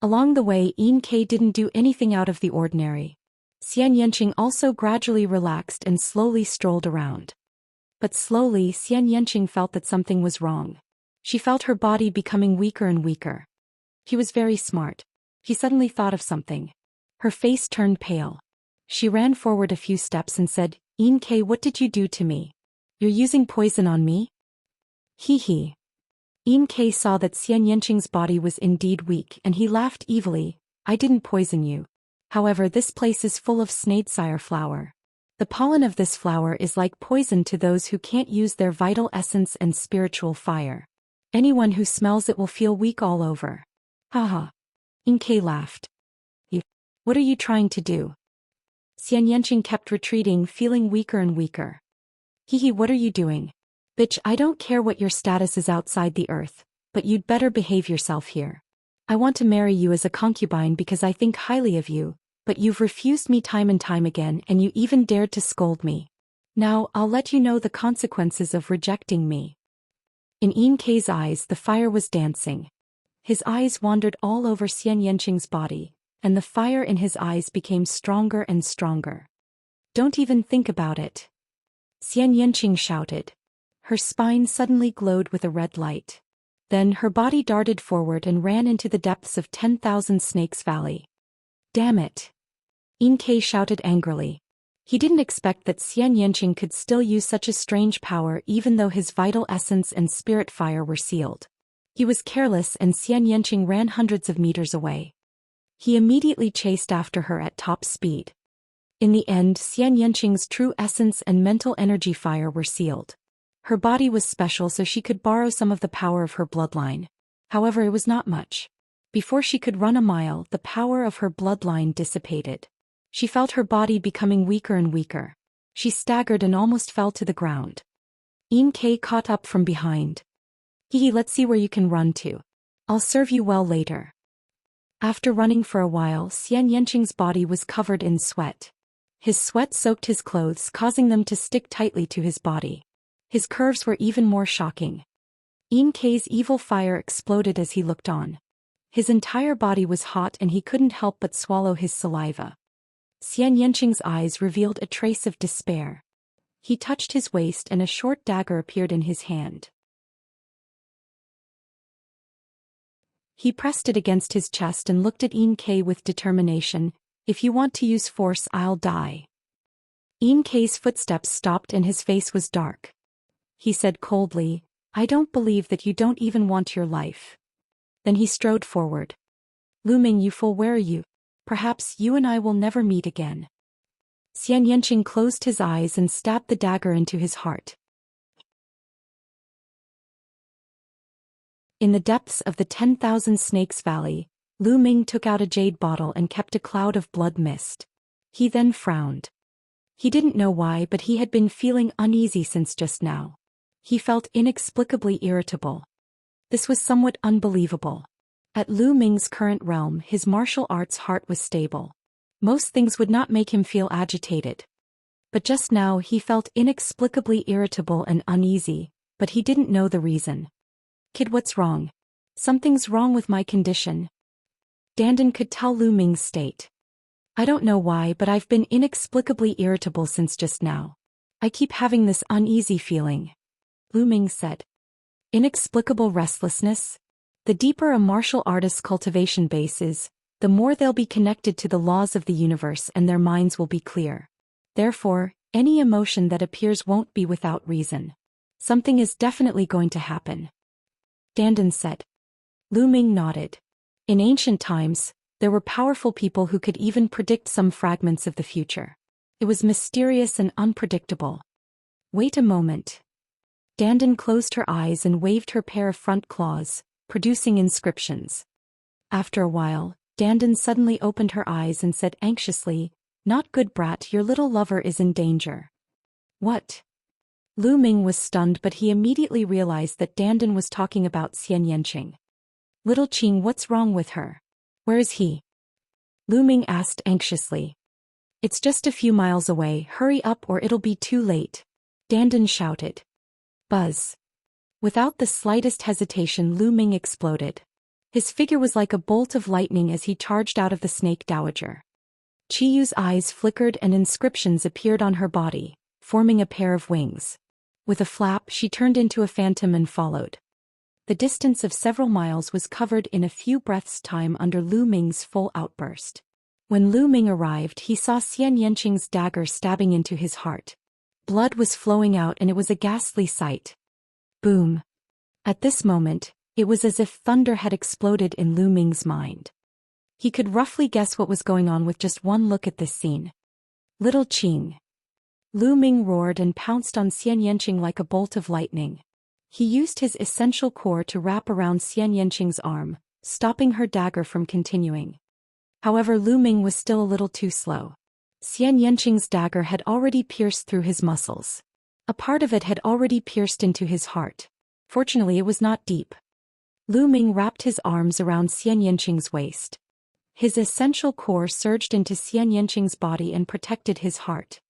Along the way, Yin Ke didn't do anything out of the ordinary. Xianxia also gradually relaxed and slowly strolled around. But slowly, Xianxia felt that something was wrong. She felt her body becoming weaker and weaker. He was very smart. He suddenly thought of something. Her face turned pale. She ran forward a few steps and said, Yin Ke, what did you do to me? You're using poison on me? Hee. Yin Ke saw that Xianxia's body was indeed weak and he laughed evilly. I didn't poison you. However, this place is full of snakesire flower. The pollen of this flower is like poison to those who can't use their vital essence and spiritual fire. Anyone who smells it will feel weak all over. Haha. Inkei laughed. What are you trying to do? Xianxia kept retreating, feeling weaker and weaker. Hihi, what are you doing? Bitch, I don't care what your status is outside the earth, but you'd better behave yourself here. I want to marry you as a concubine because I think highly of you, but you've refused me time and time again and you even dared to scold me. Now, I'll let you know the consequences of rejecting me. In Inkei's eyes the fire was dancing. His eyes wandered all over Xianxia's body, and the fire in his eyes became stronger and stronger. Don't even think about it. Xianxia shouted. Her spine suddenly glowed with a red light. Then her body darted forward and ran into the depths of 10,000 Snakes Valley. Damn it! Inkei shouted angrily. He didn't expect that Xianxia could still use such a strange power even though his vital essence and spirit fire were sealed. He was careless and Xianxia ran hundreds of meters away. He immediately chased after her at top speed. In the end, Xianxia's true essence and mental energy fire were sealed. Her body was special so she could borrow some of the power of her bloodline. However, it was not much. Before she could run a mile, the power of her bloodline dissipated. She felt her body becoming weaker and weaker. She staggered and almost fell to the ground. Inkei caught up from behind. Hihi, let's see where you can run to. I'll serve you well later. After running for a while, Xianxia's body was covered in sweat. His sweat soaked his clothes, causing them to stick tightly to his body. His curves were even more shocking. Inkei's evil fire exploded as he looked on. His entire body was hot and he couldn't help but swallow his saliva. Xianxia's eyes revealed a trace of despair. He touched his waist and a short dagger appeared in his hand. He pressed it against his chest and looked at Inkei with determination. If you want to use force, I'll die. Inkei's footsteps stopped and his face was dark. He said coldly, I don't believe that you don't even want your life. Then he strode forward. Luming, you fool, where are you? Perhaps you and I will never meet again. Xianxia closed his eyes and stabbed the dagger into his heart. In the depths of the 10,000 Snakes Valley, Lu Ming took out a jade bottle and kept a cloud of blood mist. He then frowned. He didn't know why, but he had been feeling uneasy since just now. He felt inexplicably irritable. This was somewhat unbelievable. At Lu Ming's current realm, his martial arts heart was stable. Most things would not make him feel agitated. But just now he felt inexplicably irritable and uneasy, but he didn't know the reason. Kid, what's wrong? Something's wrong with my condition. Dandan could tell Lu Ming's state. I don't know why, but I've been inexplicably irritable since just now. I keep having this uneasy feeling. Lu Ming said. Inexplicable restlessness? The deeper a martial artist's cultivation base is, the more they'll be connected to the laws of the universe and their minds will be clear. Therefore, any emotion that appears won't be without reason. Something is definitely going to happen. Dandan said. Lu Ming nodded. In ancient times, there were powerful people who could even predict some fragments of the future. It was mysterious and unpredictable. Wait a moment. Dandan closed her eyes and waved her pair of front claws, producing inscriptions. After a while, Dandan suddenly opened her eyes and said anxiously, Not good, brat, your little lover is in danger. What? Lu Ming was stunned, but he immediately realized that Dandan was talking about Xianxia. Little Qing, what's wrong with her? Where is he? Lu Ming asked anxiously. It's just a few miles away, hurry up or it'll be too late. Dandan shouted. Buzz. Without the slightest hesitation, Lu Ming exploded. His figure was like a bolt of lightning as he charged out of the snake dowager. Chiyu's eyes flickered and inscriptions appeared on her body, forming a pair of wings. With a flap, she turned into a phantom and followed. The distance of several miles was covered in a few breaths' time under Lu Ming's full outburst. When Lu Ming arrived, he saw Xianxia's dagger stabbing into his heart. Blood was flowing out and it was a ghastly sight. Boom. At this moment, it was as if thunder had exploded in Lu Ming's mind. He could roughly guess what was going on with just one look at this scene. Little Qing. Lu Ming roared and pounced on Xianxia like a bolt of lightning. He used his essential core to wrap around Xianxia's arm, stopping her dagger from continuing. However, Lu Ming was still a little too slow. Xianxia's dagger had already pierced through his muscles. A part of it had already pierced into his heart. Fortunately, it was not deep. Lu Ming wrapped his arms around Xianxia's waist. His essential core surged into Xianxia's body and protected his heart.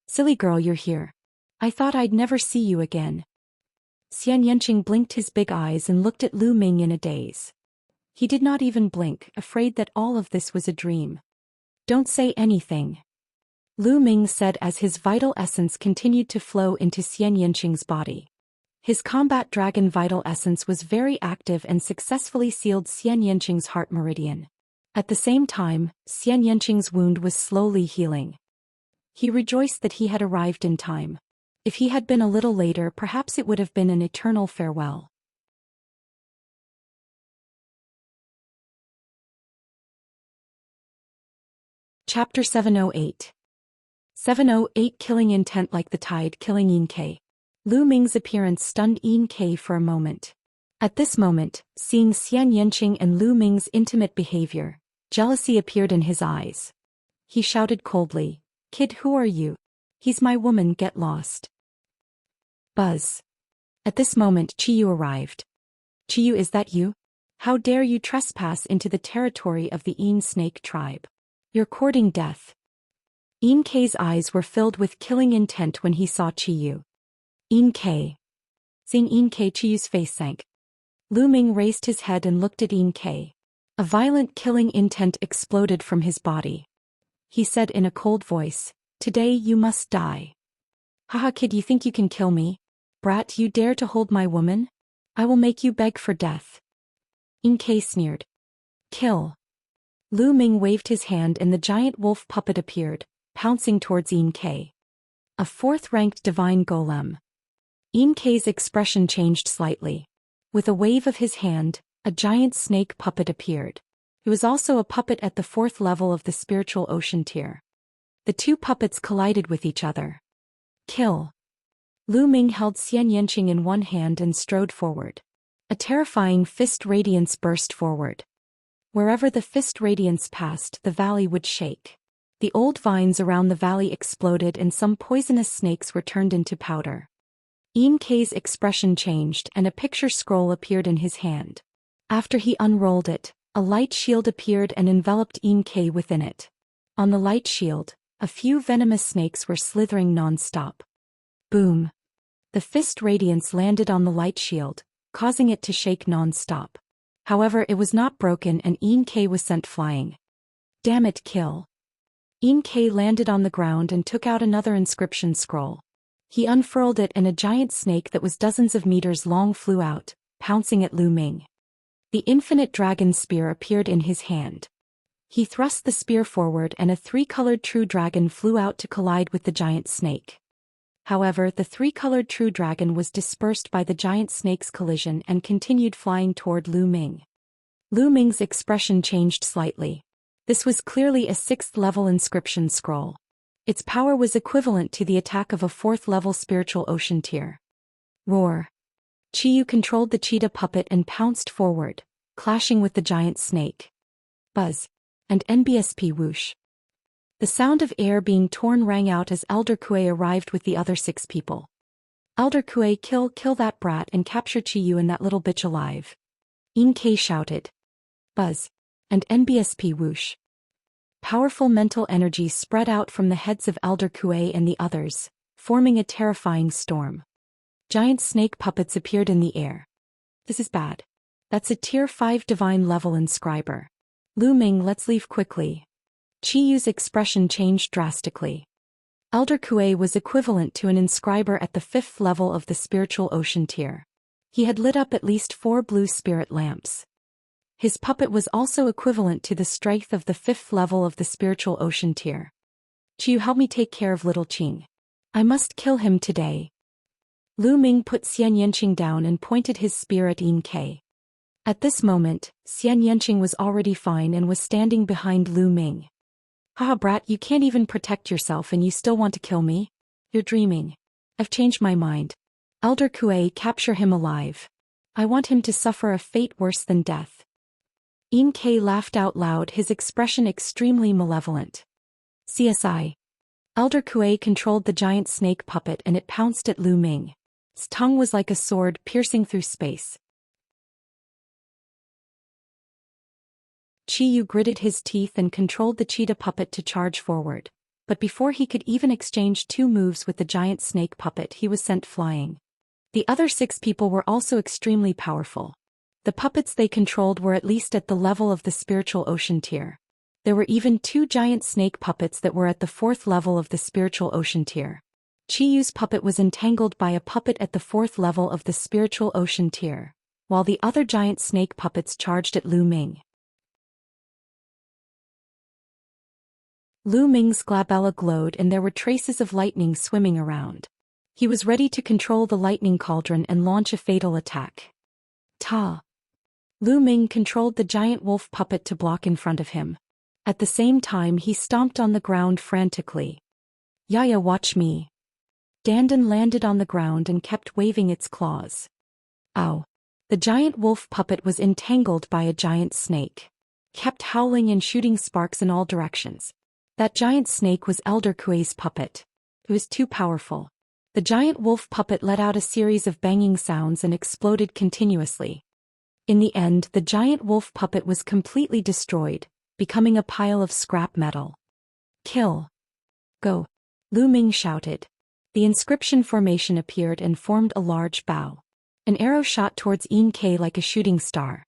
"Silly girl, you're here. I thought I'd never see you again." Xianxia blinked his big eyes and looked at Lu Ming in a daze. He did not even blink, afraid that all of this was a dream. "Don't say anything," Lu Ming said as his vital essence continued to flow into Xianxia body. His combat dragon vital essence was very active and successfully sealed Xianxia's heart meridian. At the same time, Xianxia's wound was slowly healing. He rejoiced that he had arrived in time. If he had been a little later, perhaps it would have been an eternal farewell. Chapter 708. 708 Killing intent like the tide killing Yin Ke. Lu Ming's appearance stunned Yin Ke for a moment. At this moment, seeing Xianxia and Lu Ming's intimate behavior, jealousy appeared in his eyes. He shouted coldly, "Kid, who are you? He's my woman, get lost." Buzz. At this moment Qiyu arrived. "Qiyu, is that you? How dare you trespass into the territory of the Yin snake tribe? You're courting death." Yin Ke's eyes were filled with killing intent when he saw Qiyu. "Yin Ke." Seeing Yin Ke, Qiyu's face sank. Lu Ming raised his head and looked at Yin Ke. A violent killing intent exploded from his body. He said in a cold voice, "Today you must die." "Haha, kid, you think you can kill me? Brat, you dare to hold my woman? I will make you beg for death." Yin Ke sneered. "Kill." Lu Ming waved his hand and the giant wolf puppet appeared, pouncing towards Yin Ke. A fourth-ranked divine golem. Yin Ke's expression changed slightly. With a wave of his hand, a giant snake puppet appeared. It was also a puppet at the 4th level of the spiritual ocean tier. The two puppets collided with each other. "Kill." Lu Ming held Xianxia in one hand and strode forward. A terrifying fist radiance burst forward. Wherever the fist radiance passed, the valley would shake. The old vines around the valley exploded and some poisonous snakes were turned into powder. Yin Ke's expression changed and a picture scroll appeared in his hand. After he unrolled it, a light shield appeared and enveloped Yin Ke within it. On the light shield, a few venomous snakes were slithering non-stop. Boom! The fist radiance landed on the light shield, causing it to shake non-stop. However, it was not broken and Yin Ke was sent flying. "Damn it, kill." Yin Ke landed on the ground and took out another inscription scroll. He unfurled it and a giant snake that was dozens of meters long flew out, pouncing at Lu Ming. The infinite dragon spear appeared in his hand. He thrust the spear forward and a 3-colored true dragon flew out to collide with the giant snake. However, the 3-colored true dragon was dispersed by the giant snake's collision and continued flying toward Lu Ming. Lu Ming's expression changed slightly. This was clearly a 6th-level inscription scroll. Its power was equivalent to the attack of a 4th-level spiritual ocean tier. Roar! Qiyu controlled the cheetah puppet and pounced forward, clashing with the giant snake. Buzz! And NBSP whoosh! The sound of air being torn rang out as Elder Kue arrived with the other 6 people. "Elder Kue, kill that brat and capture Qiyu and that little bitch alive." Yin Ke shouted. Buzz! And NBSP whoosh! Powerful mental energy spread out from the heads of Elder Kue and the others, forming a terrifying storm. Giant snake puppets appeared in the air. "This is bad. That's a tier 5 divine level inscriber. Lu Ming, let's leave quickly." Qiyu's expression changed drastically. Elder Kue was equivalent to an inscriber at the 5th level of the spiritual ocean tier. He had lit up at least 4 blue spirit lamps. His puppet was also equivalent to the strength of the 5th level of the spiritual ocean tier. "Qiyu, help me take care of little Qing. I must kill him today." Lu Ming put Xianxia down and pointed his spear at Yin Ke. At this moment, Xianxia was already fine and was standing behind Lu Ming. "Haha, brat, you can't even protect yourself and you still want to kill me? You're dreaming. I've changed my mind. Elder Kuei, capture him alive. I want him to suffer a fate worse than death. Inkei laughed out loud, his expression extremely malevolent. CSI. Elder Kuei controlled the giant snake puppet and it pounced at Lu Ming. Its tongue was like a sword piercing through space. Qiyu gritted his teeth and controlled the cheetah puppet to charge forward. But before he could even exchange 2 moves with the giant snake puppet, he was sent flying. The other 6 people were also extremely powerful. The puppets they controlled were at least at the level of the spiritual ocean tier. There were even 2 giant snake puppets that were at the 4th level of the spiritual ocean tier. Qiyu's puppet was entangled by a puppet at the 4th level of the spiritual ocean tier, while the other giant snake puppets charged at Lu Ming. Lu Ming's glabella glowed and there were traces of lightning swimming around. He was ready to control the lightning cauldron and launch a fatal attack. Ta! Lu Ming controlled the giant wolf puppet to block in front of him. At the same time he stomped on the ground frantically. Yaya, watch me. Dandan landed on the ground and kept waving its claws. Ow! The giant wolf puppet was entangled by a giant snake. Kept howling and shooting sparks in all directions. That giant snake was Elder Kuei's puppet. It was too powerful. The giant wolf puppet let out a series of banging sounds and exploded continuously. In the end, the giant wolf puppet was completely destroyed, becoming a pile of scrap metal. Kill. Go. Lu Ming shouted. The inscription formation appeared and formed a large bow. An arrow shot towards Inkei like a shooting star.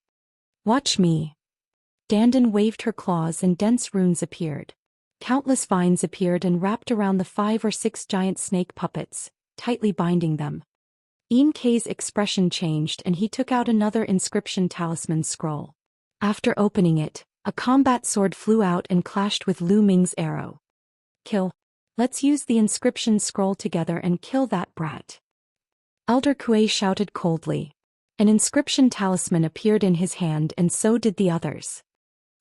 Watch me. Dandan waved her claws and dense runes appeared. Countless vines appeared and wrapped around the 5 or 6 giant snake puppets, tightly binding them. Inkei's expression changed and he took out another inscription talisman scroll. After opening it, a combat sword flew out and clashed with Lu Ming's arrow. Kill. Let's use the inscription scroll together and kill that brat. Elder Kuei shouted coldly. An inscription talisman appeared in his hand and so did the others.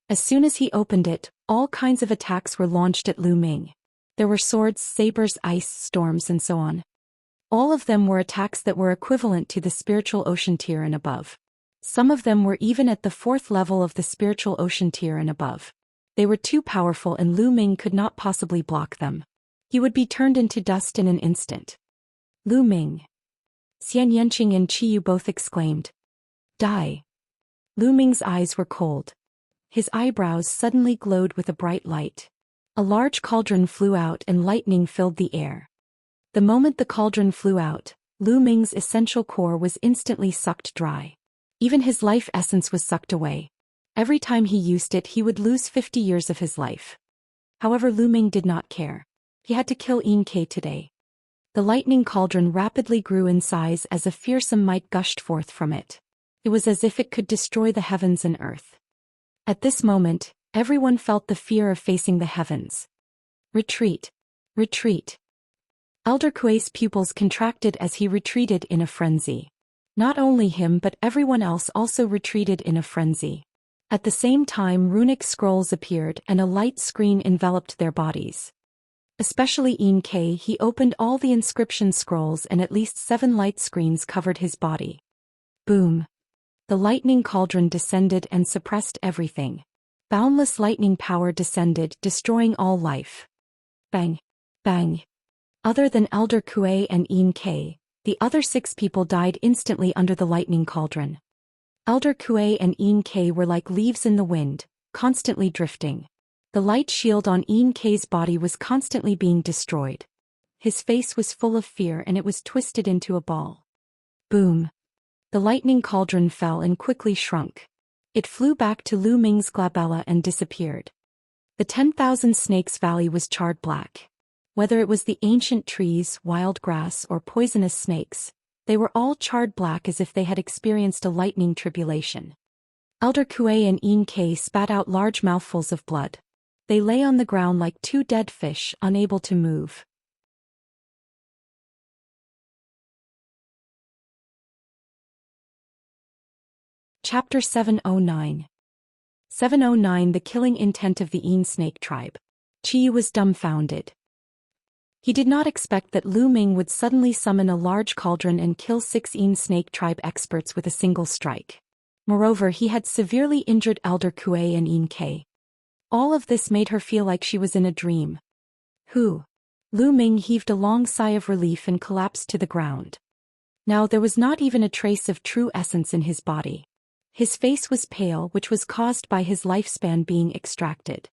As soon as he opened it, all kinds of attacks were launched at Lu Ming. There were swords, sabers, ice, storms and so on. All of them were attacks that were equivalent to the spiritual ocean tier and above. Some of them were even at the 4th level of the spiritual ocean tier and above. They were too powerful and Lu Ming could not possibly block them. He would be turned into dust in an instant. Lu Ming. Xianxia and Qiyu both exclaimed. Die. Lu Ming's eyes were cold. His eyebrows suddenly glowed with a bright light. A large cauldron flew out and lightning filled the air. The moment the cauldron flew out, Lu Ming's essential core was instantly sucked dry. Even his life essence was sucked away. Every time he used it he would lose 50 years of his life. However, Lu Ming did not care. He had to kill Inkei today. The lightning cauldron rapidly grew in size as a fearsome might gushed forth from it. It was as if it could destroy the heavens and earth. At this moment, everyone felt the fear of facing the heavens. Retreat. Retreat. Elder Kuei's pupils contracted as he retreated in a frenzy. Not only him but everyone else also retreated in a frenzy. At the same time runic scrolls appeared and a light screen enveloped their bodies. Especially Inkei, he opened all the inscription scrolls and at least 7 light screens covered his body. Boom. The lightning cauldron descended and suppressed everything. Boundless lightning power descended, destroying all life. Bang. Bang. Other than Elder Kuei and Inkei, the other 6 people died instantly under the lightning cauldron. Elder Kuei and Inkei were like leaves in the wind, constantly drifting. The light shield on Inkei's body was constantly being destroyed. His face was full of fear and it was twisted into a ball. Boom. The lightning cauldron fell and quickly shrunk. It flew back to Lu Ming's glabella and disappeared. The 10,000 Snakes Valley was charred black. Whether it was the ancient trees, wild grass, or poisonous snakes, they were all charred black as if they had experienced a lightning tribulation. Elder Kuei and Inkei spat out large mouthfuls of blood. They lay on the ground like 2 dead fish, unable to move. Chapter 709. 709 The killing intent of the Een Snake tribe. Qiyu was dumbfounded. He did not expect that Lu Ming would suddenly summon a large cauldron and kill 6 Yin snake tribe experts with a single strike. Moreover, he had severely injured Elder Kuei and Yin Kei. All of this made her feel like she was in a dream. Who? Lu Ming heaved a long sigh of relief and collapsed to the ground. Now there was not even a trace of true essence in his body. His face was pale, which was caused by his lifespan being extracted.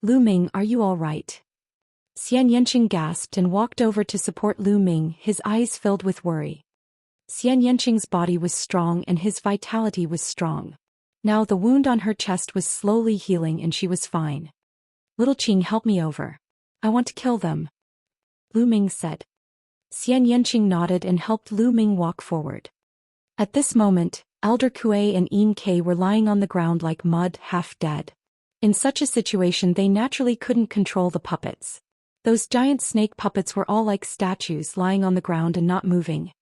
Lu Ming, are you all right? Xianxia gasped and walked over to support Lu Ming, his eyes filled with worry. Xianxia's body was strong and his vitality was strong. Now the wound on her chest was slowly healing and she was fine. Little Qing, help me over. I want to kill them, Lu Ming said. Xianxia nodded and helped Lu Ming walk forward. At this moment, Elder Kuei and Yin Kei were lying on the ground like mud, half dead. In such a situation they naturally couldn't control the puppets. Those giant snake puppets were all like statues lying on the ground and not moving.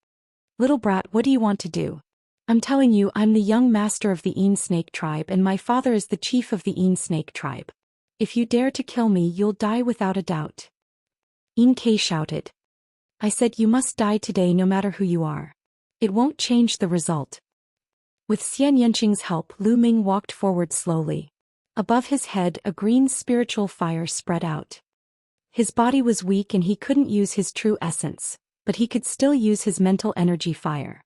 Little brat, what do you want to do? I'm telling you, I'm the young master of the Yin snake tribe and my father is the chief of the Yin snake tribe. If you dare to kill me, you'll die without a doubt. Yin Kei shouted. I said you must die today no matter who you are. It won't change the result. With Xianxia's help, Lu Ming walked forward slowly. Above his head, a green spiritual fire spread out. His body was weak and he couldn't use his true essence, but he could still use his mental energy fire.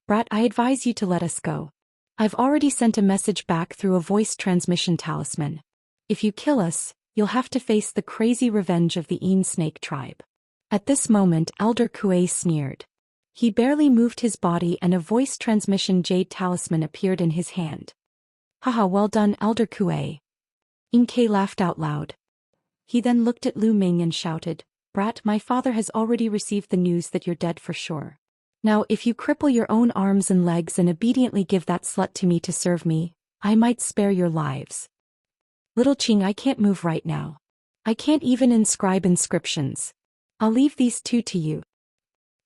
Brat, I advise you to let us go. I've already sent a message back through a voice transmission talisman. If you kill us, you'll have to face the crazy revenge of the Yin snake tribe. At this moment, Elder Kuei sneered. He barely moved his body and a voice transmission jade talisman appeared in his hand. Haha, well done, Elder Kuei. Yin Kei laughed out loud. He then looked at Lu Ming and shouted, Brat, my father has already received the news that you're dead for sure. Now if you cripple your own arms and legs and obediently give that slut to me to serve me, I might spare your lives. Little Qing, I can't move right now. I can't even inscribe inscriptions. I'll leave these 2 to you.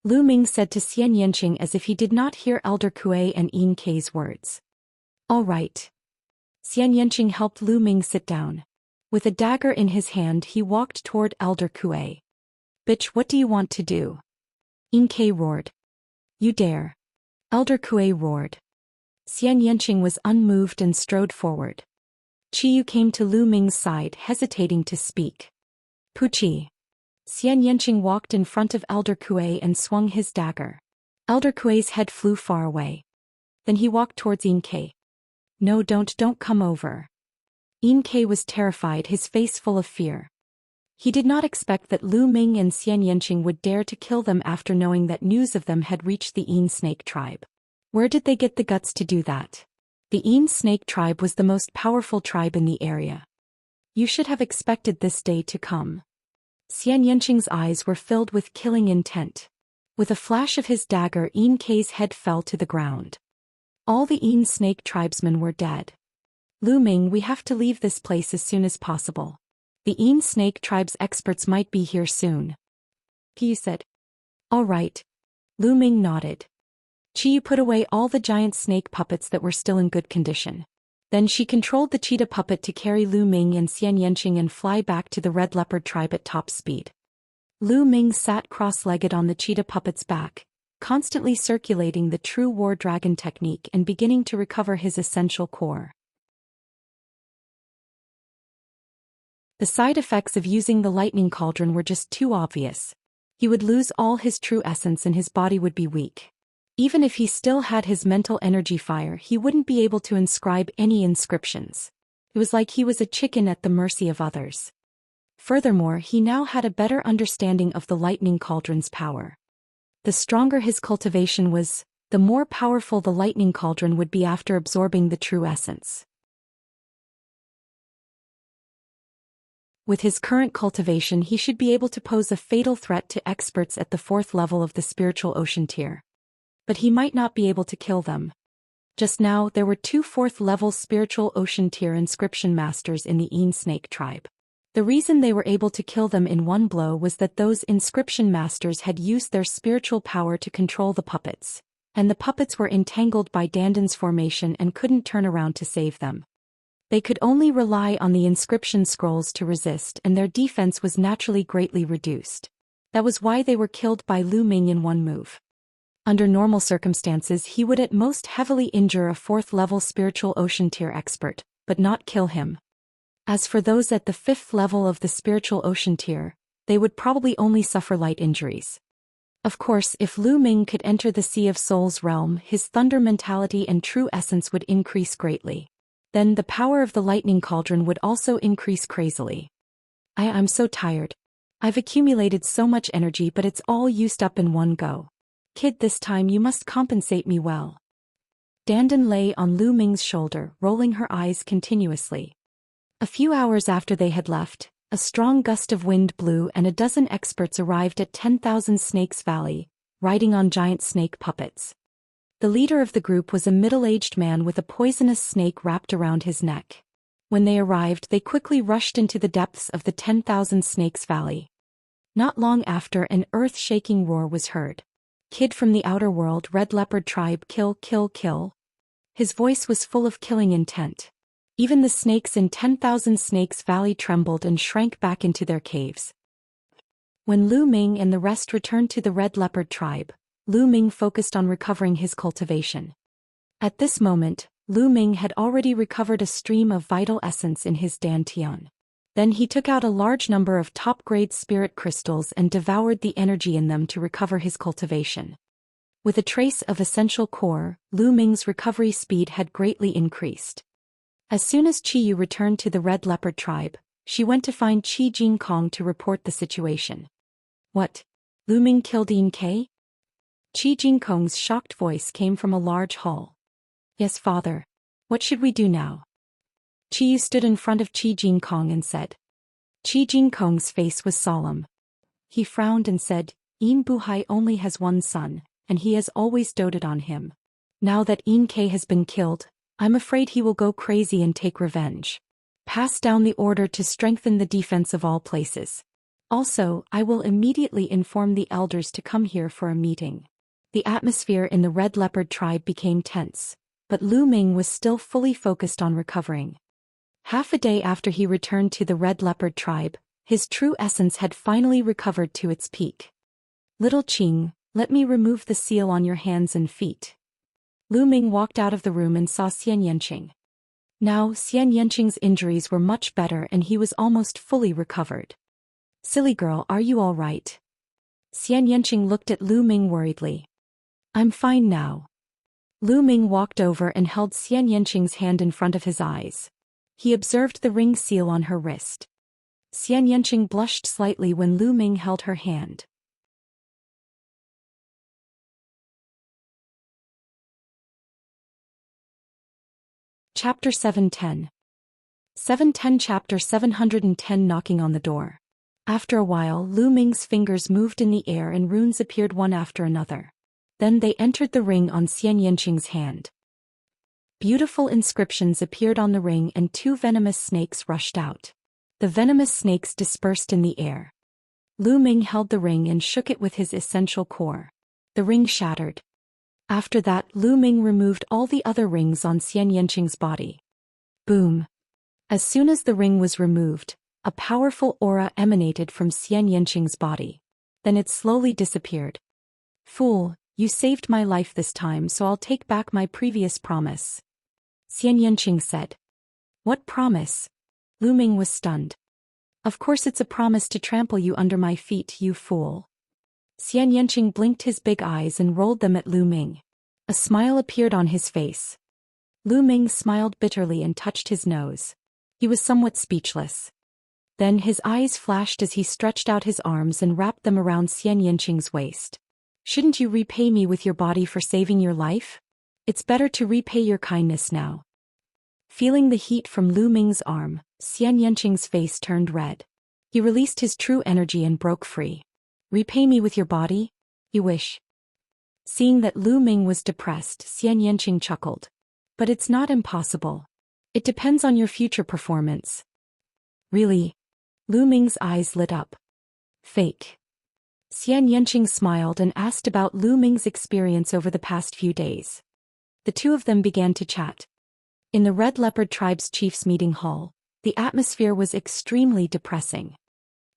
Lu Ming said to Xianxia as if he did not hear Elder Kuei and Yin Kei's words. All right. Xianxia helped Lu Ming sit down. With a dagger in his hand he walked toward Elder Kuei. Bitch, what do you want to do? Yin Kei roared. You dare. Elder Kuei roared. Xianxia was unmoved and strode forward. Qiyu came to Lu Ming's side, hesitating to speak. Puchi. Xianxia walked in front of Elder Kuei and swung his dagger. Elder Kuei's head flew far away. Then he walked towards Yin Kei. No, don't come over. Yin Kei was terrified, his face full of fear. He did not expect that Lu Ming and Xianxia would dare to kill them after knowing that news of them had reached the Yin snake tribe. Where did they get the guts to do that? The Yin snake tribe was the most powerful tribe in the area. You should have expected this day to come. Xianxia's eyes were filled with killing intent. With a flash of his dagger, Yin Kei's head fell to the ground. All the Yin snake tribesmen were dead. Lu Ming, we have to leave this place as soon as possible. The Yin snake tribe's experts might be here soon. Qiyu said. All right. Lu Ming nodded. Qiyu put away all the giant snake puppets that were still in good condition. Then she controlled the cheetah puppet to carry Lu Ming and Xianxia and fly back to the red leopard tribe at top speed. Lu Ming sat cross-legged on the cheetah puppet's back, constantly circulating the true war dragon technique and beginning to recover his essential core. The side effects of using the lightning cauldron were just too obvious. He would lose all his true essence and his body would be weak. Even if he still had his mental energy fire, he wouldn't be able to inscribe any inscriptions. It was like he was a chicken at the mercy of others. Furthermore, he now had a better understanding of the lightning cauldron's power. The stronger his cultivation was, the more powerful the lightning cauldron would be after absorbing the true essence. With his current cultivation, he should be able to pose a fatal threat to experts at the 4th level of the spiritual ocean tier. But he might not be able to kill them. Just now, there were 2 4th-level spiritual ocean tier inscription masters in the Yin snake tribe. The reason they were able to kill them in one blow was that those inscription masters had used their spiritual power to control the puppets, and the puppets were entangled by Dandan's formation and couldn't turn around to save them. They could only rely on the inscription scrolls to resist, and their defense was naturally greatly reduced. That was why they were killed by Lu Ming in one move. Under normal circumstances he would at most heavily injure a 4th-level spiritual ocean tier expert, but not kill him. As for those at the 5th level of the spiritual ocean tier, they would probably only suffer light injuries. Of course, if Lu Ming could enter the Sea of Souls realm, his thunder mentality and true essence would increase greatly. Then the power of the lightning cauldron would also increase crazily. I'm so tired. I've accumulated so much energy, but it's all used up in one go. Kid, this time you must compensate me well. Dandan lay on Lu Ming's shoulder, rolling her eyes continuously. A few hours after they had left, a strong gust of wind blew and a dozen experts arrived at 10,000 Snakes Valley, riding on giant snake puppets. The leader of the group was a middle-aged man with a poisonous snake wrapped around his neck. When they arrived, they quickly rushed into the depths of the 10,000 Snakes Valley. Not long after, an earth-shaking roar was heard. Kid from the outer world, Red Leopard Tribe, kill, kill, kill. His voice was full of killing intent. Even the snakes in 10,000 Snakes Valley trembled and shrank back into their caves. When Lu Ming and the rest returned to the Red Leopard Tribe, Lu Ming focused on recovering his cultivation. At this moment, Lu Ming had already recovered a stream of vital essence in his dantian. Then he took out a large number of top-grade spirit crystals and devoured the energy in them to recover his cultivation. With a trace of essential core, Lu Ming's recovery speed had greatly increased. As soon as Qiyu returned to the Red Leopard Tribe, she went to find Qi Jingkong to report the situation. What? Lu Ming killed Yin-Ke? Qi Jingkong's shocked voice came from a large hall. Yes, father. What should we do now? Qiyu stood in front of Qi Jingkong and said. Qi Jingkong's face was solemn. He frowned and said, Yin Buhai only has one son, and he has always doted on him. Now that Yin-Ke has been killed, I'm afraid he will go crazy and take revenge. Pass down the order to strengthen the defense of all places. Also, I will immediately inform the elders to come here for a meeting. The atmosphere in the Red Leopard Tribe became tense, but Lu Ming was still fully focused on recovering. Half a day after he returned to the Red Leopard Tribe, his true essence had finally recovered to its peak. Little Qing, let me remove the seal on your hands and feet. Lu Ming walked out of the room and saw Xianxia. Now, Xianxia's injuries were much better and he was almost fully recovered. Silly girl, are you all right? Xianxia looked at Lu Ming worriedly. I'm fine now. Lu Ming walked over and held Xianxia's hand in front of his eyes. He observed the ring seal on her wrist. Xianxia blushed slightly when Lu Ming held her hand. Chapter 710. 710 Chapter 710 Knocking on the door. After a while, Lu Ming's fingers moved in the air and runes appeared one after another. Then they entered the ring on Xianxi's hand. Beautiful inscriptions appeared on the ring and 2 venomous snakes rushed out. The venomous snakes dispersed in the air. Lu Ming held the ring and shook it with his essential core. The ring shattered. After that, Lu Ming removed all the other rings on Xianxi's body. Boom! As soon as the ring was removed, a powerful aura emanated from Xianxi's body. Then it slowly disappeared. Fool, you saved my life this time, so I'll take back my previous promise. Xianxia said. What promise? Lu Ming was stunned. Of course it's a promise to trample you under my feet, you fool. Xianxia blinked his big eyes and rolled them at Lu Ming. A smile appeared on his face. Lu Ming smiled bitterly and touched his nose. He was somewhat speechless. Then his eyes flashed as he stretched out his arms and wrapped them around Xianxi's waist. Shouldn't you repay me with your body for saving your life? It's better to repay your kindness now. Feeling the heat from Lu Ming's arm, Xianxi's face turned red. He released his true energy and broke free. Repay me with your body? You wish. Seeing that Lu Ming was depressed, Xianxia chuckled. But it's not impossible. It depends on your future performance. Really? Lu Ming's eyes lit up. Fake. Xianxia smiled and asked about Lu Ming's experience over the past few days. The two of them began to chat. In the Red Leopard Tribe's chief's meeting hall, the atmosphere was extremely depressing.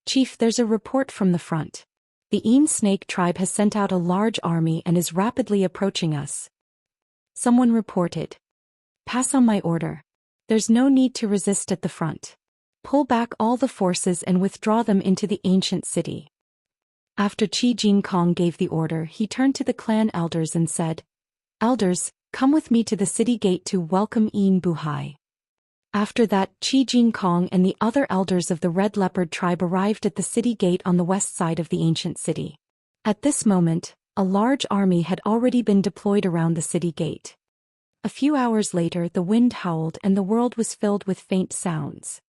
Chief, there's a report from the front. The Een snake tribe has sent out a large army and is rapidly approaching us. Someone reported. Pass on my order. There's no need to resist at the front. Pull back all the forces and withdraw them into the ancient city. After Qi Jingkong gave the order, he turned to the clan elders and said, Elders, come with me to the city gate to welcome Een Buhai. After that, Qi Jingkong and the other elders of the Red Leopard tribe arrived at the city gate on the west side of the ancient city. At this moment, a large army had already been deployed around the city gate. A few hours later, the wind howled and the world was filled with faint sounds.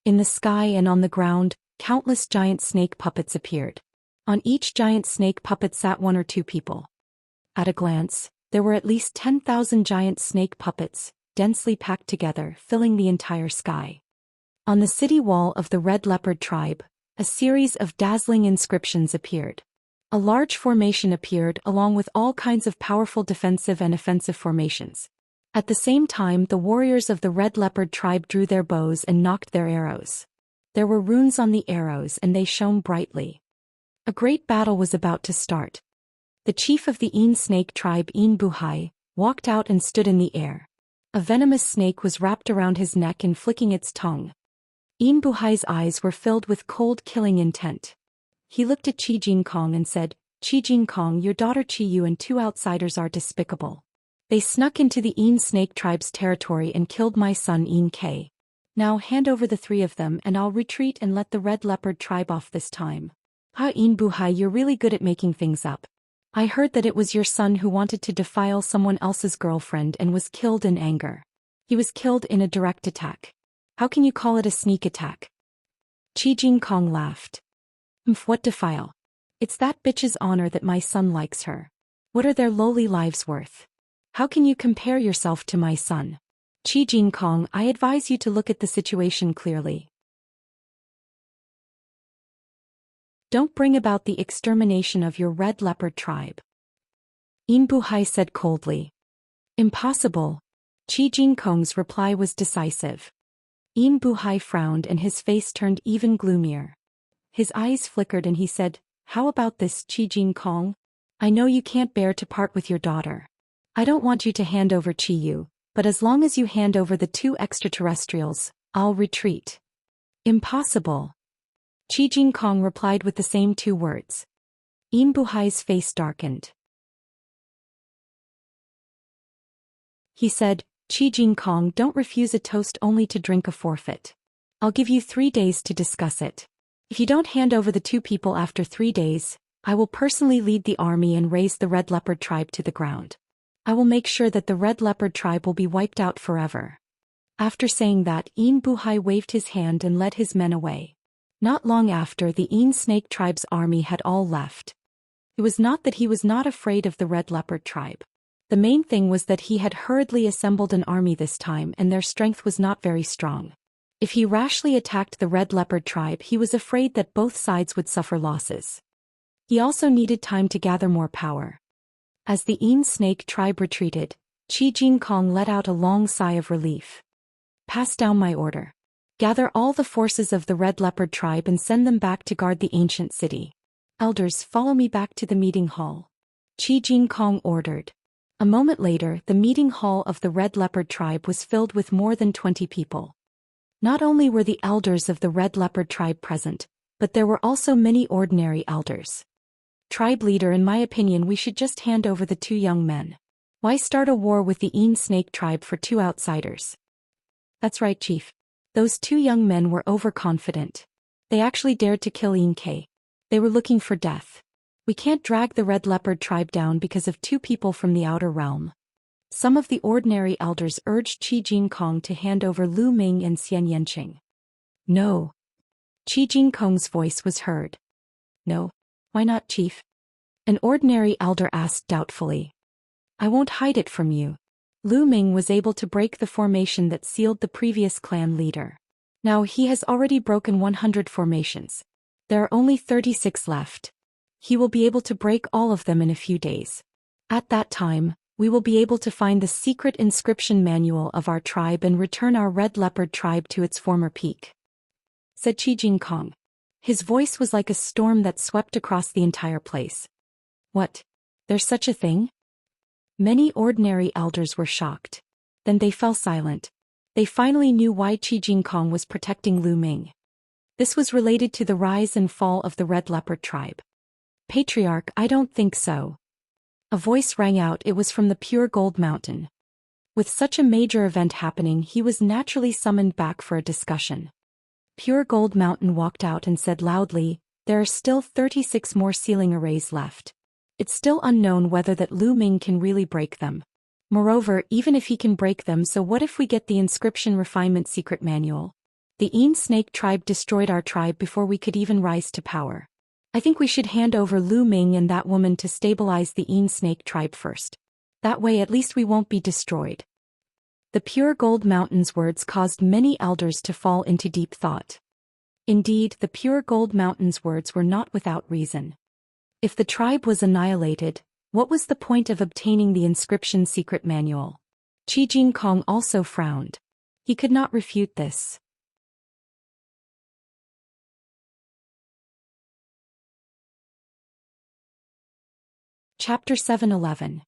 In the sky and on the ground, countless giant snake puppets appeared. On each giant snake puppet sat one or two people. At a glance, there were at least 10,000 giant snake puppets, densely packed together, filling the entire sky. On the city wall of the Red Leopard tribe, a series of dazzling inscriptions appeared. A large formation appeared along with all kinds of powerful defensive and offensive formations. At the same time, the warriors of the Red Leopard tribe drew their bows and nocked their arrows. There were runes on the arrows and they shone brightly. A great battle was about to start. The chief of the Een snake tribe, Een Buhai, walked out and stood in the air. A venomous snake was wrapped around his neck and flicking its tongue. Een Buhai's eyes were filled with cold, killing intent. He looked at Qi Jingkong and said, Qi Jingkong, your daughter Qi Yu and two outsiders are despicable. They snuck into the Een snake tribe's territory and killed my son Een K. Now hand over the three of them and I'll retreat and let the Red Leopard tribe off this time. Een Buhai, you're really good at making things up. I heard that it was your son who wanted to defile someone else's girlfriend and was killed in anger. He was killed in a direct attack. How can you call it a sneak attack? Qi Jingkong laughed. What defile? It's that bitch's honor that my son likes her. What are their lowly lives worth? How can you compare yourself to my son? Qi Jingkong, I advise you to look at the situation clearly. Don't bring about the extermination of your Red Leopard tribe. Een Buhai said coldly. Impossible. Qi Jingkong's reply was decisive. Een Buhai frowned and his face turned even gloomier. His eyes flickered and he said, How about this, Qi Jingkong? I know you can't bear to part with your daughter. I don't want you to hand over Qi Yu, but as long as you hand over the two extraterrestrials, I'll retreat. Impossible. Qi Jingkong replied with the same two words. Een Buhai's face darkened. He said, Qi Jingkong, don't refuse a toast only to drink a forfeit. I'll give you 3 days to discuss it. If you don't hand over the two people after 3 days, I will personally lead the army and raze the Red Leopard tribe to the ground. I will make sure that the Red Leopard tribe will be wiped out forever. After saying that, Een Buhai waved his hand and led his men away. Not long after, the Een snake tribe's army had all left. It was not that he was not afraid of the Red Leopard tribe. The main thing was that he had hurriedly assembled an army this time and their strength was not very strong. If he rashly attacked the Red Leopard tribe, he was afraid that both sides would suffer losses. He also needed time to gather more power. As the Een snake tribe retreated, Qi Jingkong let out a long sigh of relief. Pass down my order. Gather all the forces of the Red Leopard tribe and send them back to guard the ancient city. Elders, follow me back to the meeting hall. Qi Jingkong ordered. A moment later, the meeting hall of the Red Leopard tribe was filled with more than 20 people. Not only were the elders of the Red Leopard tribe present, but there were also many ordinary elders. Tribe leader, in my opinion, we should just hand over the two young men. Why start a war with the Een snake tribe for two outsiders? That's right, Chief. Those two young men were overconfident. They actually dared to kill Een K. They were looking for death. We can't drag the Red Leopard tribe down because of two people from the outer realm. Some of the ordinary elders urged Qi Jingkong to hand over Lu Ming and Xianxia. No. Qi Jingkong's voice was heard. No. Why not, Chief? An ordinary elder asked doubtfully. I won't hide it from you. Lu Ming was able to break the formation that sealed the previous clan leader. Now he has already broken 100 formations. There are only 36 left. He will be able to break all of them in a few days. At that time, we will be able to find the secret inscription manual of our tribe and return our Red Leopard tribe to its former peak," said Qi Jingkong. His voice was like a storm that swept across the entire place. What? There's such a thing? Many ordinary elders were shocked. Then they fell silent. They finally knew why Qi Jingkong was protecting Lu Ming. This was related to the rise and fall of the Red Leopard tribe. Patriarch, I don't think so. A voice rang out. It was from the Pure Gold Mountain. With such a major event happening, he was naturally summoned back for a discussion. Pure Gold Mountain walked out and said loudly, there are still 36 more sealing arrays left. It's still unknown whether that Lu Ming can really break them. Moreover, even if he can break them, so what if we get the inscription refinement secret manual? The Yin Snake tribe destroyed our tribe before we could even rise to power. I think we should hand over Lu Ming and that woman to stabilize the Yin Snake tribe first. That way at least we won't be destroyed. The Pure Gold Mountain's words caused many elders to fall into deep thought. Indeed, the Pure Gold Mountain's words were not without reason. If the tribe was annihilated, what was the point of obtaining the inscription secret manual? Qi Jingkong also frowned. He could not refute this. Chapter 711.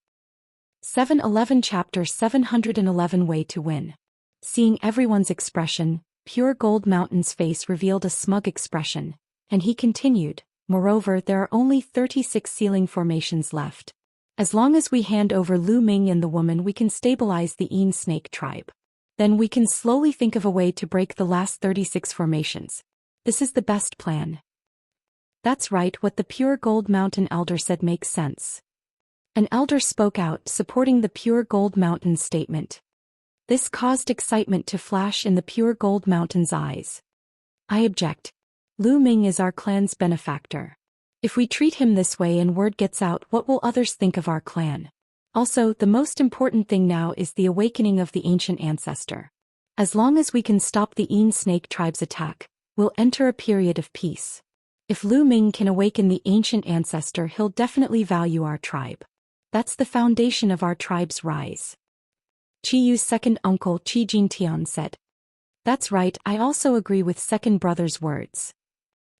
711 Chapter 711 Way to Win. Seeing everyone's expression, Pure Gold Mountain's face revealed a smug expression, and he continued, moreover there are only 36 sealing formations left. As long as we hand over Lu Ming and the woman we can stabilize the Yin Snake tribe. Then we can slowly think of a way to break the last 36 formations. This is the best plan. That's right, what the Pure Gold Mountain elder said makes sense. An elder spoke out, supporting the Pure Gold Mountain's statement. This caused excitement to flash in the Pure Gold Mountain's eyes. I object. Lu Ming is our clan's benefactor. If we treat him this way and word gets out, what will others think of our clan? Also, the most important thing now is the awakening of the ancient ancestor. As long as we can stop the Yin Snake tribe's attack, we'll enter a period of peace. If Lu Ming can awaken the ancient ancestor, he'll definitely value our tribe. That's the foundation of our tribe's rise. Qi Yu's second uncle Qi Jingtian said. That's right, I also agree with second brother's words.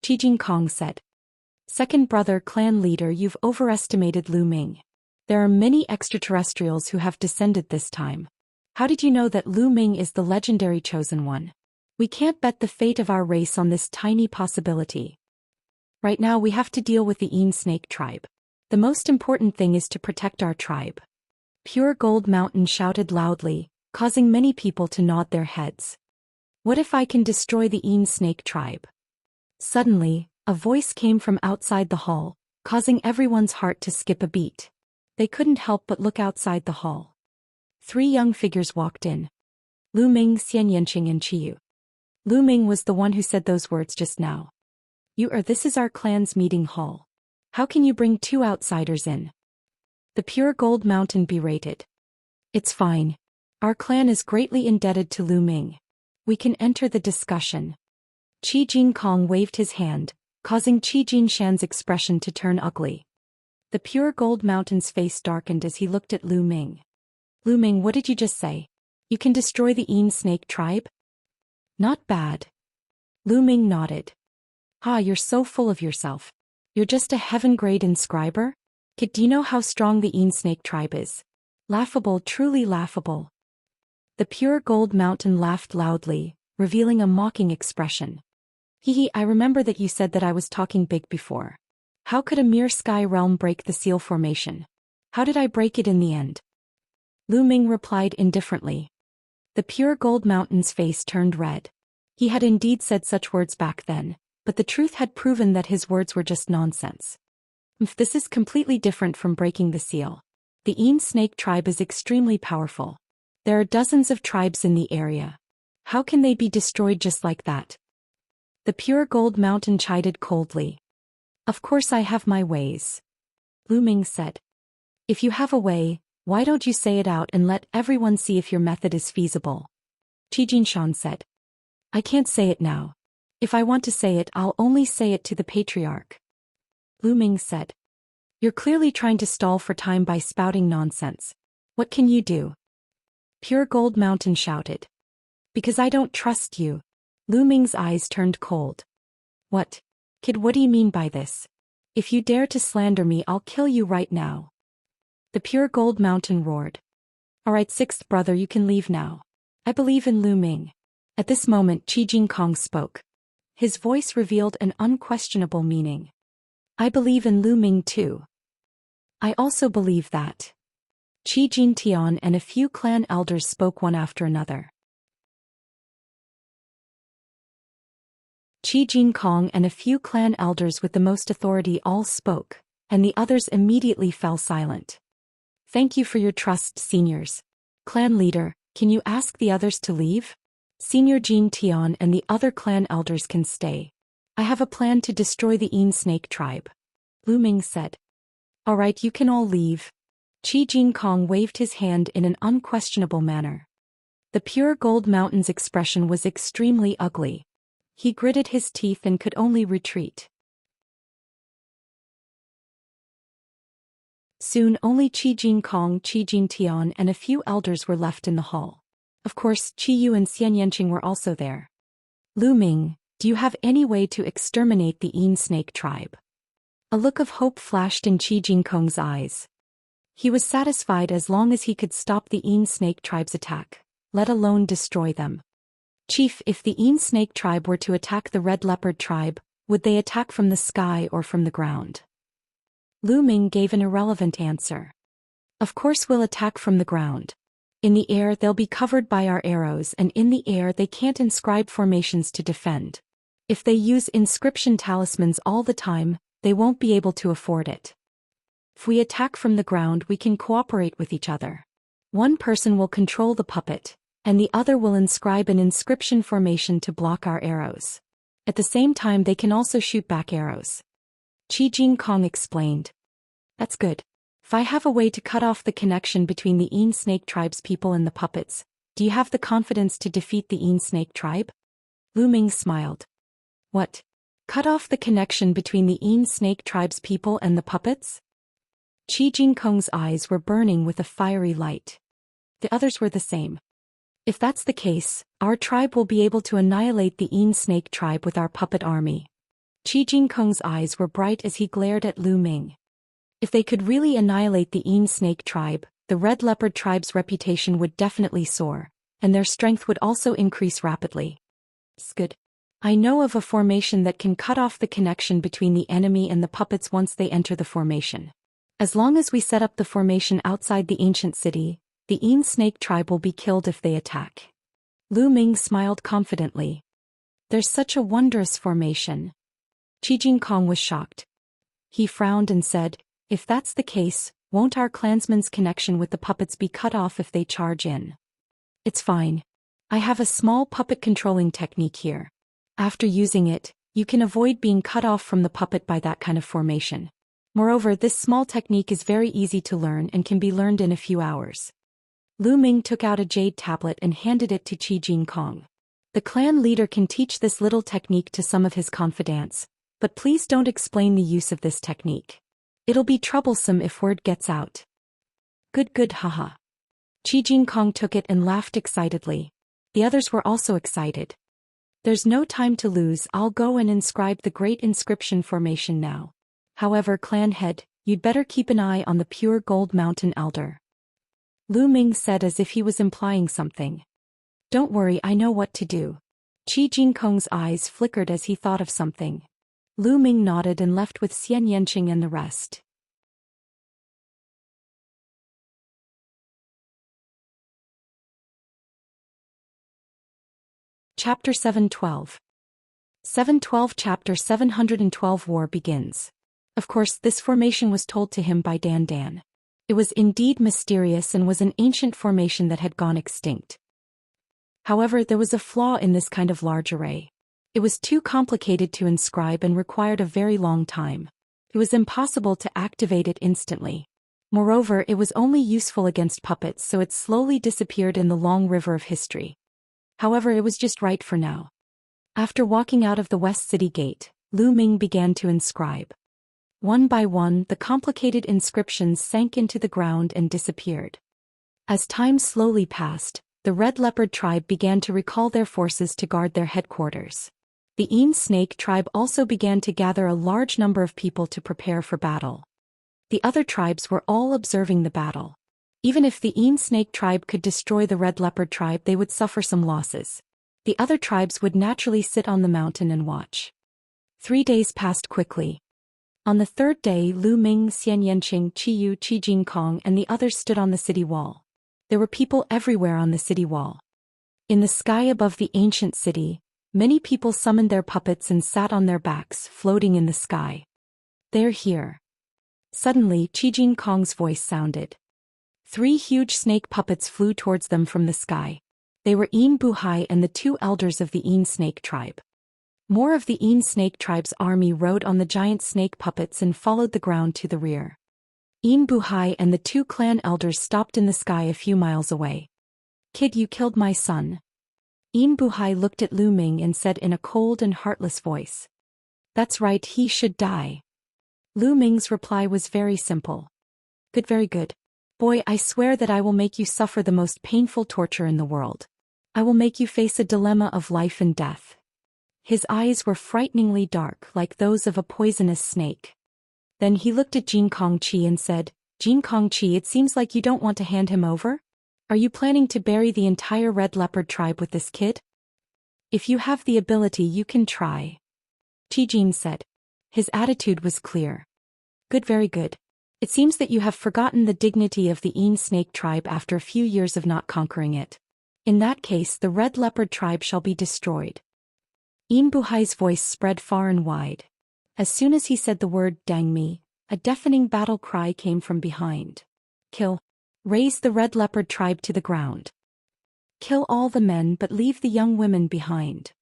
Qi Jingkong said. Second brother clan leader, you've overestimated Lu Ming. There are many extraterrestrials who have descended this time. How did you know that Lu Ming is the legendary chosen one? We can't bet the fate of our race on this tiny possibility. Right now we have to deal with the Yin Snake tribe. The most important thing is to protect our tribe. Pure Gold Mountain shouted loudly, causing many people to nod their heads. What if I can destroy the Yin Snake tribe? Suddenly, a voice came from outside the hall, causing everyone's heart to skip a beat. They couldn't help but look outside the hall. 3 young figures walked in. Lu Ming, Xianxia, and Qiyu. Lu Ming was the one who said those words just now. This is our clan's meeting hall. How can you bring 2 outsiders in? The Pure Gold Mountain berated. It's fine. Our clan is greatly indebted to Lu Ming. We can enter the discussion. Qi Jingkong waved his hand, causing Qi Jingshan's expression to turn ugly. The Pure Gold Mountain's face darkened as he looked at Lu Ming. Lu Ming, what did you just say? You can destroy the Yin Snake tribe? Not bad. Lu Ming nodded. You're so full of yourself. You're just a heaven-grade inscriber? Kid, do you know how strong the Yin Snake tribe is? Laughable, truly laughable. The Pure Gold Mountain laughed loudly, revealing a mocking expression. Hehe, I remember that you said that I was talking big before. How could a mere sky realm break the seal formation? How did I break it in the end? Lu Ming replied indifferently. The Pure Gold Mountain's face turned red. He had indeed said such words back then, but the truth had proven that his words were just nonsense. This is completely different from breaking the seal. The Yin Snake tribe is extremely powerful. There are dozens of tribes in the area. How can they be destroyed just like that? The Pure Gold Mountain chided coldly. Of course I have my ways. Lu Ming said. If you have a way, why don't you say it out and let everyone see if your method is feasible? Qi Jingshan said. I can't say it now. If I want to say it, I'll only say it to the patriarch. Lu Ming said. You're clearly trying to stall for time by spouting nonsense. What can you do? Pure Gold Mountain shouted. Because I don't trust you. Lu Ming's eyes turned cold. What? Kid, what do you mean by this? If you dare to slander me, I'll kill you right now. The pure gold mountain roared. Alright, sixth brother, you can leave now. I believe in Lu Ming. At this moment, Qi Jingkong spoke. His voice revealed an unquestionable meaning. I believe in Lu Ming too. I also believe that. Qi Jintian and a few clan elders spoke one after another. Qi Jingkong and a few clan elders with the most authority all spoke, and the others immediately fell silent. Thank you for your trust, seniors. Clan leader, can you ask the others to leave? Senior Jin Tian and the other clan elders can stay. I have a plan to destroy the Yin Snake tribe. Lu Ming said. Alright, you can all leave. Qi Jingkong waved his hand in an unquestionable manner. The pure gold mountain's expression was extremely ugly. He gritted his teeth and could only retreat. Soon only Qi Jingkong, Qi Jintian and a few elders were left in the hall. Of course, Qi Yu and Xianxia were also there. Lu Ming, do you have any way to exterminate the Yin Snake tribe? A look of hope flashed in Qi Jingkong's eyes. He was satisfied as long as he could stop the Yin Snake tribe's attack, let alone destroy them. Chief, if the Yin Snake tribe were to attack the Red Leopard tribe, would they attack from the sky or from the ground? Lu Ming gave an irrelevant answer. Of course we'll attack from the ground. In the air they'll be covered by our arrows, and in the air they can't inscribe formations to defend. If they use inscription talismans all the time, they won't be able to afford it. If we attack from the ground, we can cooperate with each other. One person will control the puppet, and the other will inscribe an inscription formation to block our arrows. At the same time they can also shoot back arrows. Qi Jingkong explained. That's good. If I have a way to cut off the connection between the Yin Snake tribe's people and the puppets, do you have the confidence to defeat the Yin Snake tribe? Lu Ming smiled. What? Cut off the connection between the Yin Snake tribe's people and the puppets? Qi Jingkong's eyes were burning with a fiery light. The others were the same. If that's the case, our tribe will be able to annihilate the Yin Snake tribe with our puppet army. Qi Jingkong's eyes were bright as he glared at Lu Ming. If they could really annihilate the Yin Snake tribe, the Red Leopard tribe's reputation would definitely soar, and their strength would also increase rapidly. It's good. I know of a formation that can cut off the connection between the enemy and the puppets once they enter the formation. As long as we set up the formation outside the ancient city, the Yin Snake tribe will be killed if they attack. Lu Ming smiled confidently. There's such a wondrous formation. Qi Jingkong was shocked. He frowned and said, if that's the case, won't our clansmen's connection with the puppets be cut off if they charge in? It's fine. I have a small puppet controlling technique here. After using it, you can avoid being cut off from the puppet by that kind of formation. Moreover, this small technique is very easy to learn and can be learned in a few hours. Lu Ming took out a jade tablet and handed it to Qi Jingkong. The clan leader can teach this little technique to some of his confidants, but please don't explain the use of this technique. It'll be troublesome if word gets out. Good haha. Qi Jingkong took it and laughed excitedly. The others were also excited. There's no time to lose, I'll go and inscribe the great inscription formation now. However, clan head, you'd better keep an eye on the pure gold mountain elder. Lu Ming said as if he was implying something. Don't worry, I know what to do. Qi Jingkong's eyes flickered as he thought of something. Lu Ming nodded and left with Xianxia and the rest. Chapter 712. 712 Chapter 712 War begins. Of course, this formation was told to him by Dan Dan. It was indeed mysterious and was an ancient formation that had gone extinct. However, there was a flaw in this kind of large array. It was too complicated to inscribe and required a very long time. It was impossible to activate it instantly. Moreover, it was only useful against puppets, so it slowly disappeared in the long river of history. However, it was just right for now. After walking out of the West City Gate, Lu Ming began to inscribe. One by one, the complicated inscriptions sank into the ground and disappeared. As time slowly passed, the Red Leopard tribe began to recall their forces to guard their headquarters. The Yin snake tribe also began to gather a large number of people to prepare for battle. The other tribes were all observing the battle. Even if the Yin snake tribe could destroy the red leopard tribe, they would suffer some losses. The other tribes would naturally sit on the mountain and watch. 3 days passed quickly. On the third day, Lu Ming, Xianxia, Qiyu, Qi Kong, and the others stood on the city wall. There were people everywhere on the city wall. In the sky above the ancient city, many people summoned their puppets and sat on their backs, floating in the sky. They're here. Suddenly, Qi Kong's voice sounded. 3 huge snake puppets flew towards them from the sky. They were Yin Buhai and the 2 elders of the Yin snake tribe. More of the Yin snake tribe's army rode on the giant snake puppets and followed the ground to the rear. Yin Buhai and the 2 clan elders stopped in the sky a few miles away. "Kid, you killed my son." Yin Buhai looked at Lu Ming and said in a cold and heartless voice. "That's right, he should die." Lu Ming's reply was very simple. "Good, very good. Boy, I swear that I will make you suffer the most painful torture in the world. I will make you face a dilemma of life and death." His eyes were frighteningly dark, like those of a poisonous snake. Then he looked at Jin Kongqi and said, "Jin Kongqi, it seems like you don't want to hand him over? Are you planning to bury the entire red leopard tribe with this kid? If you have the ability, you can try." Qi Jin said. His attitude was clear. "Good, very good. It seems that you have forgotten the dignity of the Yin snake tribe after a few years of not conquering it. In that case, the red leopard tribe shall be destroyed." Yin Buhai's voice spread far and wide. As soon as he said the word "dang me," a deafening battle cry came from behind. "Kill. Raze the red leopard tribe to the ground. Kill all the men but leave the young women behind."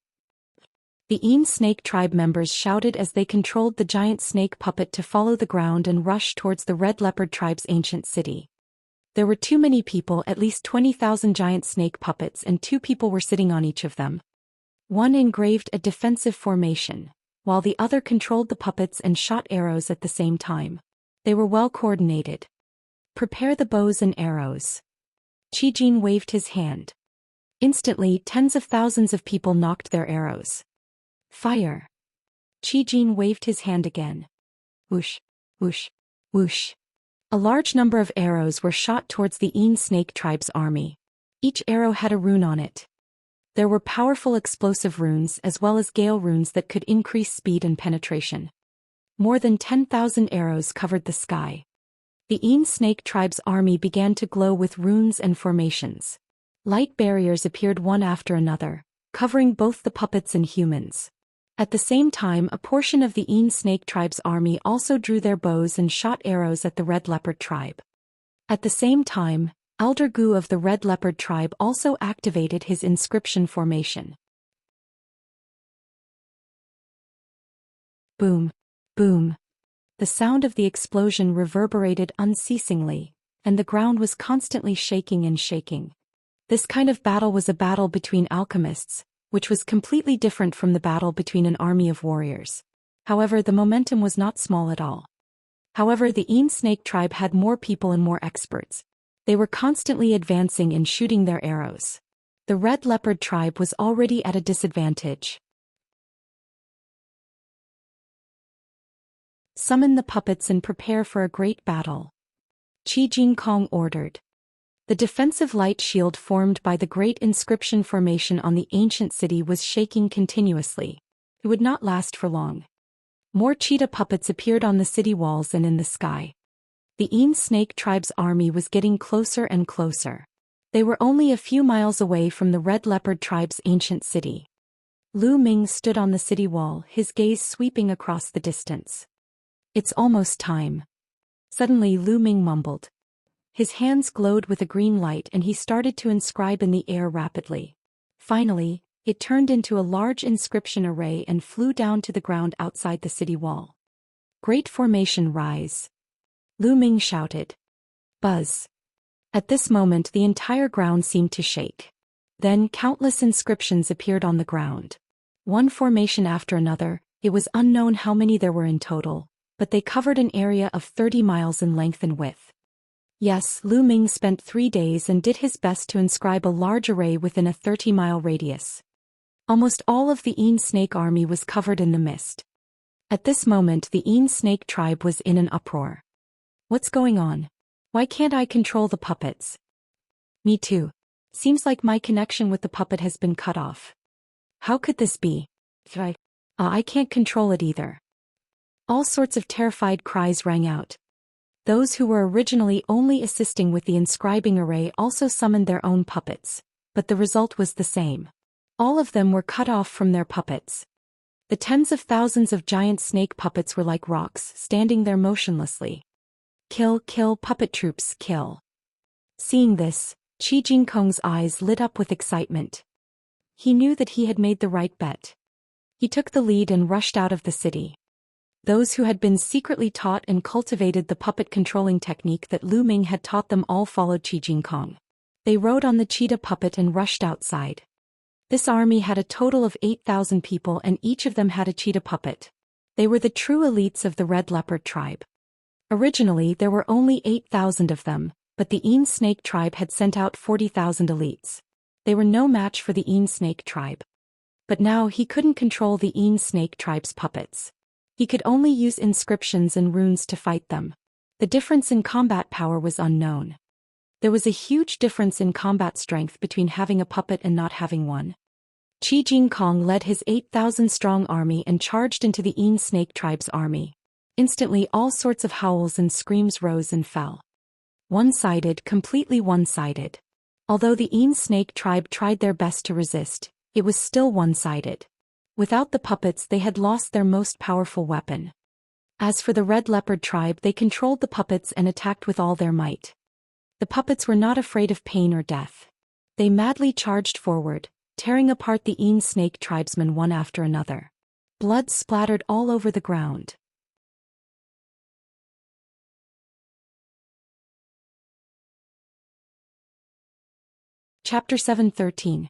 The Yin snake tribe members shouted as they controlled the giant snake puppet to follow the ground and rush towards the red leopard tribe's ancient city. There were too many people, at least 20,000 giant snake puppets, and 2 people were sitting on each of them. One engraved a defensive formation, while the other controlled the puppets and shot arrows at the same time. They were well coordinated. "Prepare the bows and arrows." Qi Jin waved his hand. Instantly, tens of thousands of people knocked their arrows. "Fire." Qi Jin waved his hand again. Whoosh, whoosh, whoosh. A large number of arrows were shot towards the Yin snake tribe's army. Each arrow had a rune on it. There were powerful explosive runes as well as gale runes that could increase speed and penetration. More than 10,000 arrows covered the sky. The Yin snake tribe's army began to glow with runes and formations. Light barriers appeared one after another, covering both the puppets and humans. At the same time, a portion of the Yin snake tribe's army also drew their bows and shot arrows at the red leopard tribe. At the same time, Elder Gu of the red leopard tribe also activated his inscription formation. Boom, boom. The sound of the explosion reverberated unceasingly, and the ground was constantly shaking and shaking. This kind of battle was a battle between alchemists, which was completely different from the battle between an army of warriors. However, the momentum was not small at all. However, the Yin snake tribe had more people and more experts. They were constantly advancing and shooting their arrows. The red leopard tribe was already at a disadvantage. Summon the puppets and prepare for a great battle. Qi Jin Kong ordered. The defensive light shield formed by the great inscription formation on the ancient city was shaking continuously. It would not last for long. More cheetah puppets appeared on the city walls and in the sky. The Yin snake tribe's army was getting closer and closer. They were only a few miles away from the red leopard tribe's ancient city. Lu Ming stood on the city wall, his gaze sweeping across the distance. "It's almost time." Suddenly Lu Ming mumbled. His hands glowed with a green light and he started to inscribe in the air rapidly. Finally, it turned into a large inscription array and flew down to the ground outside the city wall. "Great formation, rise." Lu Ming shouted. Buzz. At this moment the entire ground seemed to shake. Then countless inscriptions appeared on the ground. One formation after another, it was unknown how many there were in total, but they covered an area of 30 miles in length and width. Yes, Lu Ming spent 3 days and did his best to inscribe a large array within a 30-mile radius. Almost all of the Een snake army was covered in the mist. At this moment the Een snake tribe was in an uproar. What's going on? Why can't I control the puppets? Me too. Seems like my connection with the puppet has been cut off. How could this be? I can't control it either. All sorts of terrified cries rang out. Those who were originally only assisting with the inscribing array also summoned their own puppets, but the result was the same. All of them were cut off from their puppets. The tens of thousands of giant snake puppets were like rocks, standing there motionlessly. Kill, kill, puppet troops, kill. Seeing this, Qi Jingkong's eyes lit up with excitement. He knew that he had made the right bet. He took the lead and rushed out of the city. Those who had been secretly taught and cultivated the puppet controlling technique that Lu Ming had taught them all followed Qi Jingkong. They rode on the cheetah puppet and rushed outside. This army had a total of 8,000 people and each of them had a cheetah puppet. They were the true elites of the Red Leopard tribe. Originally there were only 8,000 of them, but the Een snake tribe had sent out 40,000 elites. They were no match for the Een snake tribe. But now he couldn't control the Een snake tribe's puppets. He could only use inscriptions and runes to fight them. The difference in combat power was unknown. There was a huge difference in combat strength between having a puppet and not having one. Qi Jingkong led his 8,000-strong army and charged into the Een snake tribe's army. Instantly all sorts of howls and screams rose and fell. One-sided, completely one-sided. Although the Een snake tribe tried their best to resist, it was still one-sided. Without the puppets they had lost their most powerful weapon. As for the Red Leopard tribe, they controlled the puppets and attacked with all their might. The puppets were not afraid of pain or death. They madly charged forward, tearing apart the Een snake tribesmen one after another. Blood splattered all over the ground. Chapter 713.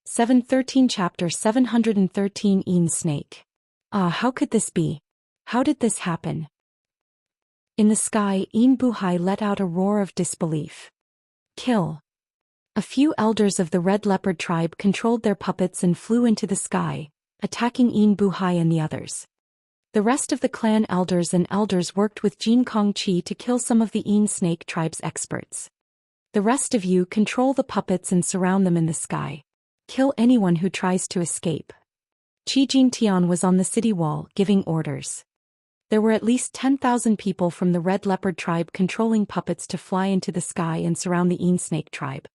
713 Chapter 713 Een snake. How could this be? How did this happen? In the sky, Een Buhai let out a roar of disbelief. Kill. A few elders of the Red Leopard tribe controlled their puppets and flew into the sky, attacking Een Buhai and the others. The rest of the clan elders and elders worked with Jingkong Qi to kill some of the Een snake tribe's experts. The rest of you control the puppets and surround them in the sky. Kill anyone who tries to escape. Qi Jingtian was on the city wall, giving orders. There were at least 10,000 people from the Red Leopard tribe controlling puppets to fly into the sky and surround the Een snake tribe.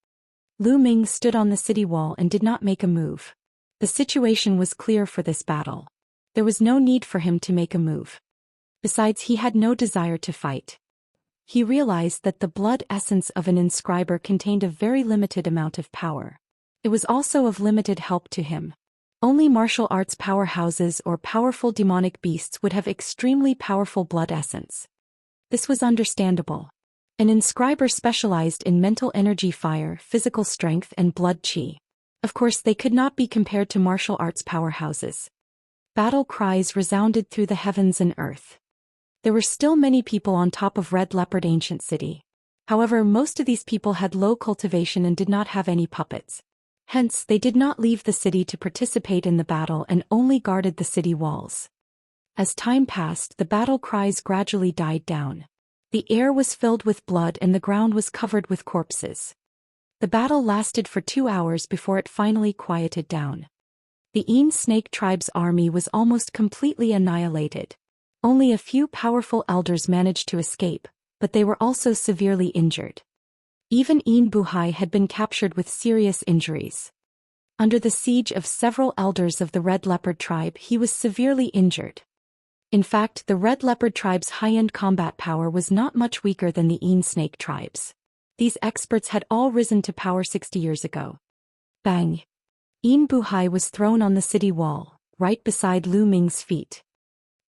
Lu Ming stood on the city wall and did not make a move. The situation was clear for this battle. There was no need for him to make a move. Besides, he had no desire to fight. He realized that the blood essence of an inscriber contained a very limited amount of power. It was also of limited help to him. Only martial arts powerhouses or powerful demonic beasts would have extremely powerful blood essence. This was understandable. An inscriber specialized in mental energy, fire, physical strength and blood qi. Of course they could not be compared to martial arts powerhouses. Battle cries resounded through the heavens and earth. There were still many people on top of Red Leopard Ancient City. However, most of these people had low cultivation and did not have any puppets. Hence, they did not leave the city to participate in the battle and only guarded the city walls. As time passed, the battle cries gradually died down. The air was filled with blood and the ground was covered with corpses. The battle lasted for 2 hours before it finally quieted down. The Een snake tribe's army was almost completely annihilated. Only a few powerful elders managed to escape, but they were also severely injured. Even Een Buhai had been captured with serious injuries. Under the siege of several elders of the Red Leopard tribe, he was severely injured. In fact, the Red Leopard tribe's high-end combat power was not much weaker than the Een snake tribes. These experts had all risen to power 60 years ago. Bang! Een Buhai was thrown on the city wall, right beside Lu Ming's feet.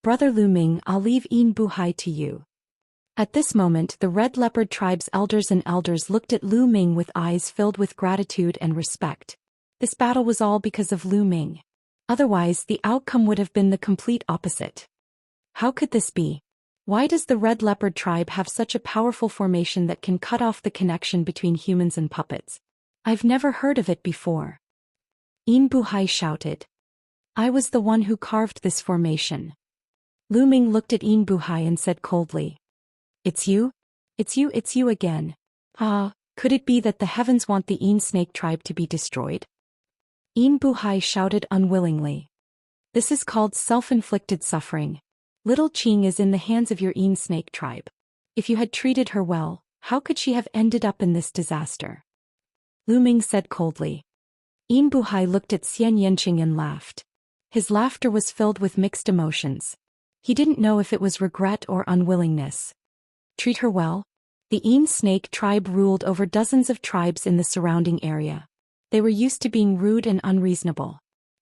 Brother Lu Ming, I'll leave Een Buhai to you. At this moment, the Red Leopard tribe's elders and elders looked at Lu Ming with eyes filled with gratitude and respect. This battle was all because of Lu Ming. Otherwise, the outcome would have been the complete opposite. How could this be? Why does the Red Leopard tribe have such a powerful formation that can cut off the connection between humans and puppets? I've never heard of it before. Yin Buhai shouted. I was the one who carved this formation. Lu Ming looked at Yin Buhai and said coldly. It's you? It's you again. Ah, could it be that the heavens want the Yin snake tribe to be destroyed? Yin Buhai shouted unwillingly. This is called self-inflicted suffering. Little Qing is in the hands of your Yin snake tribe. If you had treated her well, how could she have ended up in this disaster? Lu Ming said coldly. Yin Buhai looked at Xianxia and laughed. His laughter was filled with mixed emotions. He didn't know if it was regret or unwillingness. Treat her well? The Yin snake tribe ruled over dozens of tribes in the surrounding area. They were used to being rude and unreasonable.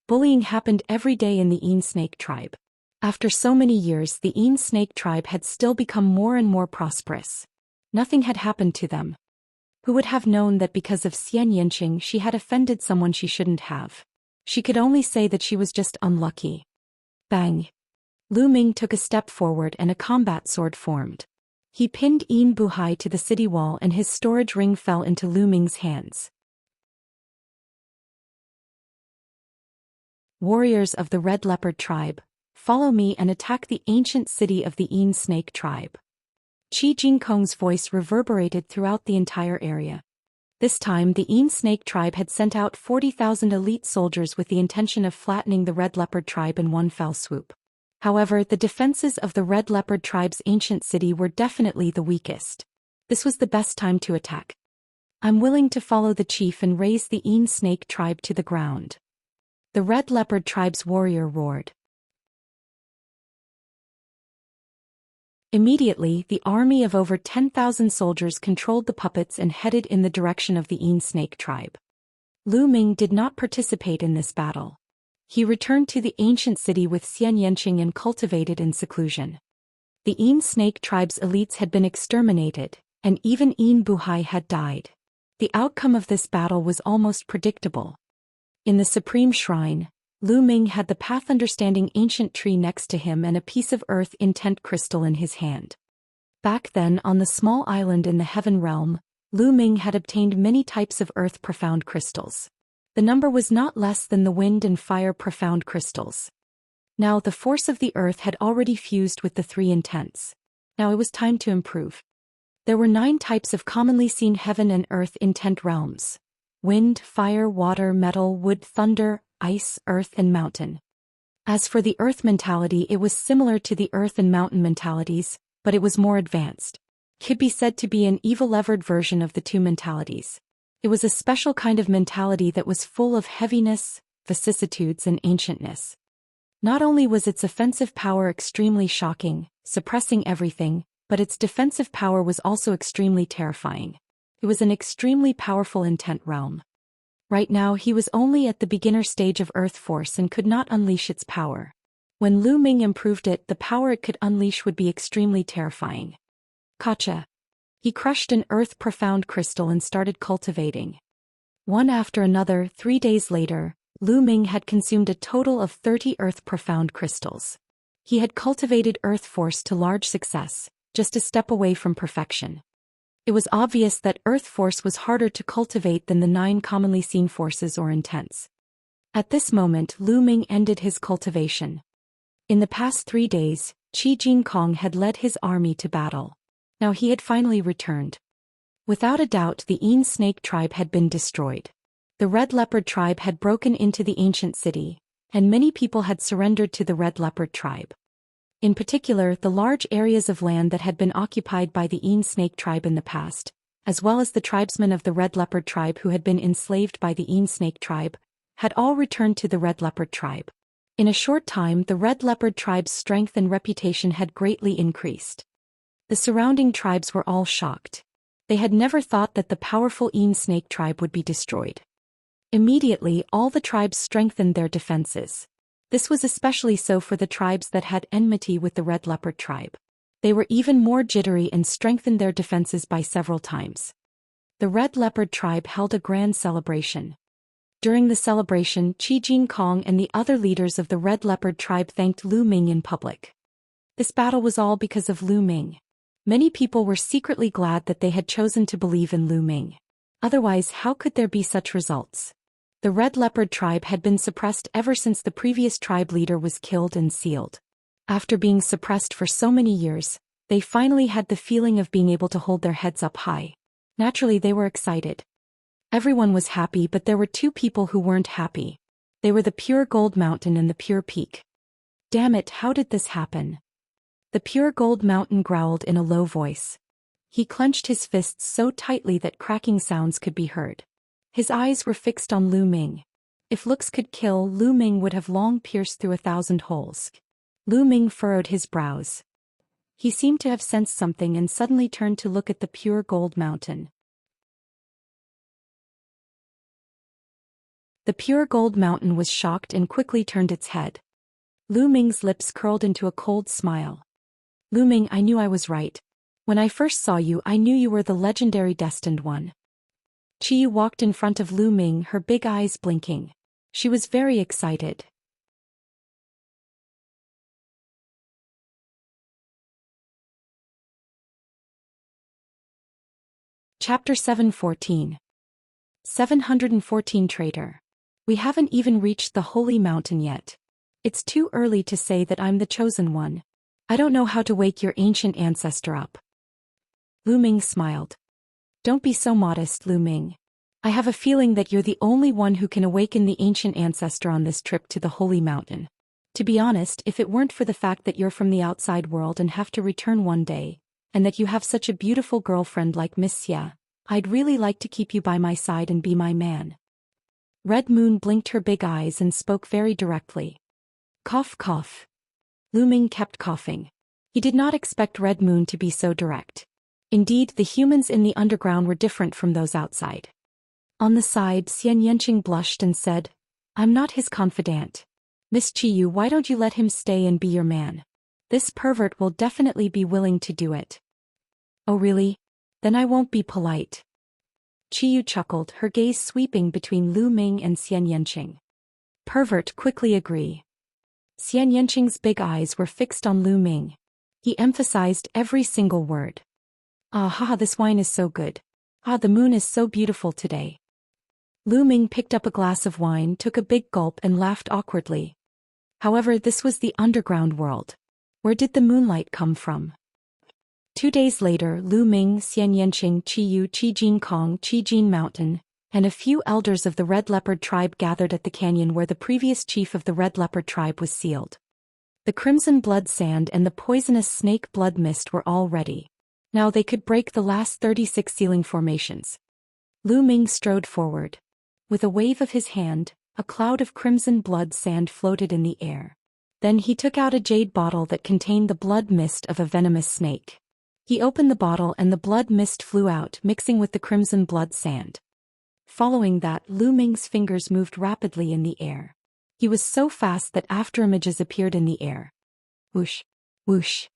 Bullying happened every day in the Yin snake tribe. After so many years, the Yin snake tribe had still become more and more prosperous. Nothing had happened to them. Who would have known that because of Xianxia she had offended someone she shouldn't have? She could only say that she was just unlucky. Bang! Lu Ming took a step forward and a combat sword formed. He pinned Yin Buhai to the city wall and his storage ring fell into Lu Ming's hands. Warriors of the Red Leopard tribe, follow me and attack the ancient city of the Yin snake tribe. Qi Jingkong's voice reverberated throughout the entire area. This time the Yin snake tribe had sent out 40,000 elite soldiers with the intention of flattening the Red Leopard tribe in one fell swoop. However, the defenses of the Red Leopard tribe's ancient city were definitely the weakest. This was the best time to attack. I'm willing to follow the chief and raise the Yin snake tribe to the ground. The Red Leopard tribe's warrior roared. Immediately, the army of over 10,000 soldiers controlled the puppets and headed in the direction of the Yin snake tribe. Lu Ming did not participate in this battle. He returned to the ancient city with Xianxia and cultivated in seclusion. The Yin snake tribe's elites had been exterminated, and even Yin Buhai had died. The outcome of this battle was almost predictable. In the Supreme Shrine, Lu Ming had the path-understanding ancient tree next to him and a piece of earth intent crystal in his hand. Back then on the small island in the Heaven Realm, Lu Ming had obtained many types of earth profound crystals. The number was not less than the wind and fire profound crystals. Now the force of the earth had already fused with the three intents. Now it was time to improve. There were 9 types of commonly seen heaven and earth intent realms: wind, fire, water, metal, wood, thunder, ice, earth and mountain. As for the earth mentality, it was similar to the earth and mountain mentalities, but it was more advanced. Could be said to be an evil-levered version of the two mentalities. It was a special kind of mentality that was full of heaviness, vicissitudes and ancientness. Not only was its offensive power extremely shocking, suppressing everything, but its defensive power was also extremely terrifying. It was an extremely powerful intent realm. Right now he was only at the beginner stage of Earth Force and could not unleash its power. When Lu Ming improved it, the power it could unleash would be extremely terrifying. Gotcha. He crushed an Earth Profound crystal and started cultivating. One after another, 3 days later, Lu Ming had consumed a total of 30 Earth Profound crystals. He had cultivated Earth Force to large success, just a step away from perfection. It was obvious that Earth Force was harder to cultivate than the 9 commonly seen forces or intents. At this moment, Lu Ming ended his cultivation. In the past 3 days, Qi Jingkong had led his army to battle. Now he had finally returned. Without a doubt, the Yin snake tribe had been destroyed. The Red Leopard tribe had broken into the ancient city, and many people had surrendered to the Red Leopard tribe. In particular, the large areas of land that had been occupied by the Yin snake tribe in the past, as well as the tribesmen of the Red Leopard tribe who had been enslaved by the Yin snake tribe, had all returned to the Red Leopard tribe. In a short time, the Red Leopard tribe's strength and reputation had greatly increased. The surrounding tribes were all shocked. They had never thought that the powerful Yin snake tribe would be destroyed. Immediately, all the tribes strengthened their defenses. This was especially so for the tribes that had enmity with the Red Leopard tribe. They were even more jittery and strengthened their defenses by several times. The Red Leopard tribe held a grand celebration. During the celebration, Qi Jingkong and the other leaders of the Red Leopard tribe thanked Lu Ming in public. This battle was all because of Lu Ming. Many people were secretly glad that they had chosen to believe in Lu Ming. Otherwise, how could there be such results? The Red Leopard tribe had been suppressed ever since the previous tribe leader was killed and sealed. After being suppressed for so many years, they finally had the feeling of being able to hold their heads up high. Naturally, they were excited. Everyone was happy, but there were two people who weren't happy. They were the Pure Gold Mountain and the Pure Peak. Damn it, how did this happen? The Pure Gold Mountain growled in a low voice. He clenched his fists so tightly that cracking sounds could be heard. His eyes were fixed on Lu Ming. If looks could kill, Lu Ming would have long pierced through 1,000 holes. Lu Ming furrowed his brows. He seemed to have sensed something and suddenly turned to look at the Pure Gold Mountain. The Pure Gold Mountain was shocked and quickly turned its head. Lu Ming's lips curled into a cold smile. Lu Ming, I knew I was right. When I first saw you, I knew you were the legendary destined one. Qiyu walked in front of Lu Ming, her big eyes blinking. She was very excited. Chapter 714. 714 Traitor. We haven't even reached the Holy Mountain yet. It's too early to say that I'm the chosen one. I don't know how to wake your ancient ancestor up. Lu Ming smiled. Don't be so modest, Lu Ming. I have a feeling that you're the only one who can awaken the ancient ancestor on this trip to the Holy Mountain. To be honest, if it weren't for the fact that you're from the outside world and have to return one day, and that you have such a beautiful girlfriend like Miss Xia, I'd really like to keep you by my side and be my man. Red Moon blinked her big eyes and spoke very directly. Cough, cough. Lu Ming kept coughing. He did not expect Red Moon to be so direct. Indeed, the humans in the underground were different from those outside. On the side, Xianxia blushed and said, I'm not his confidant. Miss Qiyu, why don't you let him stay and be your man? This pervert will definitely be willing to do it. Oh really? Then I won't be polite. Qiyu chuckled, her gaze sweeping between Lu Ming and Xianxia. Pervert, quickly agree. Xianxia's big eyes were fixed on Lu Ming. He emphasized every single word. Ah haha, this wine is so good. Ah, the moon is so beautiful today. Lu Ming picked up a glass of wine, took a big gulp and laughed awkwardly. However, this was the underground world. Where did the moonlight come from? 2 days later, Lu Ming, Xianxia, Qiyu, Qijin Kong, Qijin Mountain, and a few elders of the Red Leopard tribe gathered at the canyon where the previous chief of the Red Leopard tribe was sealed. The crimson blood sand and the poisonous snake blood mist were all ready. Now they could break the last 36 sealing formations. Lu Ming strode forward. With a wave of his hand, a cloud of crimson blood sand floated in the air. Then he took out a jade bottle that contained the blood mist of a venomous snake. He opened the bottle and the blood mist flew out, mixing with the crimson blood sand. Following that, Lu Ming's fingers moved rapidly in the air. He was so fast that afterimages appeared in the air. Whoosh, whoosh.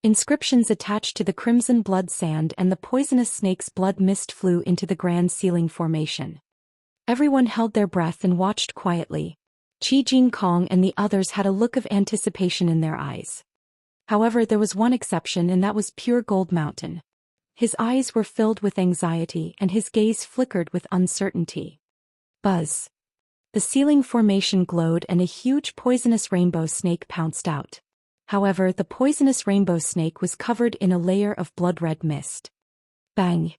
Inscriptions attached to the crimson blood sand and the poisonous snake's blood mist flew into the grand sealing formation. Everyone held their breath and watched quietly. Qijin Kong and the others had a look of anticipation in their eyes. However, there was one exception, and that was Pure Gold Mountain. His eyes were filled with anxiety and his gaze flickered with uncertainty. Buzz. The sealing formation glowed and a huge poisonous rainbow snake pounced out. However, the poisonous rainbow snake was covered in a layer of blood-red mist. Bang!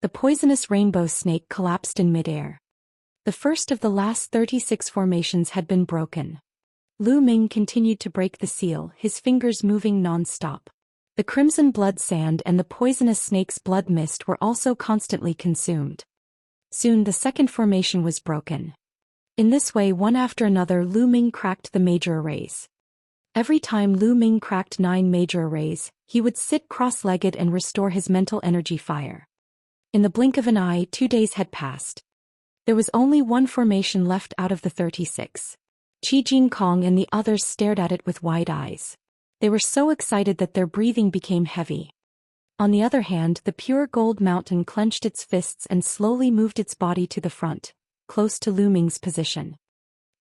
The poisonous rainbow snake collapsed in midair. The first of the last 36 formations had been broken. Lu Ming continued to break the seal, his fingers moving non-stop. The crimson blood sand and the poisonous snake's blood mist were also constantly consumed. Soon the second formation was broken. In this way, one after another, Lu Ming cracked the major arrays. Every time Lu Ming cracked 9 major arrays, he would sit cross-legged and restore his mental energy fire. In the blink of an eye, 2 days had passed. There was only one formation left out of the 36. Qijin Kong and the others stared at it with wide eyes. They were so excited that their breathing became heavy. On the other hand, the Pure Gold Mountain clenched its fists and slowly moved its body to the front, close to Lu Ming's position.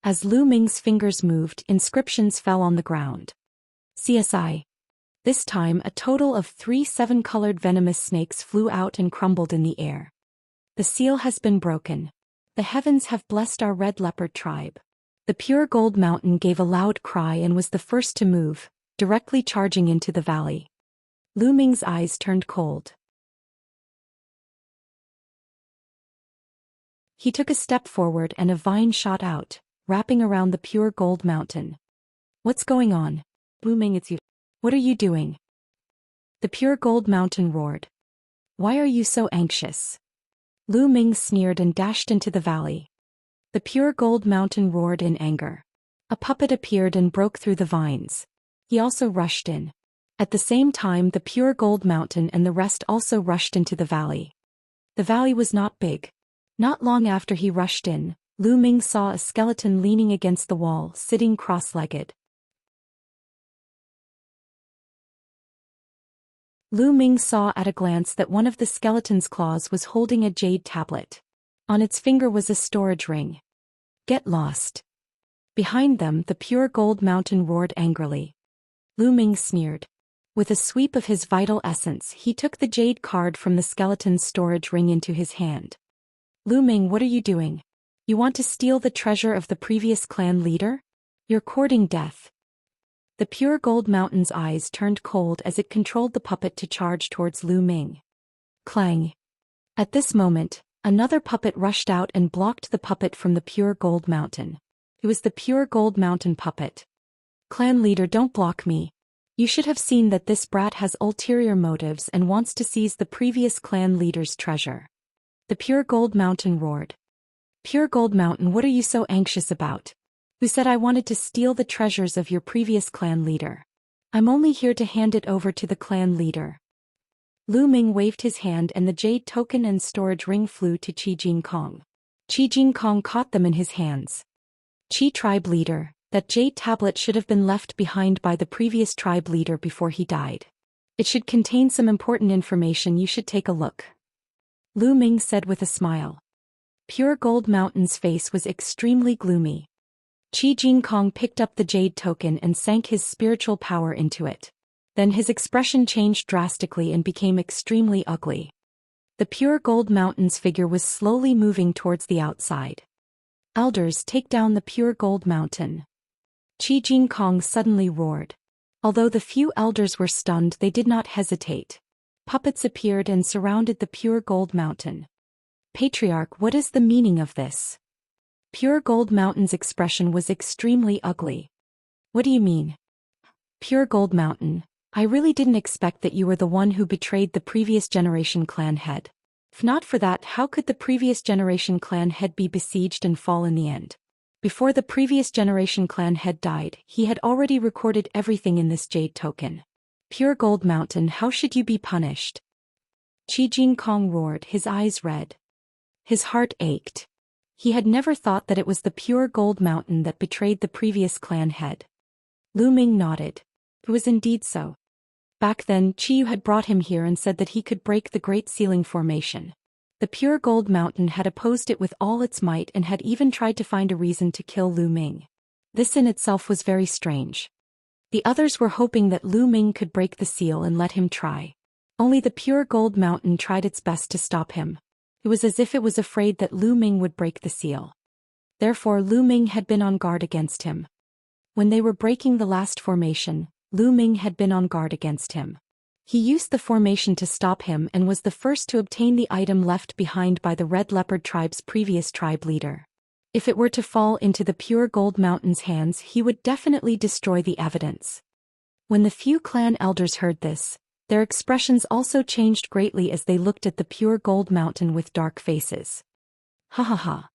As Lu Ming's fingers moved, inscriptions fell on the ground. CSI. This time, a total of 3 7-colored venomous snakes flew out and crumbled in the air. The seal has been broken. The heavens have blessed our red leopard tribe. The pure gold mountain gave a loud cry and was the first to move, directly charging into the valley. Lu Ming's eyes turned cold. He took a step forward and a vine shot out, wrapping around the pure gold mountain. What's going on? Lu Ming, it's you. What are you doing? The pure gold mountain roared. Why are you so anxious? Lu Ming sneered and dashed into the valley. The pure gold mountain roared in anger. A puppet appeared and broke through the vines. He also rushed in. At the same time, the pure gold mountain and the rest also rushed into the valley. The valley was not big. Not long after he rushed in, Lu Ming saw a skeleton leaning against the wall, sitting cross-legged. Lu Ming saw at a glance that one of the skeleton's claws was holding a jade tablet. On its finger was a storage ring. Get lost. Behind them, the pure gold mountain roared angrily. Lu Ming sneered. With a sweep of his vital essence, he took the jade card from the skeleton's storage ring into his hand. Lu Ming, what are you doing? You want to steal the treasure of the previous clan leader? You're courting death. The pure gold mountain's eyes turned cold as it controlled the puppet to charge towards Lu Ming. Clang. At this moment, another puppet rushed out and blocked the puppet from the pure gold mountain. It was the pure gold mountain puppet. Clan leader, don't block me. You should have seen that this brat has ulterior motives and wants to seize the previous clan leader's treasure. The pure gold mountain roared. Pure gold mountain, what are you so anxious about? Who said I wanted to steal the treasures of your previous clan leader? I'm only here to hand it over to the clan leader. Lu Ming waved his hand and the jade token and storage ring flew to Qi Jingkong. Qi Jingkong caught them in his hands. Qi tribe leader, that jade tablet should have been left behind by the previous tribe leader before he died. It should contain some important information, you should take a look. Lu Ming said with a smile. Pure Gold Mountain's face was extremely gloomy. Qi Jingkong picked up the jade token and sank his spiritual power into it. Then his expression changed drastically and became extremely ugly. The Pure Gold Mountain's figure was slowly moving towards the outside. Elders, take down the Pure Gold Mountain. Qi Jingkong suddenly roared. Although the few elders were stunned, they did not hesitate. Puppets appeared and surrounded the Pure Gold Mountain. Patriarch, what is the meaning of this? Pure Gold Mountain's expression was extremely ugly. What do you mean? Pure Gold Mountain, I really didn't expect that you were the one who betrayed the previous generation clan head. If not for that, how could the previous generation clan head be besieged and fall in the end? Before the previous generation clan head died, he had already recorded everything in this jade token. Pure Gold Mountain, how should you be punished? Qi Jingkong roared, his eyes red. His heart ached. He had never thought that it was the Pure Gold Mountain that betrayed the previous clan head. Lu Ming nodded. It was indeed so. Back then, Qiyu had brought him here and said that he could break the Great Ceiling Formation. The Pure Gold Mountain had opposed it with all its might and had even tried to find a reason to kill Lu Ming. This in itself was very strange. The others were hoping that Lu Ming could break the seal and let him try. Only the Pure Gold Mountain tried its best to stop him. It was as if it was afraid that Lu Ming would break the seal. Therefore, Lu Ming had been on guard against him. When they were breaking the last formation, Lu Ming had been on guard against him. He used the formation to stop him and was the first to obtain the item left behind by the Red Leopard tribe's previous tribe leader. If it were to fall into the Pure Gold Mountain's hands, he would definitely destroy the evidence. When the few clan elders heard this, their expressions also changed greatly as they looked at the Pure Gold Mountain with dark faces. Ha ha ha.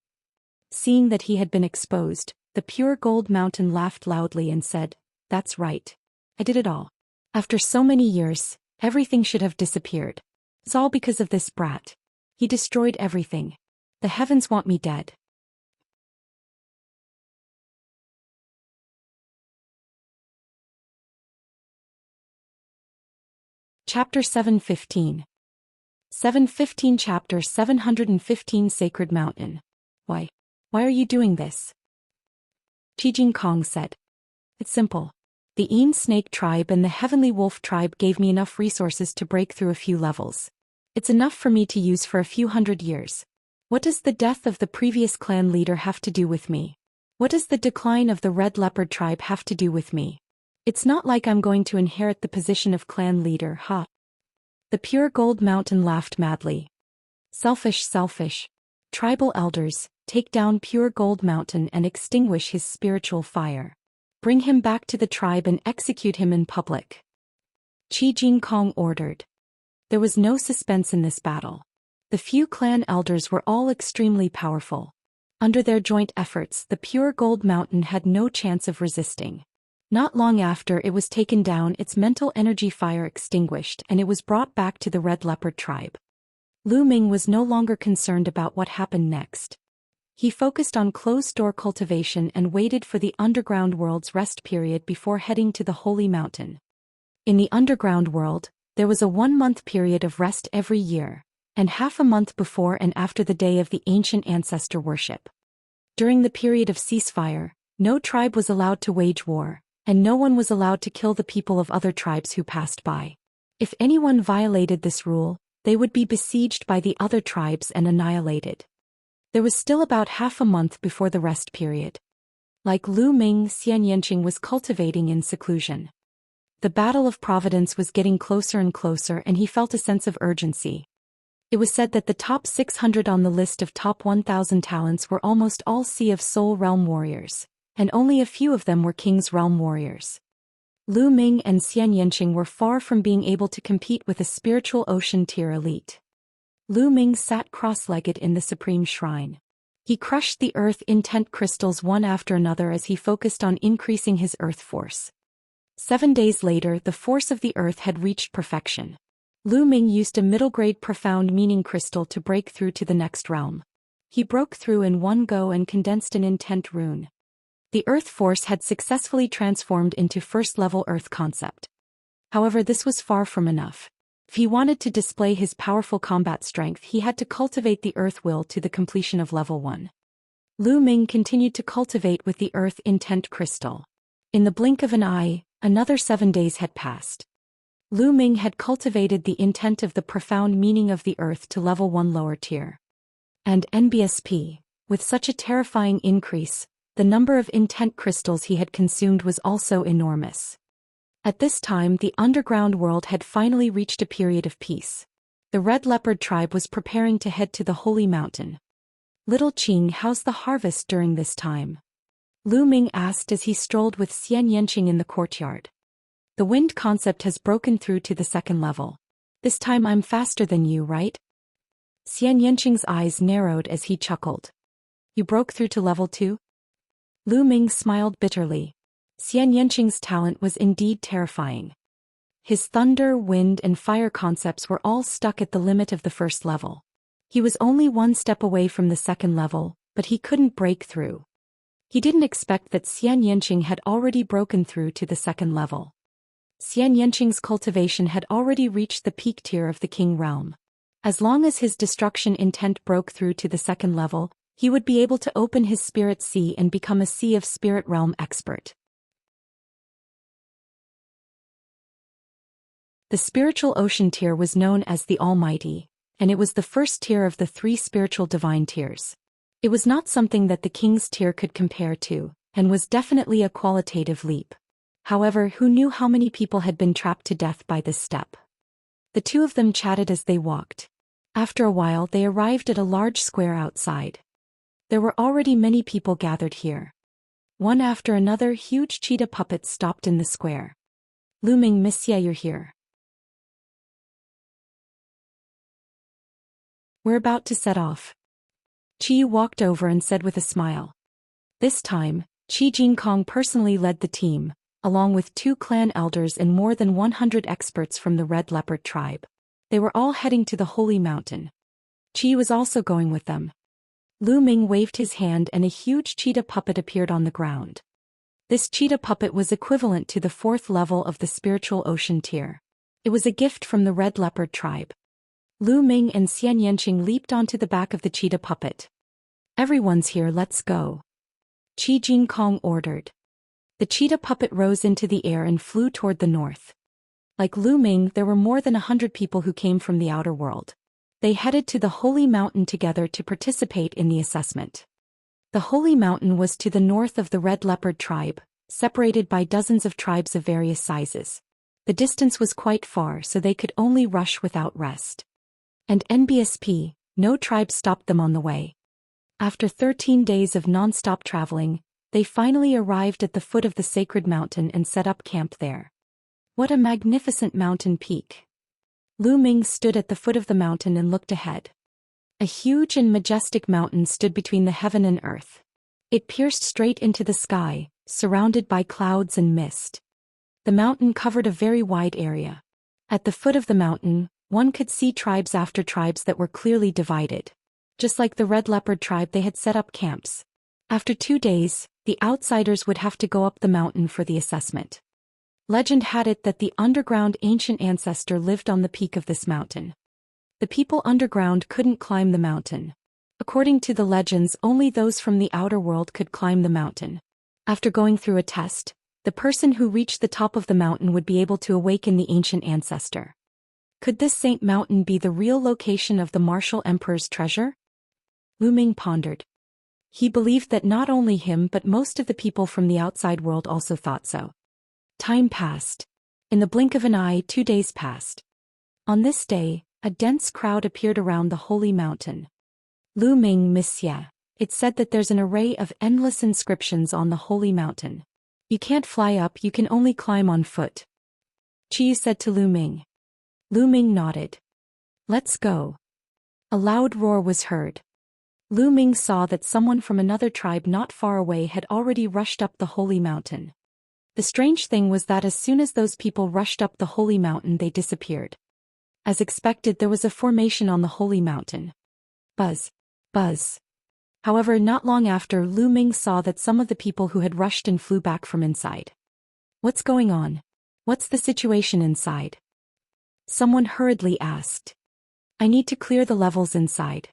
Seeing that he had been exposed, the Pure Gold Mountain laughed loudly and said, "That's right. I did it all. After so many years, everything should have disappeared. It's all because of this brat. He destroyed everything. The heavens want me dead." Chapter 715. 715 Chapter 715 Sacred Mountain. Why are you doing this? Qi Jingkong said. It's simple. The Een Snake tribe and the Heavenly Wolf tribe gave me enough resources to break through a few levels. It's enough for me to use for a few hundred years. What does the death of the previous clan leader have to do with me? What does the decline of the Red Leopard tribe have to do with me? It's not like I'm going to inherit the position of clan leader, huh? The pure gold mountain laughed madly. Selfish, selfish. Tribal elders, take down pure gold mountain and extinguish his spiritual fire. Bring him back to the tribe and execute him in public. Qi Jingkong ordered. There was no suspense in this battle. The few clan elders were all extremely powerful. Under their joint efforts, the pure gold mountain had no chance of resisting. Not long after it was taken down, its mental energy fire extinguished, and it was brought back to the Red Leopard tribe. Lu Ming was no longer concerned about what happened next. He focused on closed-door cultivation and waited for the underground world's rest period before heading to the Holy Mountain. In the underground world, there was a 1-month period of rest every year, and half a month before and after the day of the ancient ancestor worship. During the period of ceasefire, no tribe was allowed to wage war, and no one was allowed to kill the people of other tribes who passed by. If anyone violated this rule, they would be besieged by the other tribes and annihilated. There was still about half a month before the rest period. Like Lu Ming, Xianxia was cultivating in seclusion. The battle of Providence was getting closer and closer, and he felt a sense of urgency. It was said that the top 600 on the list of top 1,000 talents were almost all Sea of Soul Realm warriors, and only a few of them were King's Realm warriors. Lu Ming and Xianxia were far from being able to compete with a spiritual ocean tier elite. Lu Ming sat cross-legged in the supreme shrine. He crushed the earth intent crystals one after another as he focused on increasing his earth force. 7 days later, the force of the earth had reached perfection. Lu Ming used a middle-grade profound meaning crystal to break through to the next realm. He broke through in one go and condensed an intent rune. The earth force had successfully transformed into first-level earth concept. However, this was far from enough. If he wanted to display his powerful combat strength, he had to cultivate the earth will to the completion of level 1. Lu Ming continued to cultivate with the earth intent crystal. In the blink of an eye, another 7 days had passed. Lu Ming had cultivated the intent of the profound meaning of the earth to level 1 lower tier. And NBSP, with such a terrifying increase, the number of intent crystals he had consumed was also enormous. At this time, the underground world had finally reached a period of peace. The Red Leopard tribe was preparing to head to the Holy Mountain. Little Qing, how's the harvest during this time? Lu Ming asked as he strolled with Xianxia in the courtyard. The wind concept has broken through to the 2nd level. This time I'm faster than you, right? Xianxia's eyes narrowed as he chuckled. You broke through to level 2? Lu Ming smiled bitterly. Xianxia's talent was indeed terrifying. His thunder, wind, and fire concepts were all stuck at the limit of the 1st level. He was only 1 step away from the 2nd level, but he couldn't break through. He didn't expect that Xianxia had already broken through to the 2nd level. Xianxia's cultivation had already reached the peak tier of the King realm. As long as his destruction intent broke through to the 2nd level, he would be able to open his spirit sea and become a Sea of Spirit realm expert. The spiritual ocean tier was known as the Almighty, and it was the 1st tier of the 3 spiritual divine tiers. It was not something that the King's tier could compare to, and was definitely a qualitative leap. However, who knew how many people had been trapped to death by this step? The two of them chatted as they walked. After a while, they arrived at a large square outside. There were already many people gathered here. One after another, huge cheetah puppets stopped in the square. Lu Ming, Monsieur, you're here. We're about to set off. Qi walked over and said with a smile. This time, Qi Jingkong personally led the team, along with 2 clan elders and more than 100 experts from the Red Leopard tribe. They were all heading to the Holy Mountain. Qi was also going with them. Lu Ming waved his hand and a huge cheetah puppet appeared on the ground. This cheetah puppet was equivalent to the 4th level of the spiritual ocean tier. It was a gift from the Red Leopard tribe. Lu Ming and Xianxia leaped onto the back of the cheetah puppet. Everyone's here, let's go. Qi Jingkong ordered. The cheetah puppet rose into the air and flew toward the north. Like Lu Ming, there were more than 100 people who came from the outer world. They headed to the Holy Mountain together to participate in the assessment. The Holy Mountain was to the north of the Red Leopard tribe, separated by dozens of tribes of various sizes. The distance was quite far, so they could only rush without rest. And NBSP, no tribe stopped them on the way. After 13 days of non-stop traveling, they finally arrived at the foot of the sacred mountain and set up camp there. What a magnificent mountain peak! Lu Ming stood at the foot of the mountain and looked ahead. A huge and majestic mountain stood between the heaven and earth. It pierced straight into the sky, surrounded by clouds and mist. The mountain covered a very wide area. At the foot of the mountain, one could see tribes after tribes that were clearly divided. Just like the Red Leopard tribe, they had set up camps. After 2 days, the outsiders would have to go up the mountain for the assessment. Legend had it that the underground ancient ancestor lived on the peak of this mountain. The people underground couldn't climb the mountain. According to the legends, only those from the outer world could climb the mountain. After going through a test, the person who reached the top of the mountain would be able to awaken the ancient ancestor. Could this Saint Mountain be the real location of the martial emperor's treasure? Lu Ming pondered. He believed that not only him but most of the people from the outside world also thought so. Time passed. In the blink of an eye, 2 days passed. On this day, a dense crowd appeared around the holy mountain. Lu Ming, Monsieur, it said that there's an array of endless inscriptions on the holy mountain. You can't fly up, you can only climb on foot. Qi said to Lu Ming. Lu Ming nodded. Let's go. A loud roar was heard. Lu Ming saw that someone from another tribe not far away had already rushed up the holy mountain. The strange thing was that as soon as those people rushed up the holy mountain, they disappeared. As expected, there was a formation on the holy mountain. Buzz. Buzz. However, not long after, Lu Ming saw that some of the people who had rushed in flew back from inside. What's going on? What's the situation inside? Someone hurriedly asked. I need to clear the levels inside.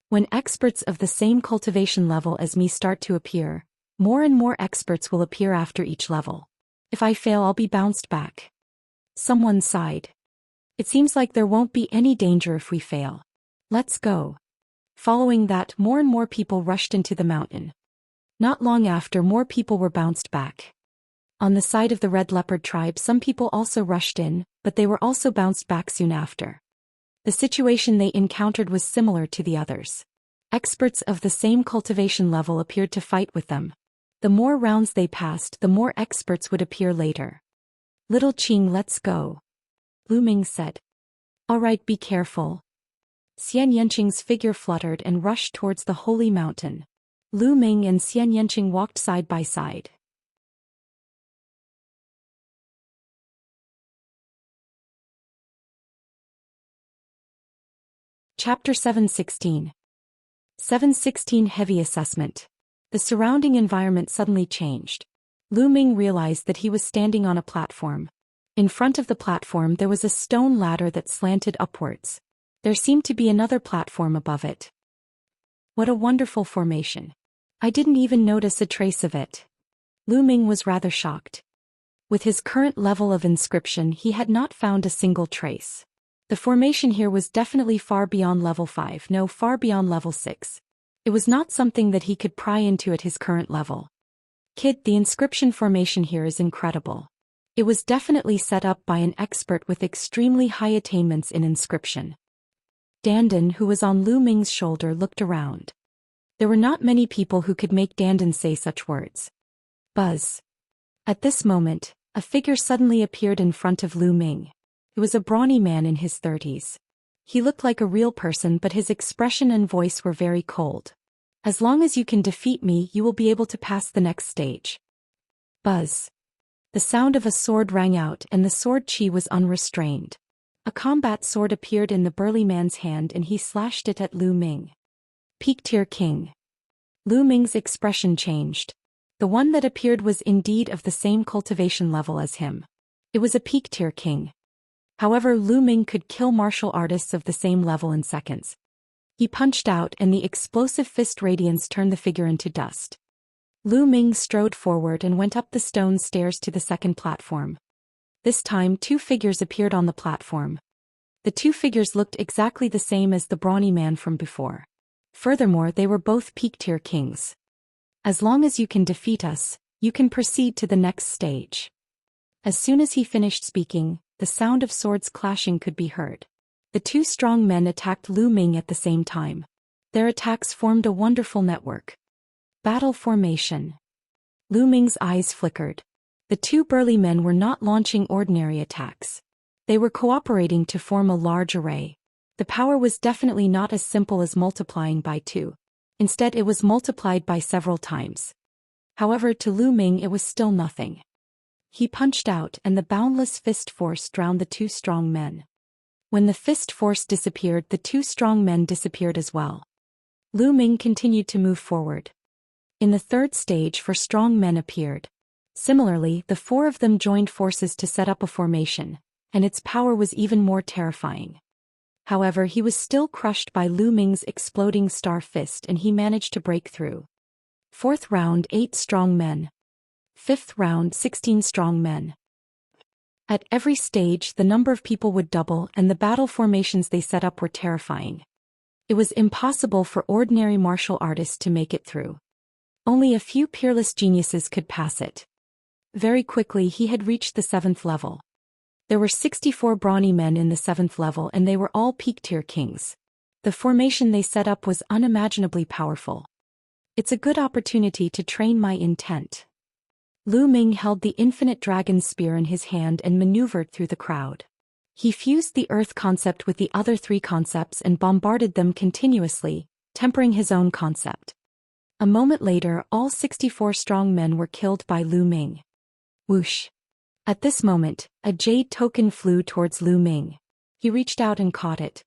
When experts of the same cultivation level as me start to appear, more and more experts will appear after each level. If I fail, I'll be bounced back. Someone sighed. It seems like there won't be any danger if we fail. Let's go. Following that, more and more people rushed into the mountain. Not long after, more people were bounced back. On the side of the Red Leopard tribe, some people also rushed in, but they were also bounced back soon after. The situation they encountered was similar to the others. Experts of the same cultivation level appeared to fight with them. The more rounds they passed, the more experts would appear later. Little Qing, let's go. Lu Ming said. All right, be careful. Xianxia's figure fluttered and rushed towards the holy mountain. Lu Ming and Xianxia walked side by side. Chapter 716. 716 Heavy Assessment. The surrounding environment suddenly changed. Lu Ming realized that he was standing on a platform. In front of the platform there was a stone ladder that slanted upwards. There seemed to be another platform above it. What a wonderful formation. I didn't even notice a trace of it. Lu Ming was rather shocked. With his current level of inscription, he had not found a single trace. The formation here was definitely far beyond level 5, no, far beyond level 6. It was not something that he could pry into at his current level. Kid, the inscription formation here is incredible. It was definitely set up by an expert with extremely high attainments in inscription. Dandan, who was on Lu Ming's shoulder, looked around. There were not many people who could make Dandan say such words. Buzz. At this moment, a figure suddenly appeared in front of Lu Ming. It was a brawny man in his 30s. He looked like a real person, but his expression and voice were very cold. As long as you can defeat me, you will be able to pass the next stage. Buzz. The sound of a sword rang out and the sword chi was unrestrained. A combat sword appeared in the burly man's hand and he slashed it at Lu Ming. Peak tier king. Lu Ming's expression changed. The one that appeared was indeed of the same cultivation level as him. It was a peak tier king. However, Lu Ming could kill martial artists of the same level in seconds. He punched out and the explosive fist radiance turned the figure into dust. Lu Ming strode forward and went up the stone stairs to the second platform. This time 2 figures appeared on the platform. The two figures looked exactly the same as the brawny man from before. Furthermore, they were both peak-tier kings. As long as you can defeat us, you can proceed to the next stage. As soon as he finished speaking, the sound of swords clashing could be heard. The two strong men attacked Lu Ming at the same time. Their attacks formed a wonderful network. Battle formation. Lu Ming's eyes flickered. The two burly men were not launching ordinary attacks. They were cooperating to form a large array. The power was definitely not as simple as multiplying by 2. Instead, it was multiplied by several times. However, to Lu Ming it was still nothing. He punched out and the boundless fist force drowned the two strong men. When the fist force disappeared, the two strong men disappeared as well. Lu Ming continued to move forward. In the third stage, 4 strong men appeared. Similarly, the 4 of them joined forces to set up a formation, and its power was even more terrifying. However, he was still crushed by Lu Ming's exploding star fist and he managed to break through. 4th round, 8 strong men. 5th round, 16 strong men. At every stage, the number of people would double and the battle formations they set up were terrifying. It was impossible for ordinary martial artists to make it through. Only a few peerless geniuses could pass it. Very quickly he had reached the 7th level. There were 64 brawny men in the 7th level and they were all peak-tier kings. The formation they set up was unimaginably powerful. It's a good opportunity to train my intent. Lu Ming held the infinite dragon spear in his hand and maneuvered through the crowd. He fused the earth concept with the other 3 concepts and bombarded them continuously, tempering his own concept. A moment later, all 64 strong men were killed by Lu Ming. Whoosh! At this moment, a jade token flew towards Lu Ming. He reached out and caught it.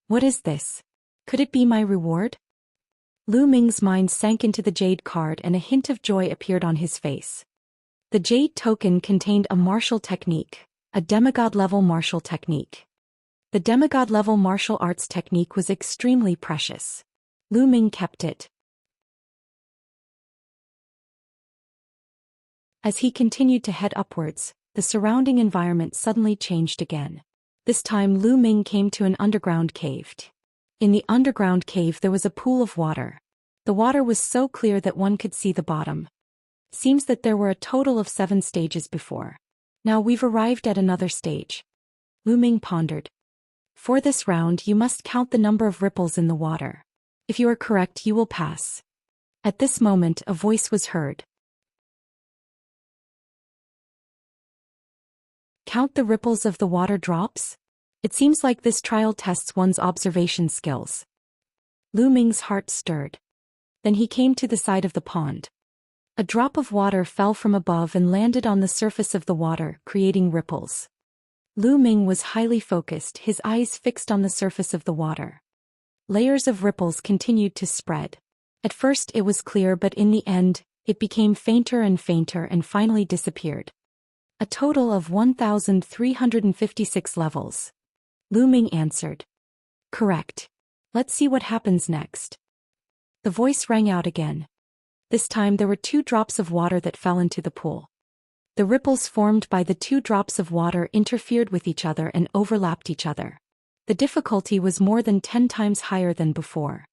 What is this? Could it be my reward? Lu Ming's mind sank into the jade card and a hint of joy appeared on his face. The jade token contained a martial technique, a demigod-level martial technique. The demigod-level martial arts technique was extremely precious. Lu Ming kept it. As he continued to head upwards, the surrounding environment suddenly changed again. This time Lu Ming came to an underground cave. In the underground cave there was a pool of water. The water was so clear that one could see the bottom. Seems that there were a total of 7 stages before. Now we've arrived at another stage. Lu Ming pondered. For this round you must count the number of ripples in the water. If you are correct you will pass. At this moment a voice was heard. Count the ripples of the water drops? It seems like this trial tests one's observation skills. Lu Ming's heart stirred. Then he came to the side of the pond. A drop of water fell from above and landed on the surface of the water, creating ripples. Lu Ming was highly focused, his eyes fixed on the surface of the water. Layers of ripples continued to spread. At first it was clear, but in the end, it became fainter and finally disappeared. A total of 1,356 levels. Lu Ming answered. Correct. Let's see what happens next. The voice rang out again. This time there were 2 drops of water that fell into the pool. The ripples formed by the 2 drops of water interfered with each other and overlapped each other. The difficulty was more than 10 times higher than before.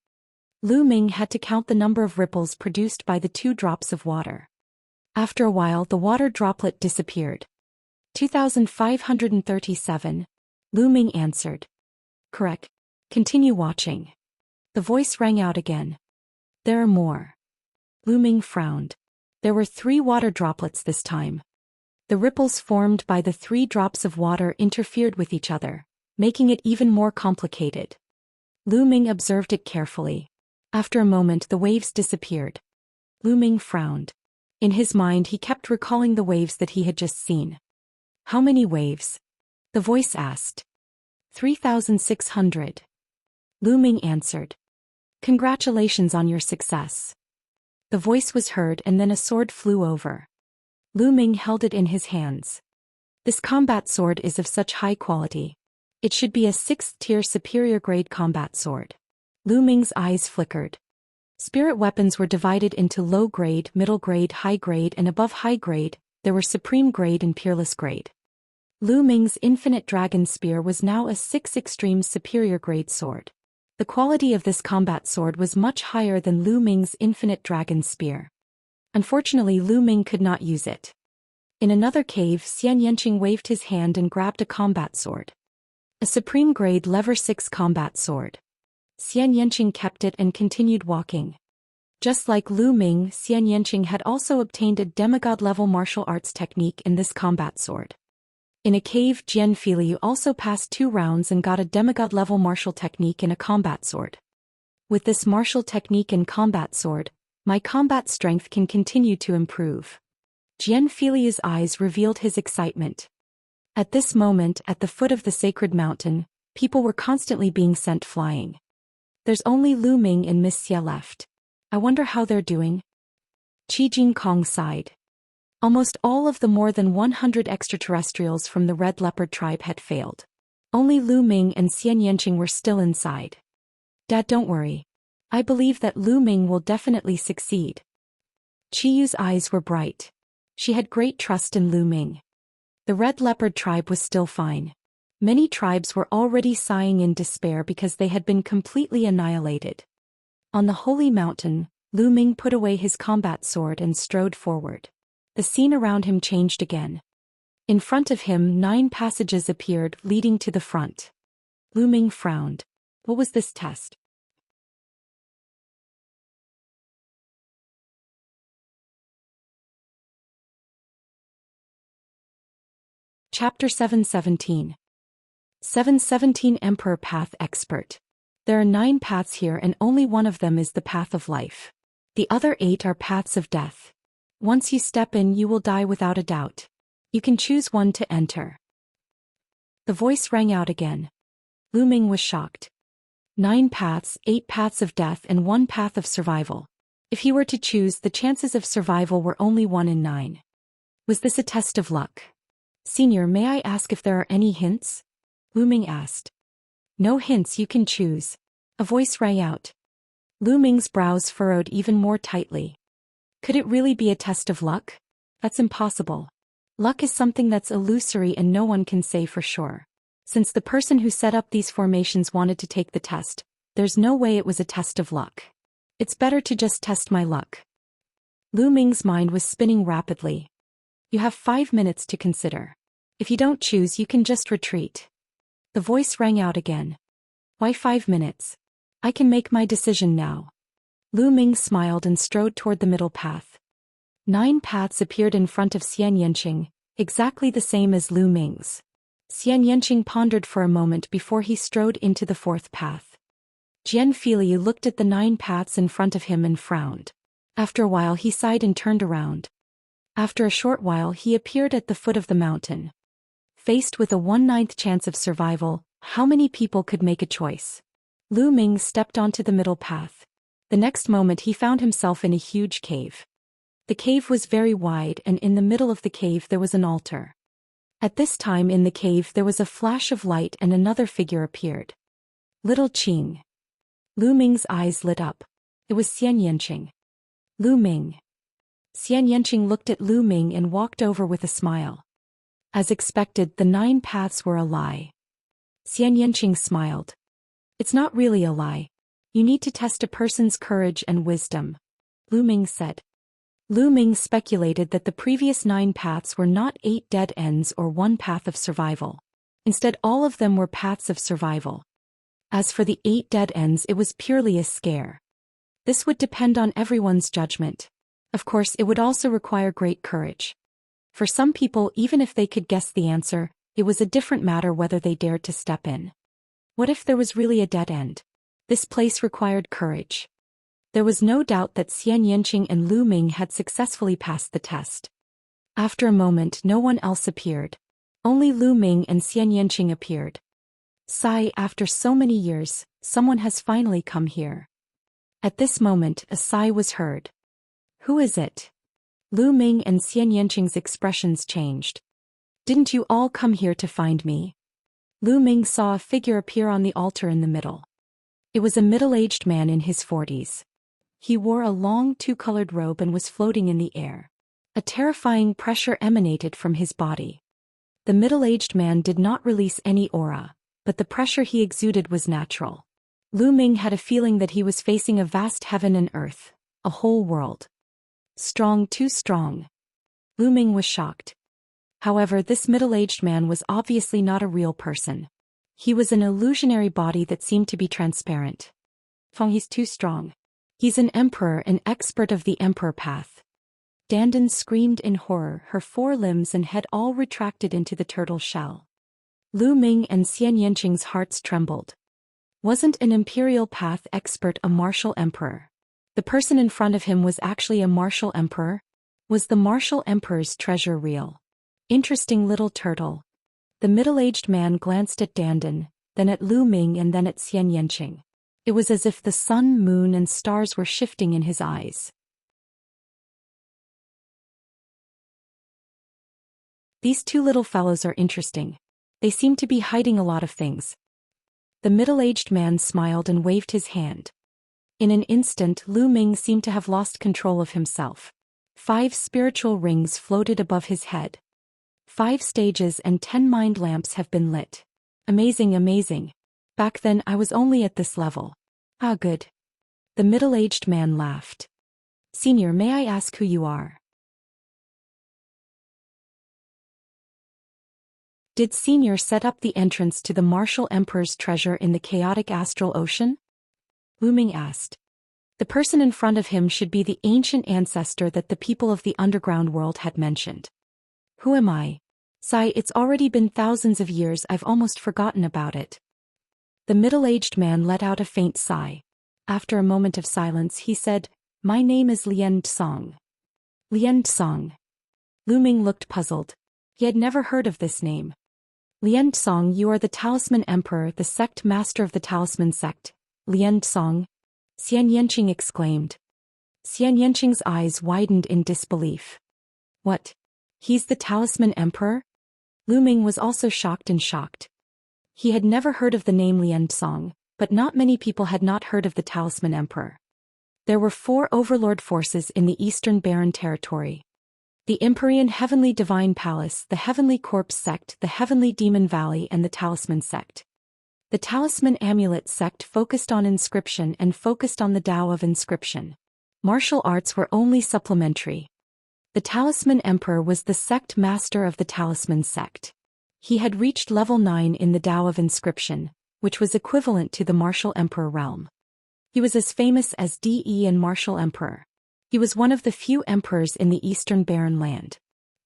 Lu Ming had to count the number of ripples produced by the 2 drops of water. After a while the water droplet disappeared. 2,537. Lu Ming answered. Correct. Continue watching. The voice rang out again. There are more. Lu Ming frowned. There were 3 water droplets this time. The ripples formed by the 3 drops of water interfered with each other, making it even more complicated. Lu Ming observed it carefully. After a moment the waves disappeared. Lu Ming frowned. In his mind he kept recalling the waves that he had just seen. How many waves? The voice asked. 3,600. Lu Ming answered. Congratulations on your success. The voice was heard and then a sword flew over. Lu Ming held it in his hands. This combat sword is of such high quality. It should be a 6th-tier superior grade combat sword. Lu Ming's eyes flickered. Spirit weapons were divided into low grade, middle grade, high grade, and above high grade, there were supreme grade and peerless grade. Lu Ming's infinite dragon spear was now a 6 extreme superior grade sword. The quality of this combat sword was much higher than Lu Ming's infinite dragon spear. Unfortunately, Lu Ming could not use it. In another cave, Xianxia waved his hand and grabbed a combat sword. A supreme grade level 6 combat sword. Xianxia kept it and continued walking. Just like Lu Ming, Xianxia had also obtained a demigod-level martial arts technique in this combat sword. In a cave, Jian Filiu also passed 2 rounds and got a demigod-level martial technique in a combat sword. With this martial technique and combat sword, my combat strength can continue to improve. Jian Filiu's eyes revealed his excitement. At this moment, at the foot of the sacred mountain, people were constantly being sent flying. There's only Lu Ming and Miss Xia left. I wonder how they're doing. Qi Jingkong sighed. Almost all of the more than 100 extraterrestrials from the Red Leopard tribe had failed. Only Lu Ming and Xianxia were still inside. Dad, don't worry. I believe that Lu Ming will definitely succeed. Qiyu's eyes were bright. She had great trust in Lu Ming. The Red Leopard tribe was still fine. Many tribes were already sighing in despair because they had been completely annihilated. On the holy mountain, Lu Ming put away his combat sword and strode forward. The scene around him changed again. In front of him, 9 passages appeared leading to the front. Lu Ming frowned. What was this test? Chapter 717. 717 Emperor Path Expert. There are 9 paths here and only one of them is the path of life. The other 8 are paths of death. Once you step in, you will die without a doubt. You can choose one to enter. The voice rang out again. Lu Ming was shocked. 9 paths, 8 paths of death and 1 path of survival. If he were to choose, the chances of survival were only 1 in 9. Was this a test of luck? Senior, may I ask if there are any hints? Lu Ming asked. No hints, you can choose. A voice rang out. Lu Ming's brows furrowed even more tightly. Could it really be a test of luck? That's impossible. Luck is something that's illusory and no one can say for sure. Since the person who set up these formations wanted to take the test, there's no way it was a test of luck. It's better to just test my luck. Lu Ming's mind was spinning rapidly. You have 5 minutes to consider. If you don't choose, you can just retreat. The voice rang out again. Why 5 minutes? I can make my decision now. Lu Ming smiled and strode toward the middle path. 9 paths appeared in front of Xianxia, exactly the same as Lu Ming's. Xianxia pondered for a moment before he strode into the 4th path. Jian Filiu looked at the 9 paths in front of him and frowned. After a while he sighed and turned around. After a short while he appeared at the foot of the mountain. Faced with a 1/9 chance of survival, how many people could make a choice? Lu Ming stepped onto the middle path. The next moment he found himself in a huge cave. The cave was very wide and in the middle of the cave there was an altar. At this time in the cave there was a flash of light and another figure appeared. Little Qing. Lu Ming's eyes lit up. It was Xianxia. Lu Ming. Xianxia looked at Lu Ming and walked over with a smile. As expected, the 9 paths were a lie. Xianxia smiled. It's not really a lie. You need to test a person's courage and wisdom, Lu Ming said. Lu Ming speculated that the previous 9 paths were not 8 dead ends or 1 path of survival. Instead, all of them were paths of survival. As for the 8 dead ends, it was purely a scare. This would depend on everyone's judgment. Of course, it would also require great courage. For some people, even if they could guess the answer, it was a different matter whether they dared to step in. What if there was really a dead end? This place required courage. There was no doubt that Xianxia and Lu Ming had successfully passed the test. After a moment, no one else appeared. Only Lu Ming and Xianxia appeared. Sigh, after so many years, someone has finally come here. At this moment, a sigh was heard. Who is it? Lu Ming and Xianxia's expressions changed. Didn't you all come here to find me? Lu Ming saw a figure appear on the altar in the middle. It was a middle-aged man in his 40s. He wore a long 2-colored robe and was floating in the air. A terrifying pressure emanated from his body. The middle-aged man did not release any aura, but the pressure he exuded was natural. Lu Ming had a feeling that he was facing a vast heaven and earth, a whole world. Strong, too strong. Lu Ming was shocked. However, this middle-aged man was obviously not a real person. He was an illusionary body that seemed to be transparent. Feng, he's too strong. He's an emperor, an expert of the emperor path. Dandan screamed in horror, her 4 limbs and head all retracted into the turtle shell. Lu Ming and Xianxia's hearts trembled. Wasn't an imperial path expert a martial emperor? The person in front of him was actually a martial emperor? Was the martial emperor's treasure real? Interesting little turtle. The middle-aged man glanced at Dandan, then at Lu Ming and then at Xianxia. It was as if the sun, moon and stars were shifting in his eyes. These 2 little fellows are interesting. They seem to be hiding a lot of things. The middle-aged man smiled and waved his hand. In an instant, Lu Ming seemed to have lost control of himself. 5 spiritual rings floated above his head. 5 stages and 10 mind lamps have been lit. Amazing, amazing. Back then I was only at this level. Ah, good. The middle-aged man laughed. Senior, may I ask who you are? Did Senior set up the entrance to the martial emperor's treasure in the chaotic astral ocean? Lu Ming asked. The person in front of him should be the ancient ancestor that the people of the underground world had mentioned. Who am I? Sigh, it's already been thousands of years, I've almost forgotten about it. The middle-aged man let out a faint sigh. After a moment of silence he said, My name is Lian Tsong. Lian Tsong. Lu Ming looked puzzled. He had never heard of this name. Lian Tsong, you are the Talisman Emperor, the sect master of the Talisman sect. Lian Tsong. Xianxia exclaimed. Xianxia's eyes widened in disbelief. What? He's the Talisman Emperor? Lu Ming was also shocked and shocked. He had never heard of the name Lian Tsong, but not many people had not heard of the Talisman Emperor. There were 4 overlord forces in the Eastern Barren Territory. The Empyrean Heavenly Divine Palace, the Heavenly Corpse Sect, the Heavenly Demon Valley and the Talisman Sect. The Talisman Amulet Sect focused on inscription and focused on the Tao of inscription. Martial arts were only supplementary. The Talisman Emperor was the sect master of the Talisman Sect. He had reached level 9 in the Tao of inscription, which was equivalent to the martial emperor realm. He was as famous as De and martial emperor. He was one of the few emperors in the Eastern Barren Land.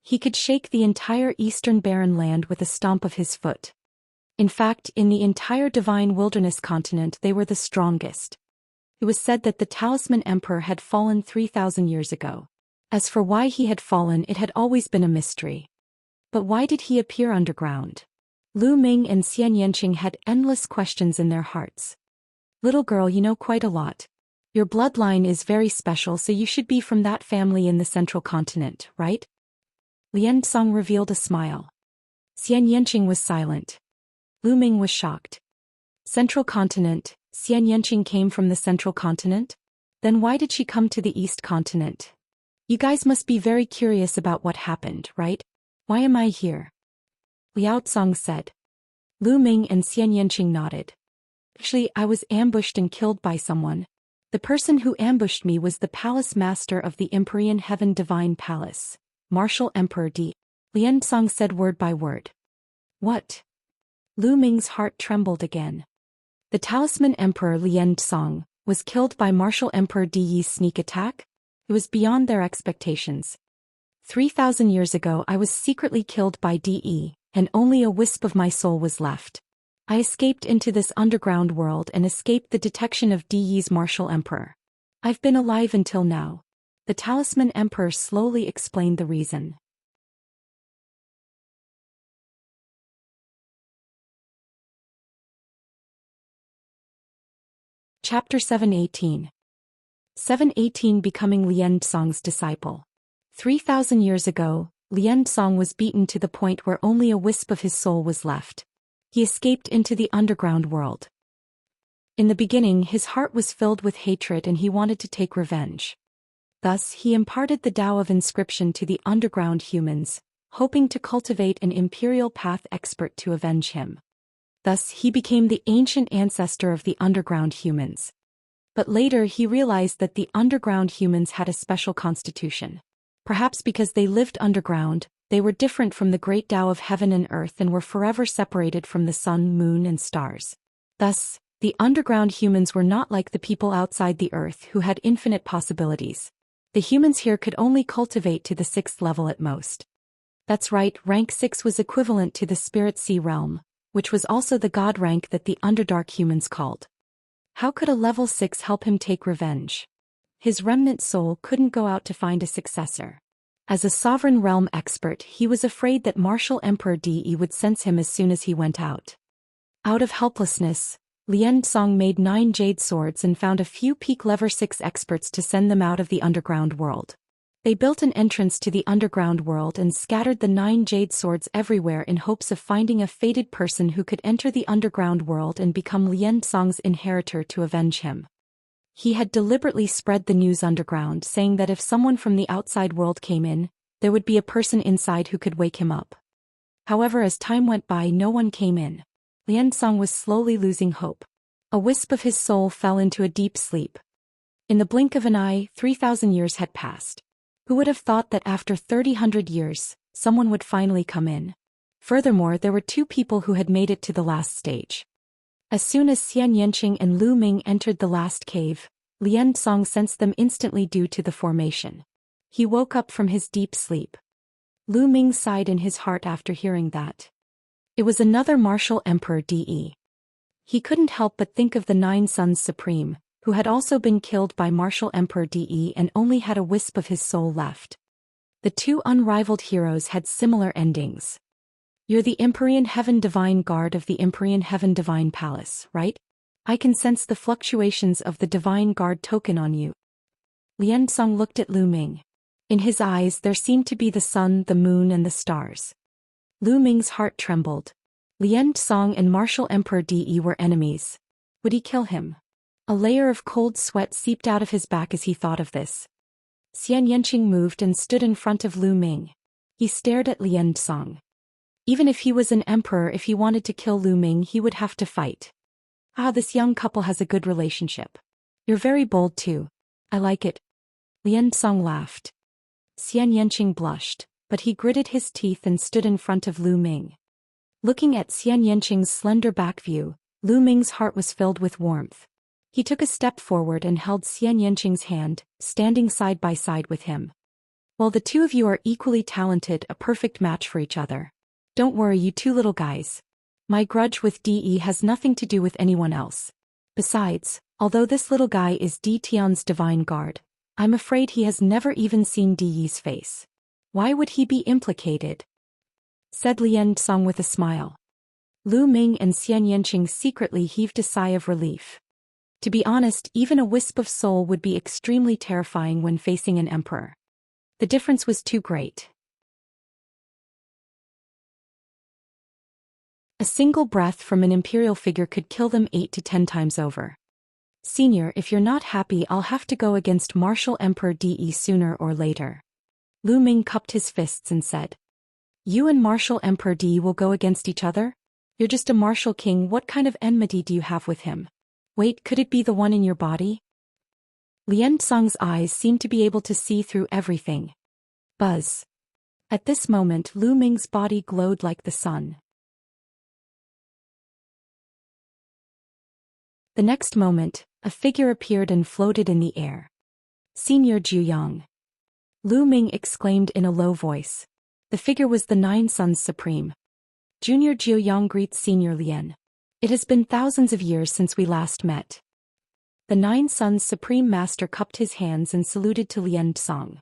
He could shake the entire Eastern Barren Land with a stomp of his foot. In fact, in the entire Divine Wilderness continent they were the strongest. It was said that the Talisman Emperor had fallen 3,000 years ago. As for why he had fallen, it had always been a mystery. But why did he appear underground? Lu Ming and Xianxia had endless questions in their hearts. Little girl, you know quite a lot. Your bloodline is very special, so you should be from that family in the central continent, right? Lian Tsong revealed a smile. Xianxia was silent. Lu Ming was shocked. Central continent, Xianxia came from the central continent? Then why did she come to the east continent? You guys must be very curious about what happened, right? Why am I here? Liao Tsong said. Lu Ming and Xianxia nodded. Actually, I was ambushed and killed by someone. The person who ambushed me was the palace master of the Empyrean Heaven Divine Palace, Martial Emperor D. Lian Tsong said word by word. What? Lu Ming's heart trembled again. The Talisman Emperor Lian Tsong was killed by Martial Emperor Di's sneak attack? It was beyond their expectations. 3,000 years ago I was secretly killed by De, and only a wisp of my soul was left. I escaped into this underground world and escaped the detection of De's martial emperor. I've been alive until now. The Talisman Emperor slowly explained the reason. Chapter 718. 718 Becoming Lian Tsong's disciple. 3,000 years ago, Lian Tsong was beaten to the point where only a wisp of his soul was left. He escaped into the underground world. In the beginning, his heart was filled with hatred and he wanted to take revenge. Thus, he imparted the Tao of inscription to the underground humans, hoping to cultivate an imperial path expert to avenge him. Thus, he became the ancient ancestor of the underground humans. But later he realized that the underground humans had a special constitution. Perhaps because they lived underground, they were different from the great Tao of heaven and earth and were forever separated from the sun, moon, and stars. Thus, the underground humans were not like the people outside the earth who had infinite possibilities. The humans here could only cultivate to the 6th level at most. That's right, rank 6 was equivalent to the Spirit Sea realm, which was also the god rank that the Underdark humans called. How could a level 6 help him take revenge? His remnant soul couldn't go out to find a successor. As a sovereign realm expert, he was afraid that Martial Emperor De would sense him as soon as he went out. Out of helplessness, Lian Song made 9 jade swords and found a few peak level 6 experts to send them out of the underground world. They built an entrance to the underground world and scattered the 9 jade swords everywhere in hopes of finding a fated person who could enter the underground world and become Lian Song's inheritor to avenge him. He had deliberately spread the news underground, saying that if someone from the outside world came in, there would be a person inside who could wake him up. However, as time went by, no one came in. Lian Song was slowly losing hope. A wisp of his soul fell into a deep sleep. In the blink of an eye, 3,000 years had passed. Who would have thought that after 3,000 years, someone would finally come in? Furthermore, there were 2 people who had made it to the last stage. As soon as Xianxia and Lu Ming entered the last cave, Lian Song sensed them instantly due to the formation. He woke up from his deep sleep. Lu Ming sighed in his heart after hearing that. It was another Martial Emperor De. He couldn't help but think of the 9 Sons Supreme, who had also been killed by Martial Emperor De and only had a wisp of his soul left. The 2 unrivaled heroes had similar endings. You're the Empyrean Heaven Divine Guard of the Empyrean Heaven Divine Palace, right? I can sense the fluctuations of the Divine Guard token on you. Lian Song looked at Lu Ming. In his eyes there seemed to be the sun, the moon, and the stars. Lu Ming's heart trembled. Lian Song and Martial Emperor De were enemies. Would he kill him? A layer of cold sweat seeped out of his back as he thought of this. Xianxia moved and stood in front of Lu Ming. He stared at Lian Song. Even if he was an emperor, if he wanted to kill Lu Ming, he would have to fight. Ah, this young couple has a good relationship. You're very bold too. I like it. Lian Song laughed. Xianxia blushed, but he gritted his teeth and stood in front of Lu Ming. Looking at Xianxia's slender back view, Lu Ming's heart was filled with warmth. He took a step forward and held Xianxia's hand, standing side by side with him. Well, the 2 of you are equally talented, a perfect match for each other. Don't worry, you 2 little guys. My grudge with De has nothing to do with anyone else. Besides, although this little guy is De Tian's divine guard, I'm afraid he has never even seen De's face. Why would he be implicated? Said Lian Song with a smile. Lu Ming and Xianxia secretly heaved a sigh of relief. To be honest, even a wisp of soul would be extremely terrifying when facing an emperor. The difference was too great. A single breath from an imperial figure could kill them 8 to 10 times over. Senior, if you're not happy, I'll have to go against Martial Emperor De sooner or later. Lu Ming cupped his fists and said. You and Martial Emperor De will go against each other? You're just a martial king, what kind of enmity do you have with him? Wait, could it be the one in your body? Lian Song's eyes seemed to be able to see through everything. Buzz. At this moment, Lu Ming's body glowed like the sun. The next moment, a figure appeared and floated in the air. Senior Zhu Yang. Lu Ming exclaimed in a low voice. The figure was the 9 Sons Supreme. Junior Zhu Yang greets Senior Lian. It has been thousands of years since we last met. The 9 Sons Supreme Master cupped his hands and saluted to Lian Song.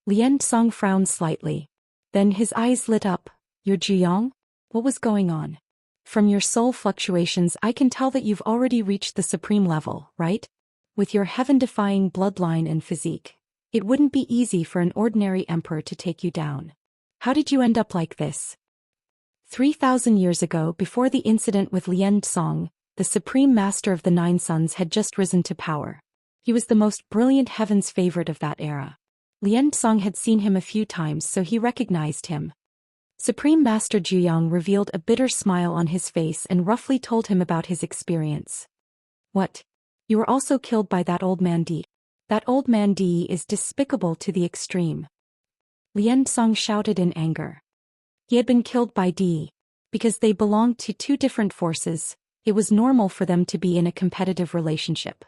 Lian Song frowned slightly. Then his eyes lit up. You're Zhu Yang? What was going on? From your soul fluctuations, I can tell that you've already reached the supreme level, right? With your heaven-defying bloodline and physique, it wouldn't be easy for an ordinary emperor to take you down. How did you end up like this? 3,000 years ago, before the incident with Lian Song, the Supreme Master of the 9 Sons had just risen to power. He was the most brilliant heaven's favorite of that era. Lian Song had seen him a few times, so he recognized him. Supreme Master Zhuyang revealed a bitter smile on his face and roughly told him about his experience. What? You were also killed by that old man Di. That old man Di is despicable to the extreme. Lian Song shouted in anger. He had been killed by Di. Because they belonged to two different forces, it was normal for them to be in a competitive relationship.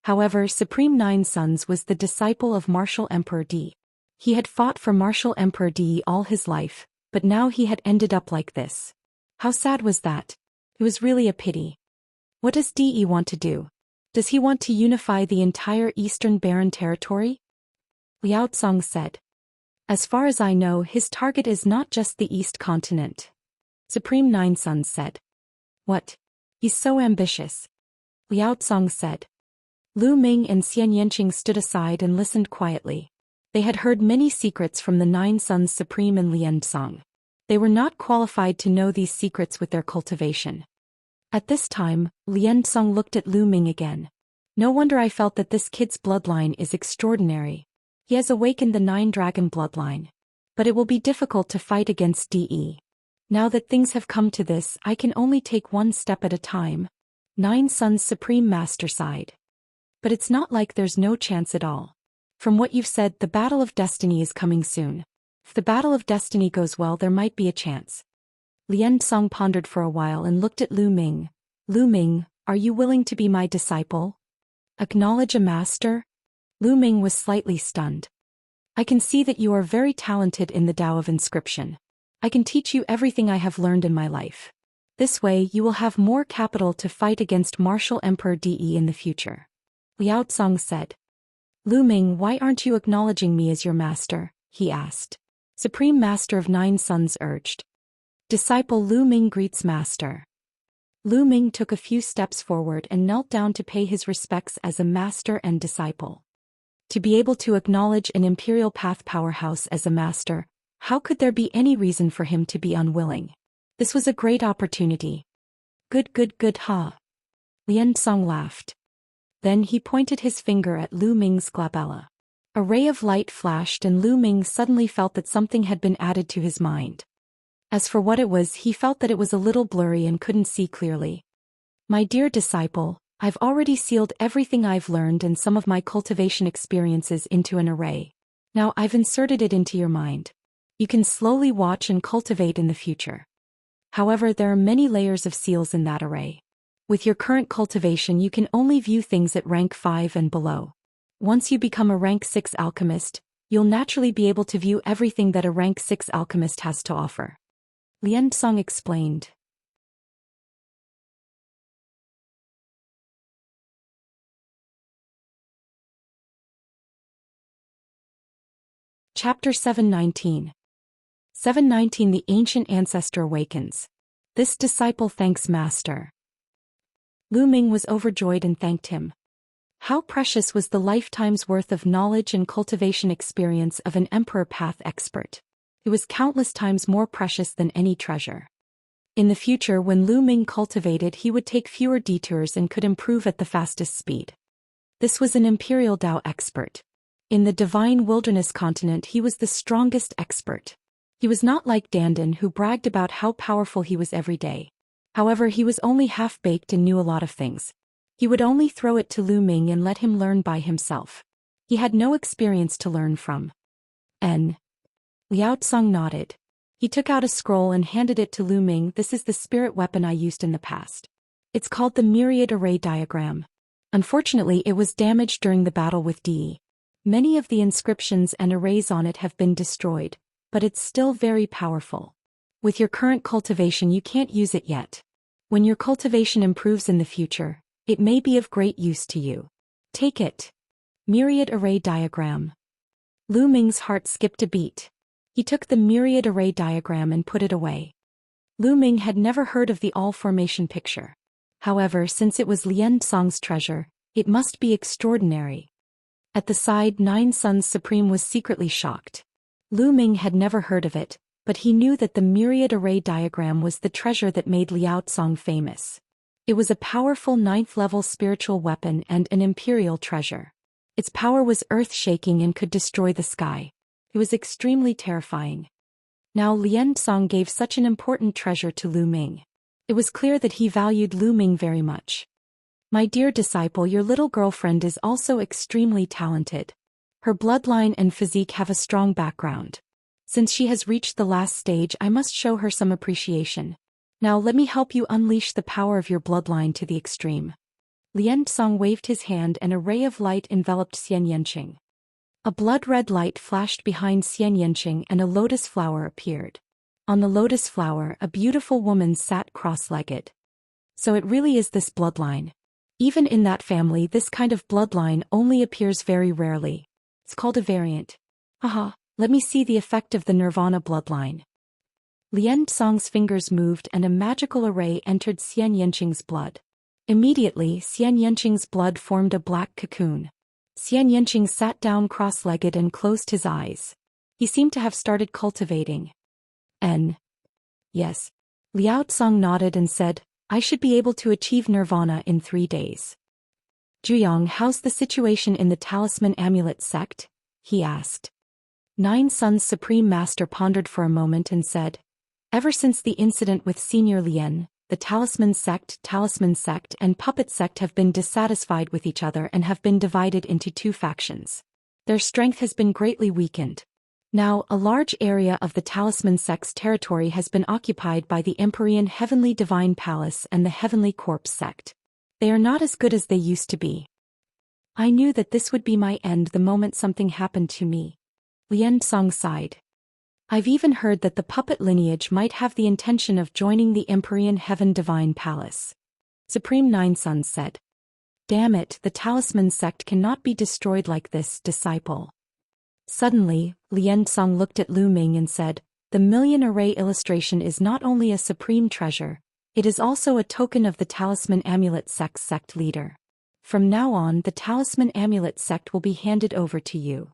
However, Supreme Nine Sons was the disciple of Martial Emperor Di. He had fought for Martial Emperor Di all his life, but now he had ended up like this. How sad was that? It was really a pity. What does Di want to do? Does he want to unify the entire Eastern Barren territory? Liao Tsong said. As far as I know, his target is not just the East continent. Supreme Nine Sons said. What? He's so ambitious. Liao Tsong said. Lu Ming and Xianxia stood aside and listened quietly. They had heard many secrets from the Nine Sons Supreme and Lian Tsong. They were not qualified to know these secrets with their cultivation. At this time, Lian Tsong looked at Lu Ming again. No wonder I felt that this kid's bloodline is extraordinary. He has awakened the Nine-Dragon bloodline. But it will be difficult to fight against DE. Now that things have come to this, I can only take one step at a time. Nine Sons Supreme Master sighed. But it's not like there's no chance at all. From what you've said, the Battle of Destiny is coming soon. If the Battle of Destiny goes well, there might be a chance. Lian Song pondered for a while and looked at Lu Ming. Lu Ming, are you willing to be my disciple? Acknowledge a master? Lu Ming was slightly stunned. I can see that you are very talented in the Tao of Inscription. I can teach you everything I have learned in my life. This way you will have more capital to fight against Martial Emperor DE in the future. Liao Tsong said. Lu Ming, why aren't you acknowledging me as your master? He asked. Supreme Master of Nine Sons urged. Disciple Lu Ming greets master. Lu Ming took a few steps forward and knelt down to pay his respects as a master and disciple. To be able to acknowledge an Imperial Path powerhouse as a master, how could there be any reason for him to be unwilling? This was a great opportunity. Good, ha. Lian Song laughed. Then he pointed his finger at Lu Ming's glabella. A ray of light flashed and Lu Ming suddenly felt that something had been added to his mind. As for what it was, he felt that it was a little blurry and couldn't see clearly. My dear disciple, I've already sealed everything I've learned and some of my cultivation experiences into an array. Now I've inserted it into your mind. You can slowly watch and cultivate in the future. However, there are many layers of seals in that array. With your current cultivation, you can only view things at rank 5 and below. Once you become a rank 6 alchemist, you'll naturally be able to view everything that a rank 6 alchemist has to offer. Lian Song explained. Chapter 719. 719 The Ancient Ancestor Awakens. This disciple thanks Master. Lu Ming was overjoyed and thanked him. How precious was the lifetime's worth of knowledge and cultivation experience of an Emperor Path expert. It was countless times more precious than any treasure. In the future, when Lu Ming cultivated, he would take fewer detours and could improve at the fastest speed. This was an Imperial Tao expert. In the Divine Wilderness continent, he was the strongest expert. He was not like Dandan, who bragged about how powerful he was every day. However, he was only half-baked and knew a lot of things. He would only throw it to Lu Ming and let him learn by himself. He had no experience to learn from. Liao Tsong nodded. He took out a scroll and handed it to Lu Ming. This is the spirit weapon I used in the past. It's called the Myriad Array Diagram. Unfortunately, it was damaged during the battle with DE. Many of the inscriptions and arrays on it have been destroyed, but it's still very powerful. With your current cultivation, you can't use it yet. When your cultivation improves in the future, it may be of great use to you. Take it. Myriad Array Diagram. Lu Ming's heart skipped a beat. He took the Myriad Array Diagram and put it away. Lu Ming had never heard of the all-formation picture. However, since it was Lian Song's treasure, it must be extraordinary. At the side, Nine Sons Supreme was secretly shocked. Lu Ming had never heard of it, but he knew that the Myriad Array Diagram was the treasure that made Liao Tsong famous. It was a powerful 9th-level spiritual weapon and an imperial treasure. Its power was earth-shaking and could destroy the sky. It was extremely terrifying. Now Lian Song gave such an important treasure to Lu Ming. It was clear that he valued Lu Ming very much. My dear disciple, your little girlfriend is also extremely talented. Her bloodline and physique have a strong background. Since she has reached the last stage, I must show her some appreciation. Now let me help you unleash the power of your bloodline to the extreme. Lian Song waved his hand and a ray of light enveloped Xianxia. A blood-red light flashed behind Xianxia and a lotus flower appeared. On the lotus flower, a beautiful woman sat cross-legged. So it really is this bloodline. Even in that family, this kind of bloodline only appears very rarely. It's called a variant. Haha, let me see the effect of the Nirvana bloodline. Lian Song's fingers moved and a magical array entered Xianxia's blood. Immediately, Xianxia's blood formed a black cocoon. Xianxia sat down cross-legged and closed his eyes. He seemed to have started cultivating. Yes. Liao Song nodded and said, I should be able to achieve nirvana in 3 days. Zhuyang, how's the situation in the Talisman Amulet sect? He asked. Nine Sun's Supreme Master pondered for a moment and said, ever since the incident with Senior Lien, the Talisman sect, and Puppet sect have been dissatisfied with each other and have been divided into 2 factions. Their strength has been greatly weakened. Now, a large area of the Talisman sect's territory has been occupied by the Empyrean Heavenly Divine Palace and the Heavenly Corpse sect. They are not as good as they used to be. I knew that this would be my end the moment something happened to me. Lian Song sighed. I've even heard that the puppet lineage might have the intention of joining the Empyrean Heaven Divine Palace. Supreme Nine Suns said. Damn it, the Talisman sect cannot be destroyed like this, disciple. Suddenly, Lian Song looked at Lu Ming and said, the million array illustration is not only a supreme treasure, it is also a token of the Talisman Amulet sect's sect leader. From now on, the Talisman Amulet sect will be handed over to you.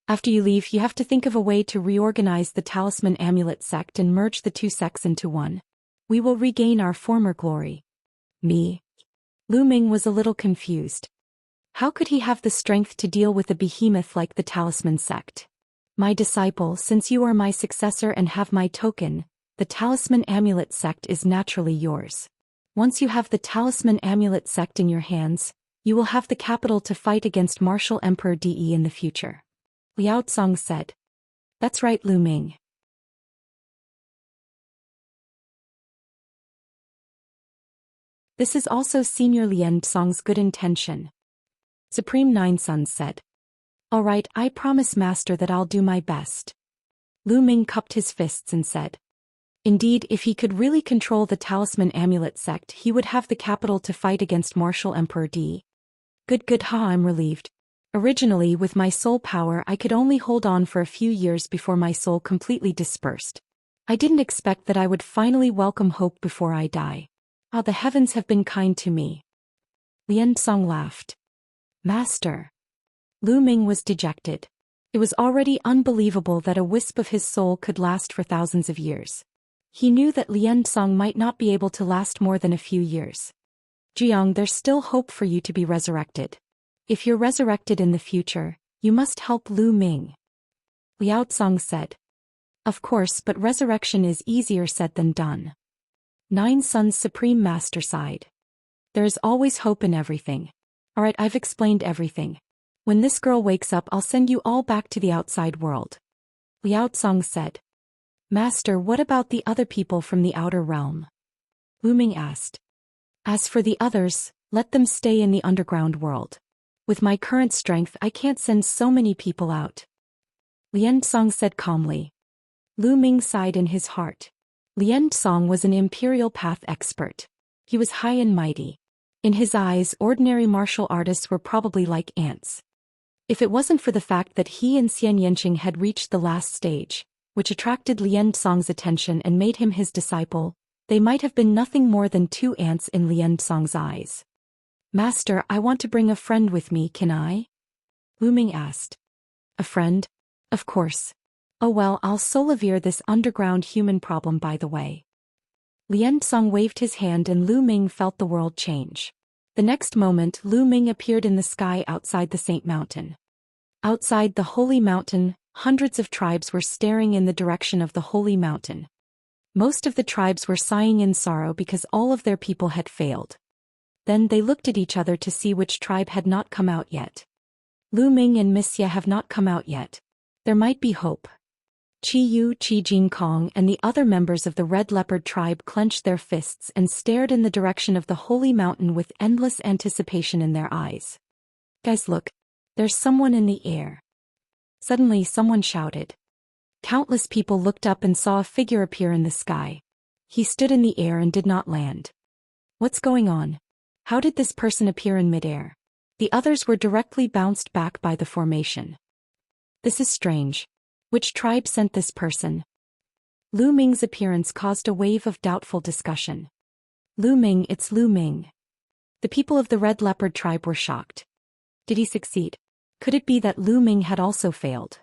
After you leave, you have to think of a way to reorganize the Talisman Amulet sect and merge the 2 sects into one. We will regain our former glory. Me? Lu Ming was a little confused. How could he have the strength to deal with a behemoth like the Talisman sect? My disciple, since you are my successor and have my token, the Talisman Amulet sect is naturally yours. Once you have the Talisman Amulet sect in your hands, you will have the capital to fight against Martial Emperor De in the future. Liao Song said. That's right, Lu Ming. This is also Senior Lian Song's good intention. Supreme Nine Suns said. All right, I promise Master that I'll do my best. Lu Ming cupped his fists and said. Indeed, if he could really control the Talisman Amulet sect, he would have the capital to fight against Martial Emperor De. Good, I'm relieved. Originally, with my soul power, I could only hold on for a few years before my soul completely dispersed. I didn't expect that I would finally welcome hope before I die. Ah, the heavens have been kind to me. Lian Song laughed. Master. Lu Ming was dejected. It was already unbelievable that a wisp of his soul could last for thousands of years. He knew that Lian Song might not be able to last more than a few years. Jiang, there's still hope for you to be resurrected. If you're resurrected in the future, you must help Lu Ming. Liao Song said. Of course, but resurrection is easier said than done. Nine Suns Supreme Master sighed. There is always hope in everything. Alright, I've explained everything. When this girl wakes up, I'll send you all back to the outside world. Liao Song said. Master, what about the other people from the outer realm? Lu Ming asked. As for the others, let them stay in the underground world. With my current strength, I can't send so many people out. Lian Song said calmly. Lu Ming sighed in his heart. Lian Song was an imperial path expert. He was high and mighty. In his eyes, ordinary martial artists were probably like ants. If it wasn't for the fact that he and Xianxia had reached the last stage, which attracted Lian Song's attention and made him his disciple, they might have been nothing more than 2 ants in Lian Song's eyes. Master, I want to bring a friend with me, can I? Lu Ming asked. A friend? Of course. Oh well, I'll solve this underground human problem by the way. Lian Song waved his hand and Lu Ming felt the world change. The next moment, Lu Ming appeared in the sky outside the Saint Mountain. Outside the holy mountain, hundreds of tribes were staring in the direction of the holy mountain. Most of the tribes were sighing in sorrow because all of their people had failed. Then they looked at each other to see which tribe had not come out yet. Lu Ming and Wuxia have not come out yet. There might be hope. Qi Yu, Qi Jingkong and the other members of the Red Leopard tribe clenched their fists and stared in the direction of the holy mountain with endless anticipation in their eyes. Guys, look. There's someone in the air. Suddenly someone shouted. Countless people looked up and saw a figure appear in the sky. He stood in the air and did not land. What's going on? How did this person appear in midair? The others were directly bounced back by the formation. This is strange. Which tribe sent this person? Lu Ming's appearance caused a wave of doubtful discussion. Lu Ming, it's Lu Ming. The people of the Red Leopard tribe were shocked. Did he succeed? Could it be that Lu Ming had also failed?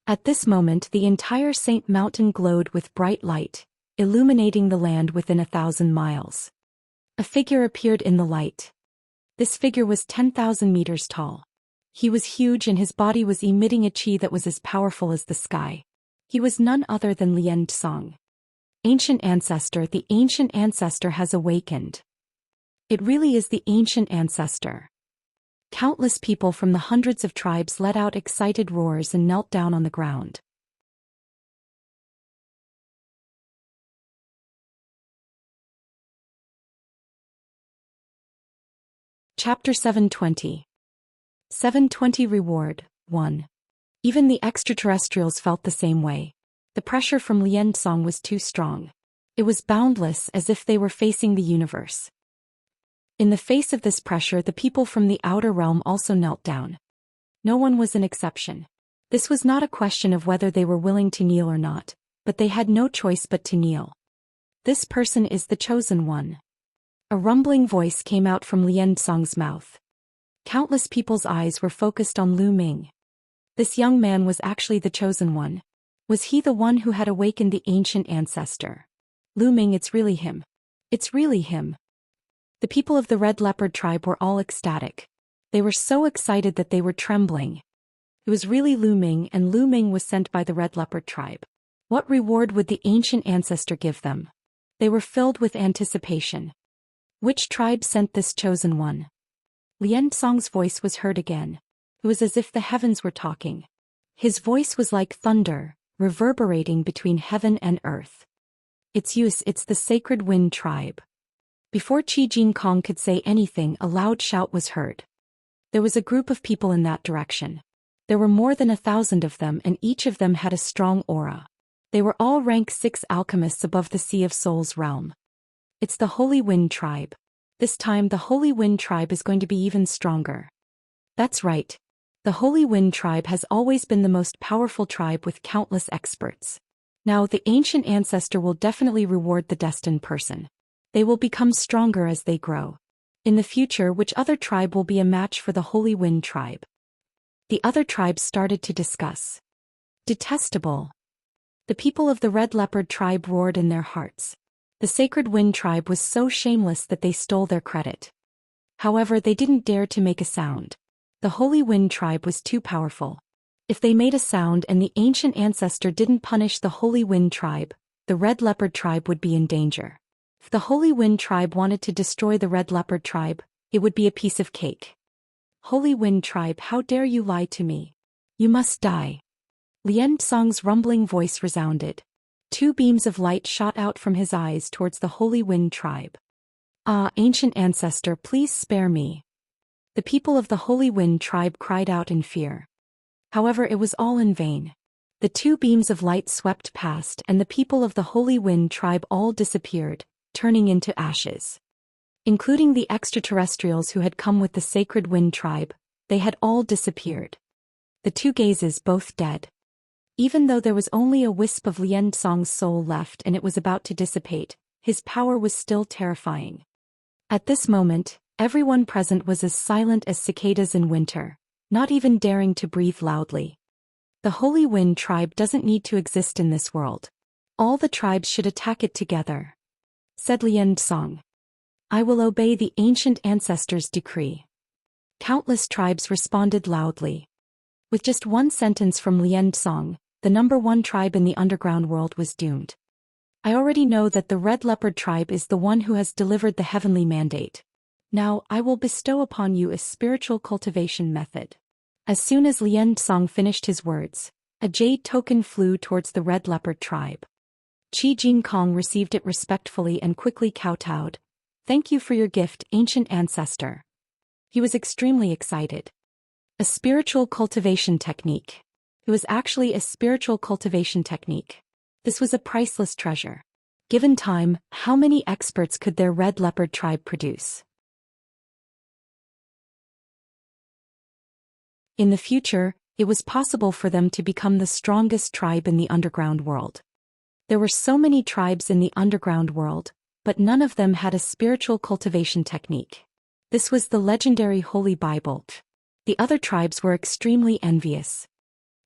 At this moment the entire Saint Mountain glowed with bright light, illuminating the land within 1,000 miles. A figure appeared in the light. This figure was 10,000 meters tall. He was huge and his body was emitting a qi that was as powerful as the sky. He was none other than Lian Tsong. Ancient ancestor, the ancient ancestor has awakened. It really is the ancient ancestor. Countless people from the hundreds of tribes let out excited roars and knelt down on the ground. Chapter 720. 720 Reward 1. Even the extraterrestrials felt the same way. The pressure from Lian Tsong was too strong. It was boundless, as if they were facing the universe. In the face of this pressure, the people from the outer realm also knelt down. No one was an exception. This was not a question of whether they were willing to kneel or not, but they had no choice but to kneel. This person is the chosen one. A rumbling voice came out from Lian Tsong's mouth. Countless people's eyes were focused on Lu Ming. This young man was actually the chosen one. Was he the one who had awakened the ancient ancestor? Lu Ming, it's really him. It's really him. The people of the Red Leopard tribe were all ecstatic. They were so excited that they were trembling. It was really Lu Ming, and Lu Ming was sent by the Red Leopard tribe. What reward would the ancient ancestor give them? They were filled with anticipation. Which tribe sent this chosen one? Lian Tsong's voice was heard again. It was as if the heavens were talking. His voice was like thunder, reverberating between heaven and earth. It's the Sacred Wind tribe. Before Qi Jingkong could say anything, a loud shout was heard. There was a group of people in that direction. There were more than 1,000 of them, and each of them had a strong aura. They were all rank 6 alchemists above the Sea of Souls realm. It's the Holy Wind tribe. This time the Holy Wind tribe is going to be even stronger. That's right. The Holy Wind tribe has always been the most powerful tribe with countless experts. Now the ancient ancestor will definitely reward the destined person. They will become stronger as they grow. In the future, which other tribe will be a match for the Holy Wind tribe? The other tribes started to discuss. Detestable. The people of the Red Leopard tribe roared in their hearts. The Sacred Wind tribe was so shameless that they stole their credit. However, they didn't dare to make a sound. The Holy Wind tribe was too powerful. If they made a sound and the ancient ancestor didn't punish the Holy Wind tribe, the Red Leopard tribe would be in danger. If the Holy Wind tribe wanted to destroy the Red Leopard tribe, it would be a piece of cake. Holy Wind tribe, how dare you lie to me? You must die. Lian Tsong's rumbling voice resounded. 2 beams of light shot out from his eyes towards the Holy Wind tribe. Ah, ancient ancestor, please spare me. The people of the Holy Wind tribe cried out in fear. However, it was all in vain. The 2 beams of light swept past and the people of the Holy Wind tribe all disappeared, turning into ashes. Including the extraterrestrials who had come with the Sacred Wind tribe, they had all disappeared. The 2 gazes both dead. Even though there was only a wisp of Lian Tsong's soul left and it was about to dissipate, his power was still terrifying. At this moment, everyone present was as silent as cicadas in winter, not even daring to breathe loudly. The Holy Wind tribe doesn't need to exist in this world. All the tribes should attack it together, said Lian Tsong. I will obey the ancient ancestor's decree. Countless tribes responded loudly. With just one sentence from Lian Song, the #1 tribe in the underground world was doomed. I already know that the Red Leopard tribe is the one who has delivered the heavenly mandate. Now, I will bestow upon you a spiritual cultivation method. As soon as Lian Song finished his words, a jade token flew towards the Red Leopard tribe. Qi Jingkong received it respectfully and quickly kowtowed. Thank you for your gift, ancient ancestor. He was extremely excited. A spiritual cultivation technique. It was actually a spiritual cultivation technique. This was a priceless treasure. Given time, how many experts could their Red Leopard tribe produce? In the future, it was possible for them to become the strongest tribe in the underground world. There were so many tribes in the underground world, but none of them had a spiritual cultivation technique. This was the legendary Holy Bible. The other tribes were extremely envious.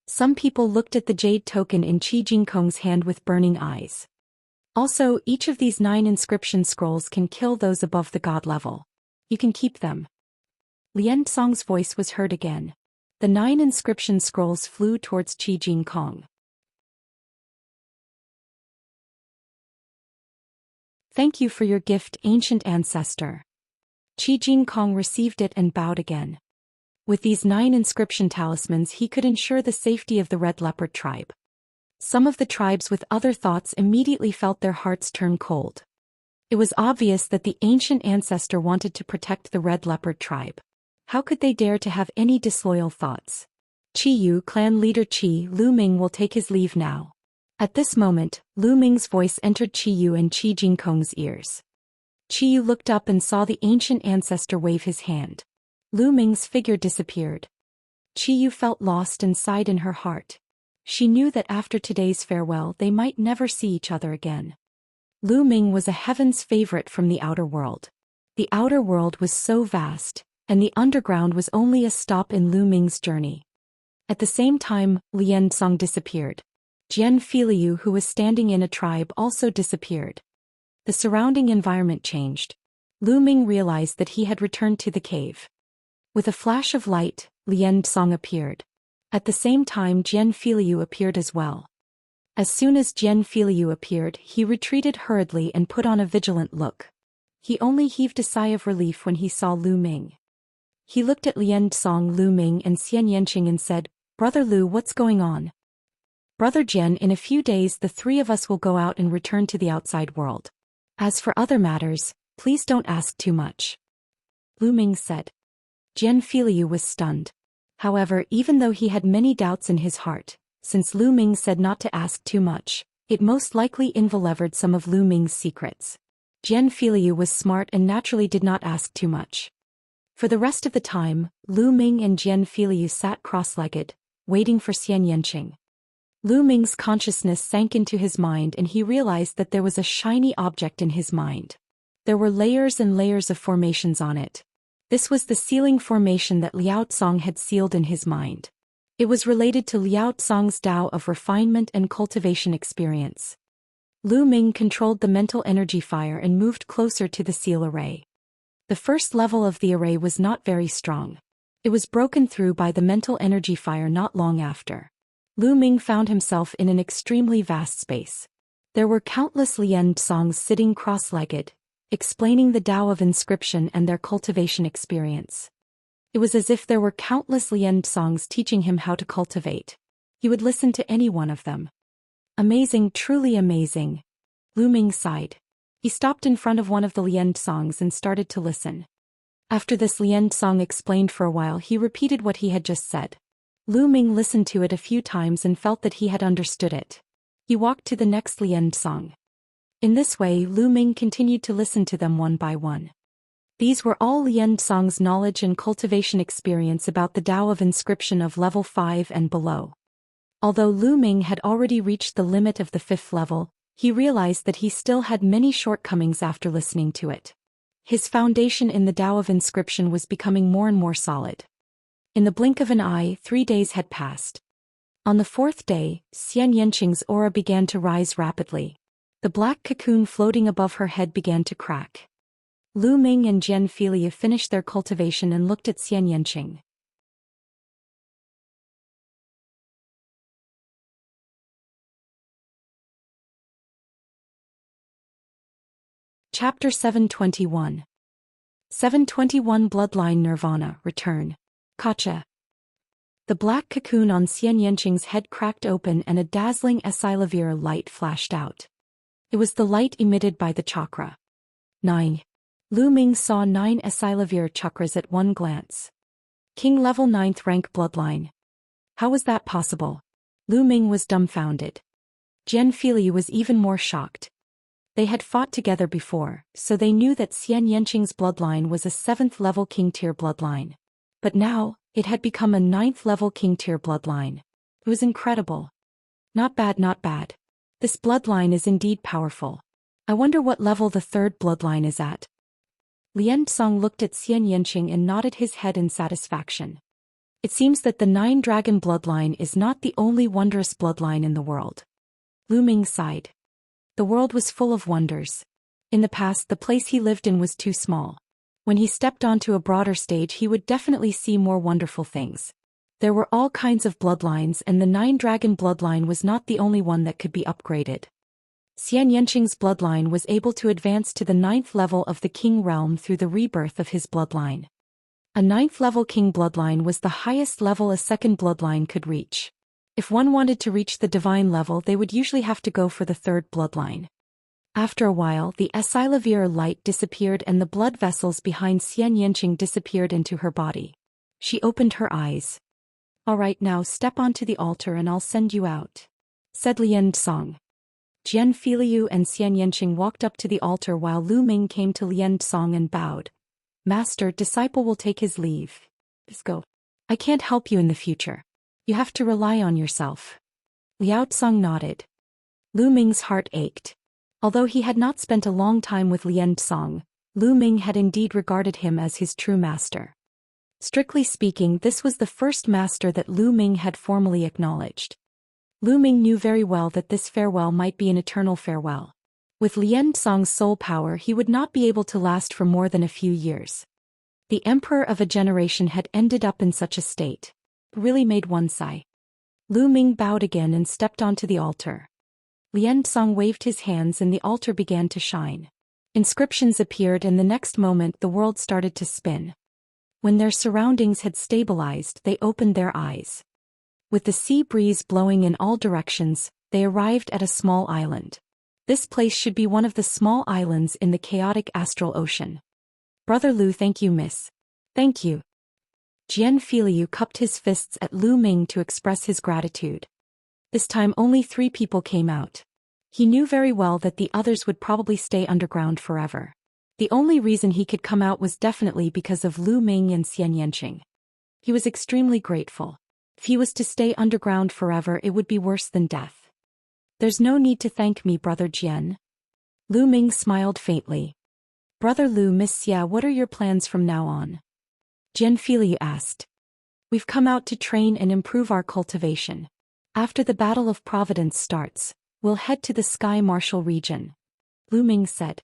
Some people looked at the jade token in Qi Jingkong's hand with burning eyes. Also, each of these 9 inscription scrolls can kill those above the god level. You can keep them. Lian Song's voice was heard again. The 9 inscription scrolls flew towards Qi Jingkong. Thank you for your gift, ancient ancestor. Qi Jingkong received it and bowed again. With these 9 inscription talismans he could ensure the safety of the Red Leopard tribe. Some of the tribes with other thoughts immediately felt their hearts turn cold. It was obvious that the ancient ancestor wanted to protect the Red Leopard tribe. How could they dare to have any disloyal thoughts? Qi Yu clan leader Qi Lu Ming will take his leave now. At this moment, Lu Ming's voice entered Qi Yu and Qi Jingkong's ears. Qi Yu looked up and saw the ancient ancestor wave his hand. Lu Ming's figure disappeared. Qi Yu felt lost and sighed in her heart. She knew that after today's farewell they might never see each other again. Lu Ming was a heaven's favorite from the outer world. The outer world was so vast, and the underground was only a stop in Lu Ming's journey. At the same time, Lian Song disappeared. Jian Filiu, who was standing in a tribe, also disappeared. The surrounding environment changed. Lu Ming realized that he had returned to the cave. With a flash of light, Lian Song appeared. At the same time Jian Filiu appeared as well. As soon as Jian Filiu appeared, he retreated hurriedly and put on a vigilant look. He only heaved a sigh of relief when he saw Lu Ming. He looked at Lian Song, Lu Ming and Xianxia and said, "Brother Lu, what's going on?" "Brother Jian, in a few days the 3 of us will go out and return to the outside world. As for other matters, please don't ask too much," Lu Ming said. Jian Filiu was stunned. However, even though he had many doubts in his heart, since Lu Ming said not to ask too much, it most likely involved some of Lu Ming's secrets. Jian Filiu was smart and naturally did not ask too much. For the rest of the time, Lu Ming and Jian Filiu sat cross-legged, waiting for Xianxia. Lu Ming's consciousness sank into his mind and he realized that there was a shiny object in his mind. There were layers and layers of formations on it. This was the sealing formation that Liao Tsong had sealed in his mind. It was related to Liao Tsong's Tao of refinement and cultivation experience. Lu Ming controlled the mental energy fire and moved closer to the seal array. The first level of the array was not very strong. It was broken through by the mental energy fire not long after. Lu Ming found himself in an extremely vast space. There were countless Lian Tsongs sitting cross-legged, explaining the Tao of inscription and their cultivation experience. It was as if there were countless Lian Tsongs teaching him how to cultivate. He would listen to any one of them. Amazing, truly amazing. Lu Ming sighed. He stopped in front of one of the Lian Tsongs and started to listen. After this Lian Tsong explained for a while, he repeated what he had just said. Lu Ming listened to it a few times and felt that he had understood it. He walked to the next Lian Tsong. In this way Lu Ming continued to listen to them one by one. These were all Lian Tsong's knowledge and cultivation experience about the Tao of inscription of level 5 and below. Although Lu Ming had already reached the limit of the 5th level, he realized that he still had many shortcomings after listening to it. His foundation in the Tao of inscription was becoming more and more solid. In the blink of an eye, 3 days had passed. On the 4th day, Xianxia's aura began to rise rapidly. The black cocoon floating above her head began to crack. Lu Ming and Jian Filiu finished their cultivation and looked at Xianxia. Chapter 721. 721 Bloodline Nirvana Return. Gotcha. The black cocoon on Xianxia's head cracked open and a dazzling Esilavir light flashed out. It was the light emitted by the chakra. 9. Lu Ming saw 9 Esilavir chakras at one glance. King level 9th rank bloodline. How was that possible? Lu Ming was dumbfounded. Xianxia was even more shocked. They had fought together before, so they knew that Xianxia's bloodline was a 7th level king tier bloodline. But now, it had become a 9th level king tier bloodline. It was incredible. Not bad, not bad. This bloodline is indeed powerful. I wonder what level the 3rd bloodline is at. Lian Song looked at Xianxia and nodded his head in satisfaction. It seems that the 9-dragon bloodline is not the only wondrous bloodline in the world. Lu Ming sighed. The world was full of wonders. In the past, the place he lived in was too small. When he stepped onto a broader stage, he would definitely see more wonderful things. There were all kinds of bloodlines, and the 9-dragon bloodline was not the only one that could be upgraded. Xianxia's bloodline was able to advance to the 9th level of the king realm through the rebirth of his bloodline. A 9th level king bloodline was the highest level a 2nd bloodline could reach. If one wanted to reach the divine level, they would usually have to go for the 3rd bloodline. After a while, the Esilavir light disappeared and the blood vessels behind Xianxia disappeared into her body. She opened her eyes. All right, now step onto the altar and I'll send you out, said Lian Song. Xianxia and Xianxia walked up to the altar while Lu Ming came to Lian Song and bowed. Master, disciple will take his leave. Let's go. I can't help you in the future. You have to rely on yourself. Liao Song nodded. Lu Ming's heart ached. Although he had not spent a long time with Lian Song, Lu Ming had indeed regarded him as his true master. Strictly speaking, this was the first master that Lu Ming had formally acknowledged. Lu Ming knew very well that this farewell might be an eternal farewell. With Lian Song's soul power, he would not be able to last for more than a few years. The emperor of a generation had ended up in such a state. It really made one sigh. Lu Ming bowed again and stepped onto the altar. Lian Song waved his hands and the altar began to shine. Inscriptions appeared and the next moment the world started to spin. When their surroundings had stabilized, they opened their eyes. With the sea breeze blowing in all directions, they arrived at a small island. This place should be one of the small islands in the chaotic astral ocean. Brother Lu, thank you, miss. Thank you. Xianxia cupped his fists at Lu Ming to express his gratitude. This time only 3 people came out. He knew very well that the others would probably stay underground forever. The only reason he could come out was definitely because of Lu Ming and Xianxia. He was extremely grateful. If he was to stay underground forever, it would be worse than death. There's no need to thank me, Brother Jian. Lu Ming smiled faintly. Brother Lu, Miss Xia, what are your plans from now on? Xianxia asked. We've come out to train and improve our cultivation. After the Battle of Providence starts, we'll head to the Sky Martial region. Lu Ming said.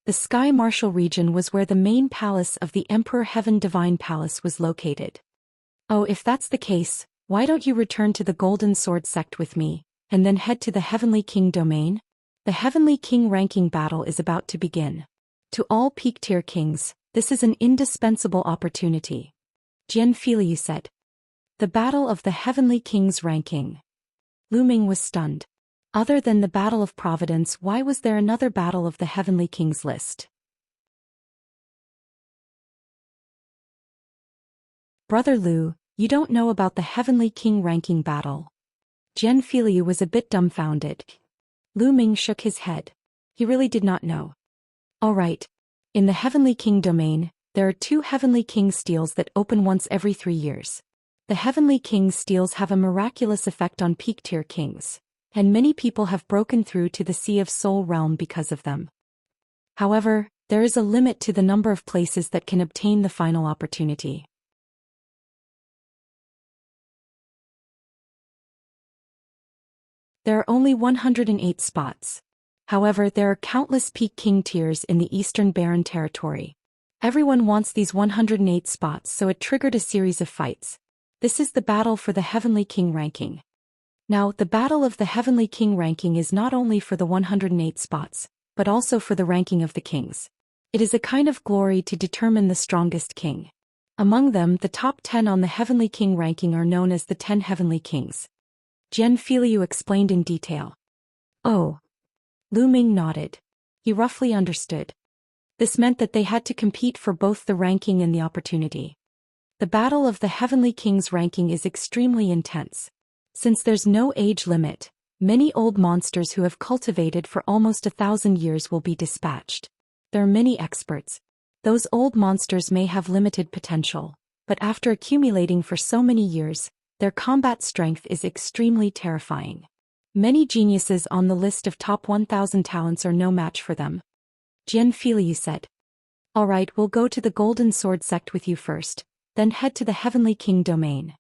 The Sky Martial region was where the main palace of the Emperor Heaven Divine Palace was located. Oh, if that's the case, why don't you return to the Golden Sword sect with me, and then head to the Heavenly King domain? The Heavenly King ranking battle is about to begin. To all peak-tier kings, this is an indispensable opportunity. Xianxia said. The Battle of the Heavenly King's ranking. Lu Ming was stunned. Other than the Battle of Providence, why was there another Battle of the Heavenly King's list? Brother Lu, you don't know about the Heavenly King ranking battle. Xianxia was a bit dumbfounded. Lu Ming shook his head. He really did not know. All right. In the Heavenly King domain, there are 2 Heavenly King steels that open once every 3 years. The Heavenly King steels have a miraculous effect on peak-tier kings, and many people have broken through to the Sea of Soul realm because of them. However, there is a limit to the number of places that can obtain the final opportunity. There are only 108 spots. However, there are countless peak king tiers in the Eastern Barren Territory. Everyone wants these 108 spots, so it triggered a series of fights. This is the battle for the Heavenly King ranking. Now, the battle of the Heavenly King ranking is not only for the 108 spots, but also for the ranking of the kings. It is a kind of glory to determine the strongest king. Among them, the top 10 on the Heavenly King ranking are known as the 10 Heavenly Kings. Jian Filiu explained in detail. Oh. Lu Ming nodded. He roughly understood. This meant that they had to compete for both the ranking and the opportunity. The battle of the Heavenly King's ranking is extremely intense. Since there's no age limit, many old monsters who have cultivated for almost 1,000 years will be dispatched. There are many experts. Those old monsters may have limited potential, but after accumulating for so many years, their combat strength is extremely terrifying. Many geniuses on the list of top 1,000 talents are no match for them. Jian Filiu said. Alright, we'll go to the Golden Sword sect with you first, then head to the Heavenly King domain.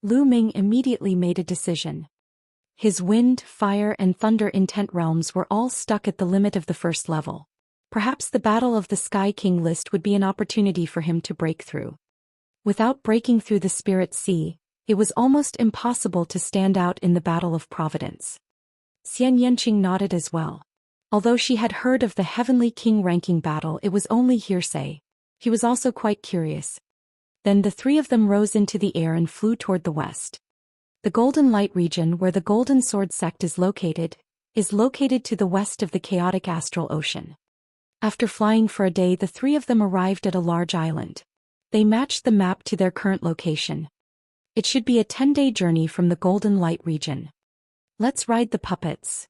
Lu Ming immediately made a decision. His wind, fire and thunder intent realms were all stuck at the limit of the first level. Perhaps the Battle of the Sky King list would be an opportunity for him to break through. Without breaking through the Spirit Sea, it was almost impossible to stand out in the Battle of Providence. Xianxia nodded as well. Although she had heard of the Heavenly King ranking battle, it was only hearsay. He was also quite curious. Then the three of them rose into the air and flew toward the west. The Golden Light region, where the Golden Sword sect is located to the west of the chaotic astral ocean. After flying for a day, the three of them arrived at a large island. They matched the map to their current location. It should be a 10-day journey from the Golden Light region. Let's ride the puppets.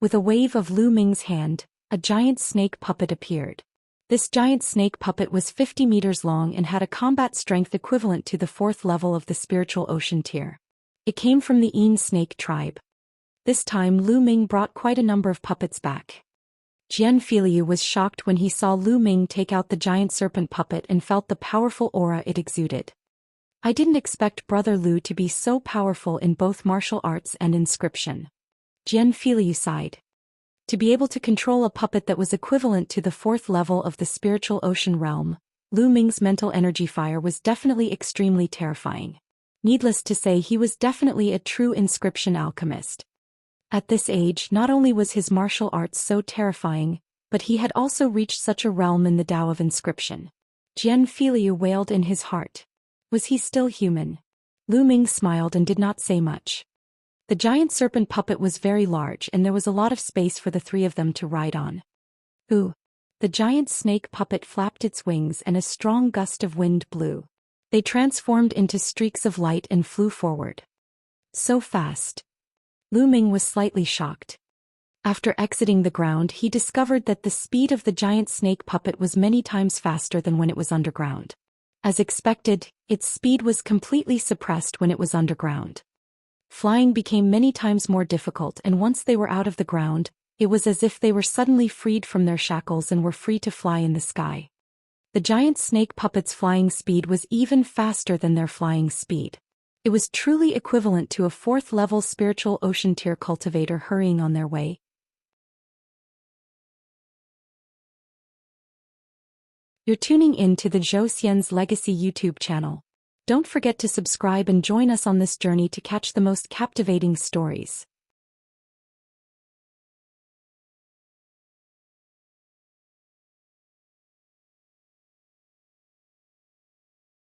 With a wave of Lu Ming's hand, a giant snake puppet appeared. This giant snake puppet was 50 meters long and had a combat strength equivalent to the 4th level of the spiritual ocean tier. It came from the Yin snake tribe. This time Lu Ming brought quite a number of puppets back. Jian Filiu was shocked when he saw Lu Ming take out the giant serpent puppet and felt the powerful aura it exuded. I didn't expect Brother Lu to be so powerful in both martial arts and inscription. Jian Filiu sighed. To be able to control a puppet that was equivalent to the 4th level of the spiritual ocean realm, Lu Ming's mental energy fire was definitely extremely terrifying. Needless to say, he was definitely a true inscription alchemist. At this age, not only was his martial arts so terrifying, but he had also reached such a realm in the Tao of inscription. Jian Filiu wailed in his heart. Was he still human? Lu Ming smiled and did not say much. The giant serpent puppet was very large and there was a lot of space for the three of them to ride on. Ooh! The giant snake puppet flapped its wings and a strong gust of wind blew. They transformed into streaks of light and flew forward. So fast. Lu Ming was slightly shocked. After exiting the ground, he discovered that the speed of the giant snake puppet was many times faster than when it was underground. As expected, its speed was completely suppressed when it was underground. Flying became many times more difficult, and once they were out of the ground, it was as if they were suddenly freed from their shackles and were free to fly in the sky. The giant snake puppet's flying speed was even faster than their flying speed. It was truly equivalent to a 4th level spiritual ocean tier cultivator hurrying on their way. You're tuning in to the Zhou Xian's Legacy YouTube channel. Don't forget to subscribe and join us on this journey to catch the most captivating stories.